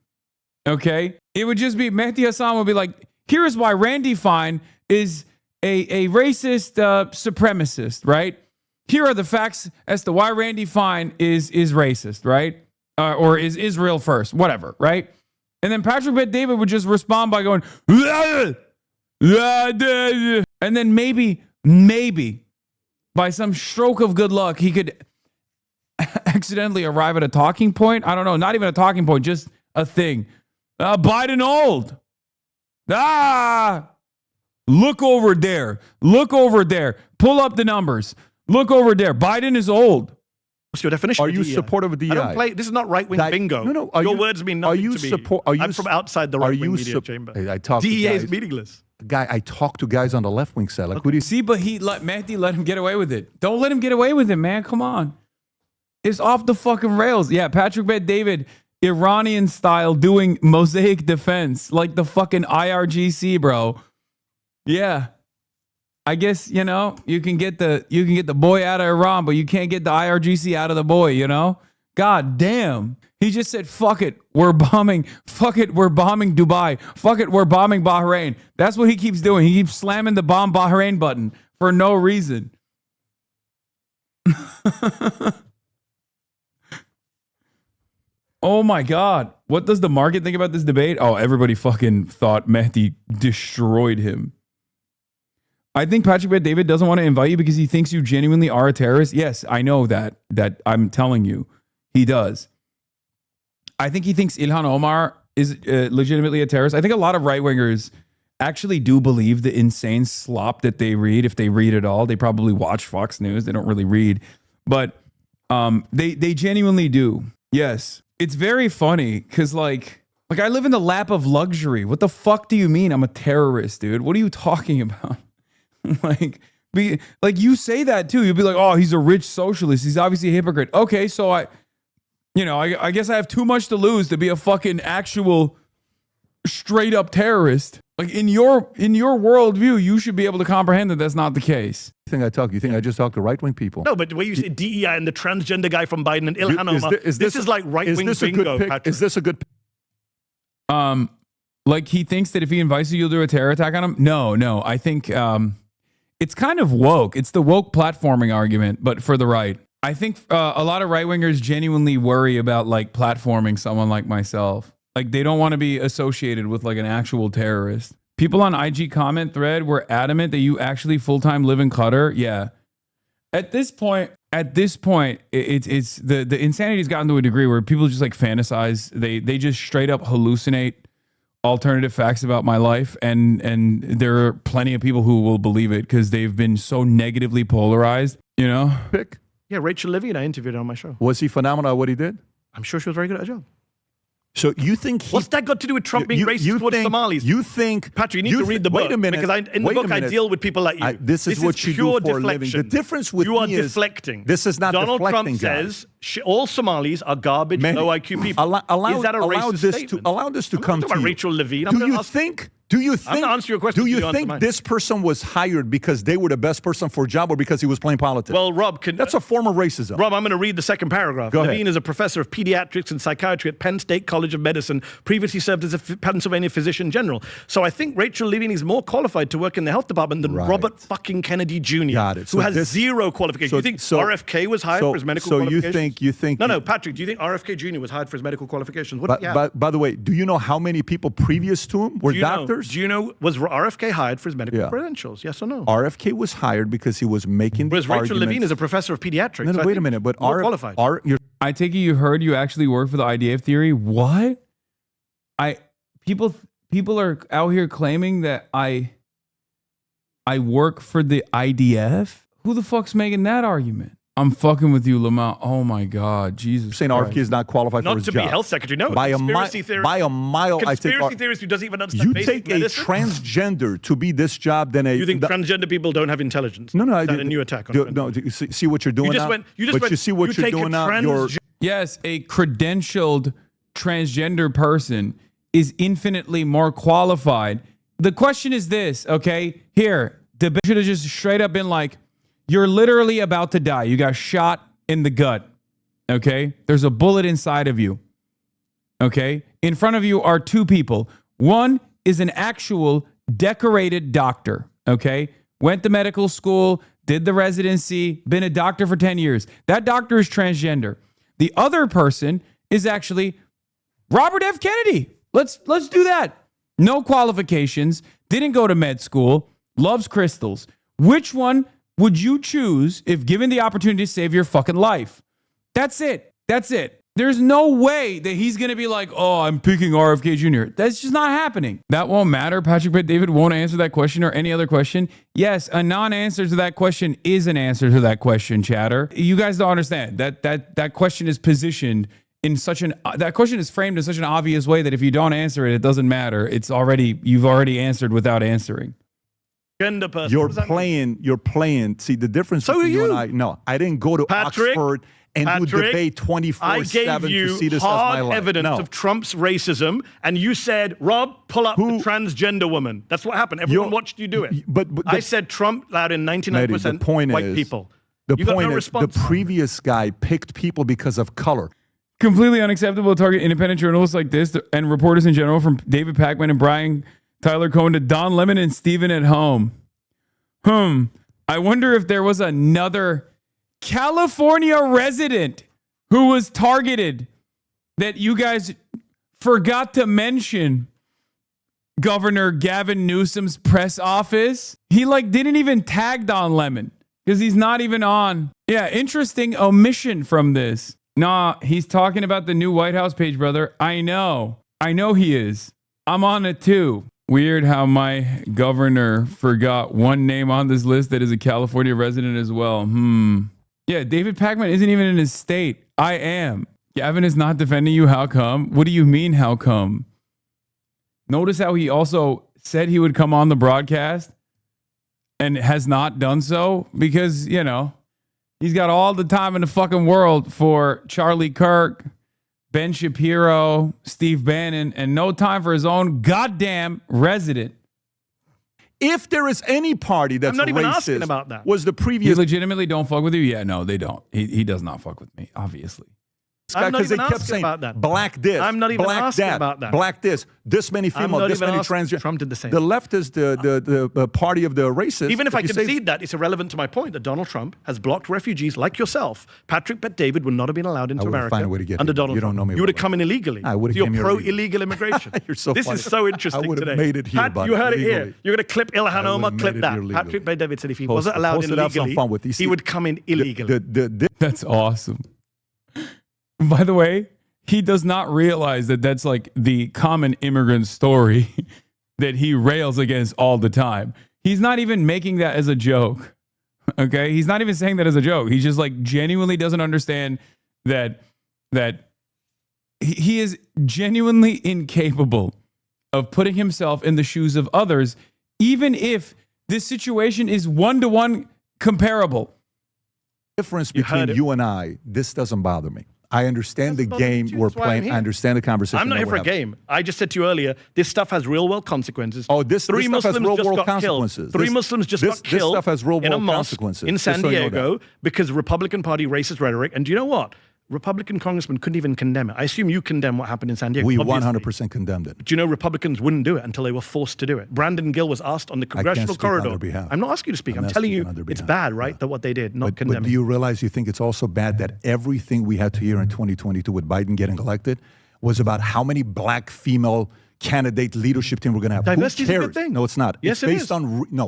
Okay? It would just be, Mehdi Hasan would be like, here's why Randy Fine is a racist supremacist, right? Here are the facts as to why Randy Fine is racist, right? Or is Israel first, whatever, right? And then Patrick Bet-David would just respond by going, and then maybe by some stroke of good luck, he could accidentally arrive at a talking point. I don't know, not even a talking point, just a thing. Biden old. Look over there. Pull up the numbers. Look over there. Biden is old. What's your definition? Are you supportive of DI? I don't play. This is not right wing bingo. No. Your words mean nothing to me. I'm from outside the right wing media chamber. I talk DEA to guys, is meaningless. Guy, I talk to guys on the left wing side. Like, okay. See, but Mehdi let him get away with it. Don't let him get away with it, man. Come on. It's off the fucking rails. Yeah, Patrick Bet-David, Iranian style, doing mosaic defense like the fucking IRGC, bro. Yeah. I guess, you know, you can get the boy out of Iran, but you can't get the IRGC out of the boy, you know? God damn. He just said, fuck it, we're bombing. Fuck it, we're bombing Dubai. Fuck it, we're bombing Bahrain. That's what he keeps doing. He keeps slamming the bomb Bahrain button for no reason. Oh my God. What does the market think about this debate? Oh, everybody fucking thought Mehdi destroyed him. I think Patrick Bet David doesn't want to invite you because he thinks you genuinely are a terrorist. Yes, I know that I'm telling you. He does. I think he thinks Ilhan Omar is legitimately a terrorist. I think a lot of right-wingers actually do believe the insane slop that they read. If they read at all, they probably watch Fox News. They don't really read. But they genuinely do. Yes. It's very funny because like I live in the lap of luxury. What the fuck do you mean I'm a terrorist, dude? What are you talking about? like you say that too. You'll be like, oh, he's a rich socialist. He's obviously a hypocrite. Okay, so I guess I have too much to lose to be a fucking actual straight up terrorist. Like in your worldview, you should be able to comprehend that that's not the case. You think I just talk to right wing people? No, but the way you say DEI and the transgender guy from Biden and Ilhan Omar, this is like right wing bingo, Patrick. Is this a good pick? Like he thinks that if he invites you, you'll do a terror attack on him? No. I think it's kind of woke. It's the woke platforming argument, but for the right. I think a lot of right wingers genuinely worry about like platforming someone like myself. Like they don't want to be associated with like an actual terrorist. People on IG comment thread were adamant that you actually full-time live in Qatar. Yeah. At this point, it's the insanity's gotten to a degree where people just like fantasize. They just straight up hallucinate alternative facts about my life, and there are plenty of people who will believe it because they've been so negatively polarized, you know? Yeah, Rachel Levy and I interviewed her on my show. Was he phenomenal at what he did? I'm sure she was very good at her job. So you think what's that got to do with Trump being racist towards Somalis? You think Patrick, you need to read the book. Wait a minute. Because in the book I deal with people like you. This is what you do for a living. The difference with you are me deflecting. This is not Donald deflecting. Trump says all Somalis are garbage, low IQ people. Is that a racist statement? Allow this to come to you. Rachel Levine. Do you think? I'm not answering your question. Do you think this person was hired because they were the best person for a job or because he was playing politics? Well, Rob, that's a form of racism. Rob, I'm going to read the second paragraph. Go Levine ahead. is a professor of pediatrics and psychiatry at Penn State College of Medicine, previously served as a Pennsylvania physician general. So I think Rachel Levine is more qualified to work in the health department than Robert fucking Kennedy Jr., who has zero qualification. You think RFK was hired for his medical qualifications? So you think... No, Patrick, do you think RFK Jr. was hired for his medical qualifications? By the way, do you know how many people previous to him were doctors? Do you know, was RFK hired for his medical credentials? Yes or no? RFK was hired because he was making the arguments. Rachel Levine is a professor of pediatrics. No, wait a minute. But qualified. I take it you heard you actually work for the IDF theory. What? People are out here claiming that I work for the IDF. Who the fuck's making that argument? I'm fucking with you, Lamont. Oh my God, Jesus! Saying RFK is not qualified for his job. Not to be health secretary. No, by a mile. Conspiracy theorists who doesn't even understand. You take medicine? A transgender to be this job, then you think transgender people don't have intelligence? No, Is that a new attack on no. See what you're doing now. You see what you're doing now. Yes, a credentialed transgender person is infinitely more qualified. The question is this, okay? Here, the should have just straight up been like, you're literally about to die. You got shot in the gut, okay? There's a bullet inside of you, okay? In front of you are two people. One is an actual decorated doctor, okay? Went to medical school, did the residency, been a doctor for 10 years. That doctor is transgender. The other person is actually Robert F. Kennedy. Let's do that. No qualifications, didn't go to med school, loves crystals. Which one would you choose if given the opportunity to save your fucking life? That's it. There's no way that he's going to be like, oh, I'm picking RFK Jr. That's just not happening. That won't matter. Patrick Bet David won't answer that question or any other question. Yes, a non-answer to that question is an answer to that question, chatter. You guys don't understand. That question is positioned in such an... That question is framed in such an obvious way that if you don't answer it, it doesn't matter. You've already answered without answering. Gender person. You're playing. See, the difference between you and I... No, I didn't go to Oxford and do debate 24/7 to see this as my life. I gave you hard evidence of Trump's racism, and you said, Rob, pull up the transgender woman. That's what happened. Everyone watched you do it. But I said Trump allowed in 99% white people. The point is, the previous guy picked people because of color. Completely unacceptable to target independent journalists like this and reporters in general, from David Pakman and Brian Tyler Cohen to Don Lemon and Steven at home. I wonder if there was another California resident who was targeted that you guys forgot to mention Governor Gavin Newsom's press office. He didn't even tag Don Lemon because he's not even on. Yeah, interesting omission from this. Nah, he's talking about the new White House page, brother. I know he is. I'm on it too. Weird how my governor forgot one name on this list that is a California resident as well. Yeah, David Pacman isn't even in his state. I am. Gavin is not defending you. How come? What do you mean, how come? Notice how he also said he would come on the broadcast and has not done so because, he's got all the time in the fucking world for Charlie Kirk, Ben Shapiro, Steve Bannon, and no time for his own goddamn resident. If there is any party that's I'm not even racist, asking about that. Was the previous... You legitimately don't fuck with you? Yeah, no, they don't. He does not fuck with me, obviously. I'm not even they kept asking saying, about that. black this, I'm not even black asking that, about that. black this many female, this many transgender. Trump did the same. The left is the party of the racists. Even if I concede that, it's irrelevant to my point that Donald Trump has blocked refugees like yourself. Patrick Bet-David would not have been allowed into America find a way to get under here. Donald You Trump. don't know me. You would have come in illegally. I would have You're came here pro-illegal immigration. You're so This funny. is so interesting I would today. have made it here, Pat, buddy, you heard it legally. here. You're going to clip Ilhan Omar, clip that. Patrick Bet-David said if he wasn't allowed in legally, he would come in illegally. That's awesome. By the way, he does not realize that that's the common immigrant story that he rails against all the time. He's not even making that as a joke. Okay? He's not even saying that as a joke. He just genuinely doesn't understand that he is genuinely incapable of putting himself in the shoes of others, even if this situation is one-to-one comparable. Difference between you and I, this doesn't bother me. I understand the game we're playing. I understand the conversation. I'm not here for a game. I just said to you earlier, this stuff has real-world consequences. Oh, this stuff has real-world consequences. Three Muslims just got killed stuff has real-world in a mosque consequences. in San Diego because of Republican Party racist rhetoric. And do you know what? Republican congressmen couldn't even condemn it. I assume you condemn what happened in San Diego. We obviously. 100% condemned it. But you know Republicans wouldn't do it until they were forced to do it. Brandon Gill was asked on the congressional corridor. On their behalf. I'm not asking you to speak. I'm telling you it's bad, right, that what they did, not condemn. But do you realize you think it's also bad that everything we had to hear in 2022 with Biden getting elected was about how many black female candidate leadership team we're going to have? Diversity is a good thing. No, it's not. Yes, it's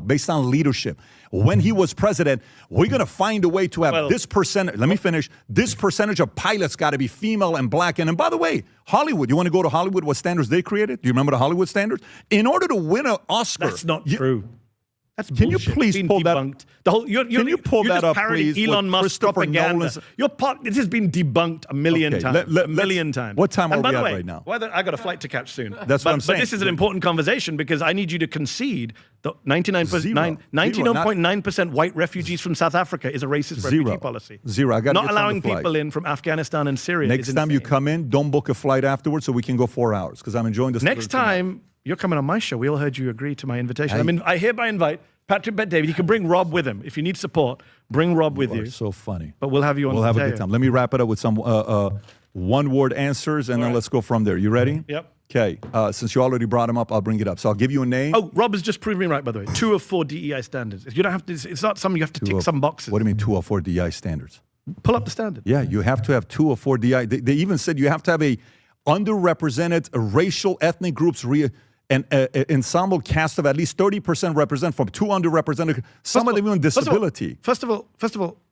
based on leadership. When he was president, we're going to find a way to have this percentage. Let me finish. This percentage of pilots got to be female and black. And by the way, Hollywood, you want to go to Hollywood, what standards they created? Do you remember the Hollywood standards? In order to win an Oscar. That's not true. That's can you please pull debunked. that? The whole, Can you pull that up, please? Elon Musk propaganda. This has been debunked a million times. A million times. What time are we at right now? I got a flight to catch soon. That's what I'm saying. But this is an important conversation because I need you to concede that 99.9% white refugees from South Africa is a racist refugee policy. Zero. I got not allowing people in from Afghanistan and Syria. Next time you come in, don't book a flight afterwards so we can go 4 hours because I'm enjoying this. Next time you're coming on my show, we all heard you agree to my invitation. I hereby invite Patrick Bet-David. You can bring Rob with him. If you need support, bring Rob with you. So funny. But we'll have you on. We'll have a good time. Let me wrap it up with some one-word answers, and then let's go from there. You ready? Yep. Okay. Since you already brought him up, I'll bring it up. So I'll give you a name. Oh, Rob has just proven me right, by the way. 2 of 4 DEI standards. You don't have to. It's not something you have to tick some boxes. What do you mean 2 of 4 DEI standards? Pull up the standard. Yeah, you have to have 2 of 4 DEI. They even said you have to have a underrepresented racial ethnic groups an ensemble cast of at least 30% represent from 2 underrepresented, some of them even disability. First of all,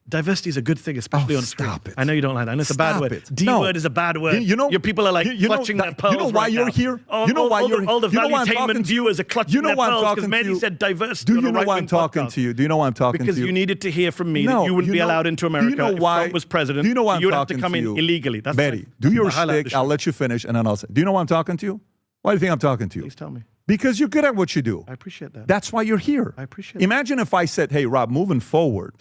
diversity is a good thing, especially on screen. Stop it. I know you don't like that. I know it's a bad word. D-word is a bad word. Your people are clutching their pearls. You know why you're here? You know why you're here? All the valuetainment viewers are clutching their pearls because Mehdi said diversity. Do you know why I'm talking to you? Do you know why I'm talking to you? Because you needed to hear from me that you wouldn't be allowed into America if Trump was president. Do you know why I'm you would have talking to come to in you? illegally. That's Betty, do your shtick. I'll let you finish, and then I'll say. Do you know why I'm talking to you? Why do you think I'm talking to you? Please tell me. Because you're good at what you do. I appreciate that. That's why you're here. I appreciate that. Imagine if I said, hey, Rob, moving forward,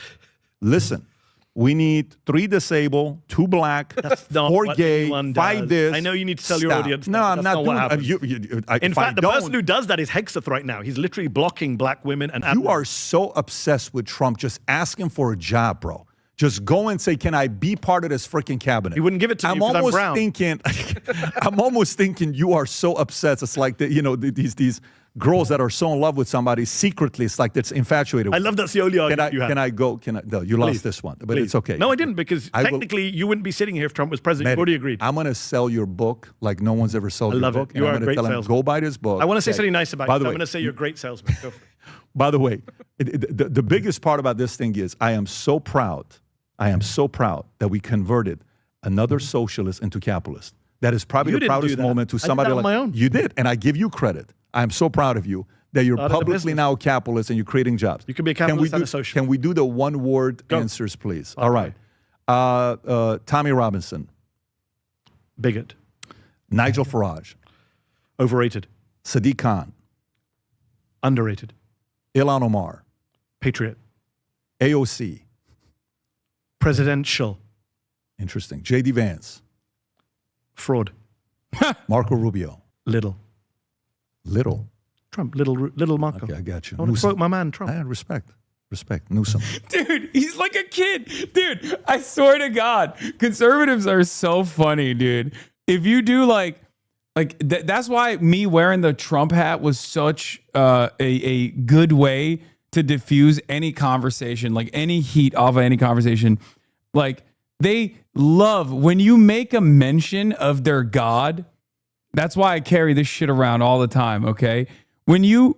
listen, we need 3 disabled, 2 black, 4 gay, 5 this. I know you need to tell your audience. No, I'm not doing that. In fact, the person who does that is Hexeth right now. He's literally blocking black women and You are so obsessed with Trump just asking for a job, bro. Just go and say, can I be part of this freaking cabinet? You wouldn't give it to me because I'm brown. I'm almost thinking you are so upset. It's like, these girls that are so in love with somebody secretly. It's like that's infatuated. I love that's the only argument you have. Can I go? No, you lost this one, but it's okay. No, I didn't, because technically you wouldn't be sitting here if Trump was president. You've already agreed. I'm going to sell your book like no one's ever sold your book. You are a great salesman. Go buy this book. I want to say something nice about you. I'm going to say you're a great salesman. Go for it. By the way, the biggest part about this thing is I am so proud that we converted another socialist into capitalist. That is probably the proudest moment to somebody like my own. You did, and I give you credit. I am so proud of you that you're publicly now a capitalist and you're creating jobs. You can be a capitalist and a socialist. Can we do the one-word answers, please? All right. Tommy Robinson. Bigot. Nigel Farage. Overrated. Sadiq Khan. Underrated. Ilhan Omar. Patriot. AOC. Presidential. Interesting. J.D. Vance. Fraud. Marco Rubio. Little. Trump. Little Marco. Okay, I got you. I want to quote my man, Trump. I had respect. Newsom. Dude, he's like a kid. Dude, I swear to God, conservatives are so funny, dude. If you do that's why me wearing the Trump hat was such a good way to diffuse any conversation, like any heat off of any conversation. Like, they love when you make a mention of their God. That's why I carry this shit around all the time, okay? When you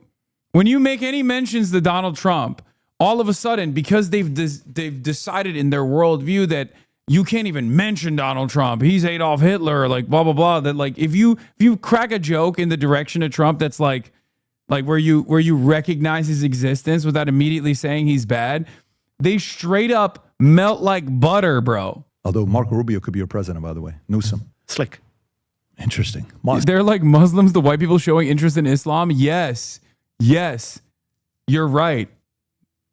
make any mentions to Donald Trump, all of a sudden, because they've decided in their worldview that you can't even mention Donald Trump, he's Adolf Hitler, like blah blah blah. That like if you crack a joke in the direction of Trump, that's like where you recognize his existence without immediately saying he's bad, they straight up melt like butter, bro. Although Marco Rubio could be your president, by the way. Newsom. Slick. Interesting. They're like Muslims, the white people showing interest in Islam. Yes, you're right.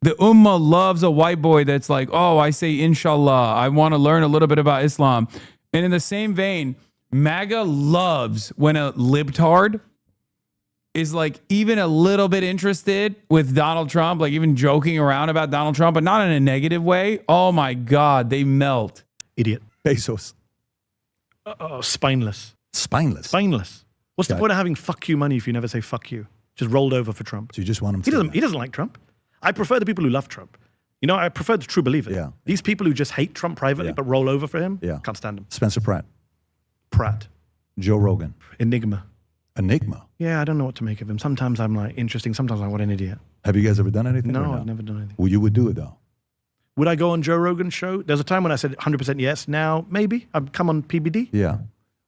The Ummah loves a white boy that's like, oh, I say inshallah. I want to learn a little bit about Islam. And in the same vein, MAGA loves when a libtard is like even a little bit interested with Donald Trump, like even joking around about Donald Trump, but not in a negative way. Oh my God, they melt. Idiot. Bezos. Spineless. Spineless. What's the point of having fuck you money if you never say fuck you? Just rolled over for Trump. So you just want him to He doesn't like Trump. I prefer the people who love Trump. I prefer the true believers. Yeah. These people who just hate Trump privately but roll over for him, can't stand him. Spencer Pratt. Joe Rogan. Enigma. Yeah, I don't know what to make of him. Sometimes I'm like interesting. Sometimes I'm like, what an idiot. Have you guys ever done anything? No, I've never done anything. Well, you would do it though. Would I go on Joe Rogan's show? There's a time when I said 100% yes. Now, maybe. I've come on PBD. Yeah.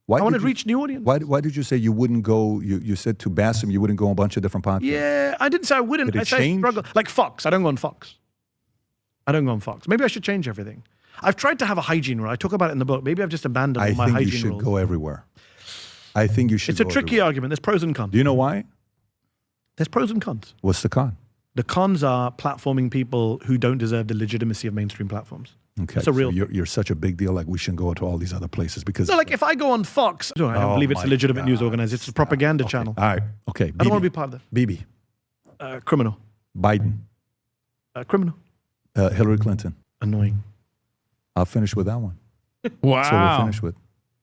I want to reach new audience. Why did you say you wouldn't go? You said to Bassem you wouldn't go on a bunch of different podcasts. Yeah, I didn't say I wouldn't. Did it I said change? struggle. Like Fox. I don't go on Fox. Maybe I should change everything. I've tried to have a hygiene rule. I talk about it in the book. Maybe I've just abandoned all my hygiene rules. I think you should go everywhere. I think you should. It's a tricky argument. There's pros and cons. Do you know why? There's pros and cons. What's the con? The cons are platforming people who don't deserve the legitimacy of mainstream platforms. Okay, that's a real. So you're such a big deal. Like we shouldn't go to all these other places because. So, like, if I go on Fox, I don't believe it's a legitimate news organization. It's a propaganda channel. All right. Okay. I don't want to be part of that. Bibi. Criminal. Biden. Criminal. Hillary Clinton. Annoying. I'll finish with that one. Wow. So we'll finish with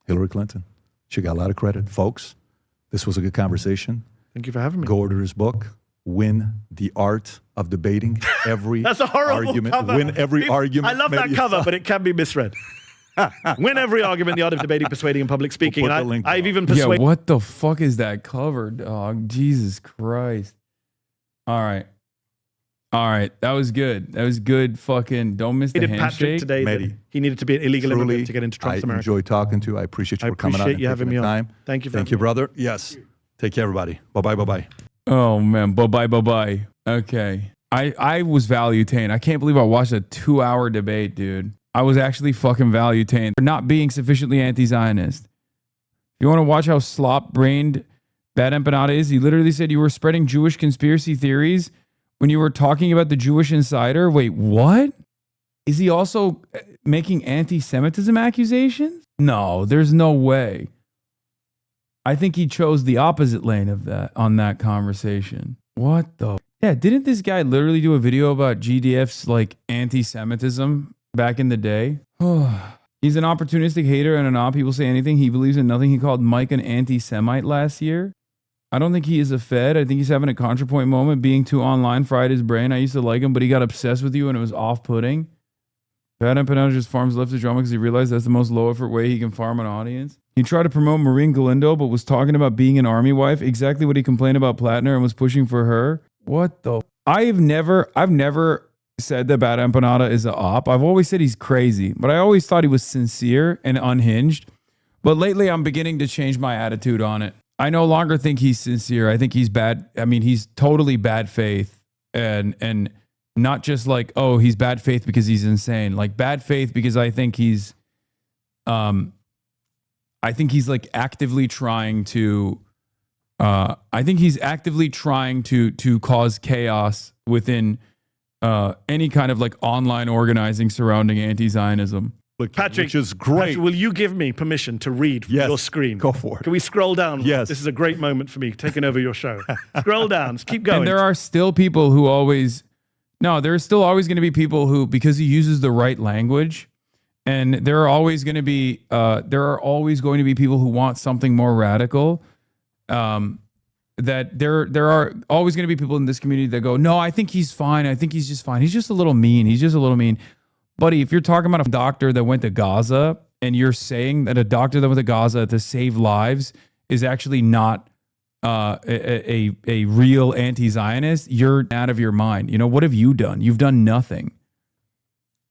Hillary Clinton. She got a lot of credit. Folks, this was a good conversation. Thank you for having me. Go order his book. Win the art of debating every That's a horrible argument. cover. Win every argument. I love that cover, but it can be misread. Win every argument, the art of debating, persuading, and public speaking. We'll I've even persuaded. Yeah, what the fuck is that cover, dog? Jesus Christ. All right. That was good. That was good fucking, don't miss the handshake. Today Mehdi, he needed to be an illegal truly, immigrant to get into Trump's America. I enjoyed talking to you. I appreciate you for coming out and you having taking me the on. time. Thank you for Thank you, brother. Yes. Take care, everybody. Bye-bye. Oh, man. Bye-bye. Okay. I was value-tained. I can't believe I watched a 2-hour debate, dude. I was actually fucking value-tained for not being sufficiently anti-Zionist. You want to watch how slop-brained that empanada is? He literally said you were spreading Jewish conspiracy theories when you were talking about the Jewish Insider. Wait, what? Is he also making anti-Semitism accusations? No, there's no way. I think he chose the opposite lane of that on that conversation. What the? Yeah, didn't this guy literally do a video about GDF's like anti-Semitism back in the day. He's an opportunistic hater and an op. He will say anything. He believes in nothing. He called Mike an anti-Semite last year. I don't think he is a Fed. I think he's having a ContraPoint moment. Being too online fried his brain. I used to like him, but he got obsessed with you and it was off-putting. Bad Empanada just farms left drama because he realized that's the most low-effort way he can farm an audience. He tried to promote Maureen Galindo, but was talking about being an army wife. Exactly what he complained about Plattner and was pushing for her. What the? I've never said that Bad Empanada is a op. I've always said he's crazy, but I always thought he was sincere and unhinged. But lately, I'm beginning to change my attitude on it. I no longer think he's sincere. I think he's bad. I mean, he's totally bad faith and not just like, oh, he's bad faith because he's insane. Like bad faith because I think he's like actively trying to to cause chaos within any kind of like online organizing surrounding anti-Zionism. Patrick, which is great. Patrick, will you give me permission to read from your screen? Go for it. Can we scroll down? Yes. This is a great moment for me, taking over your show. Scroll down. Keep going. And there are still people who always... No, there's still always going to be people who, because he uses the right language, and there are always going to be people who want something more radical. That there are always going to be people in this community that go, no, I think he's fine. I think he's just fine. He's just a little mean. He's just a little mean. Buddy, if you're talking about a doctor that went to Gaza and you're saying that a doctor that went to Gaza to save lives is actually not a real anti-Zionist, you're out of your mind. You know, what have you done? You've done nothing.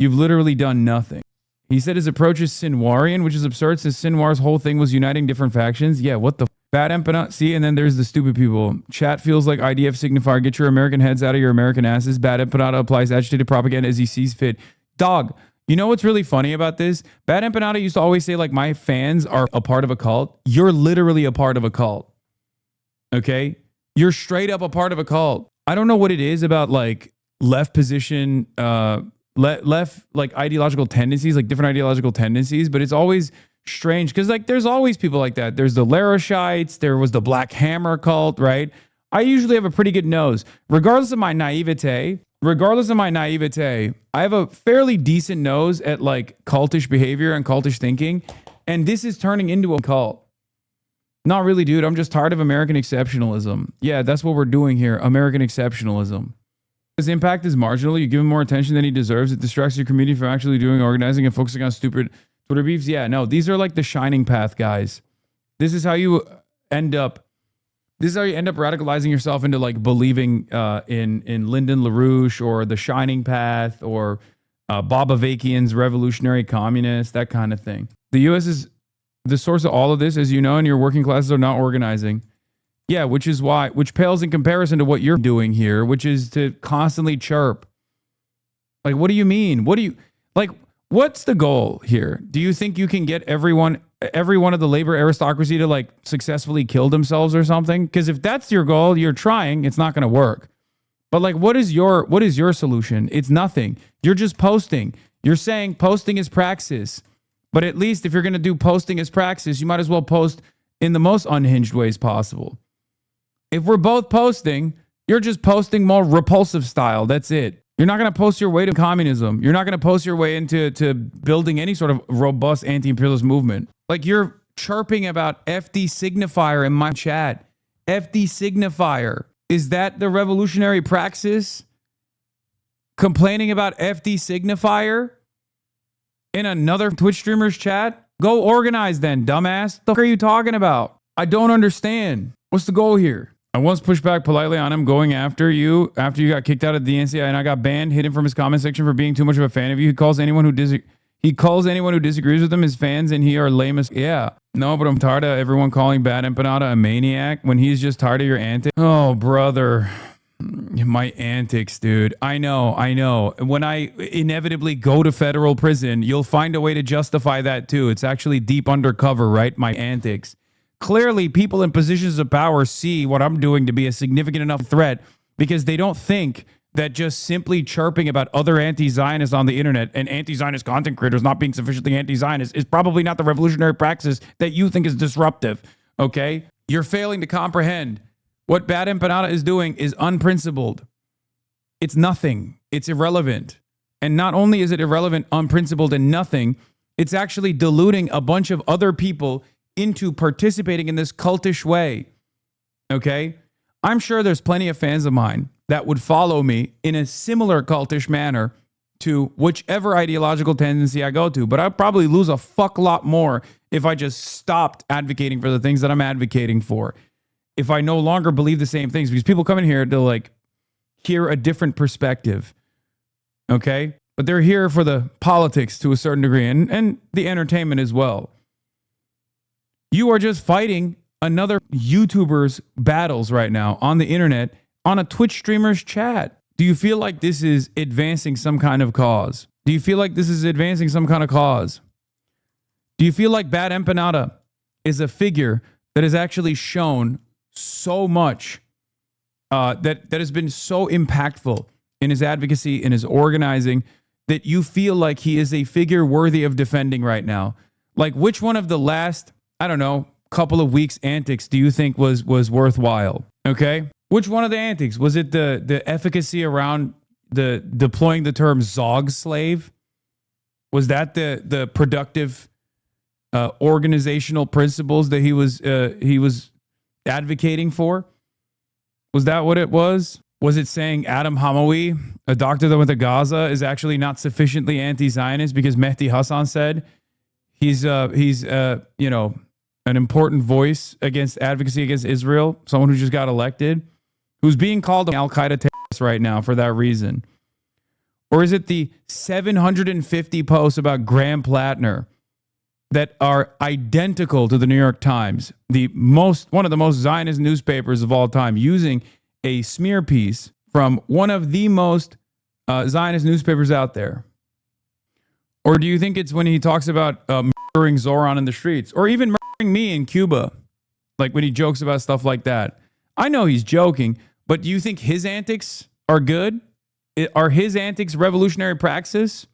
You've literally done nothing. He said his approach is Sinwarian, which is absurd since Sinwar's whole thing was uniting different factions. Yeah, what the Bad Empanada. See, and then there's the stupid people. Chat feels like IDF signifier. Get your American heads out of your American asses. Bad Empanada applies agitated propaganda as he sees fit. Dog, you know what's really funny about this? Bad Empanada used to always say, like, my fans are a part of a cult. You're literally a part of a cult. Okay? You're straight up a part of a cult. I don't know what it is about, like, left position, left, like, ideological tendencies, like, different ideological tendencies, but it's always strange because, like, there's always people like that. There's the Larishites. There was the Black Hammer cult, right? I usually have a pretty good nose. Regardless of my naivete, I have a fairly decent nose at like cultish behavior and cultish thinking. And this is turning into a cult. Not really, dude. I'm just tired of American exceptionalism. Yeah, that's what we're doing here. American exceptionalism. His impact is marginal. You give him more attention than he deserves. It distracts your community from actually doing organizing and focusing on stupid Twitter beefs. Yeah, no, these are like the shining path guys. This is how you end up radicalizing yourself into like believing in Lyndon LaRouche or the Shining Path or Bob Avakian's Revolutionary Communist, that kind of thing. The U.S. is the source of all of this, as you know, and your working classes are not organizing. Yeah, which pales in comparison to what you're doing here, which is to constantly chirp. Like, what do you mean? What's the goal here? Do you think you can get every one of the labor aristocracy to like successfully kill themselves or something? Because if that's your goal, you're trying, it's not going to work. But like, what is your solution? It's nothing. You're just posting. You're saying posting is praxis. But at least if you're going to do posting as praxis, you might as well post in the most unhinged ways possible. If we're both posting, you're just posting more repulsive style. That's it. You're not going to post your way to communism. You're not going to post your way into building any sort of robust anti-imperialist movement. Like you're chirping about FD signifier in my chat. FD signifier. Is that the revolutionary praxis? Complaining about FD signifier in another Twitch streamer's chat? Go organize then, dumbass. What the fuck are you talking about? I don't understand. What's the goal here? I once pushed back politely on him going after you after you got kicked out of the NCI and I got banned, hit him from his comment section for being too much of a fan of you. He calls anyone who disagrees with him his fans and he are lame as... Yeah. No, but I'm tired of everyone calling Bad Empanada a maniac when he's just tired of your antics. Oh, brother. My antics, dude. I know. When I inevitably go to federal prison, you'll find a way to justify that too. It's actually deep undercover, right? My antics. Clearly, people in positions of power see what I'm doing to be a significant enough threat because they don't think that just simply chirping about other anti-Zionists on the internet and anti-Zionist content creators not being sufficiently anti-Zionist is probably not the revolutionary praxis that you think is disruptive, okay? You're failing to comprehend. What Bad Empanada is doing is unprincipled. It's nothing. It's irrelevant. And not only is it irrelevant, unprincipled, and nothing, it's actually deluding a bunch of other people into participating in this cultish way. Okay? I'm sure there's plenty of fans of mine that would follow me in a similar cultish manner to whichever ideological tendency I go to, but I'd probably lose a fuck lot more if I just stopped advocating for the things that I'm advocating for. If I no longer believe the same things, because people come in here to like hear a different perspective. Okay? But they're here for the politics to a certain degree and the entertainment as well. You are just fighting another YouTuber's battles right now on the internet on a Twitch streamer's chat. Do you feel like this is advancing some kind of cause? Do you feel like this is advancing some kind of cause? Do you feel like Bad Empanada is a figure that has actually shown so much, that has been so impactful in his advocacy, in his organizing, that you feel like he is a figure worthy of defending right now? Like, which one of the last, I don't know, couple of weeks' antics do you think was worthwhile? Okay? Which one of the antics? Was it the efficacy around the deploying the term Zog slave? Was that the productive organizational principles that he was advocating for? Was that what it was? Was it saying Adam Hamawi, a doctor that went to Gaza, is actually not sufficiently anti-Zionist because Mehdi Hasan said he's you know, an important voice against advocacy against Israel, someone who just got elected, who's being called an Al-Qaeda terrorist right now for that reason? Or is it the 750 posts about Graham Plattner that are identical to the New York Times, one of the most Zionist newspapers of all time, using a smear piece from one of the most Zionist newspapers out there? Or do you think it's when he talks about murdering Zoran in the streets, or even murdering me in Cuba, like when he jokes about stuff like that? I know he's joking, but do you think his antics are good? Are his antics revolutionary praxis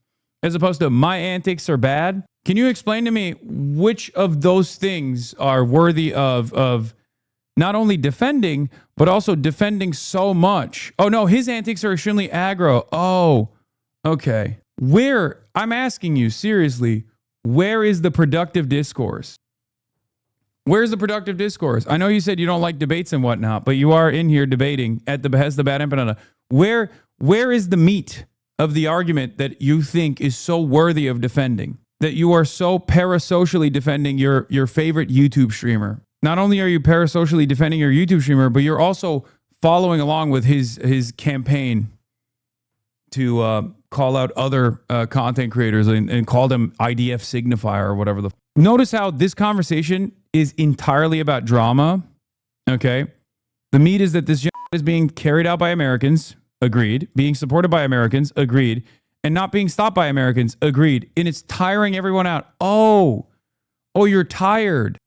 as opposed to my antics are bad? Can you explain to me which of those things are worthy of not only defending, but also defending so much? Oh no, his antics are extremely aggro. Oh, okay. I'm asking you seriously, where is the productive discourse? Where's the productive discourse? I know you said you don't like debates and whatnot, but you are in here debating at the behest of Bad Empanada. Where is the meat of the argument that you think is so worthy of defending? That you are so parasocially defending your favorite YouTube streamer? Not only are you parasocially defending your YouTube streamer, but you're also following along with his campaign to call out other content creators and call them IDF signifier or whatever. Notice how this conversation is entirely about drama. Okay. The meat is that this is being carried out by Americans. Agreed. Being supported by Americans. Agreed. And not being stopped by Americans. Agreed. And it's tiring everyone out. Oh, you're tired.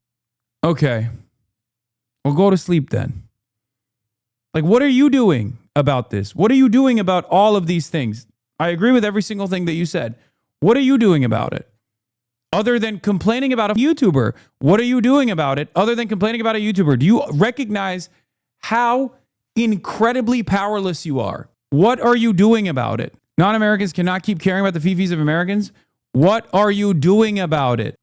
Okay. Well, go to sleep then. Like, what are you doing about this? What are you doing about all of these things? I agree with every single thing that you said. What are you doing about it? Other than complaining about a YouTuber, what are you doing about it other than complaining about a YouTuber? Do you recognize how incredibly powerless you are? What are you doing about it? Non-Americans cannot keep caring about the fifis of Americans. What are you doing about it?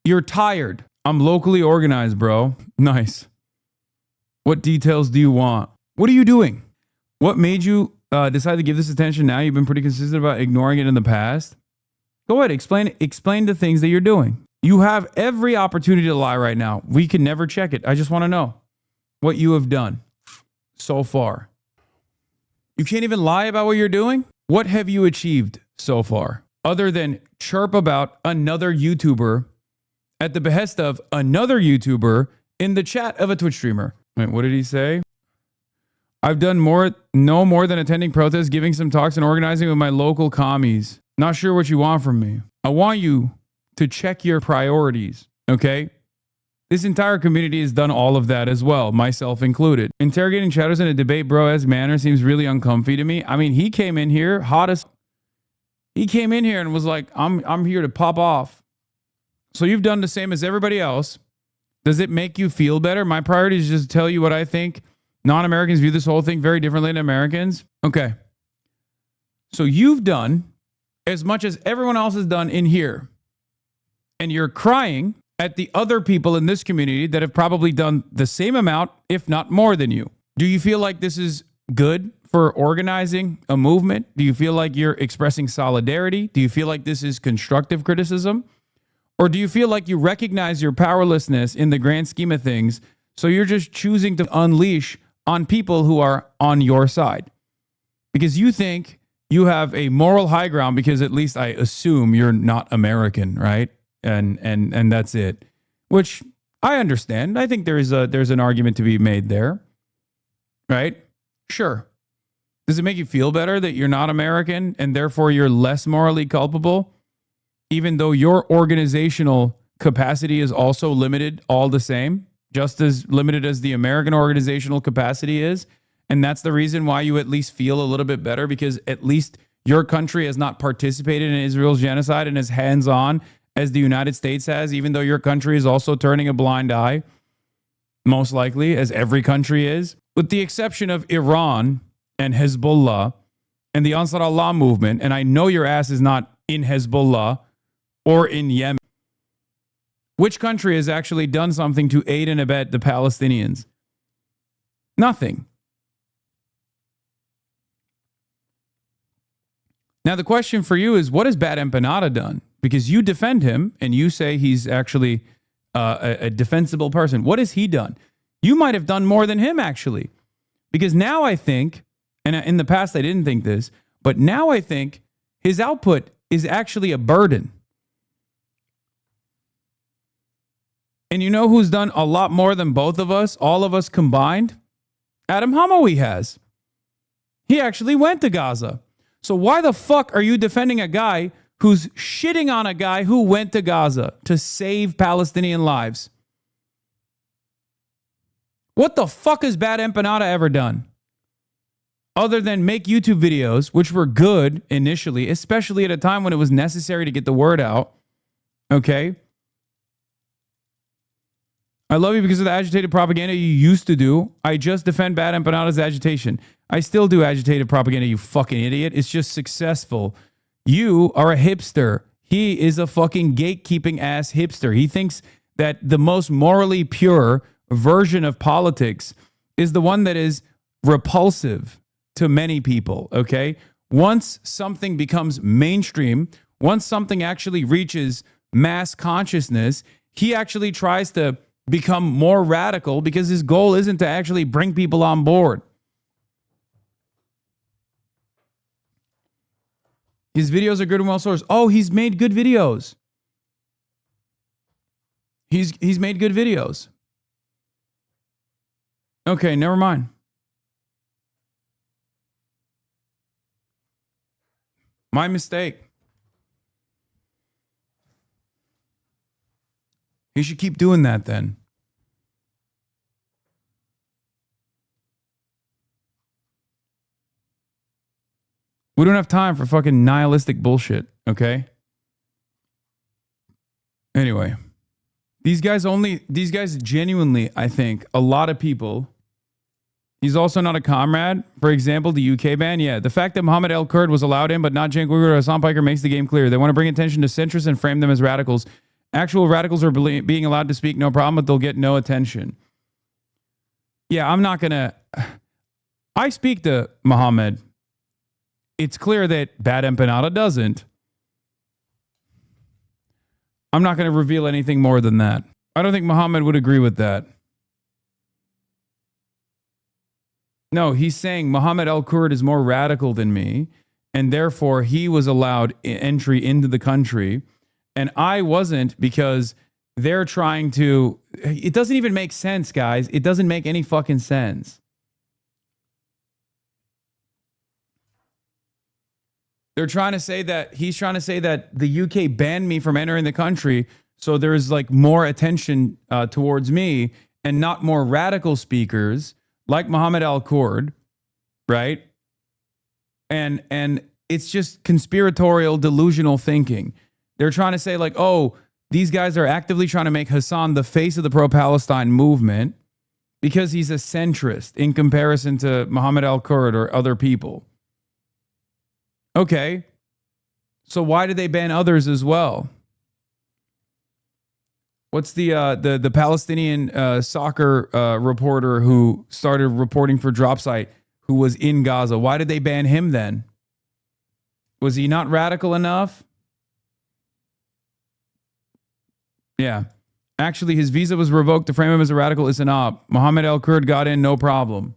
You're tired. I'm locally organized, bro. Nice. What details do you want? What are you doing? What made you decide to give this attention now? You've been pretty consistent about ignoring it in the past. Go ahead, explain the things that you're doing. You have every opportunity to lie right now. We can never check it. I just want to know what you have done so far. You can't even lie about what you're doing? What have you achieved so far? Other than chirp about another YouTuber at the behest of another YouTuber in the chat of a Twitch streamer. Wait, what did he say? I've done no more than attending protests, giving some talks, and organizing with my local commies. Not sure what you want from me. I want you to check your priorities, okay? This entire community has done all of that as well, myself included. Interrogating shadows in a debate bro-esque manner seems really uncomfy to me. I mean, he came in here he came in here and was like, I'm here to pop off. So you've done the same as everybody else. Does it make you feel better? My priority is just to tell you what I think. Non-Americans view this whole thing very differently than Americans. Okay. So you've done as much as everyone else has done in here. And you're crying at the other people in this community that have probably done the same amount, if not more than you. Do you feel like this is good for organizing a movement? Do you feel like you're expressing solidarity? Do you feel like this is constructive criticism? Or do you feel like you recognize your powerlessness in the grand scheme of things, so you're just choosing to unleash on people who are on your side? Because you think you have a moral high ground because at least I assume you're not American, right? And that's it. Which I understand. I think there's an argument to be made there. Right? Sure. Does it make you feel better that you're not American and therefore you're less morally culpable, even though your organizational capacity is also limited all the same, just as limited as the American organizational capacity is? And that's the reason why you at least feel a little bit better, because at least your country has not participated in Israel's genocide and is hands-on as the United States has, even though your country is also turning a blind eye, most likely, as every country is, with the exception of Iran and Hezbollah and the Ansar Allah movement. And I know your ass is not in Hezbollah or in Yemen. Which country has actually done something to aid and abet the Palestinians? Nothing. Now, the question for you is, what has Bad Empanada done? Because you defend him and you say he's actually a defensible person. What has he done? You might have done more than him, actually. Because now I think, and in the past I didn't think this, but now I think his output is actually a burden. And you know who's done a lot more than both of us, all of us combined? Adam Hamawi has. He actually went to Gaza. So why the fuck are you defending a guy who's shitting on a guy who went to Gaza to save Palestinian lives? What the fuck has Bad Empanada ever done? Other than make YouTube videos, which were good initially, especially at a time when it was necessary to get the word out. Okay? I love you because of the agitated propaganda you used to do. I just defend Bad Empanada's agitation. I still do agitated propaganda, you fucking idiot. It's just successful. You are a hipster. He is a fucking gatekeeping ass hipster. He thinks that the most morally pure version of politics is the one that is repulsive to many people, okay? Once something becomes mainstream, once something actually reaches mass consciousness, he actually tries to become more radical because his goal isn't to actually bring people on board. His videos are good and well sourced. Oh, he's made good videos. He's made good videos. Okay, never mind. My mistake. He should keep doing that then. We don't have time for fucking nihilistic bullshit, okay? Anyway, these guys genuinely, I think, a lot of people. He's also not a comrade. For example, the UK ban. Yeah, the fact that Mohammed El Kurd was allowed in, but not Cenk Uygur or Hasan Piker makes the game clear. They want to bring attention to centrists and frame them as radicals. Actual radicals are being allowed to speak, no problem, but they'll get no attention. Yeah, I'm not going to... I speak to Mohammed. It's clear that Bad Empanada doesn't. I'm not going to reveal anything more than that. I don't think Mohammed would agree with that. No, he's saying Mohammed El Kurd is more radical than me, and therefore he was allowed entry into the country, and I wasn't because they're trying to... It doesn't even make sense, guys. It doesn't make any fucking sense. They're trying to say that he's trying to say that the UK banned me from entering the country, so there's like more attention towards me and not more radical speakers like Mohammed Al Kurd, right? And it's just conspiratorial, delusional thinking. They're trying to say like, oh, these guys are actively trying to make Hasan the face of the pro-Palestine movement because he's a centrist in comparison to Mohammed Al Kurd or other people. Okay. So why did they ban others as well? What's the Palestinian soccer reporter who started reporting for Dropsite who was in Gaza? Why did they ban him then? Was he not radical enough? Yeah. Actually, his visa was revoked to frame him as a radical Islam. Mohammed El-Kurd got in, no problem.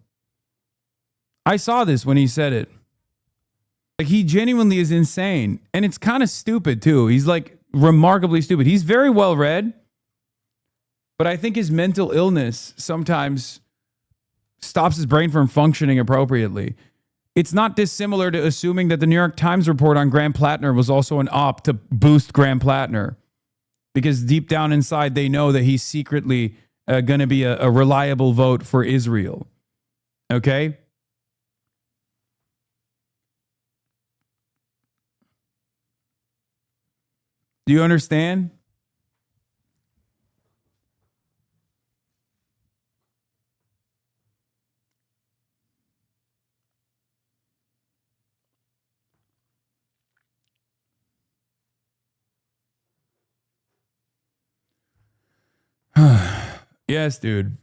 I saw this when he said it. Like, he genuinely is insane. And it's kind of stupid, too. He's, like, remarkably stupid. He's very well read. But I think his mental illness sometimes stops his brain from functioning appropriately. It's not dissimilar to assuming that the New York Times report on Graham Plattner was also an op to boost Graham Plattner. Because deep down inside, they know that he's secretly going to be a reliable vote for Israel. Okay? Do you understand? Yes, dude.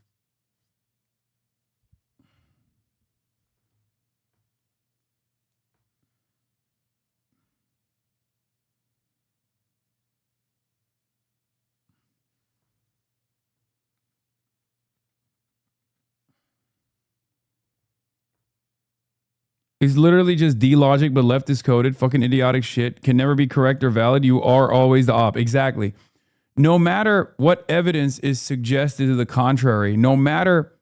He's literally just D-logic, but leftist coded, fucking idiotic shit. Can never be correct or valid. You are always the op. Exactly. No matter what evidence is suggested to the contrary, no matter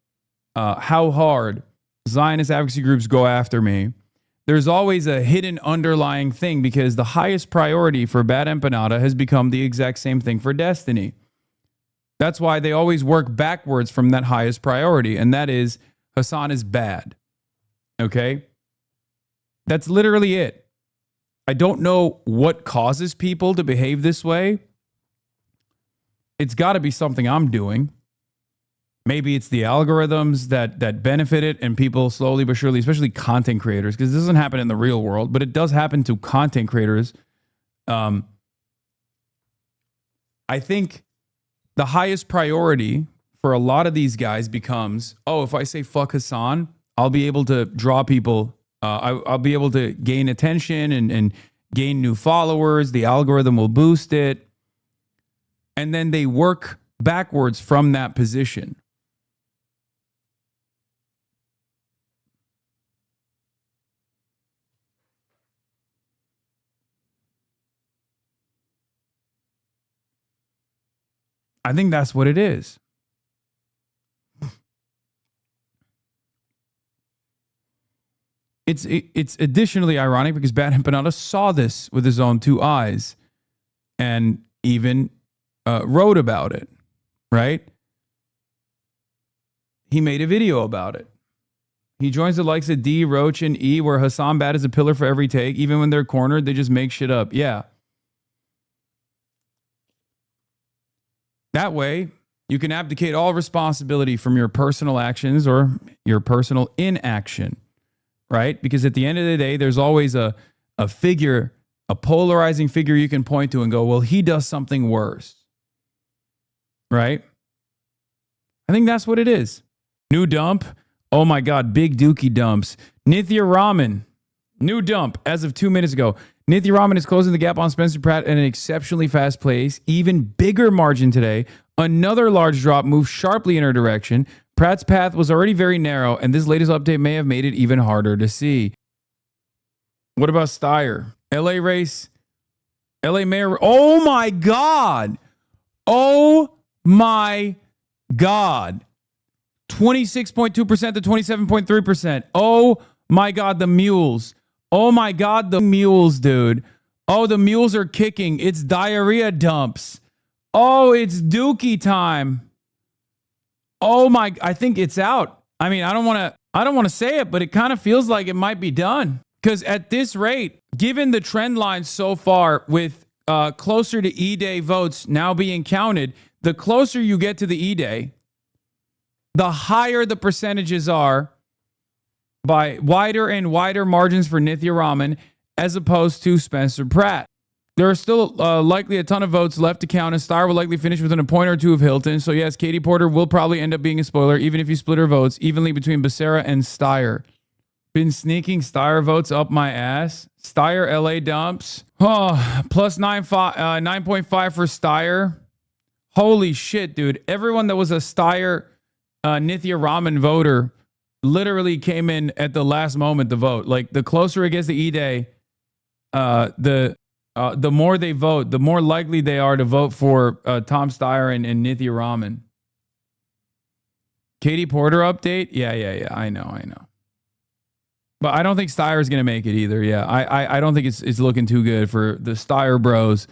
how hard Zionist advocacy groups go after me, there's always a hidden underlying thing because the highest priority for Bad Empanada has become the exact same thing for Destiny. That's why they always work backwards from that highest priority, and that is Hasan is bad. Okay? That's literally it. I don't know what causes people to behave this way. It's got to be something I'm doing. Maybe it's the algorithms that benefit it and people slowly but surely, especially content creators, because this doesn't happen in the real world, but it does happen to content creators. I think the highest priority for a lot of these guys becomes, oh, if I say fuck Hasan, I'll be able to draw people. I'll be able to gain attention and gain new followers. The algorithm will boost it. And then they work backwards from that position. I think that's what it is. It's additionally ironic because Bad Empanada saw this with his own two eyes and even wrote about it, right? He made a video about it. He joins the likes of D, Roach, and E, where Hasan Bad is a pillar for every take. Even when they're cornered, they just make shit up. Yeah. That way, you can abdicate all responsibility from your personal actions or your personal inaction, right? Because at the end of the day, there's always a figure, a polarizing figure you can point to and go, well, he does something worse. Right? I think that's what it is. New dump. Oh my God, big dookie dumps. Nithya Raman. New dump as of 2 minutes ago. Nithya Raman is closing the gap on Spencer Pratt at an exceptionally fast pace. Even bigger margin today. Another large drop moved sharply in her direction. Pratt's path was already very narrow, and this latest update may have made it even harder to see. What about Steyer? LA race. LA mayor. Oh my God. Oh my God. 26.2% to 27.3%. Oh my God, the mules. Oh my God, the mules, dude. Oh, the mules are kicking. It's diarrhea dumps. Oh, it's dookie time. Oh my, I think it's out. I mean, I don't want to say it, but it kind of feels like it might be done. Because at this rate, given the trend line so far with closer to E-Day votes now being counted, the closer you get to the E-Day, the higher the percentages are by wider and wider margins for Nithya Raman as opposed to Spencer Pratt. There are still likely a ton of votes left to count, and Steyer will likely finish within a point or two of Hilton. So yes, Katie Porter will probably end up being a spoiler, even if you split her votes evenly between Becerra and Steyer. Been sneaking Steyer votes up my ass. Steyer LA dumps. Oh, plus 9.5 for Steyer. Holy shit, dude. Everyone that was a Steyer Nithya Raman voter literally came in at the last moment to vote. Like, the closer it gets to E-Day, the more they vote, the more likely they are to vote for Tom Steyer and Nithya Raman. Katie Porter update? Yeah. I know. But I don't think Steyer is going to make it either. Yeah, I don't think it's looking too good for the Steyer bros.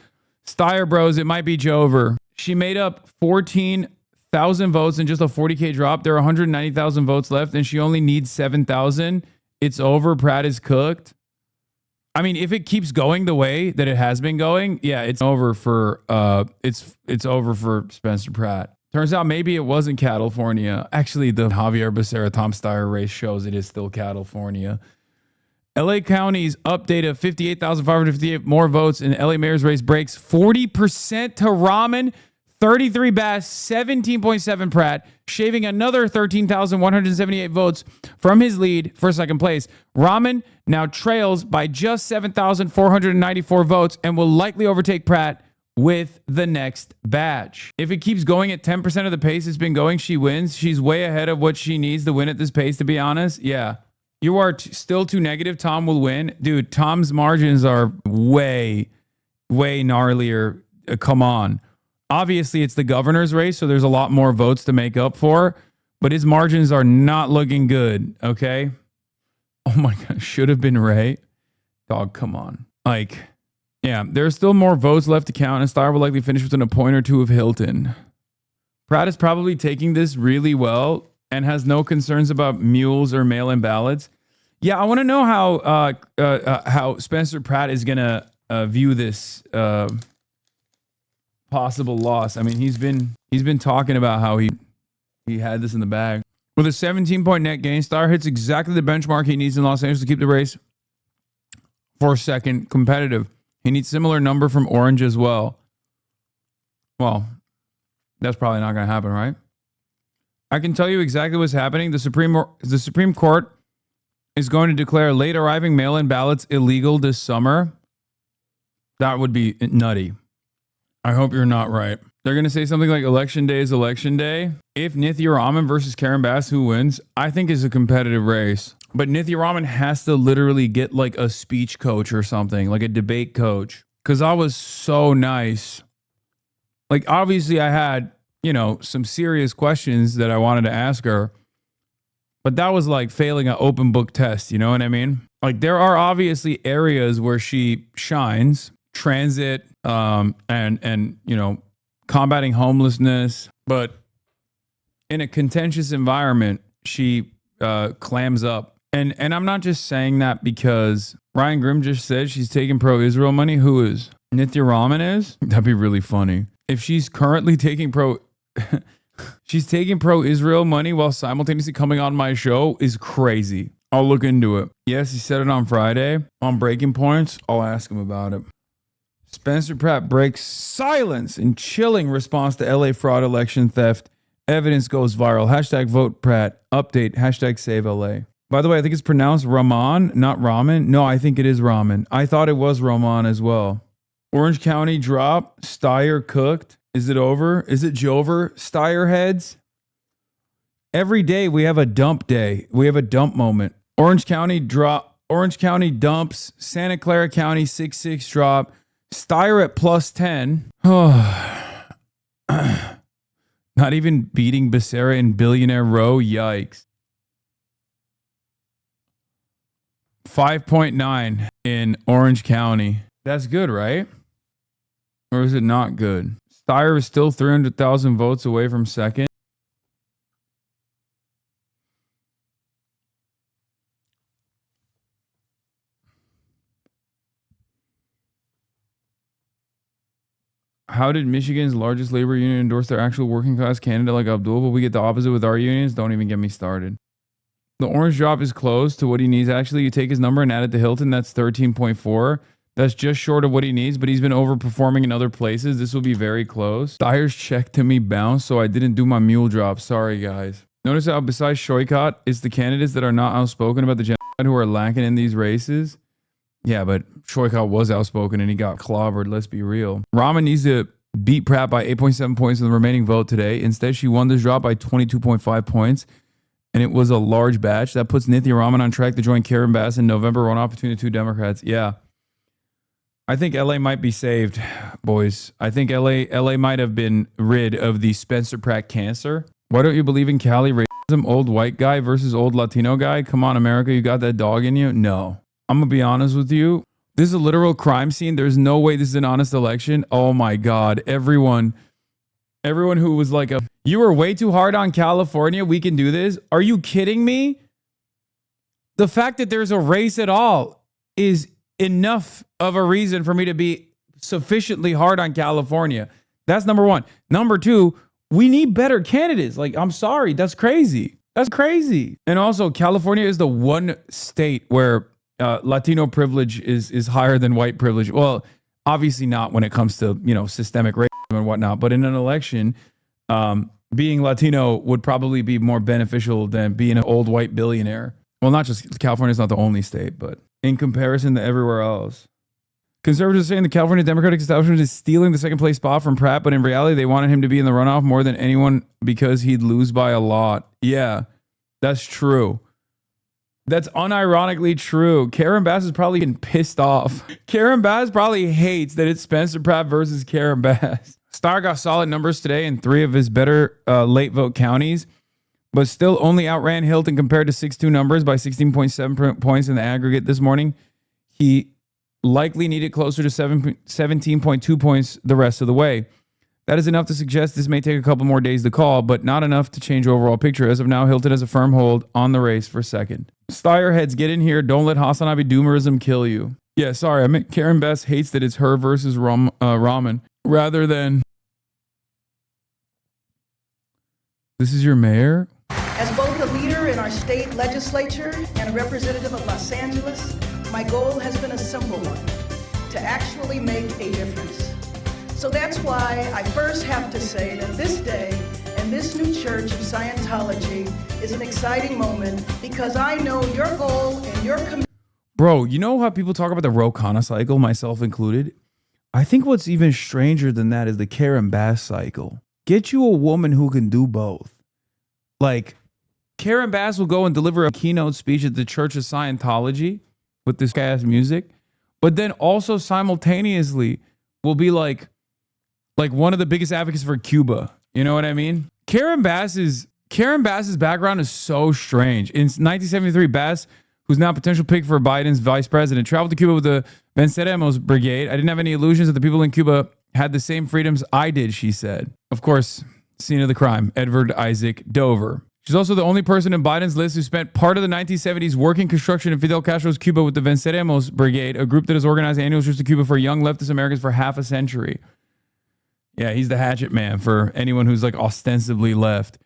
Steyer bros, it might be Jover. She made up 14,000 votes in just a 40K drop. There are 190,000 votes left, and she only needs 7,000. It's over. Pratt is cooked. I mean, if it keeps going the way that it has been going, yeah, it's over for it's over for Spencer Pratt. Turns out maybe it wasn't California. Actually, the Javier Becerra Tom Steyer race shows it is still California. LA County's update of 58,558 more votes in LA Mayor's race breaks 40% to Raman, 33 Bass, 17.7 Pratt, shaving another 13,178 votes from his lead for second place. Raman now trails by just 7,494 votes and will likely overtake Pratt with the next batch. If it keeps going at 10% of the pace it's been going, she wins. She's way ahead of what she needs to win at this pace, to be honest. Yeah. You are still too negative. Tom will win. Dude, Tom's margins are way gnarlier. Come on. Obviously, it's the governor's race, so there's a lot more votes to make up for, but his margins are not looking good, okay? Oh my God, should have been Ray. Dog, come on. Like, yeah, there's still more votes left to count, and Steyer will likely finish within a point or two of Hilton. Pratt is probably taking this really well and has no concerns about mules or mail-in ballots. Yeah, I want to know how Spencer Pratt is gonna view this possible loss. I mean, he's been talking about how he had this in the bag. With a 17-point net gain, Steyer hits exactly the benchmark he needs in Los Angeles to keep the race for second competitive. He needs similar number from Orange as well. Well, that's probably not going to happen, right? I can tell you exactly what's happening. The Supreme Court is going to declare late arriving mail-in ballots illegal this summer. That would be nutty. I hope you're not right. They're going to say something like election day is election day. If Nithya Raman versus Karen Bass, who wins, I think is a competitive race. But Nithya Raman has to literally get like a speech coach or something, like a debate coach. Because I was so nice. Like, obviously I had, some serious questions that I wanted to ask her. But that was like failing an open book test, you know what I mean? Like, there are obviously areas where she shines. Transit, and combating homelessness, but in a contentious environment, she clams up. And I'm not just saying that because Ryan Grimm just said she's taking pro-Israel money. Who is? Nithya Raman is? That'd be really funny. If she's currently taking she's taking pro-Israel money while simultaneously coming on my show is crazy. I'll look into it. Yes, he said it on Friday on Breaking Points. I'll ask him about it. Spencer Pratt breaks silence in chilling response to LA fraud election theft. Evidence goes viral. Hashtag vote Pratt. Update. Hashtag save LA. By the way, I think it's pronounced Raman, not Ramen. No, I think it is Ramen. I thought it was Roman as well. Orange County drop. Steyer cooked. Is it over? Is it Jover? Steyer heads? Every day we have a dump day. We have a dump moment. Orange County drop. Orange County dumps. Santa Clara County 6-6 drop. Steyer at plus 10. Not even beating Becerra in Billionaire Row. Yikes. 5.9 in Orange County. That's good, right? Or is it not good? Steyer is still 300,000 votes away from second. How did Michigan's largest labor union endorse their actual working class candidate like Abdul? But we get the opposite with our unions. Don't even get me started. The orange drop is close to what he needs. Actually, you take his number and add it to Hilton. That's 13.4. That's just short of what he needs, but he's been overperforming in other places. This will be very close. Steyer's check to me bounced, so I didn't do my mule drop. Sorry, guys. Notice how besides Shoykot, it's the candidates that are not outspoken about the genocide who are lacking in these races. Yeah, but Shoykot was outspoken and he got clobbered. Let's be real. Rahman needs to beat Pratt by 8.7 points in the remaining vote today. Instead, she won this drop by 22.5 points, and it was a large batch. That puts Nithya Raman on track to join Karen Bass in November, runoff between the two Democrats. Yeah. I think LA might be saved, boys. I think LA might have been rid of the Spencer Pratt cancer. Why don't you believe in Cali racism? Old white guy versus old Latino guy? Come on, America, you got that dog in you? No. I'm going to be honest with you. This is a literal crime scene. There's no way this is an honest election. Oh my God. Everyone who was like, you were way too hard on California. We can do this. Are you kidding me? The fact that there's a race at all is enough of a reason for me to be sufficiently hard on California. That's number one. Number two, we need better candidates. Like, I'm sorry. That's crazy. That's crazy. And also, California is the one state where Latino privilege is higher than white privilege. Well, obviously not when it comes to, systemic racism and whatnot. But in an election, being Latino would probably be more beneficial than being an old white billionaire. Well, not just California is not the only state, but in comparison to everywhere else. Conservatives are saying the California Democratic establishment is stealing the second place spot from Pratt, but in reality, they wanted him to be in the runoff more than anyone because he'd lose by a lot. Yeah, that's true. That's unironically true. Karen Bass is probably getting pissed off. Karen Bass probably hates that it's Spencer Pratt versus Karen Bass. Steyer got solid numbers today in 3 of his better late vote counties, but still only outran Hilton compared to 6-2 numbers by 16.7 points in the aggregate this morning. He likely needed closer to 17.2 points the rest of the way. That is enough to suggest this may take a couple more days to call, but not enough to change the overall picture. As of now, Hilton has a firm hold on the race for second. Steyer heads, get in here. Don't let HasanAbi doomerism kill you. Yeah, sorry. I meant Karen Bass hates that it's her versus Rahman rather than this is your mayor. As both a leader in our state legislature and a representative of Los Angeles, my goal has been a simple one, to actually make a difference. So that's why I first have to say that this day and this new church of Scientology is an exciting moment because I know your goal and your commitment. Bro, you know how people talk about the Ro Khanna cycle, myself included? I think what's even stranger than that is the Karen Bass cycle. Get you a woman who can do both. Like, Karen Bass will go and deliver a keynote speech at the Church of Scientology with this ass music, but then also simultaneously will be like one of the biggest advocates for Cuba. You know what I mean? Karen Bass's background is so strange. In 1973, Bass, who's now a potential pick for Biden's vice president, traveled to Cuba with the Venceremos Brigade. I didn't have any illusions that the people in Cuba had the same freedoms I did, she said. Of course, scene of the crime, Edward Isaac Dover. She's also the only person in Biden's list who spent part of the 1970s working construction in Fidel Castro's Cuba with the Venceremos Brigade, a group that has organized annual trips to Cuba for young leftist Americans for half a century. Yeah, he's the hatchet man for anyone who's like ostensibly left.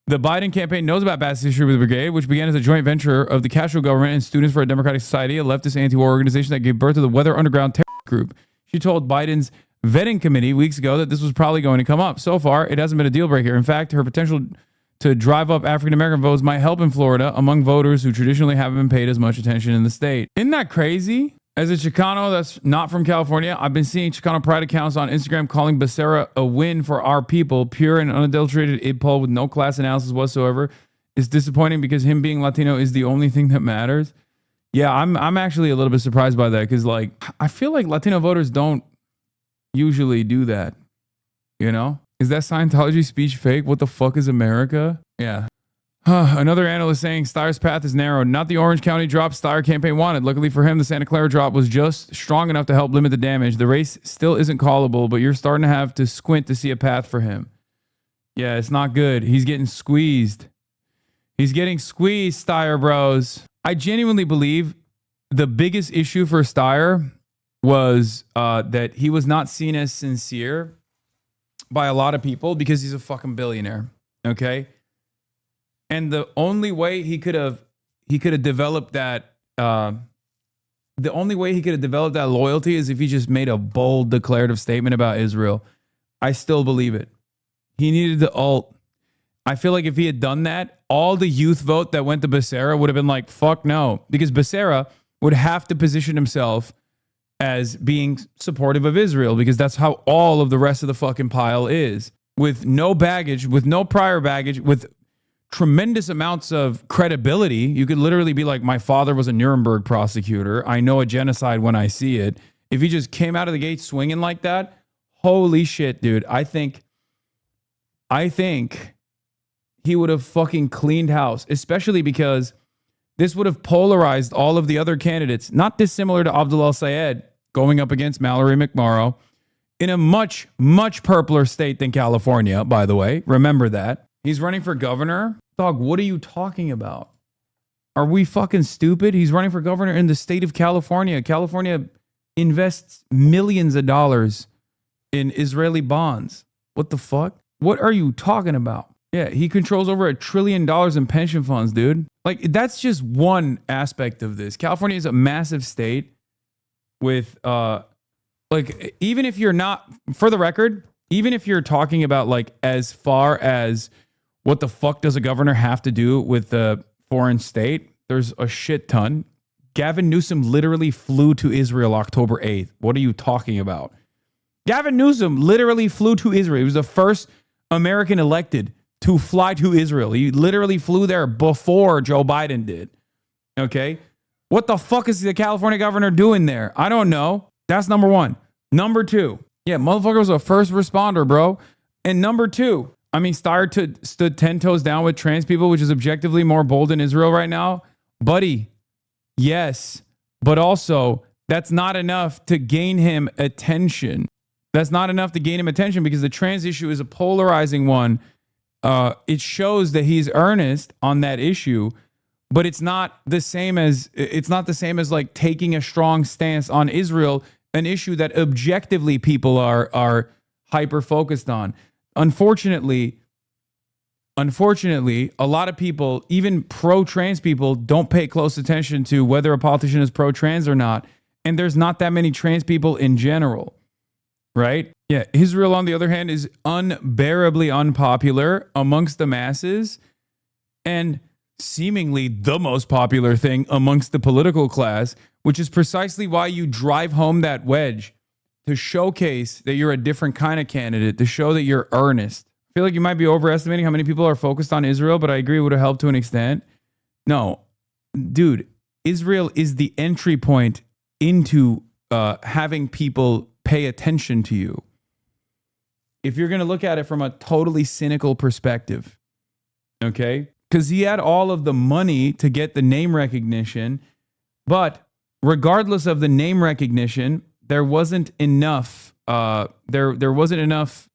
The Biden campaign knows about Bass's history with the brigade, which began as a joint venture of the Castro government and Students for a Democratic Society, a leftist anti-war organization that gave birth to the Weather Underground terrorist group. She told Biden's vetting committee weeks ago that this was probably going to come up. So far, it hasn't been a deal breaker. In fact, her potential to drive up African-American votes might help in Florida among voters who traditionally haven't been paid as much attention in the state. Isn't that crazy? As a Chicano that's not from California, I've been seeing Chicano pride accounts on Instagram calling Becerra a win for our people. Pure and unadulterated id poll with no class analysis whatsoever. It's disappointing because him being Latino is the only thing that matters. Yeah, I'm actually a little bit surprised by that because like I feel like Latino voters don't usually do that. You know? Is that Scientology speech fake? What the fuck is America? Yeah. Another analyst saying Steyer's path is narrow. Not the Orange County drop Steyer campaign wanted. Luckily for him, the Santa Clara drop was just strong enough to help limit the damage. The race still isn't callable, but you're starting to have to squint to see a path for him. Yeah, it's not good. He's getting squeezed. He's getting squeezed, Steyer bros. I genuinely believe the biggest issue for Steyer was that he was not seen as sincere by a lot of people because he's a fucking billionaire. Okay? And the only way he could have he could have developed that. The only way he could have developed that loyalty is if he just made a bold declarative statement about Israel. I still believe it. He needed the alt. I feel like if he had done that, all the youth vote that went to Becerra would have been like, fuck no. Because Becerra would have to position himself as being supportive of Israel, because that's how all of the rest of the fucking pile is. With no baggage, with no prior baggage, with tremendous amounts of credibility. You could literally be like, my father was a Nuremberg prosecutor. I know a genocide when I see it. If he just came out of the gate swinging like that, holy shit, dude. I think he would have fucking cleaned house, especially because this would have polarized all of the other candidates, not dissimilar to Abdul Sayed going up against Mallory McMorrow in a much, much purpler state than California, by the way. Remember that. He's running for governor. Dog, what are you talking about? Are we fucking stupid? He's running for governor in the state of California. California invests millions of dollars in Israeli bonds. What the fuck? What are you talking about? Yeah, he controls over $1 trillion in pension funds, dude. Like, that's just one aspect of this. California is a massive state with, like, even if you're not, for the record, even if you're talking about, like, as far as what the fuck does a governor have to do with the foreign state, there's a shit ton. Gavin Newsom literally flew to Israel October 8th. What are you talking about? Gavin Newsom literally flew to Israel. He was the first American elected to fly to Israel. He literally flew there before Joe Biden did. Okay? What the fuck is the California governor doing there? I don't know. That's number one. Number two. Yeah, motherfucker was a first responder, bro. And number two, I mean, Steyer stood 10 toes down with trans people, which is objectively more bold in Israel right now. Buddy, yes. But also, that's not enough to gain him attention. That's not enough to gain him attention because the trans issue is a polarizing one. It shows that he's earnest on that issue, but it's not the same as like taking a strong stance on Israel, an issue that objectively people are hyper focused on. Unfortunately, a lot of people, even pro-trans people, don't pay close attention to whether a politician is pro-trans or not. And there's not that many trans people in general, right? Yeah, Israel, on the other hand, is unbearably unpopular amongst the masses and seemingly the most popular thing amongst the political class, which is precisely why you drive home that wedge, to showcase that you're a different kind of candidate, to show that you're earnest. I feel like you might be overestimating how many people are focused on Israel, but I agree it would have helped to an extent. No, dude, Israel is the entry point into having people pay attention to you. If you're going to look at it from a totally cynical perspective, okay? Because he had all of the money to get the name recognition, but regardless of the name recognition, there wasn't enough. There wasn't enough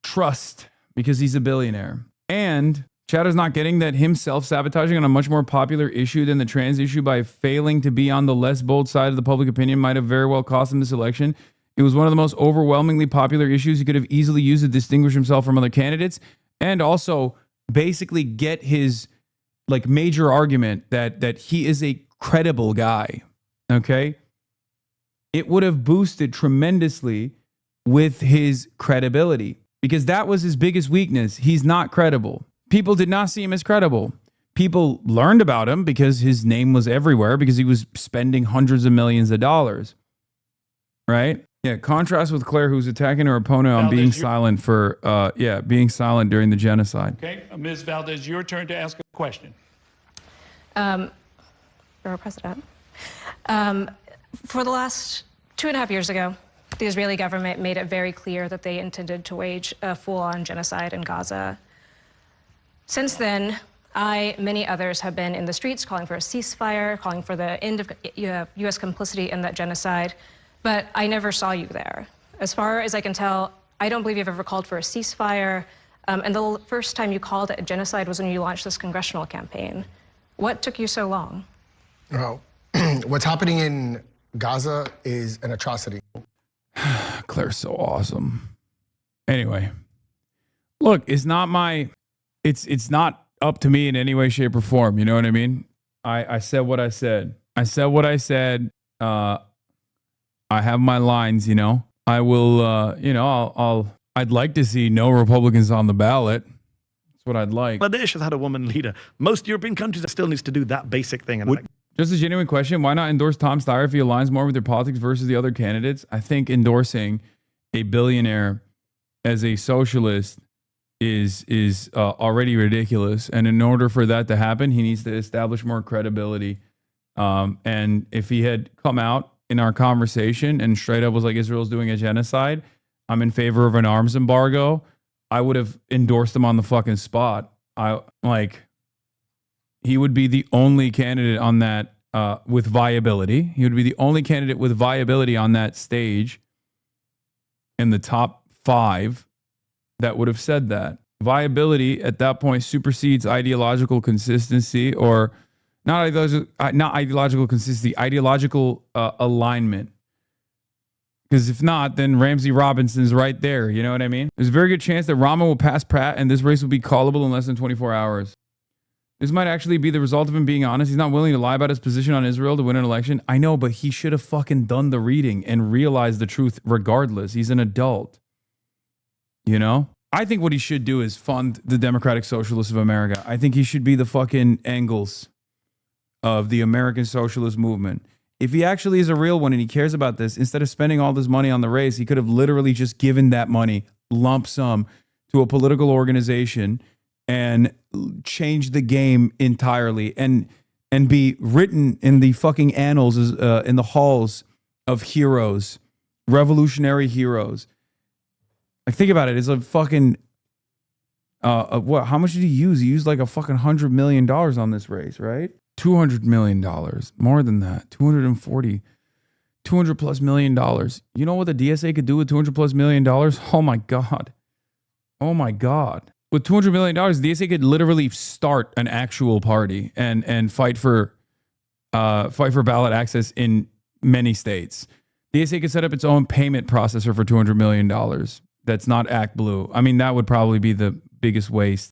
trust because he's a billionaire. And Chowder's not getting that him self-sabotaging on a much more popular issue than the trans issue by failing to be on the less bold side of the public opinion might have very well cost him this election. It was one of the most overwhelmingly popular issues he could have easily used to distinguish himself from other candidates and also basically get his like major argument that he is a credible guy. Okay? It would have boosted tremendously with his credibility because that was his biggest weakness. He's not credible. People did not see him as credible. People learned about him because his name was everywhere because he was spending hundreds of millions of dollars. Right? Yeah, contrast with Claire, who's attacking her opponent on being silent being silent during the genocide. Okay, Ms. Valdez, your turn to ask a question. Mr. President, for the last 2.5 years ago, the Israeli government made it very clear that they intended to wage a full-on genocide in Gaza. Since then, many others have been in the streets calling for a ceasefire, calling for the end of U.S. complicity in that genocide, but I never saw you there. As far as I can tell, I don't believe you've ever called for a ceasefire, and the first time you called it a genocide was when you launched this congressional campaign. What took you so long? Well, what's happening in Gaza is an atrocity. Claire's so awesome. Anyway, look, it's not up to me in any way, shape, or form. You know what I mean? I said what I said. I said what I said. I have my lines, you know. I will, you know, I'd like to see no Republicans on the ballot. That's what I'd like. Bangladesh has had a woman leader. Most European countries still needs to do that basic thing. And just a genuine question. Why not endorse Tom Steyer if he aligns more with their politics versus the other candidates? I think endorsing a billionaire as a socialist is already ridiculous. And in order for that to happen, he needs to establish more credibility. And if he had come out in our conversation and straight up was like, Israel's doing a genocide, I'm in favor of an arms embargo, I would have endorsed him on the fucking spot. He would be the only candidate on that with viability. He would be the only candidate with viability on that stage in the top 5 that would have said that. Viability at that point supersedes ideological consistency, or not ideological consistency, ideological alignment. Because if not, then Ramsey Robinson's right there. You know what I mean? There's a very good chance that Rama will pass Pratt and this race will be callable in less than 24 hours. This might actually be the result of him being honest. He's not willing to lie about his position on Israel to win an election. I know, but he should have fucking done the reading and realized the truth regardless. He's an adult. You know? I think what he should do is fund the Democratic Socialists of America. I think he should be the fucking Engels of the American socialist movement. If he actually is a real one and he cares about this, instead of spending all this money on the race, he could have literally just given that money, lump sum, to a political organization and change the game entirely and be written in the fucking annals, in the halls of heroes, revolutionary heroes. Like, think about it. It's a fucking, what? How much did he use? He used like a fucking $100 million on this race, right? $200 million, more than that, 240, $200 plus million. You know what the DSA could do with $200 plus million? Oh my God. Oh my God. With $200 million, the DSA could literally start an actual party and fight for ballot access in many states. The DSA could set up its own payment processor for $200 million. That's not ActBlue. I mean, that would probably be the biggest waste.